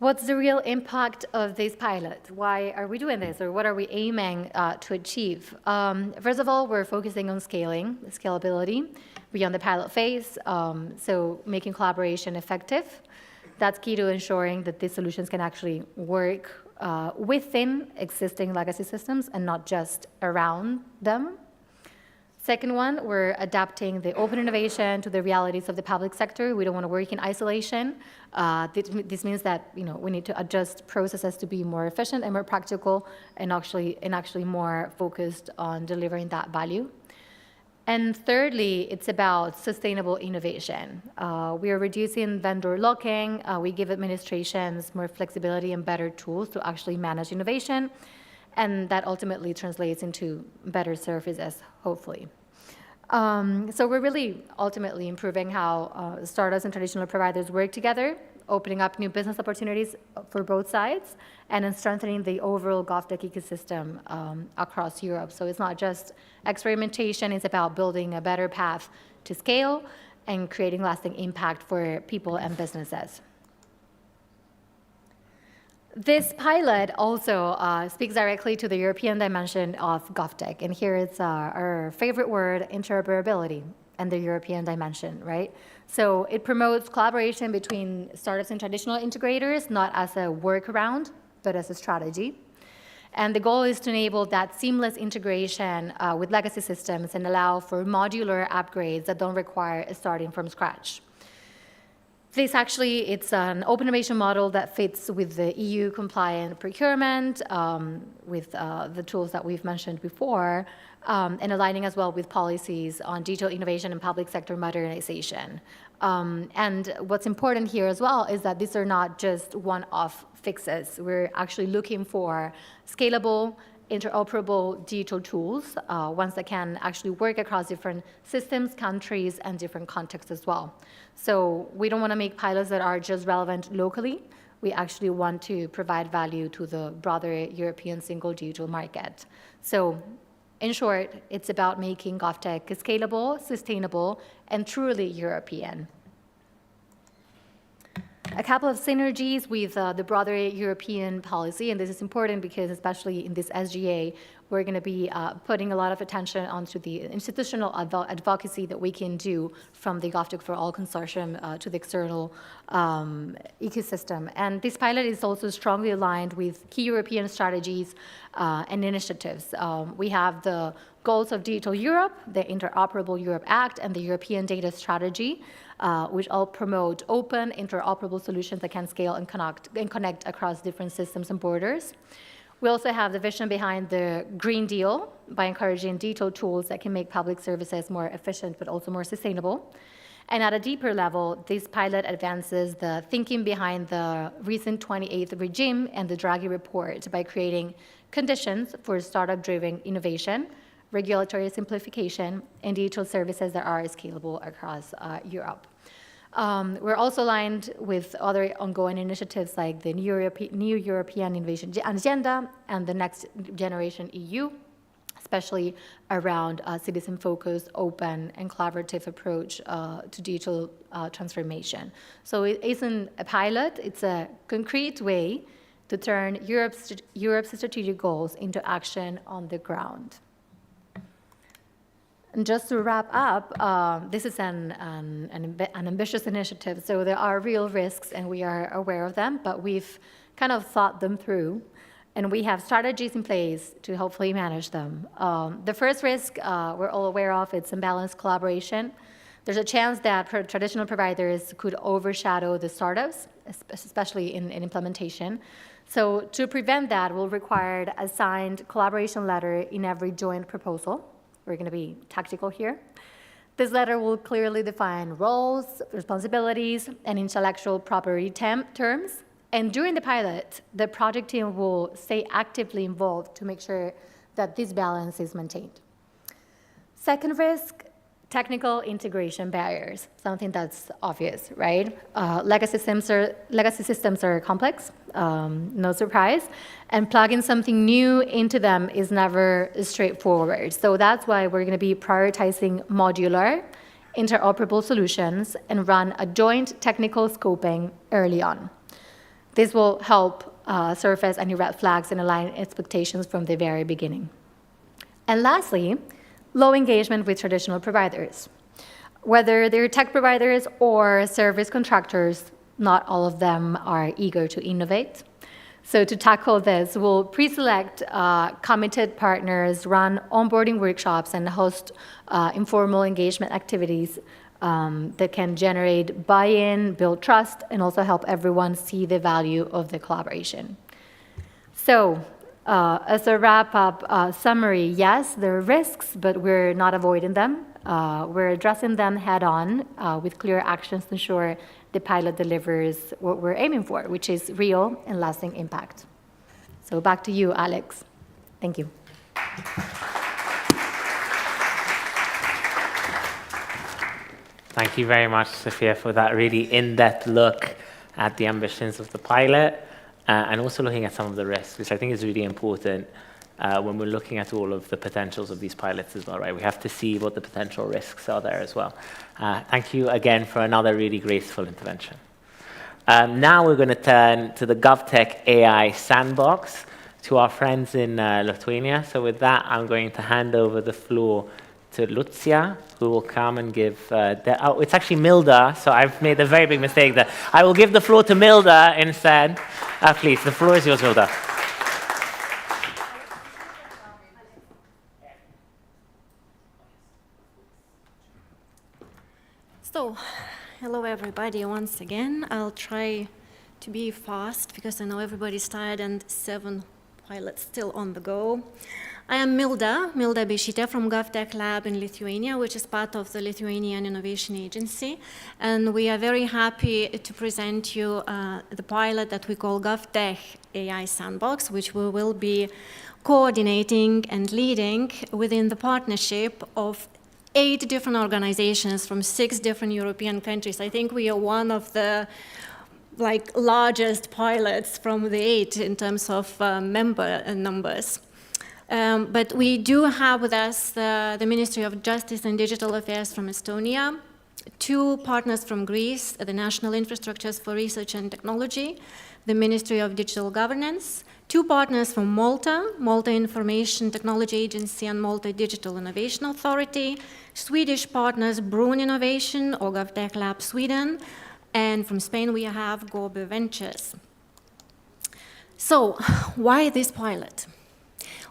What's the real impact of this pilot? Why are we doing this, or what are we aiming to achieve? First of all, we're focusing on scalability beyond the pilot phase, so making collaboration effective. That's key to ensuring that these solutions can actually work within existing legacy systems and not just around them. Second one, we're adapting the open innovation to the realities of the public sector. We don't want to work in isolation. This means that we need to adjust processes to be more efficient and more practical, and actually more focused on delivering that value. And thirdly, it's about sustainable innovation. We are reducing vendor locking. We give administrations more flexibility and better tools to actually manage innovation. And that ultimately translates into better services, hopefully. So we're really ultimately improving how startups and traditional providers work together, opening up new business opportunities for both sides, and then strengthening the overall GovTech ecosystem across Europe. So it's not just experimentation, it's about building a better path to scale and creating lasting impact for people and businesses. This pilot also speaks directly to the European dimension of GovTech, and here it's our favorite word, interoperability, and the European dimension, right? So it promotes collaboration between startups and traditional integrators, not as a workaround, but as a strategy. And the goal is to enable that seamless integration with legacy systems and allow for modular upgrades that don't require starting from scratch. It's an open innovation model that fits with the EU compliant procurement, with the tools that we've mentioned before, and aligning as well with policies on digital innovation and public sector modernization. And what's important here as well is that these are not just one-off fixes. We're actually looking for scalable, interoperable digital tools, ones that can actually work across different systems, countries, and different contexts as well. So we don't want to make pilots that are just relevant locally. We actually want to provide value to the broader European single digital market. So in short, it's about making GovTech scalable, sustainable, and truly European. A couple of synergies with the broader European policy, and this is important because especially in this SGA, we're going to be putting a lot of attention onto the institutional advocacy that we can do from the GovTech4All consortium to the external ecosystem. And this pilot is also strongly aligned with key European strategies and initiatives. We have the goals of Digital Europe, the Interoperable Europe Act, and the European Data Strategy, which all promote open, interoperable solutions that can scale and connect across different systems and borders. We also have the vision behind the Green Deal by encouraging digital tools that can make public services more efficient but also more sustainable. And at a deeper level, this pilot advances the thinking behind the recent 28th regime and the Draghi report by creating conditions for startup-driven innovation, regulatory simplification, and digital services that are scalable across Europe. We're also aligned with other ongoing initiatives like the New European Innovation Agenda and the Next Generation EU, especially around a citizen-focused, open, and collaborative approach to digital transformation. So it isn't a pilot, it's a concrete way to turn Europe's strategic goals into action on the ground. And just to wrap up, this is an ambitious initiative, so there are real risks and we are aware of them, but we've kind of thought them through and we have strategies in place to hopefully manage them. The first risk we're all aware of, it's imbalanced collaboration. There's a chance that traditional providers could overshadow the startups, especially in implementation. So to prevent that, we'll require a signed collaboration letter in every joint proposal. We're going to be tactical here. This letter will clearly define roles, responsibilities, and intellectual property terms. And during the pilot, the project team will stay actively involved to make sure that this balance is maintained. Second risk, technical integration barriers, something that's obvious, right? Legacy systems are complex, no surprise, and plugging something new into them is never straightforward. So that's why we're going to be prioritizing modular, interoperable solutions and run a joint technical scoping early on. This will help surface any red flags and align expectations from the very beginning. And lastly, low engagement with traditional providers. Whether they're tech providers or service contractors, not all of them are eager to innovate. So to tackle this, we'll pre-select committed partners, run onboarding workshops, and host informal engagement activities that can generate buy-in, build trust, and also help everyone see the value of the collaboration. So as a wrap-up summary, yes, there are risks, but we're not avoiding them. We're addressing them head-on with clear actions to ensure the pilot delivers what we're aiming for, which is real and lasting impact. So back to you, Alex. Thank you. Thank you very much, Sophia, for that really in-depth look at the ambitions of the pilot and also looking at some of the risks, which I think is really important when we're looking at all of the potentials of these pilots as well, right? We have to see what the potential risks are there as well. Thank you again for another really graceful intervention. Now we're going to turn to the GovTech AI Sandbox to our friends in Lithuania. So with that, I'm going to hand over the floor to Lucia, who will come and give, oh, it's actually Milda, so I've made a very big mistake there. I will give the floor to Milda instead. Please, the floor is yours, Milda. So, hello everybody once again. I'll try to be fast because I know everybody's tired and 7 pilots still on the go. I am Milda Bešytė from GovTech Lab in Lithuania, which is part of the Lithuanian Innovation Agency. And we are very happy to present you the pilot that we call GovTech AI Sandbox, which we will be coordinating and leading within the partnership of 8 different organizations from 6 different European countries. I think we are one of the largest pilots from the 8 in terms of member numbers. But we do have with us the Ministry of Justice and Digital Affairs from Estonia, 2 partners from Greece, the National Infrastructures for Research and Technology, the Ministry of Digital Governance, 2 partners from Malta, Malta Information Technology Agency and Malta Digital Innovation Authority, Swedish partners Brun Innovation or GovTech Lab Sweden, and from Spain we have Gobe Ventures. So, why this pilot?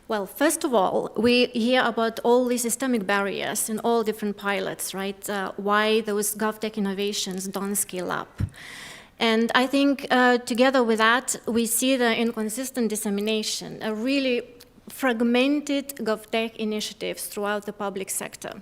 Well, first of all, we hear about all the systemic barriers in all different pilots, right? Why those GovTech innovations don't scale up. And I think together with that, we see the inconsistent dissemination, a really fragmented GovTech initiatives throughout the public sector.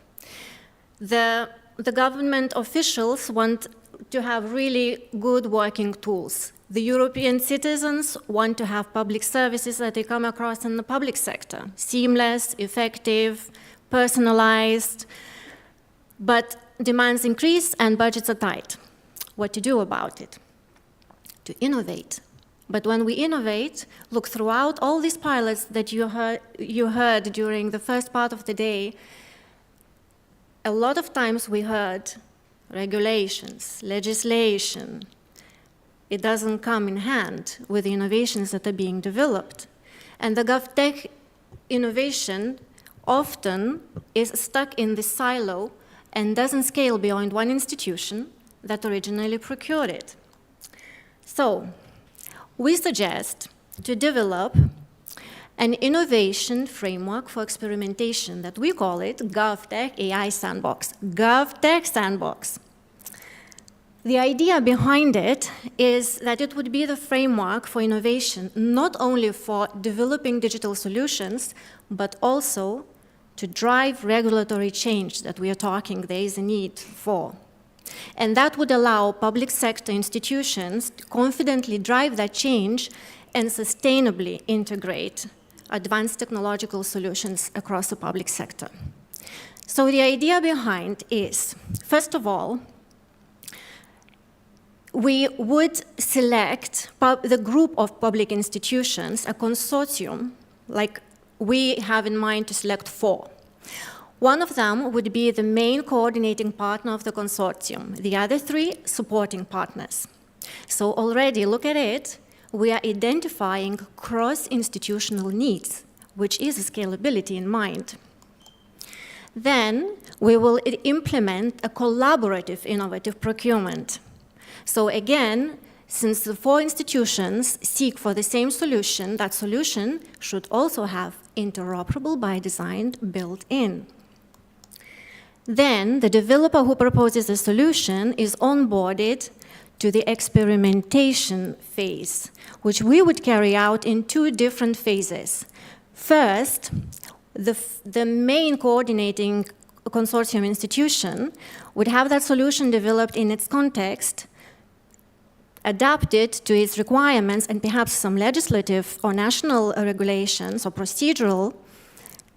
The government officials want to have really good working tools. The European citizens want to have public services that they come across in the public sector, seamless, effective, personalized, but demands increase and budgets are tight. What to do about it? To innovate. But when we innovate, look throughout all these pilots that you heard during the first part of the day, a lot of times we heard regulations, legislation. It doesn't come in hand with the innovations that are being developed. And the GovTech innovation often is stuck in this silo and doesn't scale beyond one institution that originally procured it. So, we suggest to develop an innovation framework for experimentation that we call it GovTech AI Sandbox. GovTech Sandbox. The idea behind it is that it would be the framework for innovation, not only for developing digital solutions, but also to drive regulatory change that we are talking there is a need for. And that would allow public sector institutions to confidently drive that change and sustainably integrate advanced technological solutions across the public sector. So the idea behind is, first of all, we would select the group of public institutions, a consortium, like we have in mind to select 4. One of them would be the main coordinating partner of the consortium, the other 3 supporting partners. So already, look at it, we are identifying cross-institutional needs, which is a scalability in mind. Then we will implement a collaborative innovative procurement. So again, since the 4 institutions seek for the same solution, that solution should also have interoperable by design built in. Then the developer who proposes a solution is onboarded to the experimentation phase, which we would carry out in 2 different phases. First, the main coordinating consortium institution would have that solution developed in its context, adapted to its requirements and perhaps some legislative or national regulations or procedural,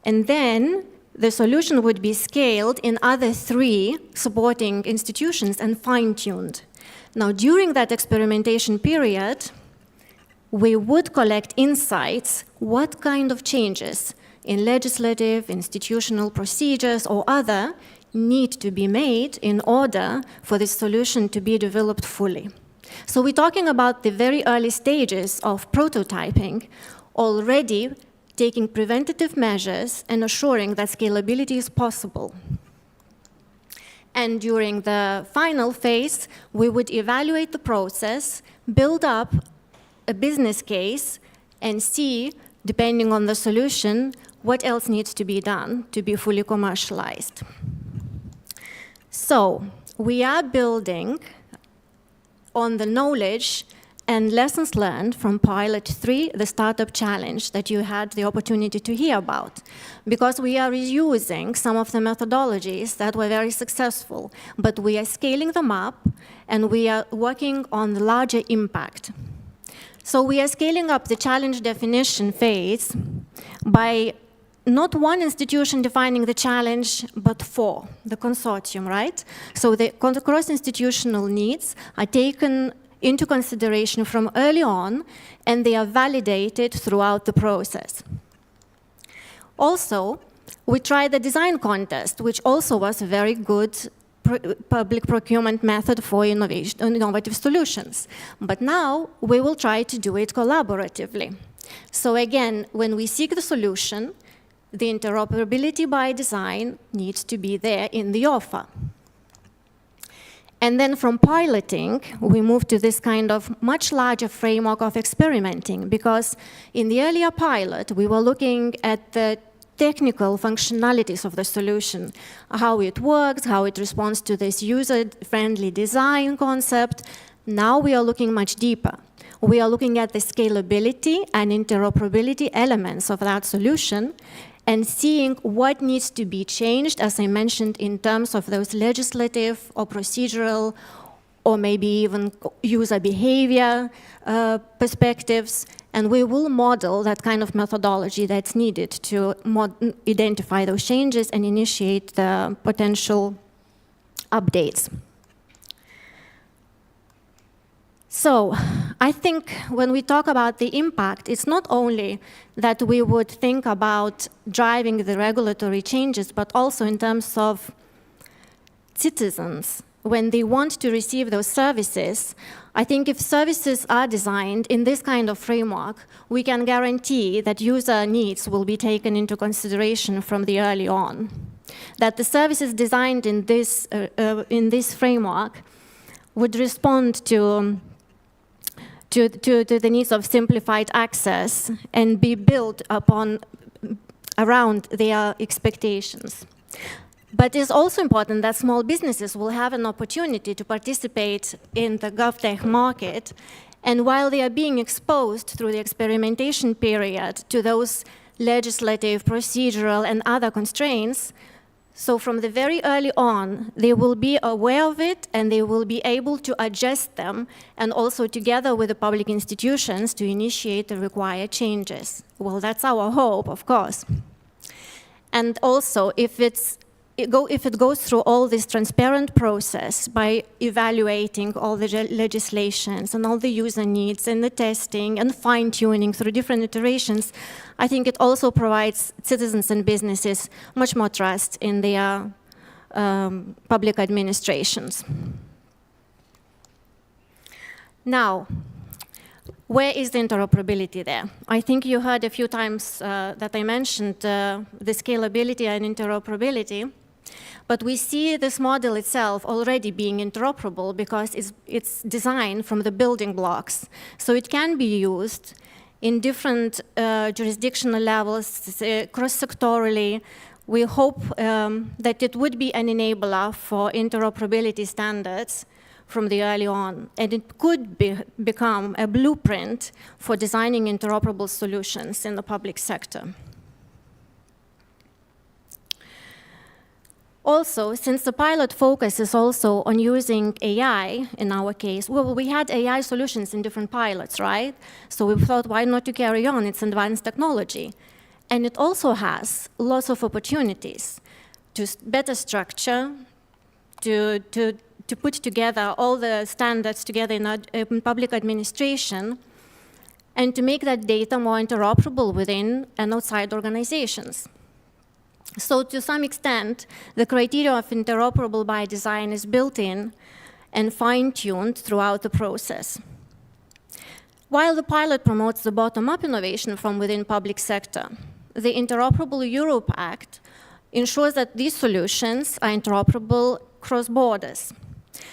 and then the solution would be scaled in other 3 supporting institutions and fine-tuned. Now, during that experimentation period, we would collect insights, what kind of changes in legislative, institutional procedures or other need to be made in order for this solution to be developed fully. So we're talking about the very early stages of prototyping, already taking preventative measures and assuring that scalability is possible. And during the final phase, we would evaluate the process, build up a business case, and see, depending on the solution, what else needs to be done to be fully commercialized. So we are building on the knowledge and lessons learned from Pilot 3, the Startup Challenge that you had the opportunity to hear about, because we are reusing some of the methodologies that were very successful, but we are scaling them up and we are working on the larger impact. So we are scaling up the challenge definition phase by not 1 institution defining the challenge, but 4, the consortium, right? So the cross-institutional needs are taken into consideration from early on, and they are validated throughout the process. Also, we tried the design contest, which also was a very good public procurement method for innovative solutions. But now we will try to do it collaboratively. So again, when we seek the solution, the interoperability by design needs to be there in the offer. And then from piloting, we move to this kind of much larger framework of experimenting, because in the earlier pilot, we were looking at the technical functionalities of the solution, how it works, how it responds to this user-friendly design concept. Now we are looking much deeper. We are looking at the scalability and interoperability elements of that solution and seeing what needs to be changed, as I mentioned, in terms of those legislative or procedural or maybe even user behavior perspectives. And we will model that kind of methodology that's needed to identify those changes and initiate the potential updates. So I think when we talk about the impact, it's not only that we would think about driving the regulatory changes, but also in terms of citizens. When they want to receive those services, I think if services are designed in this kind of framework, we can guarantee that user needs will be taken into consideration from the early on. That the services designed in this framework would respond to the needs of simplified access and be built around their expectations. But it's also important that small businesses will have an opportunity to participate in the GovTech market, and while they are being exposed through the experimentation period to those legislative, procedural, and other constraints, so from the very early on, they will be aware of it and they will be able to adjust them, and also together with the public institutions to initiate the required changes. Well, that's our hope, of course. And also, if it goes through all this transparent process by evaluating all the legislations and all the user needs and the testing and fine-tuning through different iterations, I think it also provides citizens and businesses much more trust in their public administrations. Now, where is the interoperability there? I think you heard a few times that I mentioned the scalability and interoperability. But we see this model itself already being interoperable because it's designed from the building blocks. So it can be used in different jurisdictional levels, cross-sectorally. We hope that it would be an enabler for interoperability standards from the early on, and it could become a blueprint for designing interoperable solutions in the public sector. Also, since the pilot focuses also on using AI, in our case, well, we had AI solutions in different pilots, right? So we thought, why not to carry on? It's advanced technology. And it also has lots of opportunities to better structure, to put together all the standards together in public administration, and to make that data more interoperable within and outside organizations. So to some extent, the criteria of interoperable by design is built in and fine-tuned throughout the process. While the pilot promotes the bottom-up innovation from within public sector, the Interoperable Europe Act ensures that these solutions are interoperable cross borders.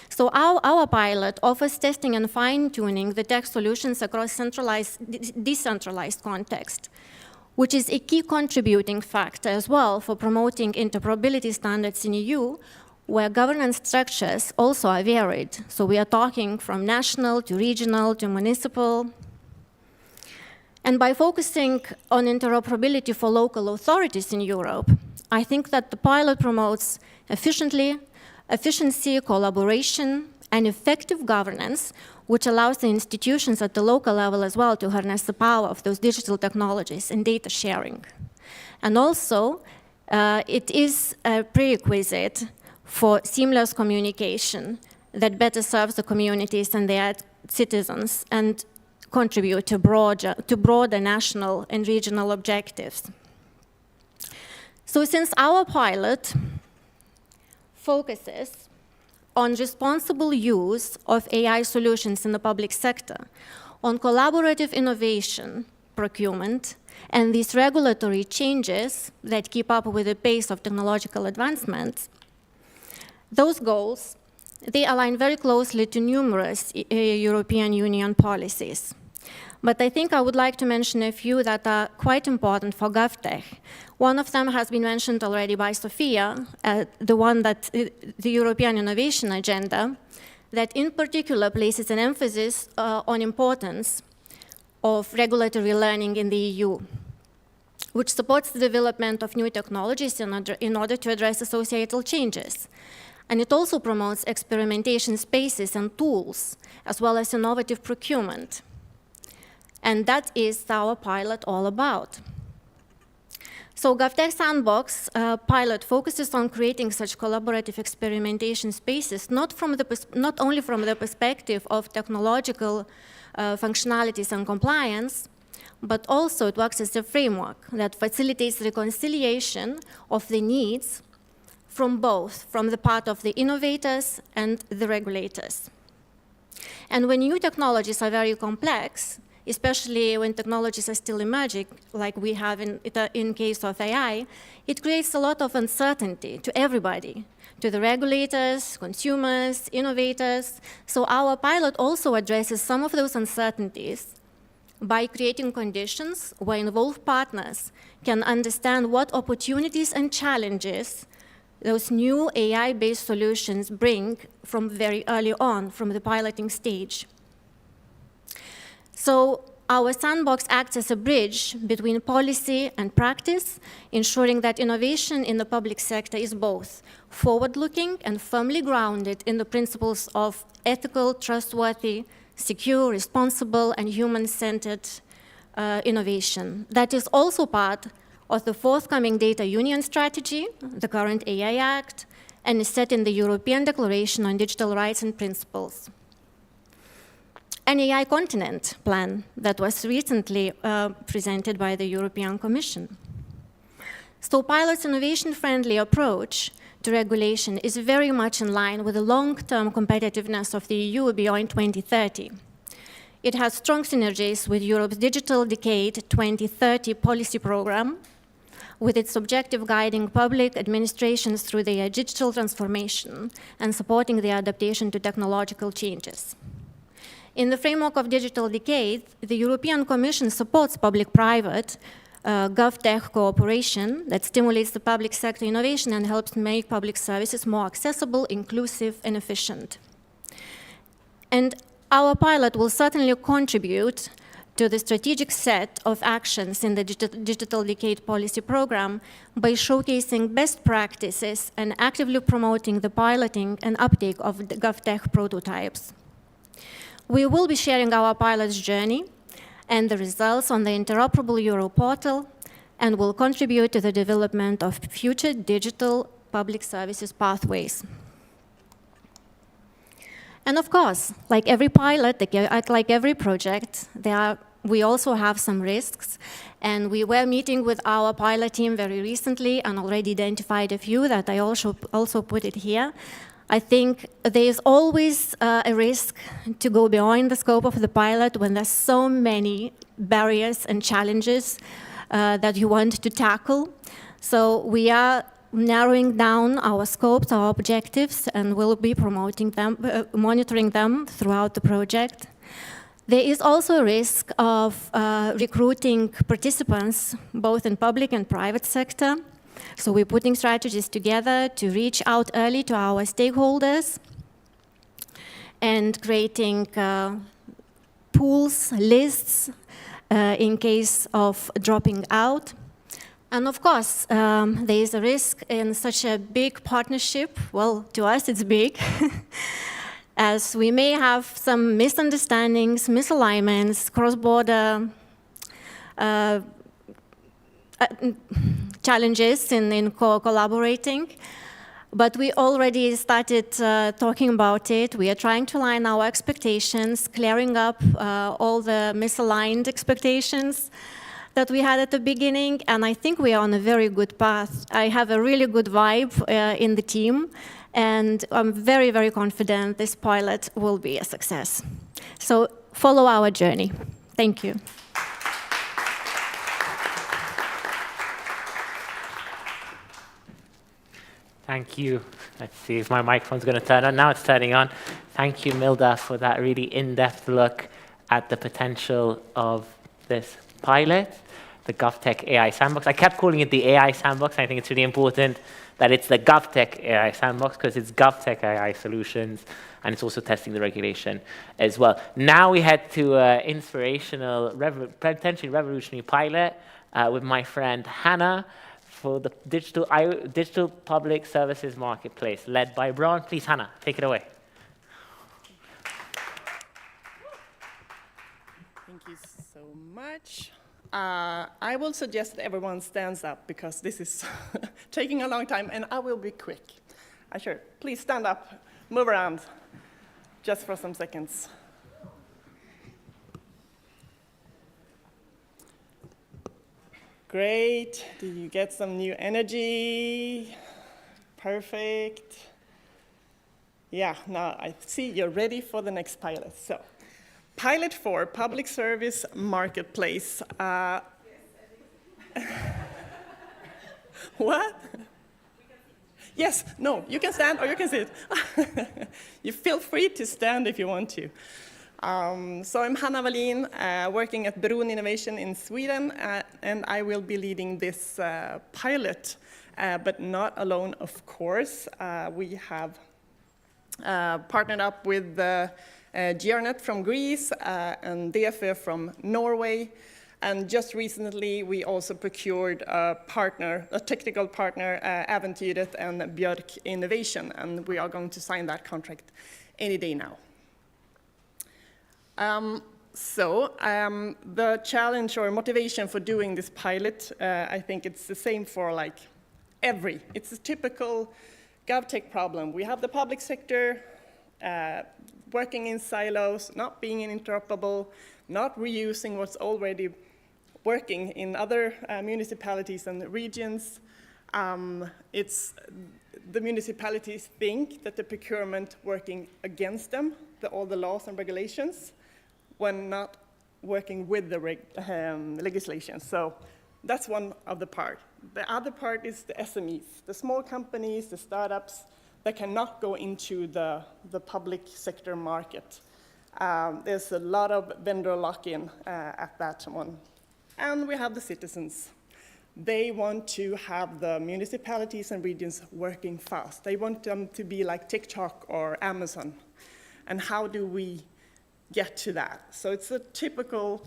So our pilot offers testing and fine-tuning the tech solutions across centralized, decentralized context, which is a key contributing factor as well for promoting interoperability standards in EU, where governance structures also are varied. So we are talking from national to regional to municipal. And by focusing on interoperability for local authorities in Europe, I think that the pilot promotes efficiency, collaboration, and effective governance, which allows the institutions at the local level as well to harness the power of those digital technologies and data sharing. And also, it is a prerequisite for seamless communication that better serves the communities and their citizens and contribute to broader national and regional objectives. So since our pilot focuses on responsible use of AI solutions in the public sector, on collaborative innovation, procurement, and these regulatory changes that keep up with the pace of technological advancements, those goals, they align very closely to numerous European Union policies. But I think I would like to mention a few that are quite important for GovTech. One of them has been mentioned already by Sofia, the one that the European Innovation Agenda, that in particular places an emphasis on importance of regulatory learning in the EU, which supports the development of new technologies in order to address societal changes. And it also promotes experimentation spaces and tools, as well as innovative procurement. And that is our pilot all about. So GovTech Sandbox pilot focuses on creating such collaborative experimentation spaces, not only from the perspective of technological functionalities and compliance, but also it works as a framework that facilitates reconciliation of the needs from both, from the part of the innovators and the regulators. And when new technologies are very complex, especially when technologies are still emerging, like we have in case of AI, it creates a lot of uncertainty to everybody, to the regulators, consumers, innovators. So our pilot also addresses some of those uncertainties by creating conditions where involved partners can understand what opportunities and challenges those new AI-based solutions bring from very early on, from the piloting stage. So our sandbox acts as a bridge between policy and practice, ensuring that innovation in the public sector is both forward-looking and firmly grounded in the principles of ethical, trustworthy, secure, responsible, and human-centered innovation. That is also part of the forthcoming Data Union Strategy, the current AI Act, and is set in the European Declaration on Digital Rights and Principles. An AI continent plan that was recently presented by the European Commission. So Pilot's innovation-friendly approach to regulation is very much in line with the long-term competitiveness of the EU beyond 2030. It has strong synergies with Europe's Digital Decade 2030 policy program, with its objective guiding public administrations through their digital transformation and supporting their adaptation to technological changes. In the framework of Digital Decade, the European Commission supports public-private GovTech cooperation that stimulates the public sector innovation and helps make public services more accessible, inclusive, and efficient. And our pilot will certainly contribute to the strategic set of actions in the Digital Decade policy program by showcasing best practices and actively promoting the piloting and uptake of the GovTech prototypes. We will be sharing our pilot's journey and the results on the interoperable Euro portal, and will contribute to the development of future digital public services pathways. And of course, like every pilot, like every project, we also have some risks. And we were meeting with our pilot team very recently and already identified a few that I also put it here. I think there is always a risk to go beyond the scope of the pilot when there's so many barriers and challenges that you want to tackle. So we are narrowing down our scopes, our objectives, and we'll be promoting them, monitoring them throughout the project. There is also a risk of recruiting participants, both in public and private sector. So we're putting strategies together to reach out early to our stakeholders and creating pools, lists, in case of dropping out. And of course, there is a risk in such a big partnership. Well, to us, it's big. As we may have some misunderstandings, misalignments, cross-border challenges in collaborating. But we already started talking about it. We are trying to align our expectations, clearing up all the misaligned expectations that we had at the beginning, and I think we are on a very good path. I have a really good vibe in the team, and I'm very, very confident this pilot will be a success. So follow our journey. Thank you. Thank you. Let's see if my microphone's going to turn on. Now it's turning on. Thank you, Milda, for that really in-depth look at the potential of this pilot, the GovTech AI Sandbox. I kept calling it the AI Sandbox. I think it's really important that it's the GovTech AI Sandbox because it's GovTech AI solutions, and it's also testing the regulation as well. Now we head to an inspirational, potentially revolutionary pilot with my friend Hannah, for the digital public services marketplace, led by Brian. Please, Hannah, take it away. Thank you so much. I will suggest that everyone stands up because this is taking a long time, and I will be quick. Sure, please stand up, move around, just for some seconds. Great. Did you get some new energy? Perfect. Yeah, now I see you're ready for the next pilot. So, pilot 4, public service marketplace. What? Yes, no, you can stand or you can sit. You feel free to stand if you want to. So I'm Hanna Wallin, working at Bron Innovation in Sweden, and I will be leading this pilot, but not alone, of course. We have partnered up with GRNet from Greece and DFE from Norway, and just recently we also procured a technical partner, Äventyret and Björk Innovation, and we are going to sign that contract any day now. The challenge or motivation for doing this pilot, I think it's the same for like it's a typical GovTech problem. We have the public sector working in silos, not being interoperable, not reusing what's already working in other municipalities and regions. The municipalities think that the procurement working against them, all the laws and regulations, when not working with the legislation. So That's one of the part. The other part is the SMEs, the small companies, the startups that cannot go into the public sector market. There's a lot of vendor lock-in at that one. And we have the citizens. They want to have the municipalities and regions working fast. They want them to be like TikTok or Amazon. And how do we get to that? So it's a typical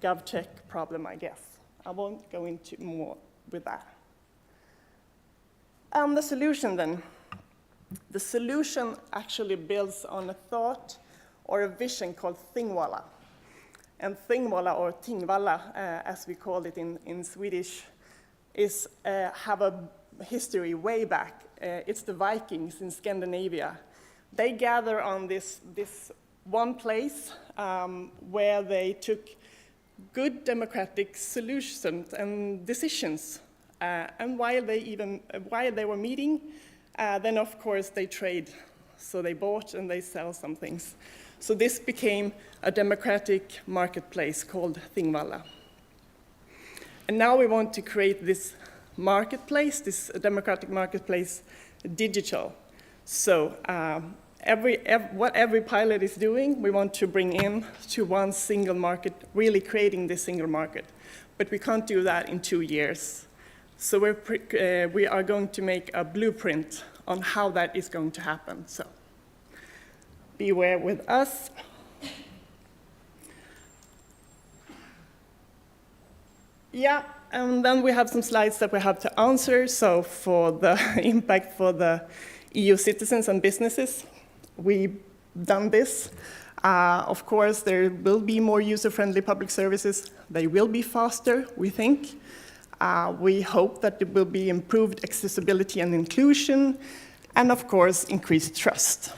GovTech problem, I guess. I won't go into more with that. The solution then. The solution actually builds on a thought or a vision called Thingwalla. And Thingwalla, or Tingvalla, as we call it in Swedish, is have a history way back. It's the Vikings in Scandinavia. They gather on this one place where they took good democratic solutions and decisions. And while they were meeting, then of course they trade. So they bought and they sell some things. So this became a democratic marketplace called Thingvalla. And now we want to create this marketplace, this democratic marketplace, digital. So what every pilot is doing, we want to bring in to one single market, really creating this single market. But we can't do that in 2 years. So we are going to make a blueprint on how that is going to happen. So beware with us. Yeah, and then we have some slides that we have to answer. So for the impact for the EU citizens and businesses, we've done this. Of course, there will be more user-friendly public services. They will be faster, we think. We hope that there will be improved accessibility and inclusion, and of course, increased trust.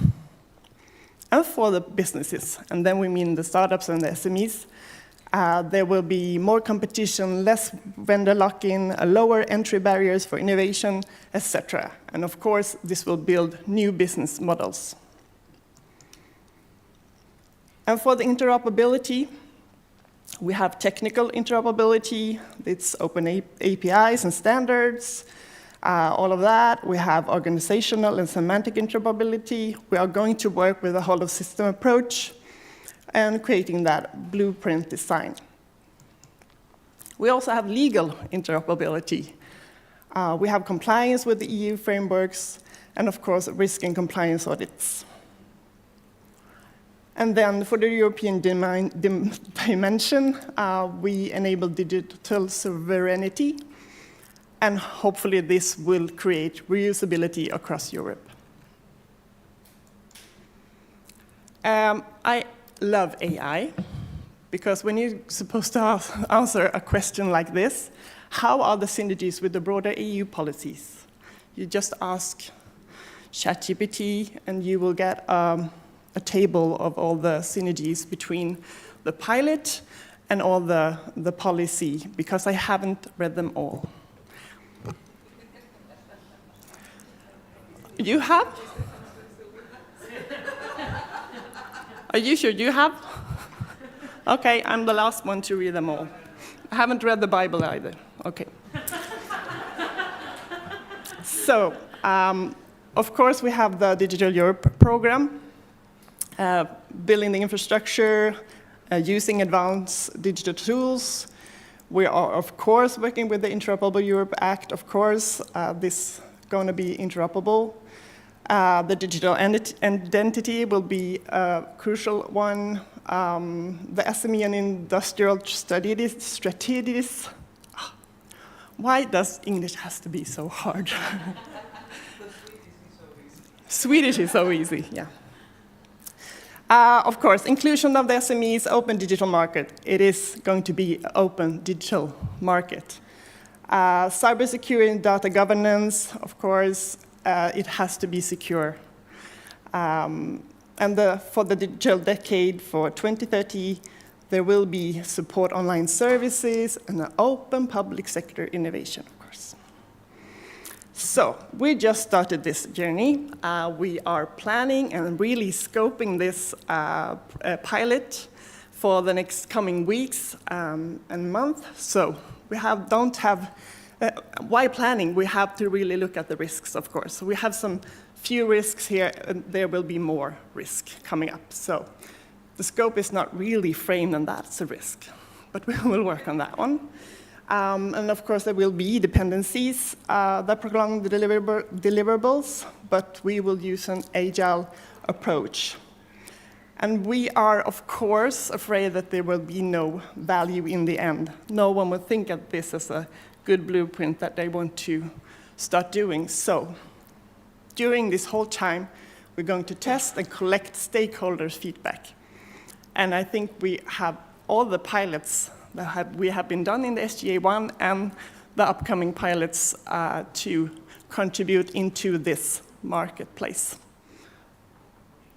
And for the businesses, and then we mean the startups and the SMEs, there will be more competition, less vendor lock-in, lower entry barriers for innovation, etc. And of course, this will build new business models. And for the interoperability, we have technical interoperability. It's open APIs and standards, all of that. We have organizational and semantic interoperability. We are going to work with a whole-of-system approach and creating that blueprint design. We also have legal interoperability. We have compliance with the EU frameworks, and of course, risk and compliance audits. And then for the European dimension, we enable digital sovereignty, and hopefully this will create reusability across Europe. I love AI, because when you're supposed to answer a question like this, how are the synergies with the broader EU policies? You just ask ChatGPT, and you will get a table of all the synergies between the pilot and all the policy, because I haven't read them all. You have? Are you sure you have? Okay, I'm the last one to read them all. I haven't read the Bible either. Okay. So, of course, we have the Digital Europe program, building the infrastructure, using advanced digital tools. We are, of course, working with the Interoperable Europe Act, of course. This is going to be interoperable. The digital identity will be a crucial one. The SME and industrial strategies. Why does English has to be so hard? Swedish is so easy, yeah. Of course, inclusion of the SMEs, open digital market. It is going to be an open digital market. Cybersecurity and data governance, of course, it has to be secure. And for the digital decade, for 2030, there will be support online services and an open public sector innovation, of course. So we just started this journey. We are planning and really scoping this pilot for the next coming weeks and months. So don't have, while planning, we have to really look at the risks, of course. So we have some few risks here, and there will be more risk coming up. So the scope is not really framed on that, it's a risk. But we will work on that one. And of course, there will be dependencies that prolong the deliverables, but we will use an agile approach. And we are, of course, afraid that there will be no value in the end. No one will think of this as a good blueprint that they want to start doing. So during this whole time, we're going to test and collect stakeholders' feedback. And I think we have all the pilots that we have been done in the SGA1 and the upcoming pilots to contribute into this marketplace.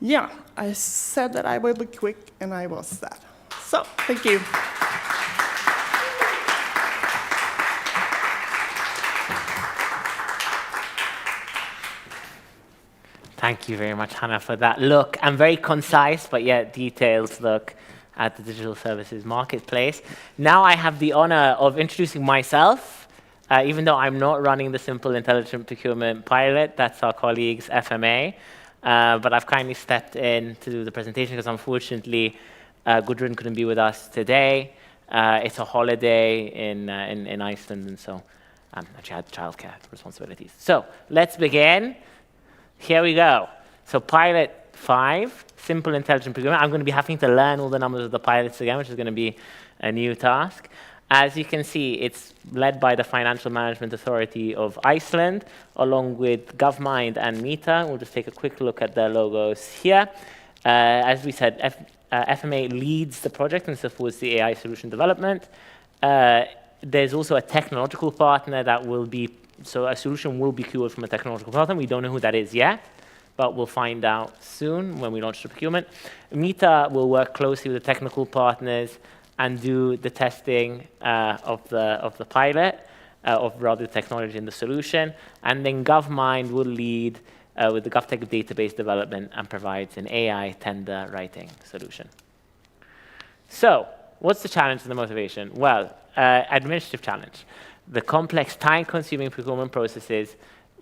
Yeah, I said that I will be quick, and I was that. So, thank you. Thank you very much, Hannah, for that look, and very concise, but yet detailed look at the digital services marketplace. Now I have the honor of introducing myself, even though I'm not running the Simple Intelligent Procurement pilot. That's our colleagues, FMA. But I've kindly stepped in to do the presentation because unfortunately Gudrun couldn't be with us today. It's a holiday in Iceland, and so she had childcare responsibilities. So let's begin. Here we go. So pilot 5, Simple Intelligent Procurement. I'm going to be having to learn all the numbers of the pilots again, which is going to be a new task. As you can see, it's led by the Financial Management Authority of Iceland, along with GovMind and Meta. We'll just take a quick look at their logos here. As we said, FMA leads the project and supports the AI solution development. There's also a technological partner that will be, so a solution will be cured from a technological partner. We don't know who that is yet, but we'll find out soon when we launch the procurement. Meta will work closely with the technical partners and do the testing of the pilot, of rather the technology and the solution. And then GovMind will lead with the GovTech database development and provides an AI tender writing solution. So what's the challenge and the motivation? Well, administrative challenge. The complex time-consuming procurement processes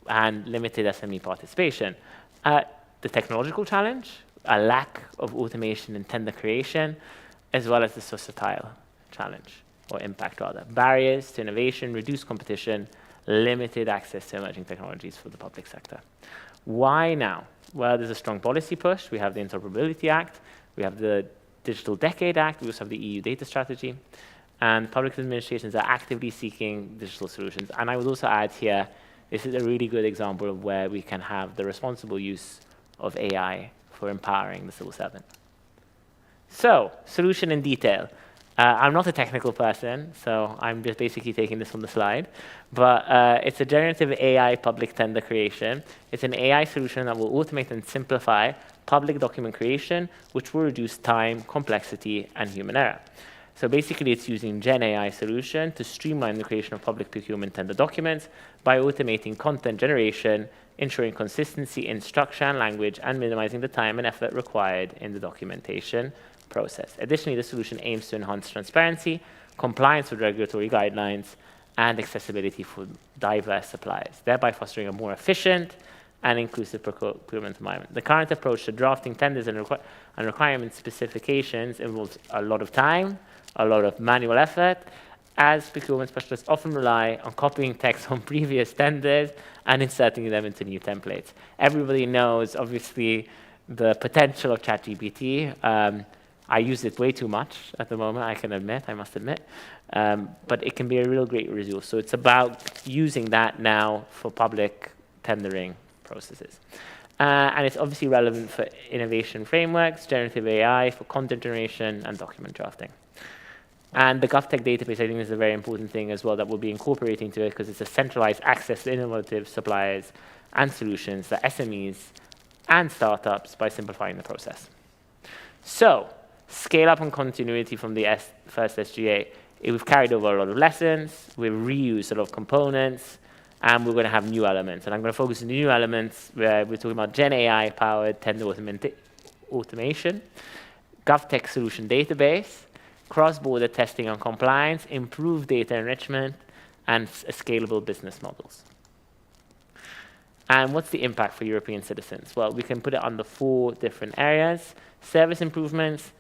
and limited SME participation. The technological challenge, a lack of automation and tender creation, as well as the societal challenge, or impact rather. Barriers to innovation, reduced competition, limited access to emerging technologies for the public sector. Why now? Well, there's a strong policy push. We have the Interoperability Act, we have the Digital Decade Act, we also have the EU Data Strategy, and public administrations are actively seeking digital solutions. And I would also add here, this is a really good example of where we can have the responsible use of AI for empowering the civil servant. So, solution in detail. I'm not a technical person, so I'm just basically taking this from the slide. But it's a generative AI public tender creation. It's an AI solution that will automate and simplify public document creation, which will reduce time, complexity, and human error. So basically, it's using Gen AI solution to streamline the creation of public procurement tender documents by automating content generation, ensuring consistency in structure and language, and minimizing the time and effort required in the documentation process. Additionally, the solution aims to enhance transparency, compliance with regulatory guidelines, and accessibility for diverse suppliers, thereby fostering a more efficient and inclusive procurement environment. The current approach to drafting tenders and requirement specifications involves a lot of time, a lot of manual effort, as procurement specialists often rely on copying text from previous tenders and inserting them into new templates. Everybody knows, obviously, the potential of ChatGPT. I use it way too much at the moment, I must admit. But it can be a real great resource. So it's about using that now for public tendering processes. And it's obviously relevant for innovation frameworks, generative AI, for content generation, and document drafting. And the GovTech database, I think, is a very important thing as well that we'll be incorporating to it because it's a centralized access to innovative suppliers and solutions for SMEs and startups by simplifying the process. So, scale up and continuity from the first SGA. We've carried over a lot of lessons, we've reused a lot of components, and we're going to have new elements. And I'm going to focus on the new elements where we're talking about Gen AI-powered tender automation, GovTech solution database, cross-border testing and compliance, improved data enrichment, and scalable business models. And what's the impact for European citizens? Well, we can put it under 4 different areas: service improvements,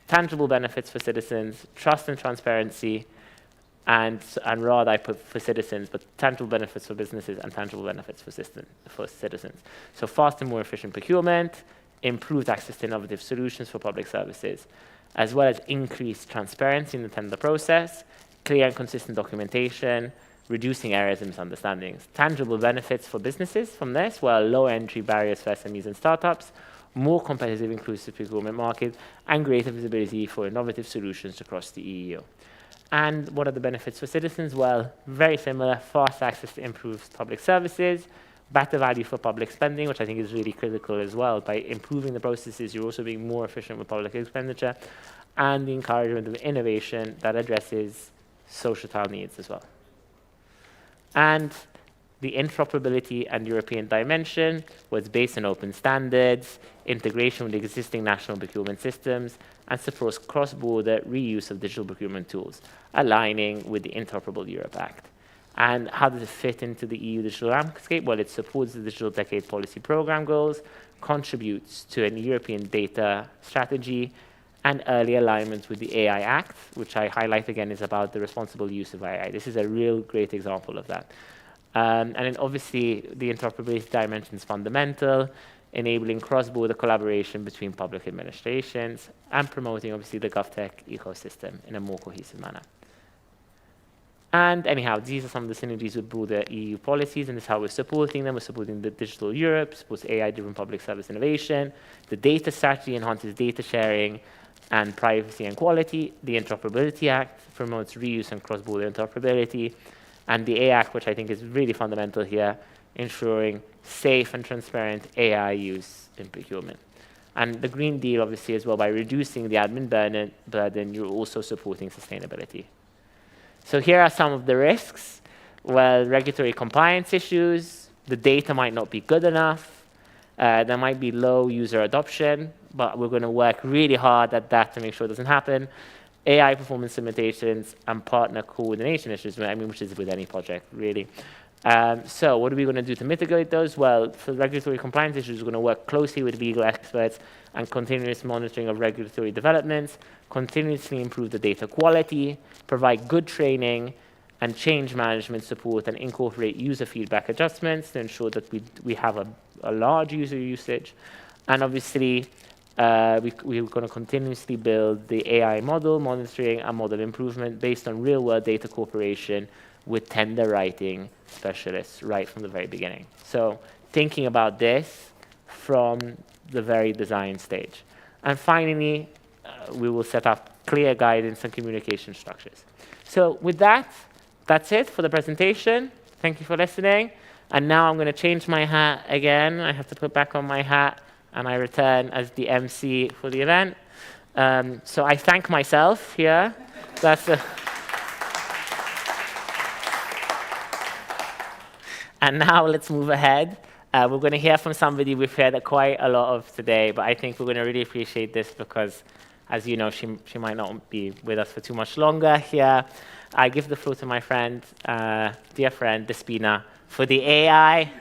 tangible benefits for citizens, trust and transparency, and rather I put for citizens, but tangible benefits for businesses and tangible benefits for citizens. So fast and more efficient procurement, improved access to innovative solutions for public services, as well as increased transparency in the tender process, clear and consistent documentation, reducing errors and misunderstandings. Tangible benefits for businesses from this, well, low entry barriers for SMEs and startups, more competitive inclusive procurement market, and greater visibility for innovative solutions across the EU. And what are the benefits for citizens? Well, very similar: fast access to improved public services, better value for public spending, which I think is really critical as well. By improving the processes, you're also being more efficient with public expenditure, and the encouragement of innovation that addresses societal needs as well. And the interoperability and European dimension was based on open standards, integration with existing national procurement systems, and supports cross-border reuse of digital procurement tools, aligning with the Interoperable Europe Act. And how does it fit into the EU digital landscape? Well, it supports the Digital Decade Policy Programme goals, contributes to an European data strategy, and early alignment with the AI Act, which I highlight again is about the responsible use of AI. This is a real great example of that. And then obviously the interoperability dimension is fundamental, enabling cross-border collaboration between public administrations and promoting obviously the GovTech ecosystem in a more cohesive manner. And anyhow, these are some of the synergies with broader EU policies, and this is how we're supporting them. We're supporting the Digital Europe, supports AI-driven public service innovation. The data strategy enhances data sharing and privacy and quality. The Interoperability Act promotes reuse and cross-border interoperability. And the AI Act, which I think is really fundamental here, ensuring safe and transparent AI use in procurement. And the Green Deal, obviously, as well, by reducing the admin burden, you're also supporting sustainability. So here are some of the risks. Well, regulatory compliance issues, the data might not be good enough, there might be low user adoption, but we're going to work really hard at that to make sure it doesn't happen. AI performance limitations and partner coordination issues, I mean, which is with any project, really. So what are we going to do to mitigate those? Well, for regulatory compliance issues, we're going to work closely with legal experts and continuous monitoring of regulatory developments, continuously improve the data quality, provide good training and change management support, and incorporate user feedback adjustments to ensure that we have a large user usage. And obviously, we're going to continuously build the AI model monitoring and model improvement based on real-world data cooperation with tender writing specialists right from the very beginning. So thinking about this from the very design stage. And finally, we will set up clear guidance and communication structures. So with that, that's it for the presentation. Thank you for listening. And now I'm going to change my hat again. I have to put back on my hat, and I return as the MC for the event. So I thank myself here. That's And now let's move ahead. We're going to hear from somebody we've heard quite a lot of today, but I think we're going to really appreciate this because, as you know, she might not be with us for too much longer here. I give the floor to my friend, dear friend, Despina, for the AI.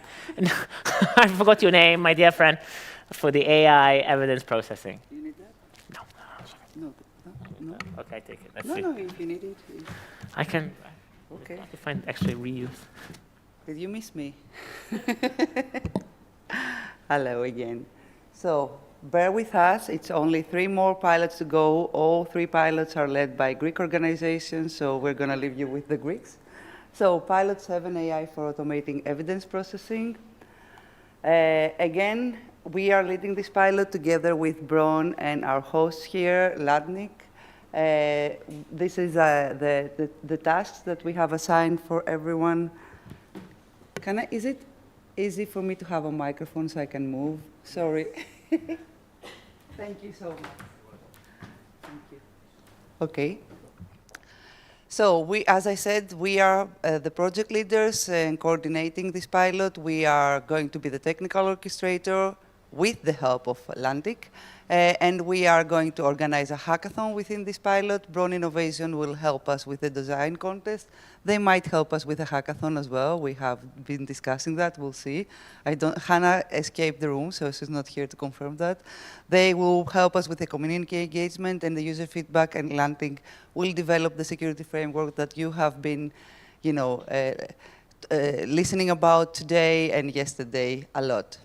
I forgot your name, my dear friend, for the AI evidence processing. You need that? No. No. Okay, take it. Let's No, see. no, if you need it. I can. Okay. I can find actually reuse. Did you miss me? Hello again. So bear with us. It's only 3 more pilots to go. All 3 pilots are led by Greek organizations, so we're going to leave you with the Greeks. So pilot 7, AI for automating evidence processing. Again, we are leading this pilot together with Bron and our host here, Ladnik. This is the tasks that we have assigned for everyone. Is it easy for me to have a microphone so I can move? Sorry. Thank you so much. Thank you. Okay. So as I said, we are the project leaders in coordinating this pilot. We are going to be the technical orchestrator. with the help of Lantic. And we are going to organize a hackathon within this pilot. Brown Innovation will help us with the design contest. They might help us with a hackathon as well. We have been discussing that, we'll see. Hannah escaped the room, so she's not here to confirm that. They will help us with the community engagement and the user feedback, and Lantic will develop the security framework that you have been, listening about today and yesterday a lot.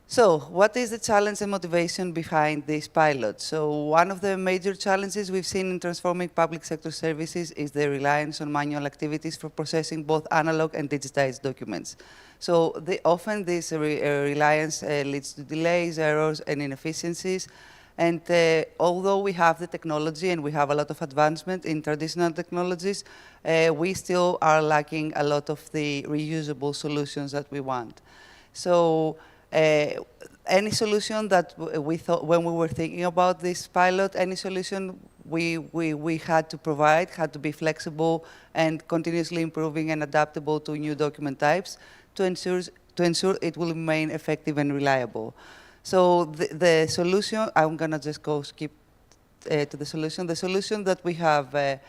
So what is the challenge and motivation behind this pilot? So one of the major challenges we've seen in transforming public sector services is the reliance on manual activities for processing both analog and digitized documents. So often this reliance leads to delays, errors, and inefficiencies. And although we have the technology and we have a lot of advancement in traditional technologies, we still are lacking a lot of the reusable solutions that we want. So any solution that we thought, when we were thinking about this pilot, any solution we had to provide had to be flexible and continuously improving and adaptable to new document types to ensure it will remain effective and reliable. So the solution, I'm going to just skip to the solution. The solution that we have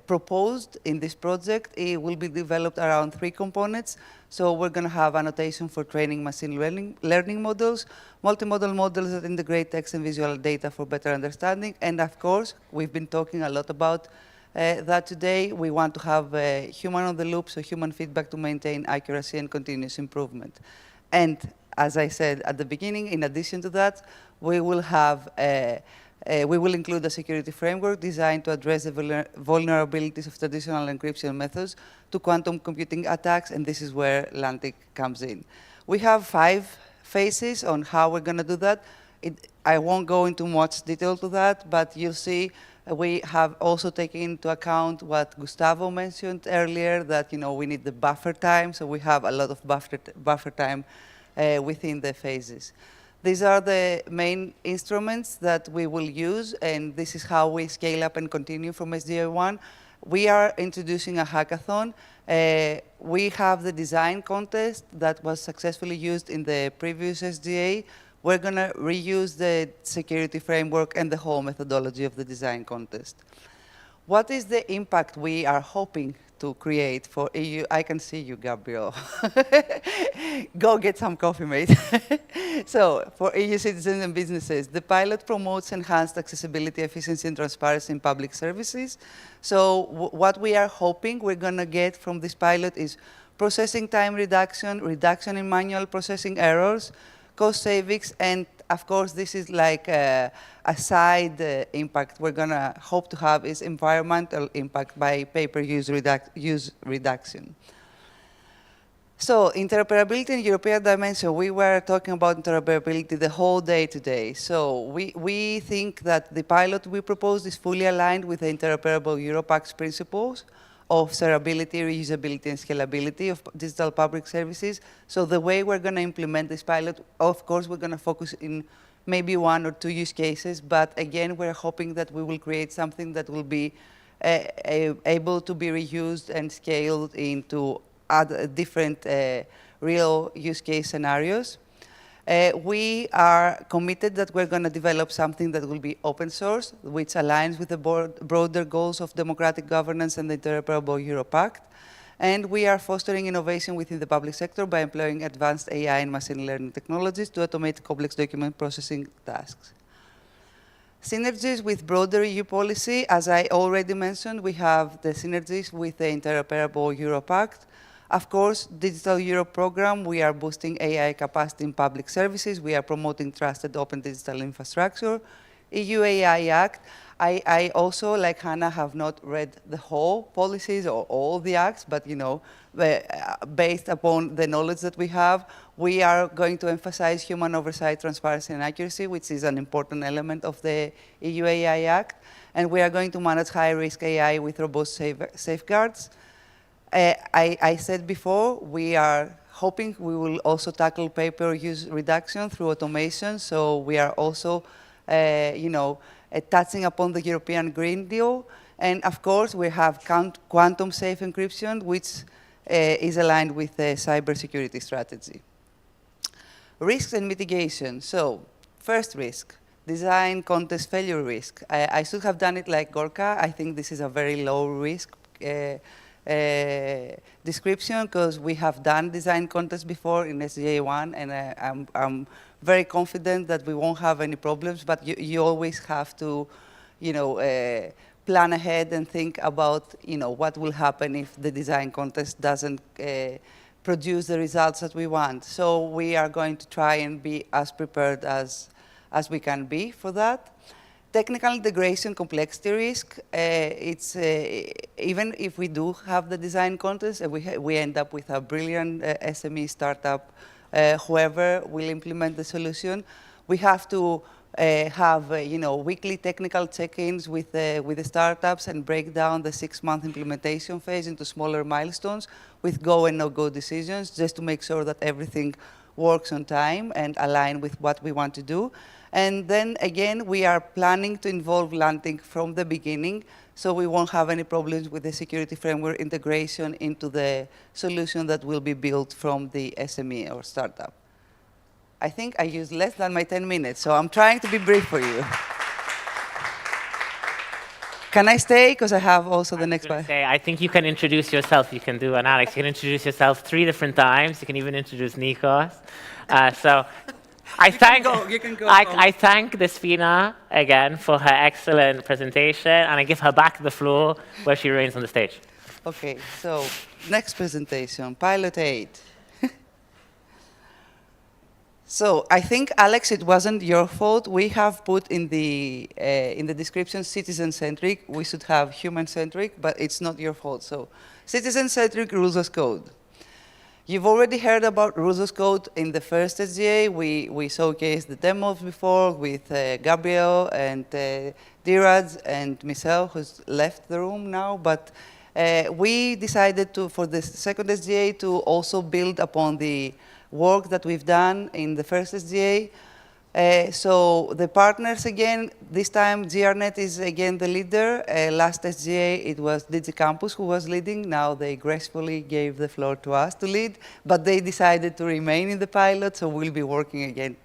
proposed in this project, it will be developed around 3 components. So we're going to have annotation for training machine learning models, multimodal models that integrate text and visual data for better understanding, and of course, we've been talking a lot about that today. We want to have human on the loop, so human feedback to maintain accuracy and continuous improvement. And as I said at the beginning, in addition to that, we will have we will include a security framework designed to address the vulnerabilities of traditional encryption methods to quantum computing attacks, and this is where Lantic comes in. We have 5 phases on how we're going to do that. I won't go into much detail to that, but you'll see we have also taken into account what Gustavo mentioned earlier, that we need the buffer time, so we have a lot of buffer time within the phases. These are the main instruments that we will use, and this is how we scale up and continue from SDA1. We are introducing a hackathon. We have the design contest that was successfully used in the previous SDA. We're going to reuse the security framework and the whole methodology of the design contest. What is the impact we are hoping to create for EU? I can see you, Gabriel. Go get some coffee, mate. So, for EU citizens and businesses, the pilot promotes enhanced accessibility, efficiency, and transparency in public services. So, what we are hoping we're going to get from this pilot is processing time reduction, reduction in manual processing errors, cost savings, and of course, this is like a side impact we're going to hope to have is environmental impact by paper use reduction. So interoperability in European dimension, we were talking about interoperability the whole day today. So we think that the pilot we proposed is fully aligned with the Interoperable Europe Act's principles of shareability, reusability, and scalability of digital public services. So the way we're going to implement this pilot, of course, we're going to focus in maybe 1 or 2 use cases, but again, we're hoping that we will create something that will be able to be reused and scaled into other different real use case scenarios. We are committed that we're going to develop something that will be open source, which aligns with the broader goals of democratic governance and the Interoperable Europe Act. And we are fostering innovation within the public sector by employing advanced AI and machine learning technologies to automate complex document processing tasks. Synergies with broader EU policy, as I already mentioned, we have the synergies with the Interoperable Europe Act. Of course, Digital Europe program, we are boosting AI capacity in public services. We are promoting trusted open digital infrastructure. EU AI Act, I also, like Hannah, have not read the whole policies or all the acts, but based upon the knowledge that we have, we are going to emphasize human oversight, transparency, and accuracy, which is an important element of the EU AI Act. And we are going to manage high-risk AI with robust safeguards. I said before, we are hoping we will also tackle paper use reduction through automation. So we are also, touching upon the European Green Deal. And of course, we have quantum safe encryption, which is aligned with the cybersecurity strategy. Risks and mitigation. So, first risk, design contest failure risk. I should have done it like Gorka. I think this is a very low risk description because we have done design contests before in SGA1, and I'm very confident that we won't have any problems, but you always have to, plan ahead and think about, what will happen if the design contest doesn't produce the results that we want. So we are going to try and be as prepared as we can be for that. Technical integration complexity risk, it's even if we do have the design contest and we end up with a brilliant SME startup, whoever will implement the solution, we have to have weekly technical check-ins with the startups and break down the 6-month implementation phase into smaller milestones with go and no-go decisions, just to make sure that everything works on time and align with what we want to do. And then again, we are planning to involve Lantic from the beginning, so we won't have any problems with the security framework integration into the solution that will be built from the SME or startup. I think I used less than my 10 minutes, so I'm trying to be brief for you. Can I stay? Because I have also the next part. I think you can introduce yourself. You can do an Alex. You can introduce yourself 3 different times. You can even introduce Nikos. I thank Despina again for her excellent presentation, and I give her back the floor where she remains on the stage. Okay, so next presentation, Pilot 8. So I think, Alex, it wasn't your fault. We have put in the description citizen-centric. We should have human-centric, but it's not your fault. So citizen-centric rules as code. You've already heard about rules as code in the first SGA. We showcased the demos before with Gabriel and Diraj and Michelle, who's left the room now. But we decided for the second SGA to also build upon the work that we've done in the first SGA. So the partners again, this time GRNet is again the leader. Last SGA it was DigiCampus who was leading. Now they gracefully gave the floor to us to lead, but they decided to remain in the pilot, so we'll be working again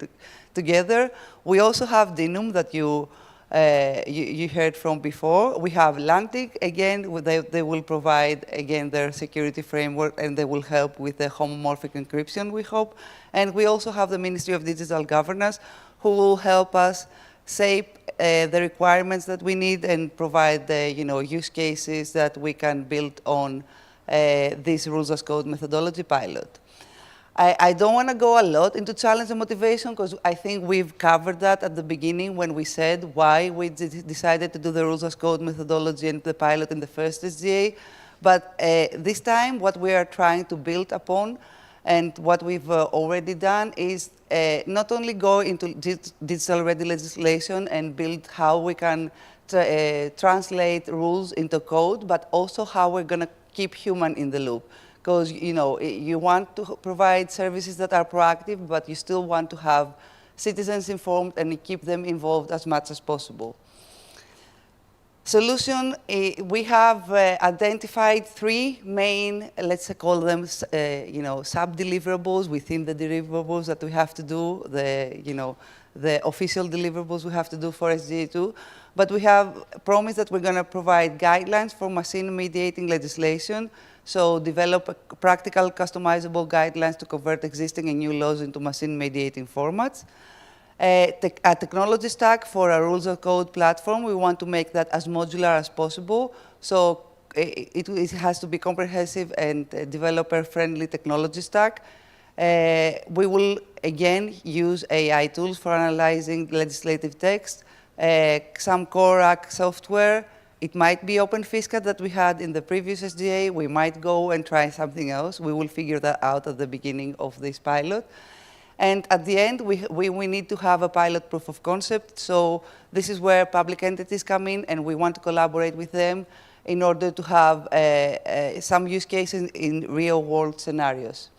together. We also have Dinum that you heard from before. We have Lantic, again, they will provide, again, their security framework, and they will help with the homomorphic encryption, we hope. And we also have the Ministry of Digital Governance, who will help us shape the requirements that we need and provide the use cases that we can build on this rules as code methodology pilot. I don't want to go a lot into challenge and motivation because I think we've covered that at the beginning when we said why we decided to do the rules as code methodology and the pilot in the first SGA. But this time, what we are trying to build upon and what we've already done is not only go into digital-ready legislation and build how we can translate rules into code, but also how we're going to keep human in the loop. Because you want to provide services that are proactive, but you still want to have citizens informed and keep them involved as much as possible. Solution, we have identified 3 main, let's call them, sub-deliverables within the deliverables that we have to do, the official deliverables we have to do for SGA2. But we have promised that we're going to provide guidelines for machine-mediating legislation. So develop practical, customizable guidelines to convert existing and new laws into machine-mediating formats. A technology stack for a rules of code platform. We want to make that as modular as possible. So it has to be comprehensive and developer-friendly technology stack. We will, again, use AI tools for analyzing legislative text, some CORAC software. It might be OpenFisca that we had in the previous SGA. We might go and try something else. We will figure that out at the beginning of this pilot. And at the end, we need to have a pilot proof of concept. So this is where public entities come in, and we want to collaborate with them in order to have some use cases in real-world scenarios.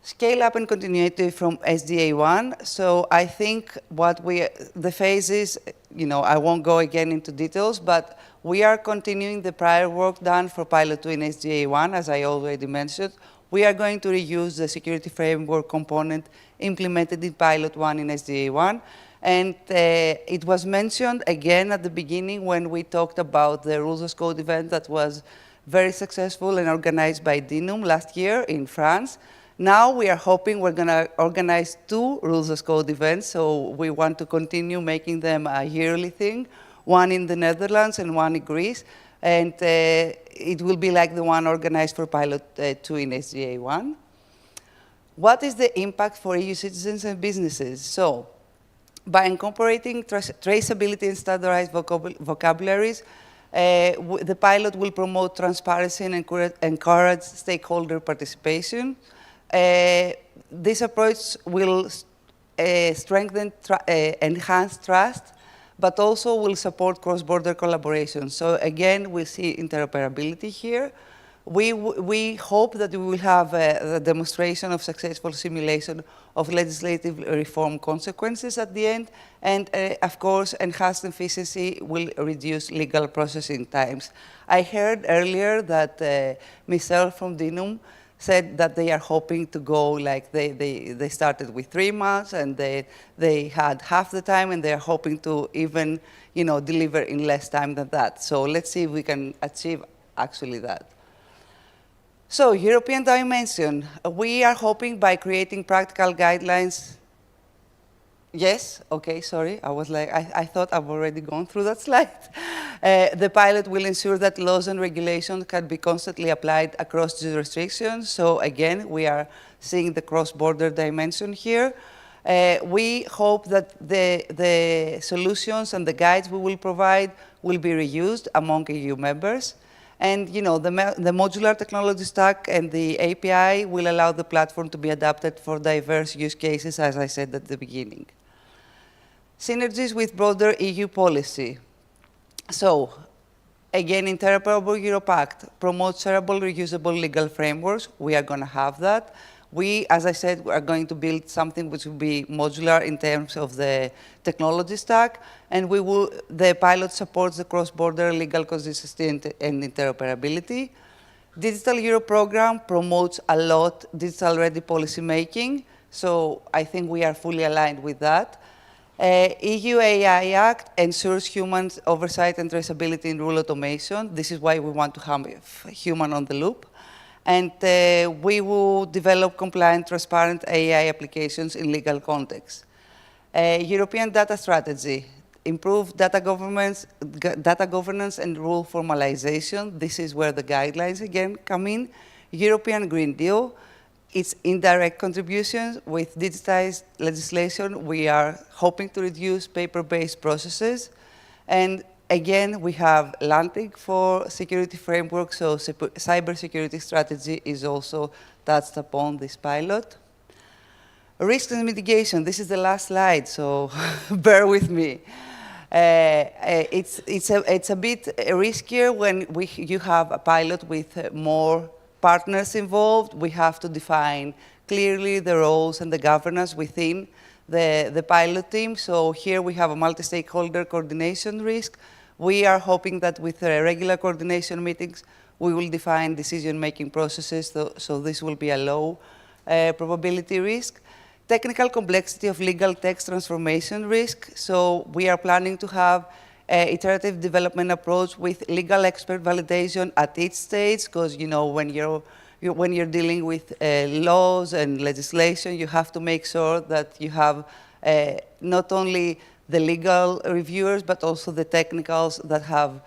Scale up and continuity from SDA1. So I think the phases, I won't go again into details, but we are continuing the prior work done for Pilot 2 in SDA1, as I already mentioned. we are going to reuse the security framework component implemented in Pilot 1 in SDA 1. And it was mentioned again at the beginning when we talked about the Rules as Code event that was very successful and organized by DINUM last year in France. Now we are hoping we're going to organize 2 Rules as Code events, so we want to continue making them a yearly thing, one in the Netherlands and one in Greece. And it will be like the one organized for Pilot 2 in SGA 1. What is the impact for EU citizens and businesses? So, by incorporating traceability and standardized vocabularies, the pilot will promote transparency and encourage stakeholder participation. This approach will strengthen, enhance trust, but also will support cross-border collaboration. So again, we see interoperability here. We hope that we will have a demonstration of successful simulation of legislative reform consequences at the end, and of course, enhanced efficiency will reduce legal processing times. I heard earlier that Michelle from DINUM said that they are hoping to go like they started with 3 months and they had half the time, and they are hoping to even deliver in less time than that. So let's see if we can achieve actually that. So European dimension, we are hoping by creating practical guidelines. Yes, okay, sorry, I was like, I thought I've already gone through that slide. The pilot will ensure that laws and regulations can be constantly applied across jurisdictions. So again, we are seeing the cross-border dimension here. We hope that the solutions and the guides we will provide will be reused among EU members. And the modular technology stack and the API will allow the platform to be adapted for diverse use cases, as I said at the beginning. Synergies with broader EU policy. So, again, Interoperable Europe Act promotes shareable, reusable legal frameworks. We are going to have that. We, as I said, are going to build something which will be modular in terms of the technology stack, and the pilot supports the cross-border legal consistency and interoperability. Digital Europe program promotes a lot digital-ready policy making, so I think we are fully aligned with that. EU AI Act ensures human oversight and traceability in rule automation. This is why we want to have human on the loop. And we will develop compliant, transparent AI applications in legal contexts. European data strategy, improve data governance and rule formalization. This is where the guidelines again come in. European Green Deal, its indirect contributions with digitized legislation. We are hoping to reduce paper-based processes. And again, we have LANTIC for security framework, so cybersecurity strategy is also touched upon this pilot. Risk and mitigation, this is the last slide, so bear with me. It's a bit riskier when you have a pilot with more partners involved. We have to define clearly the roles and the governance within the pilot team. So here we have a multi-stakeholder coordination risk. We are hoping that with regular coordination meetings, we will define decision-making processes, so this will be a low probability risk. Technical complexity of legal text transformation risk. So we are planning to have an iterative development approach with legal expert validation at each stage, because when you're dealing with laws and legislation, you have to make sure that you have not only the legal reviewers, but also the technicals that have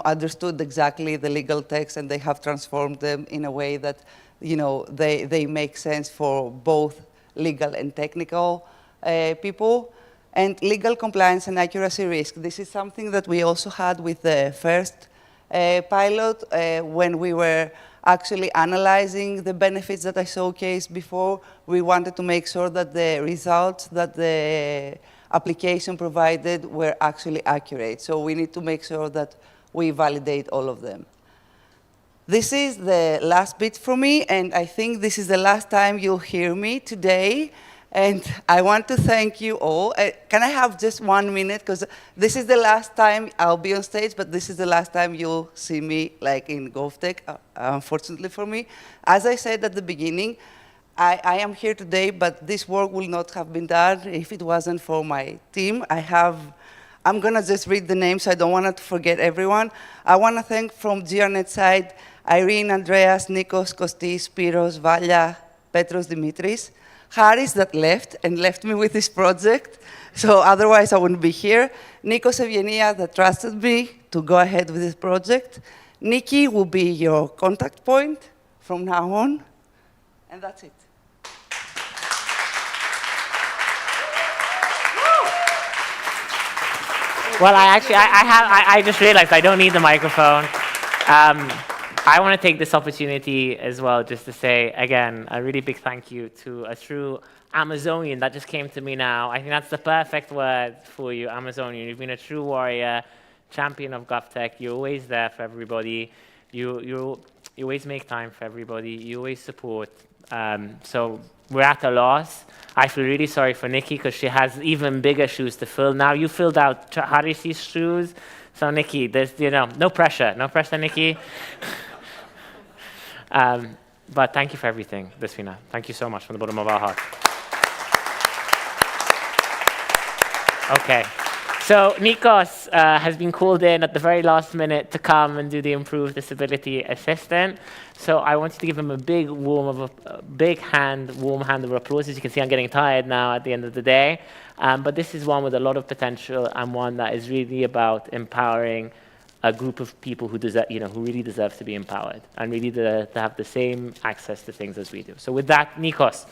understood exactly the legal text, and they have transformed them in a way that they make sense for both legal and technical people. And legal compliance and accuracy risk. This is something that we also had with the first pilot when we were actually analyzing the benefits that I showcased before. We wanted to make sure that the results that the application provided were actually accurate. So we need to make sure that we validate all of them. This is the last bit for me, and I think this is the last time you'll hear me today. And I want to thank you all. Can I have just 1 minute? Because this is the last time I'll be on stage, but this is the last time you'll see me like in GovTech, unfortunately for me. As I said at the beginning, I am here today, but this work will not have been done if it wasn't for my team. I'm going to just read the names. I don't want to forget everyone. I want to thank from GRNet side, Irene, Andreas, Nikos, Kostis, Spiros, Valya, Petros, Dimitris. Haris that left me with this project, so otherwise I wouldn't be here. Nikos Evgenia that trusted me to go ahead with this project. Nikki will be your contact point from now on, and that's it. Well, I just realized I don't need the microphone. I want to take this opportunity as well just to say, again, a really big thank you to a true Amazonian. That just came to me now. I think that's the perfect word for you, Amazonian. You've been a true warrior, champion of GovTech. You're always there for everybody. You always make time for everybody. You always support. So we're at a loss. I feel really sorry for Nikki because she has even bigger shoes to fill. Now you filled out Haris's shoes. So Nikki, there's, no pressure. No pressure, Nikki. But thank you for everything, Desfina. Thank you so much from the bottom of our heart. Okay. So Nikos has been called in at the very last minute to come and do the improved disability assistant. So I want you to give him a big warm hand of applause. As you can see, I'm getting tired now at the end of the day. But this is one with a lot of potential and one that is really about empowering a group of people who deserve, who really deserve to be empowered and really to have the same access to things as we do. So with that, Nikos.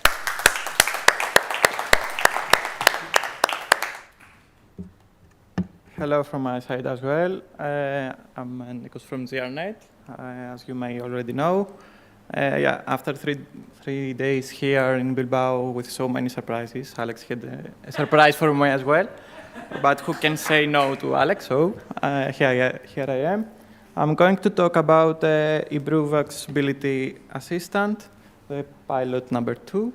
Hello from my side as well. I'm Nikos from GRNet, as you may already know. After three days here in Bilbao with so many surprises, Alex had a surprise for me as well. But who can say no to Alex? So here I am. I'm going to talk about Improve Accessibility Assistant, the pilot number 2.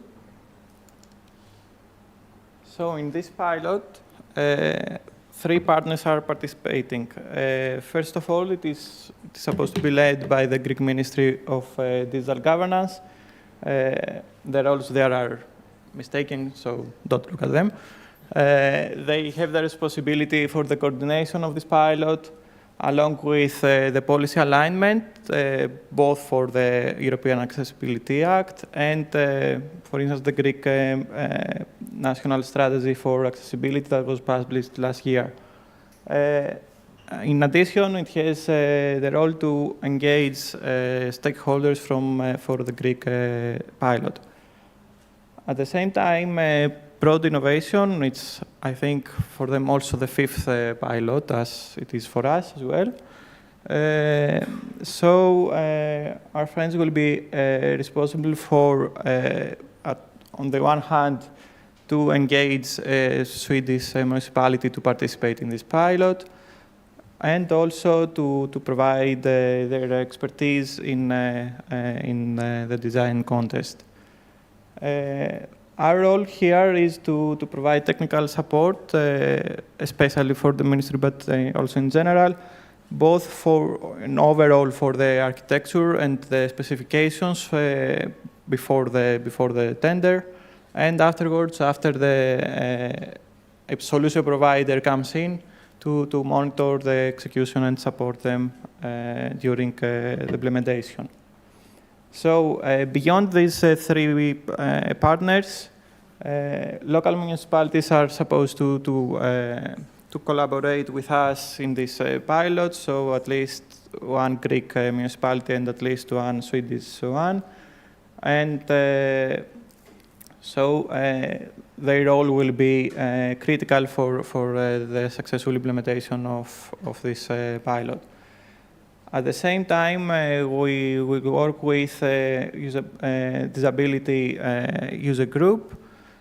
So in this pilot, 3 partners are participating. First of all, it is supposed to be led by the Greek Ministry of Digital Governance. The roles there are mistaken, so don't look at them. They have the responsibility for the coordination of this pilot, along with the policy alignment, both for the European Accessibility Act and, for instance, the Greek National Strategy for Accessibility that was published last year. In addition, it has the role to engage stakeholders for the Greek pilot. At the same time, Broad Innovation, it's, I think, for them also the 5th pilot, as it is for us as well. So our friends will be responsible for, on the one hand, to engage Swedish municipality to participate in this pilot, and also to provide their expertise in the design contest. Our role here is to provide technical support, especially for the ministry, but also in general, both for an overall for the architecture and the specifications before the tender, and afterwards, after the solution provider comes in, to monitor the execution and support them during the implementation. So beyond these 3 partners, local municipalities are supposed to collaborate with us in this pilot, so at least 1 Greek municipality and at least 1 Swedish one. And so their role will be critical for the successful implementation of this pilot. At the same time, we work with disability user group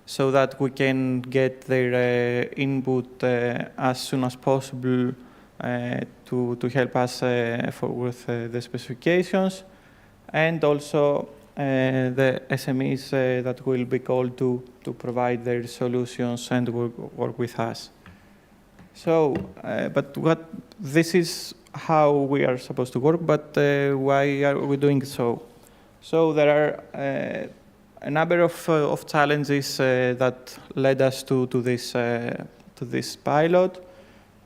so that we can get their input as soon as possible to help us with the specifications. And also the SMEs that will be called to provide their solutions and work with us. So, this is how we are supposed to work, but why are we doing so? So there are a number of challenges that led us to this pilot.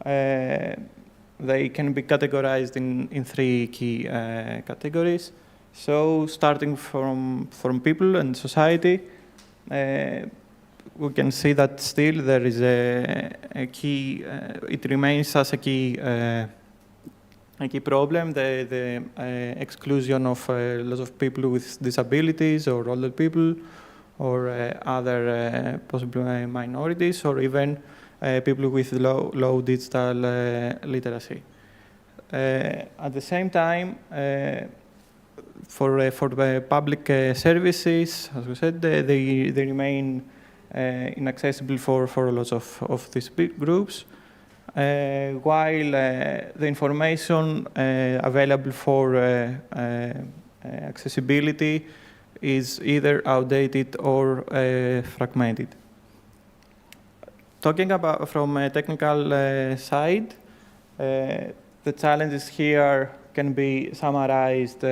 They can be categorized in three key categories. So starting from people and society, we can see that still there is a key, it remains as a key problem, the exclusion of lots of people with disabilities or older people or other possible minorities or even people with low digital literacy. At the same time, for the public services, as we said, they remain inaccessible for lots of these groups, while the information available for accessibility is either outdated or fragmented. Talking about from a technical side, the challenges here can be summarized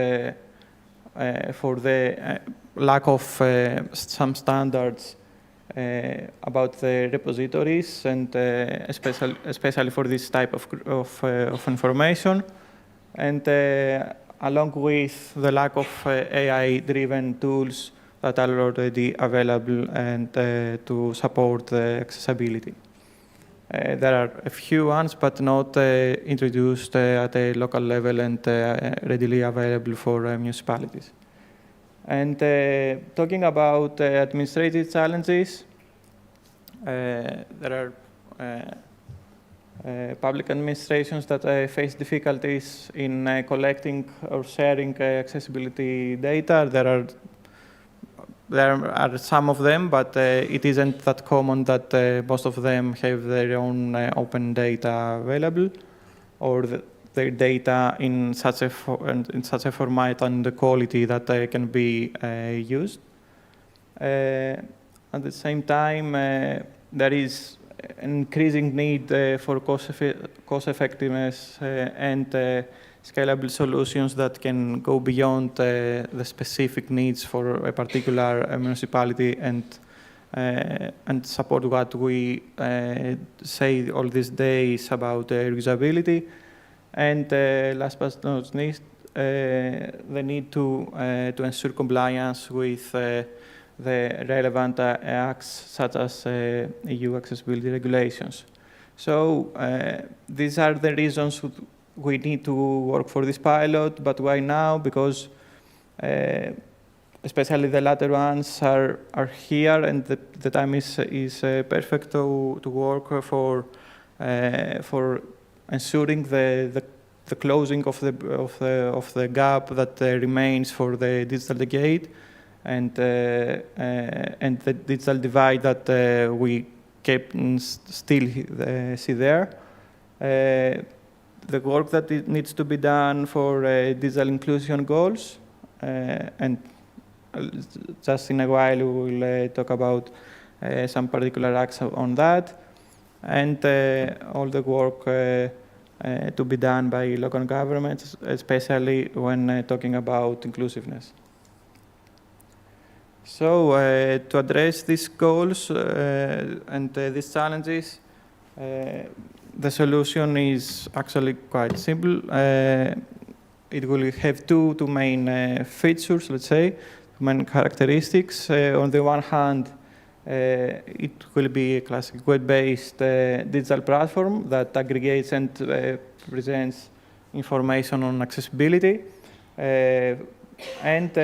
for the lack of some standards about the repositories and especially for this type of information, and along with the lack of AI-driven tools that are already available and to support the accessibility. There are a few ones, but not introduced at a local level and readily available for municipalities. And talking about administrative challenges, there are public administrations that face difficulties in collecting or sharing accessibility data. There are some of them, but it isn't that common that most of them have their own open data available, or their data in such a format and the quality that can be used. At the same time, there is an increasing need for cost effectiveness and scalable solutions that can go beyond the specific needs for a particular municipality and support what we say all these days about reusability. And last but not least, the need to ensure compliance with the relevant acts such as EU accessibility regulations. So these are the reasons we need to work for this pilot, but why now? Because especially the latter ones are here, and the time is perfect to work for ensuring the closing of the gap that remains for the digital decade and the digital divide that we still see there. The work that needs to be done for digital inclusion goals, and just in a while we will talk about some particular acts on that, and all the work to be done by local governments, especially when talking about inclusiveness. So to address these goals and these challenges, the solution is actually quite simple. It will have two main features, let's say, main characteristics. On the one hand, it will be a classic web-based digital platform that aggregates and presents information on accessibility. And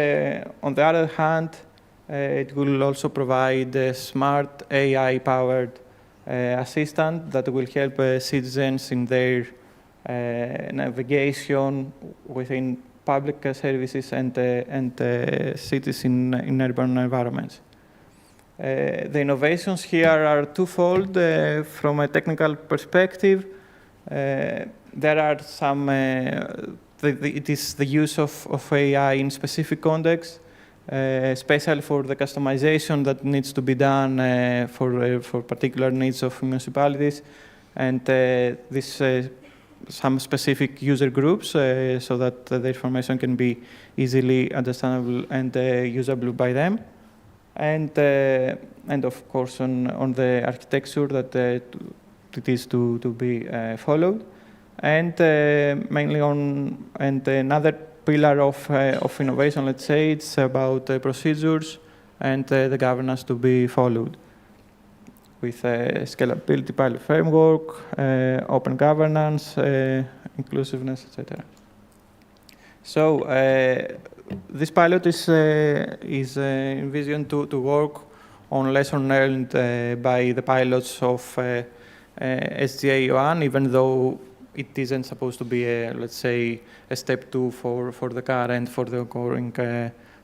on the other hand, it will also provide a smart AI-powered assistant that will help citizens in their navigation within public services and cities in urban environments. The innovations here are twofold. From a technical perspective, there are some, it is the use of AI in specific contexts especially for the customization that needs to be done for particular needs of municipalities, and this some specific user groups so that the information can be easily understandable and usable by them. And of course on the architecture that it is to be followed. And mainly on, and another pillar of innovation, let's say, it's about procedures and the governance to be followed with scalability pilot framework, open governance, inclusiveness, etc. So this pilot is envisioned to work on lessons learned by the pilots of SGA1, even though it isn't supposed to be, let's say, a step 2 for the current, for the ongoing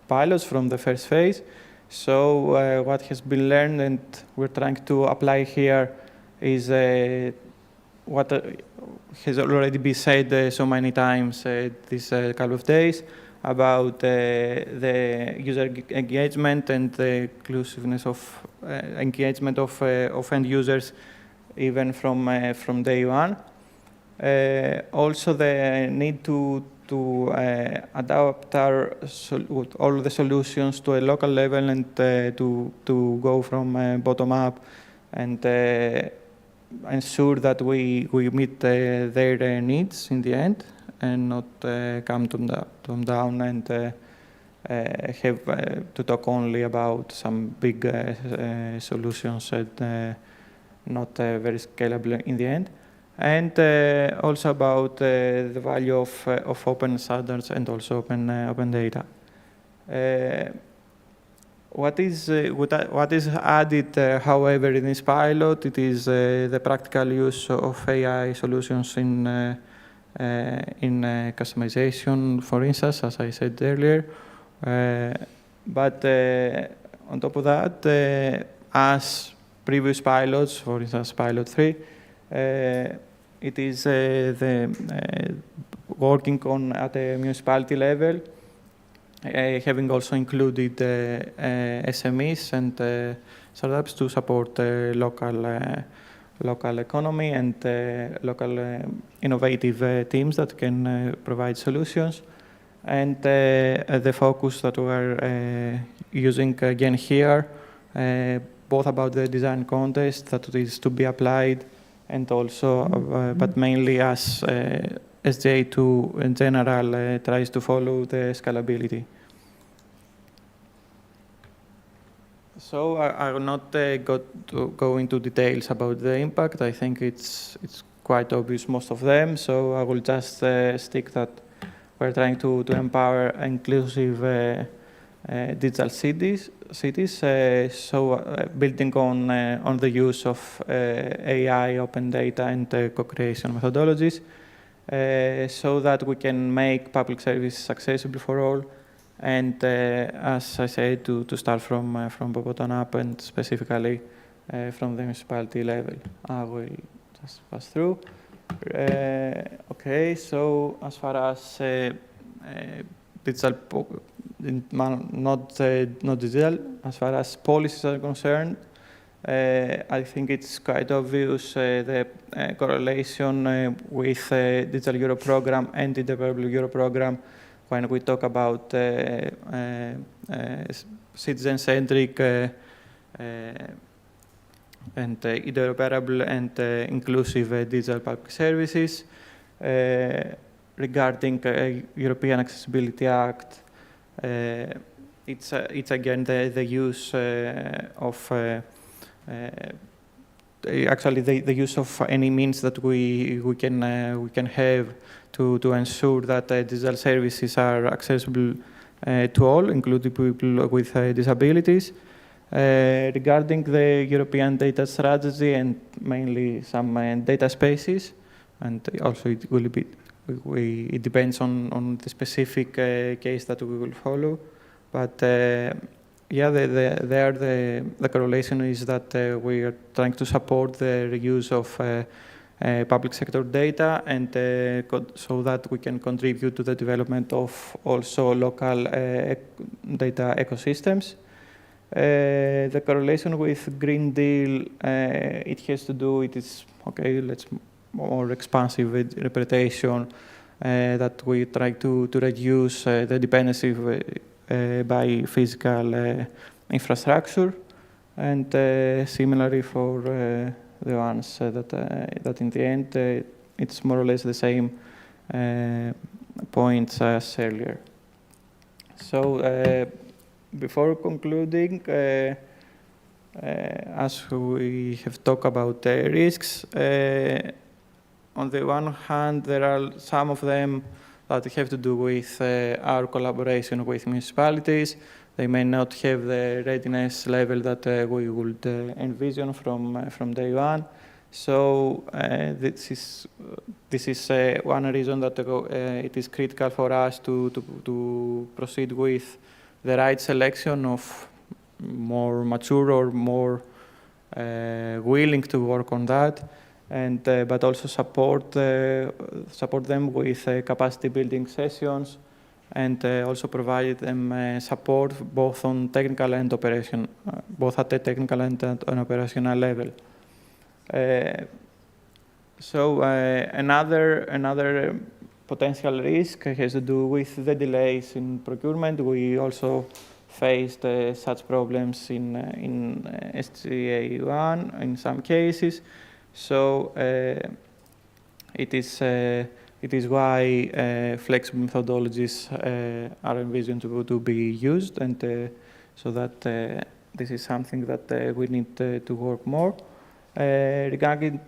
pilots from the first phase. So what has been learned and we're trying to apply here is what has already been said so many times these couple of days about the user engagement and the inclusiveness of engagement of end users even from day one. Also the need to adapt all the solutions to a local level and to go from bottom up and ensure that we meet their needs in the end and not come to them down and have to talk only about some big solutions and not very scalable in the end. And also about the value of open standards and also open data. What is added, however, in this pilot, it is the practical use of AI solutions in customization, for instance, as I said earlier. But on top of that, as previous pilots, for instance, pilot 3, it is working on at a municipality level, having also included SMEs and startups to support local economy and local innovative teams that can provide solutions. And the focus that we're using again here, both about the design contest that is to be applied, and also, but mainly as SJ2 in general tries to follow the scalability. So I will not go into details about the impact. I think it's quite obvious, most of them. So I will just stick that we're trying to empower inclusive digital cities. Building on the use of AI, open data, and co-creation methodologies, so that we can make public services accessible for all. And as I said, to start from bottom up and specifically from the municipality level. I will just pass through. Okay, so as far as digital, not digital, as far as policies are concerned, I think it's quite obvious the correlation with Digital Euro program and the Developable Euro program when we talk about citizen-centric and interoperable and inclusive digital public services. Regarding European Accessibility Act, it's again the use of actually the use of any means that we can have to ensure that digital services are accessible to all, including people with disabilities. Regarding the European data strategy and mainly some data spaces, and also it will be it depends on the specific case that we will follow, but yeah, the correlation is that we are trying to support the reuse of public sector data, and so that we can contribute to the development of also local data ecosystems. The correlation with Green Deal, it has to do, it is, okay, let's more expansive interpretation that we try to reduce the dependency by physical infrastructure, and similarly for the ones that in the end it's more or less the same points as earlier. So before concluding, as we have talked about risks, on the one hand, there are some of them that have to do with our collaboration with municipalities. They may not have the readiness level that we would envision from day one. So this is one reason that it is critical for us to proceed with the right selection of more mature or more willing to work on that, and but also support them with capacity building sessions, and also provide them support both on technical and operation, both at the technical and on operational level. So another potential risk has to do with the delays in procurement. We also faced such problems in SGA1 in some cases. So it is why flexible methodologies are envisioned to be used, and so that this is something that we need to work more. Regarding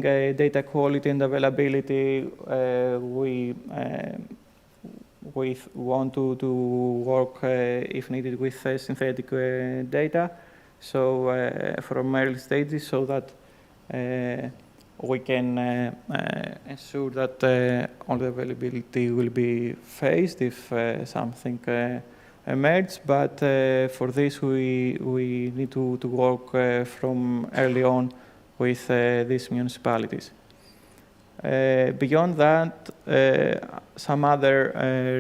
data quality and availability, we want to work, if needed, with synthetic data, so from early stages, so that we can ensure that all the availability will be phased if something emerges. But for this, we need to work from early on with these municipalities. Beyond that, some other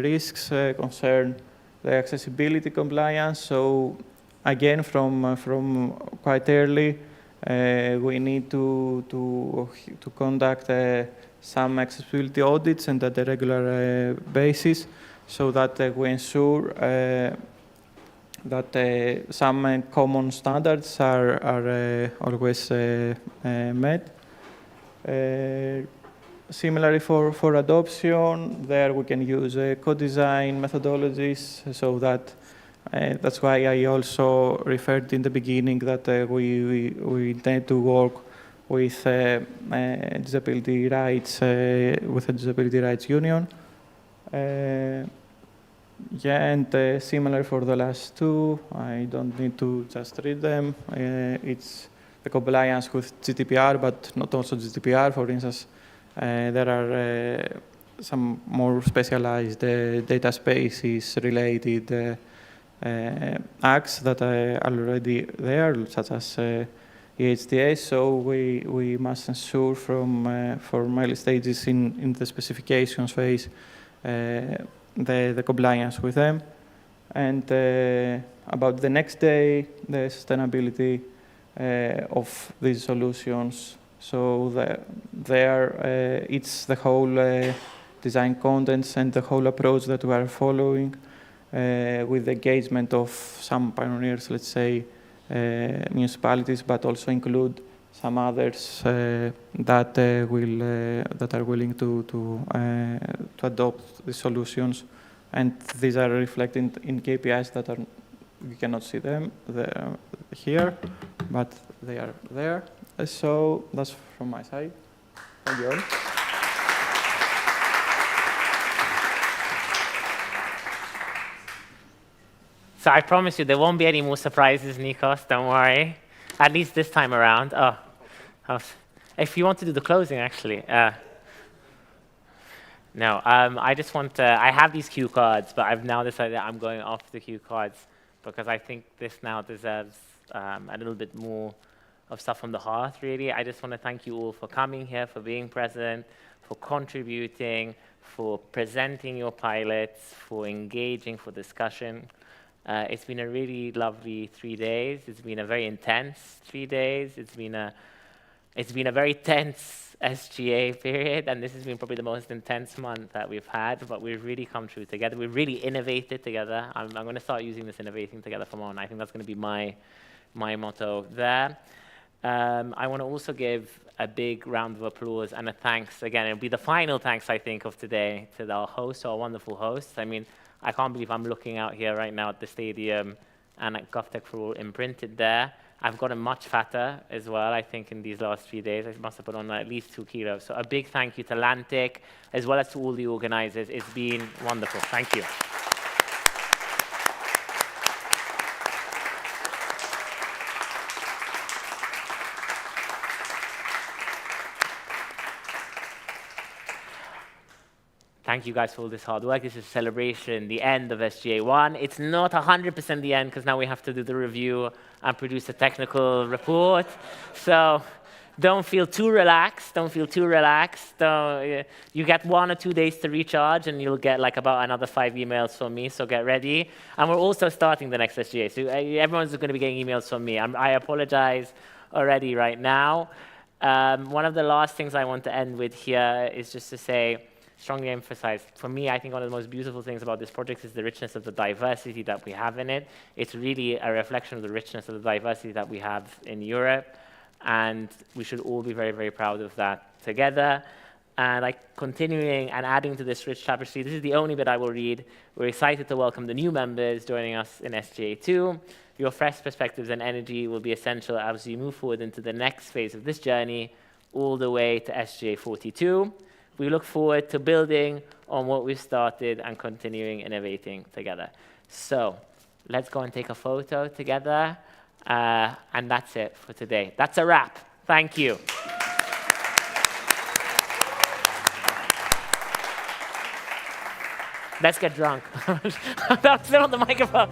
risks concern the accessibility compliance. So again, from quite early, we need to conduct some accessibility audits, and at a regular basis, so that we ensure that some common standards are always met. Similarly, for adoption, there we can use co-design methodologies, so that that's why I also referred in the beginning that we intend to work with disability rights, with a disability rights union. Yeah, and similar for the last two, I don't need to just read them. It's the compliance with GDPR, but not also GDPR. For instance, there are some more specialized data spaces related acts that are already there, such as EHDS. So we must ensure from early stages in the specifications phase the compliance with them. And about the next day, the sustainability of these solutions. So it's the whole design contents and the whole approach that we are following, with the engagement of some pioneers, let's say, municipalities, but also include some others that are willing to adopt the solutions, and these are reflected in KPIs that are, you cannot see them here, but they are there. So that's from my side. Thank you all. So I promise you there won't be any more surprises, Nikos, don't worry. At least this time around. If you want to do the closing, actually. No, I just want to, I have these cue cards, but I've now decided I'm going off the cue cards because I think this now deserves a little bit more stuff from the heart, really. I just want to thank you all for coming here, for being present, for contributing, for presenting your pilots, for engaging, for discussion. It's been a really lovely 3 days. It's been a very intense 3 days. It's been a very tense SGA period, and this has been probably the most intense month that we've had, but we've really come through together. We've really innovated together. I'm going to start using this innovating together from on. I think that's going to be my motto there. I want to also give a big round of applause and a thanks. Again, it'll be the final thanks, I think, of today to our hosts, our wonderful hosts. I mean, I can't believe I'm looking out here right now at the stadium and at GovTech4All imprinted there. I've gotten much fatter as well, I think, in these last 3 days. I must have put on at least 2 kilos. So a big thank you to Lantic, as well as to all the organizers. It's been wonderful. Thank you. Thank you guys for all this hard work. This is a celebration, the end of SGA1. It's not 100% the end, because now we have to do the review and produce a technical report. So don't feel too relaxed. Don't feel too relaxed. You get 1 or 2 days to recharge, and you'll get like about another 5 emails from me, so get ready. And we're also starting the next SGA, so everyone's going to be getting emails from me. I apologize already right now. One of the last things I want to end with here is just to say, strongly emphasize, for me, I think one of the most beautiful things about this project is the richness of the diversity that we have in it. It's really a reflection of the richness of the diversity that we have in Europe, and we should all be very, very proud of that together. And like continuing and adding to this rich tapestry, this is the only bit I will read. We're excited to welcome the new members joining us in SGA2. Your fresh perspectives and energy will be essential as we move forward into the next phase of this journey, all the way to SGA42. We look forward to building on what we've started and continuing innovating together. So let's go and take a photo together. And that's it for today. That's a wrap. Thank you. Let's get drunk. That's still on the microphone.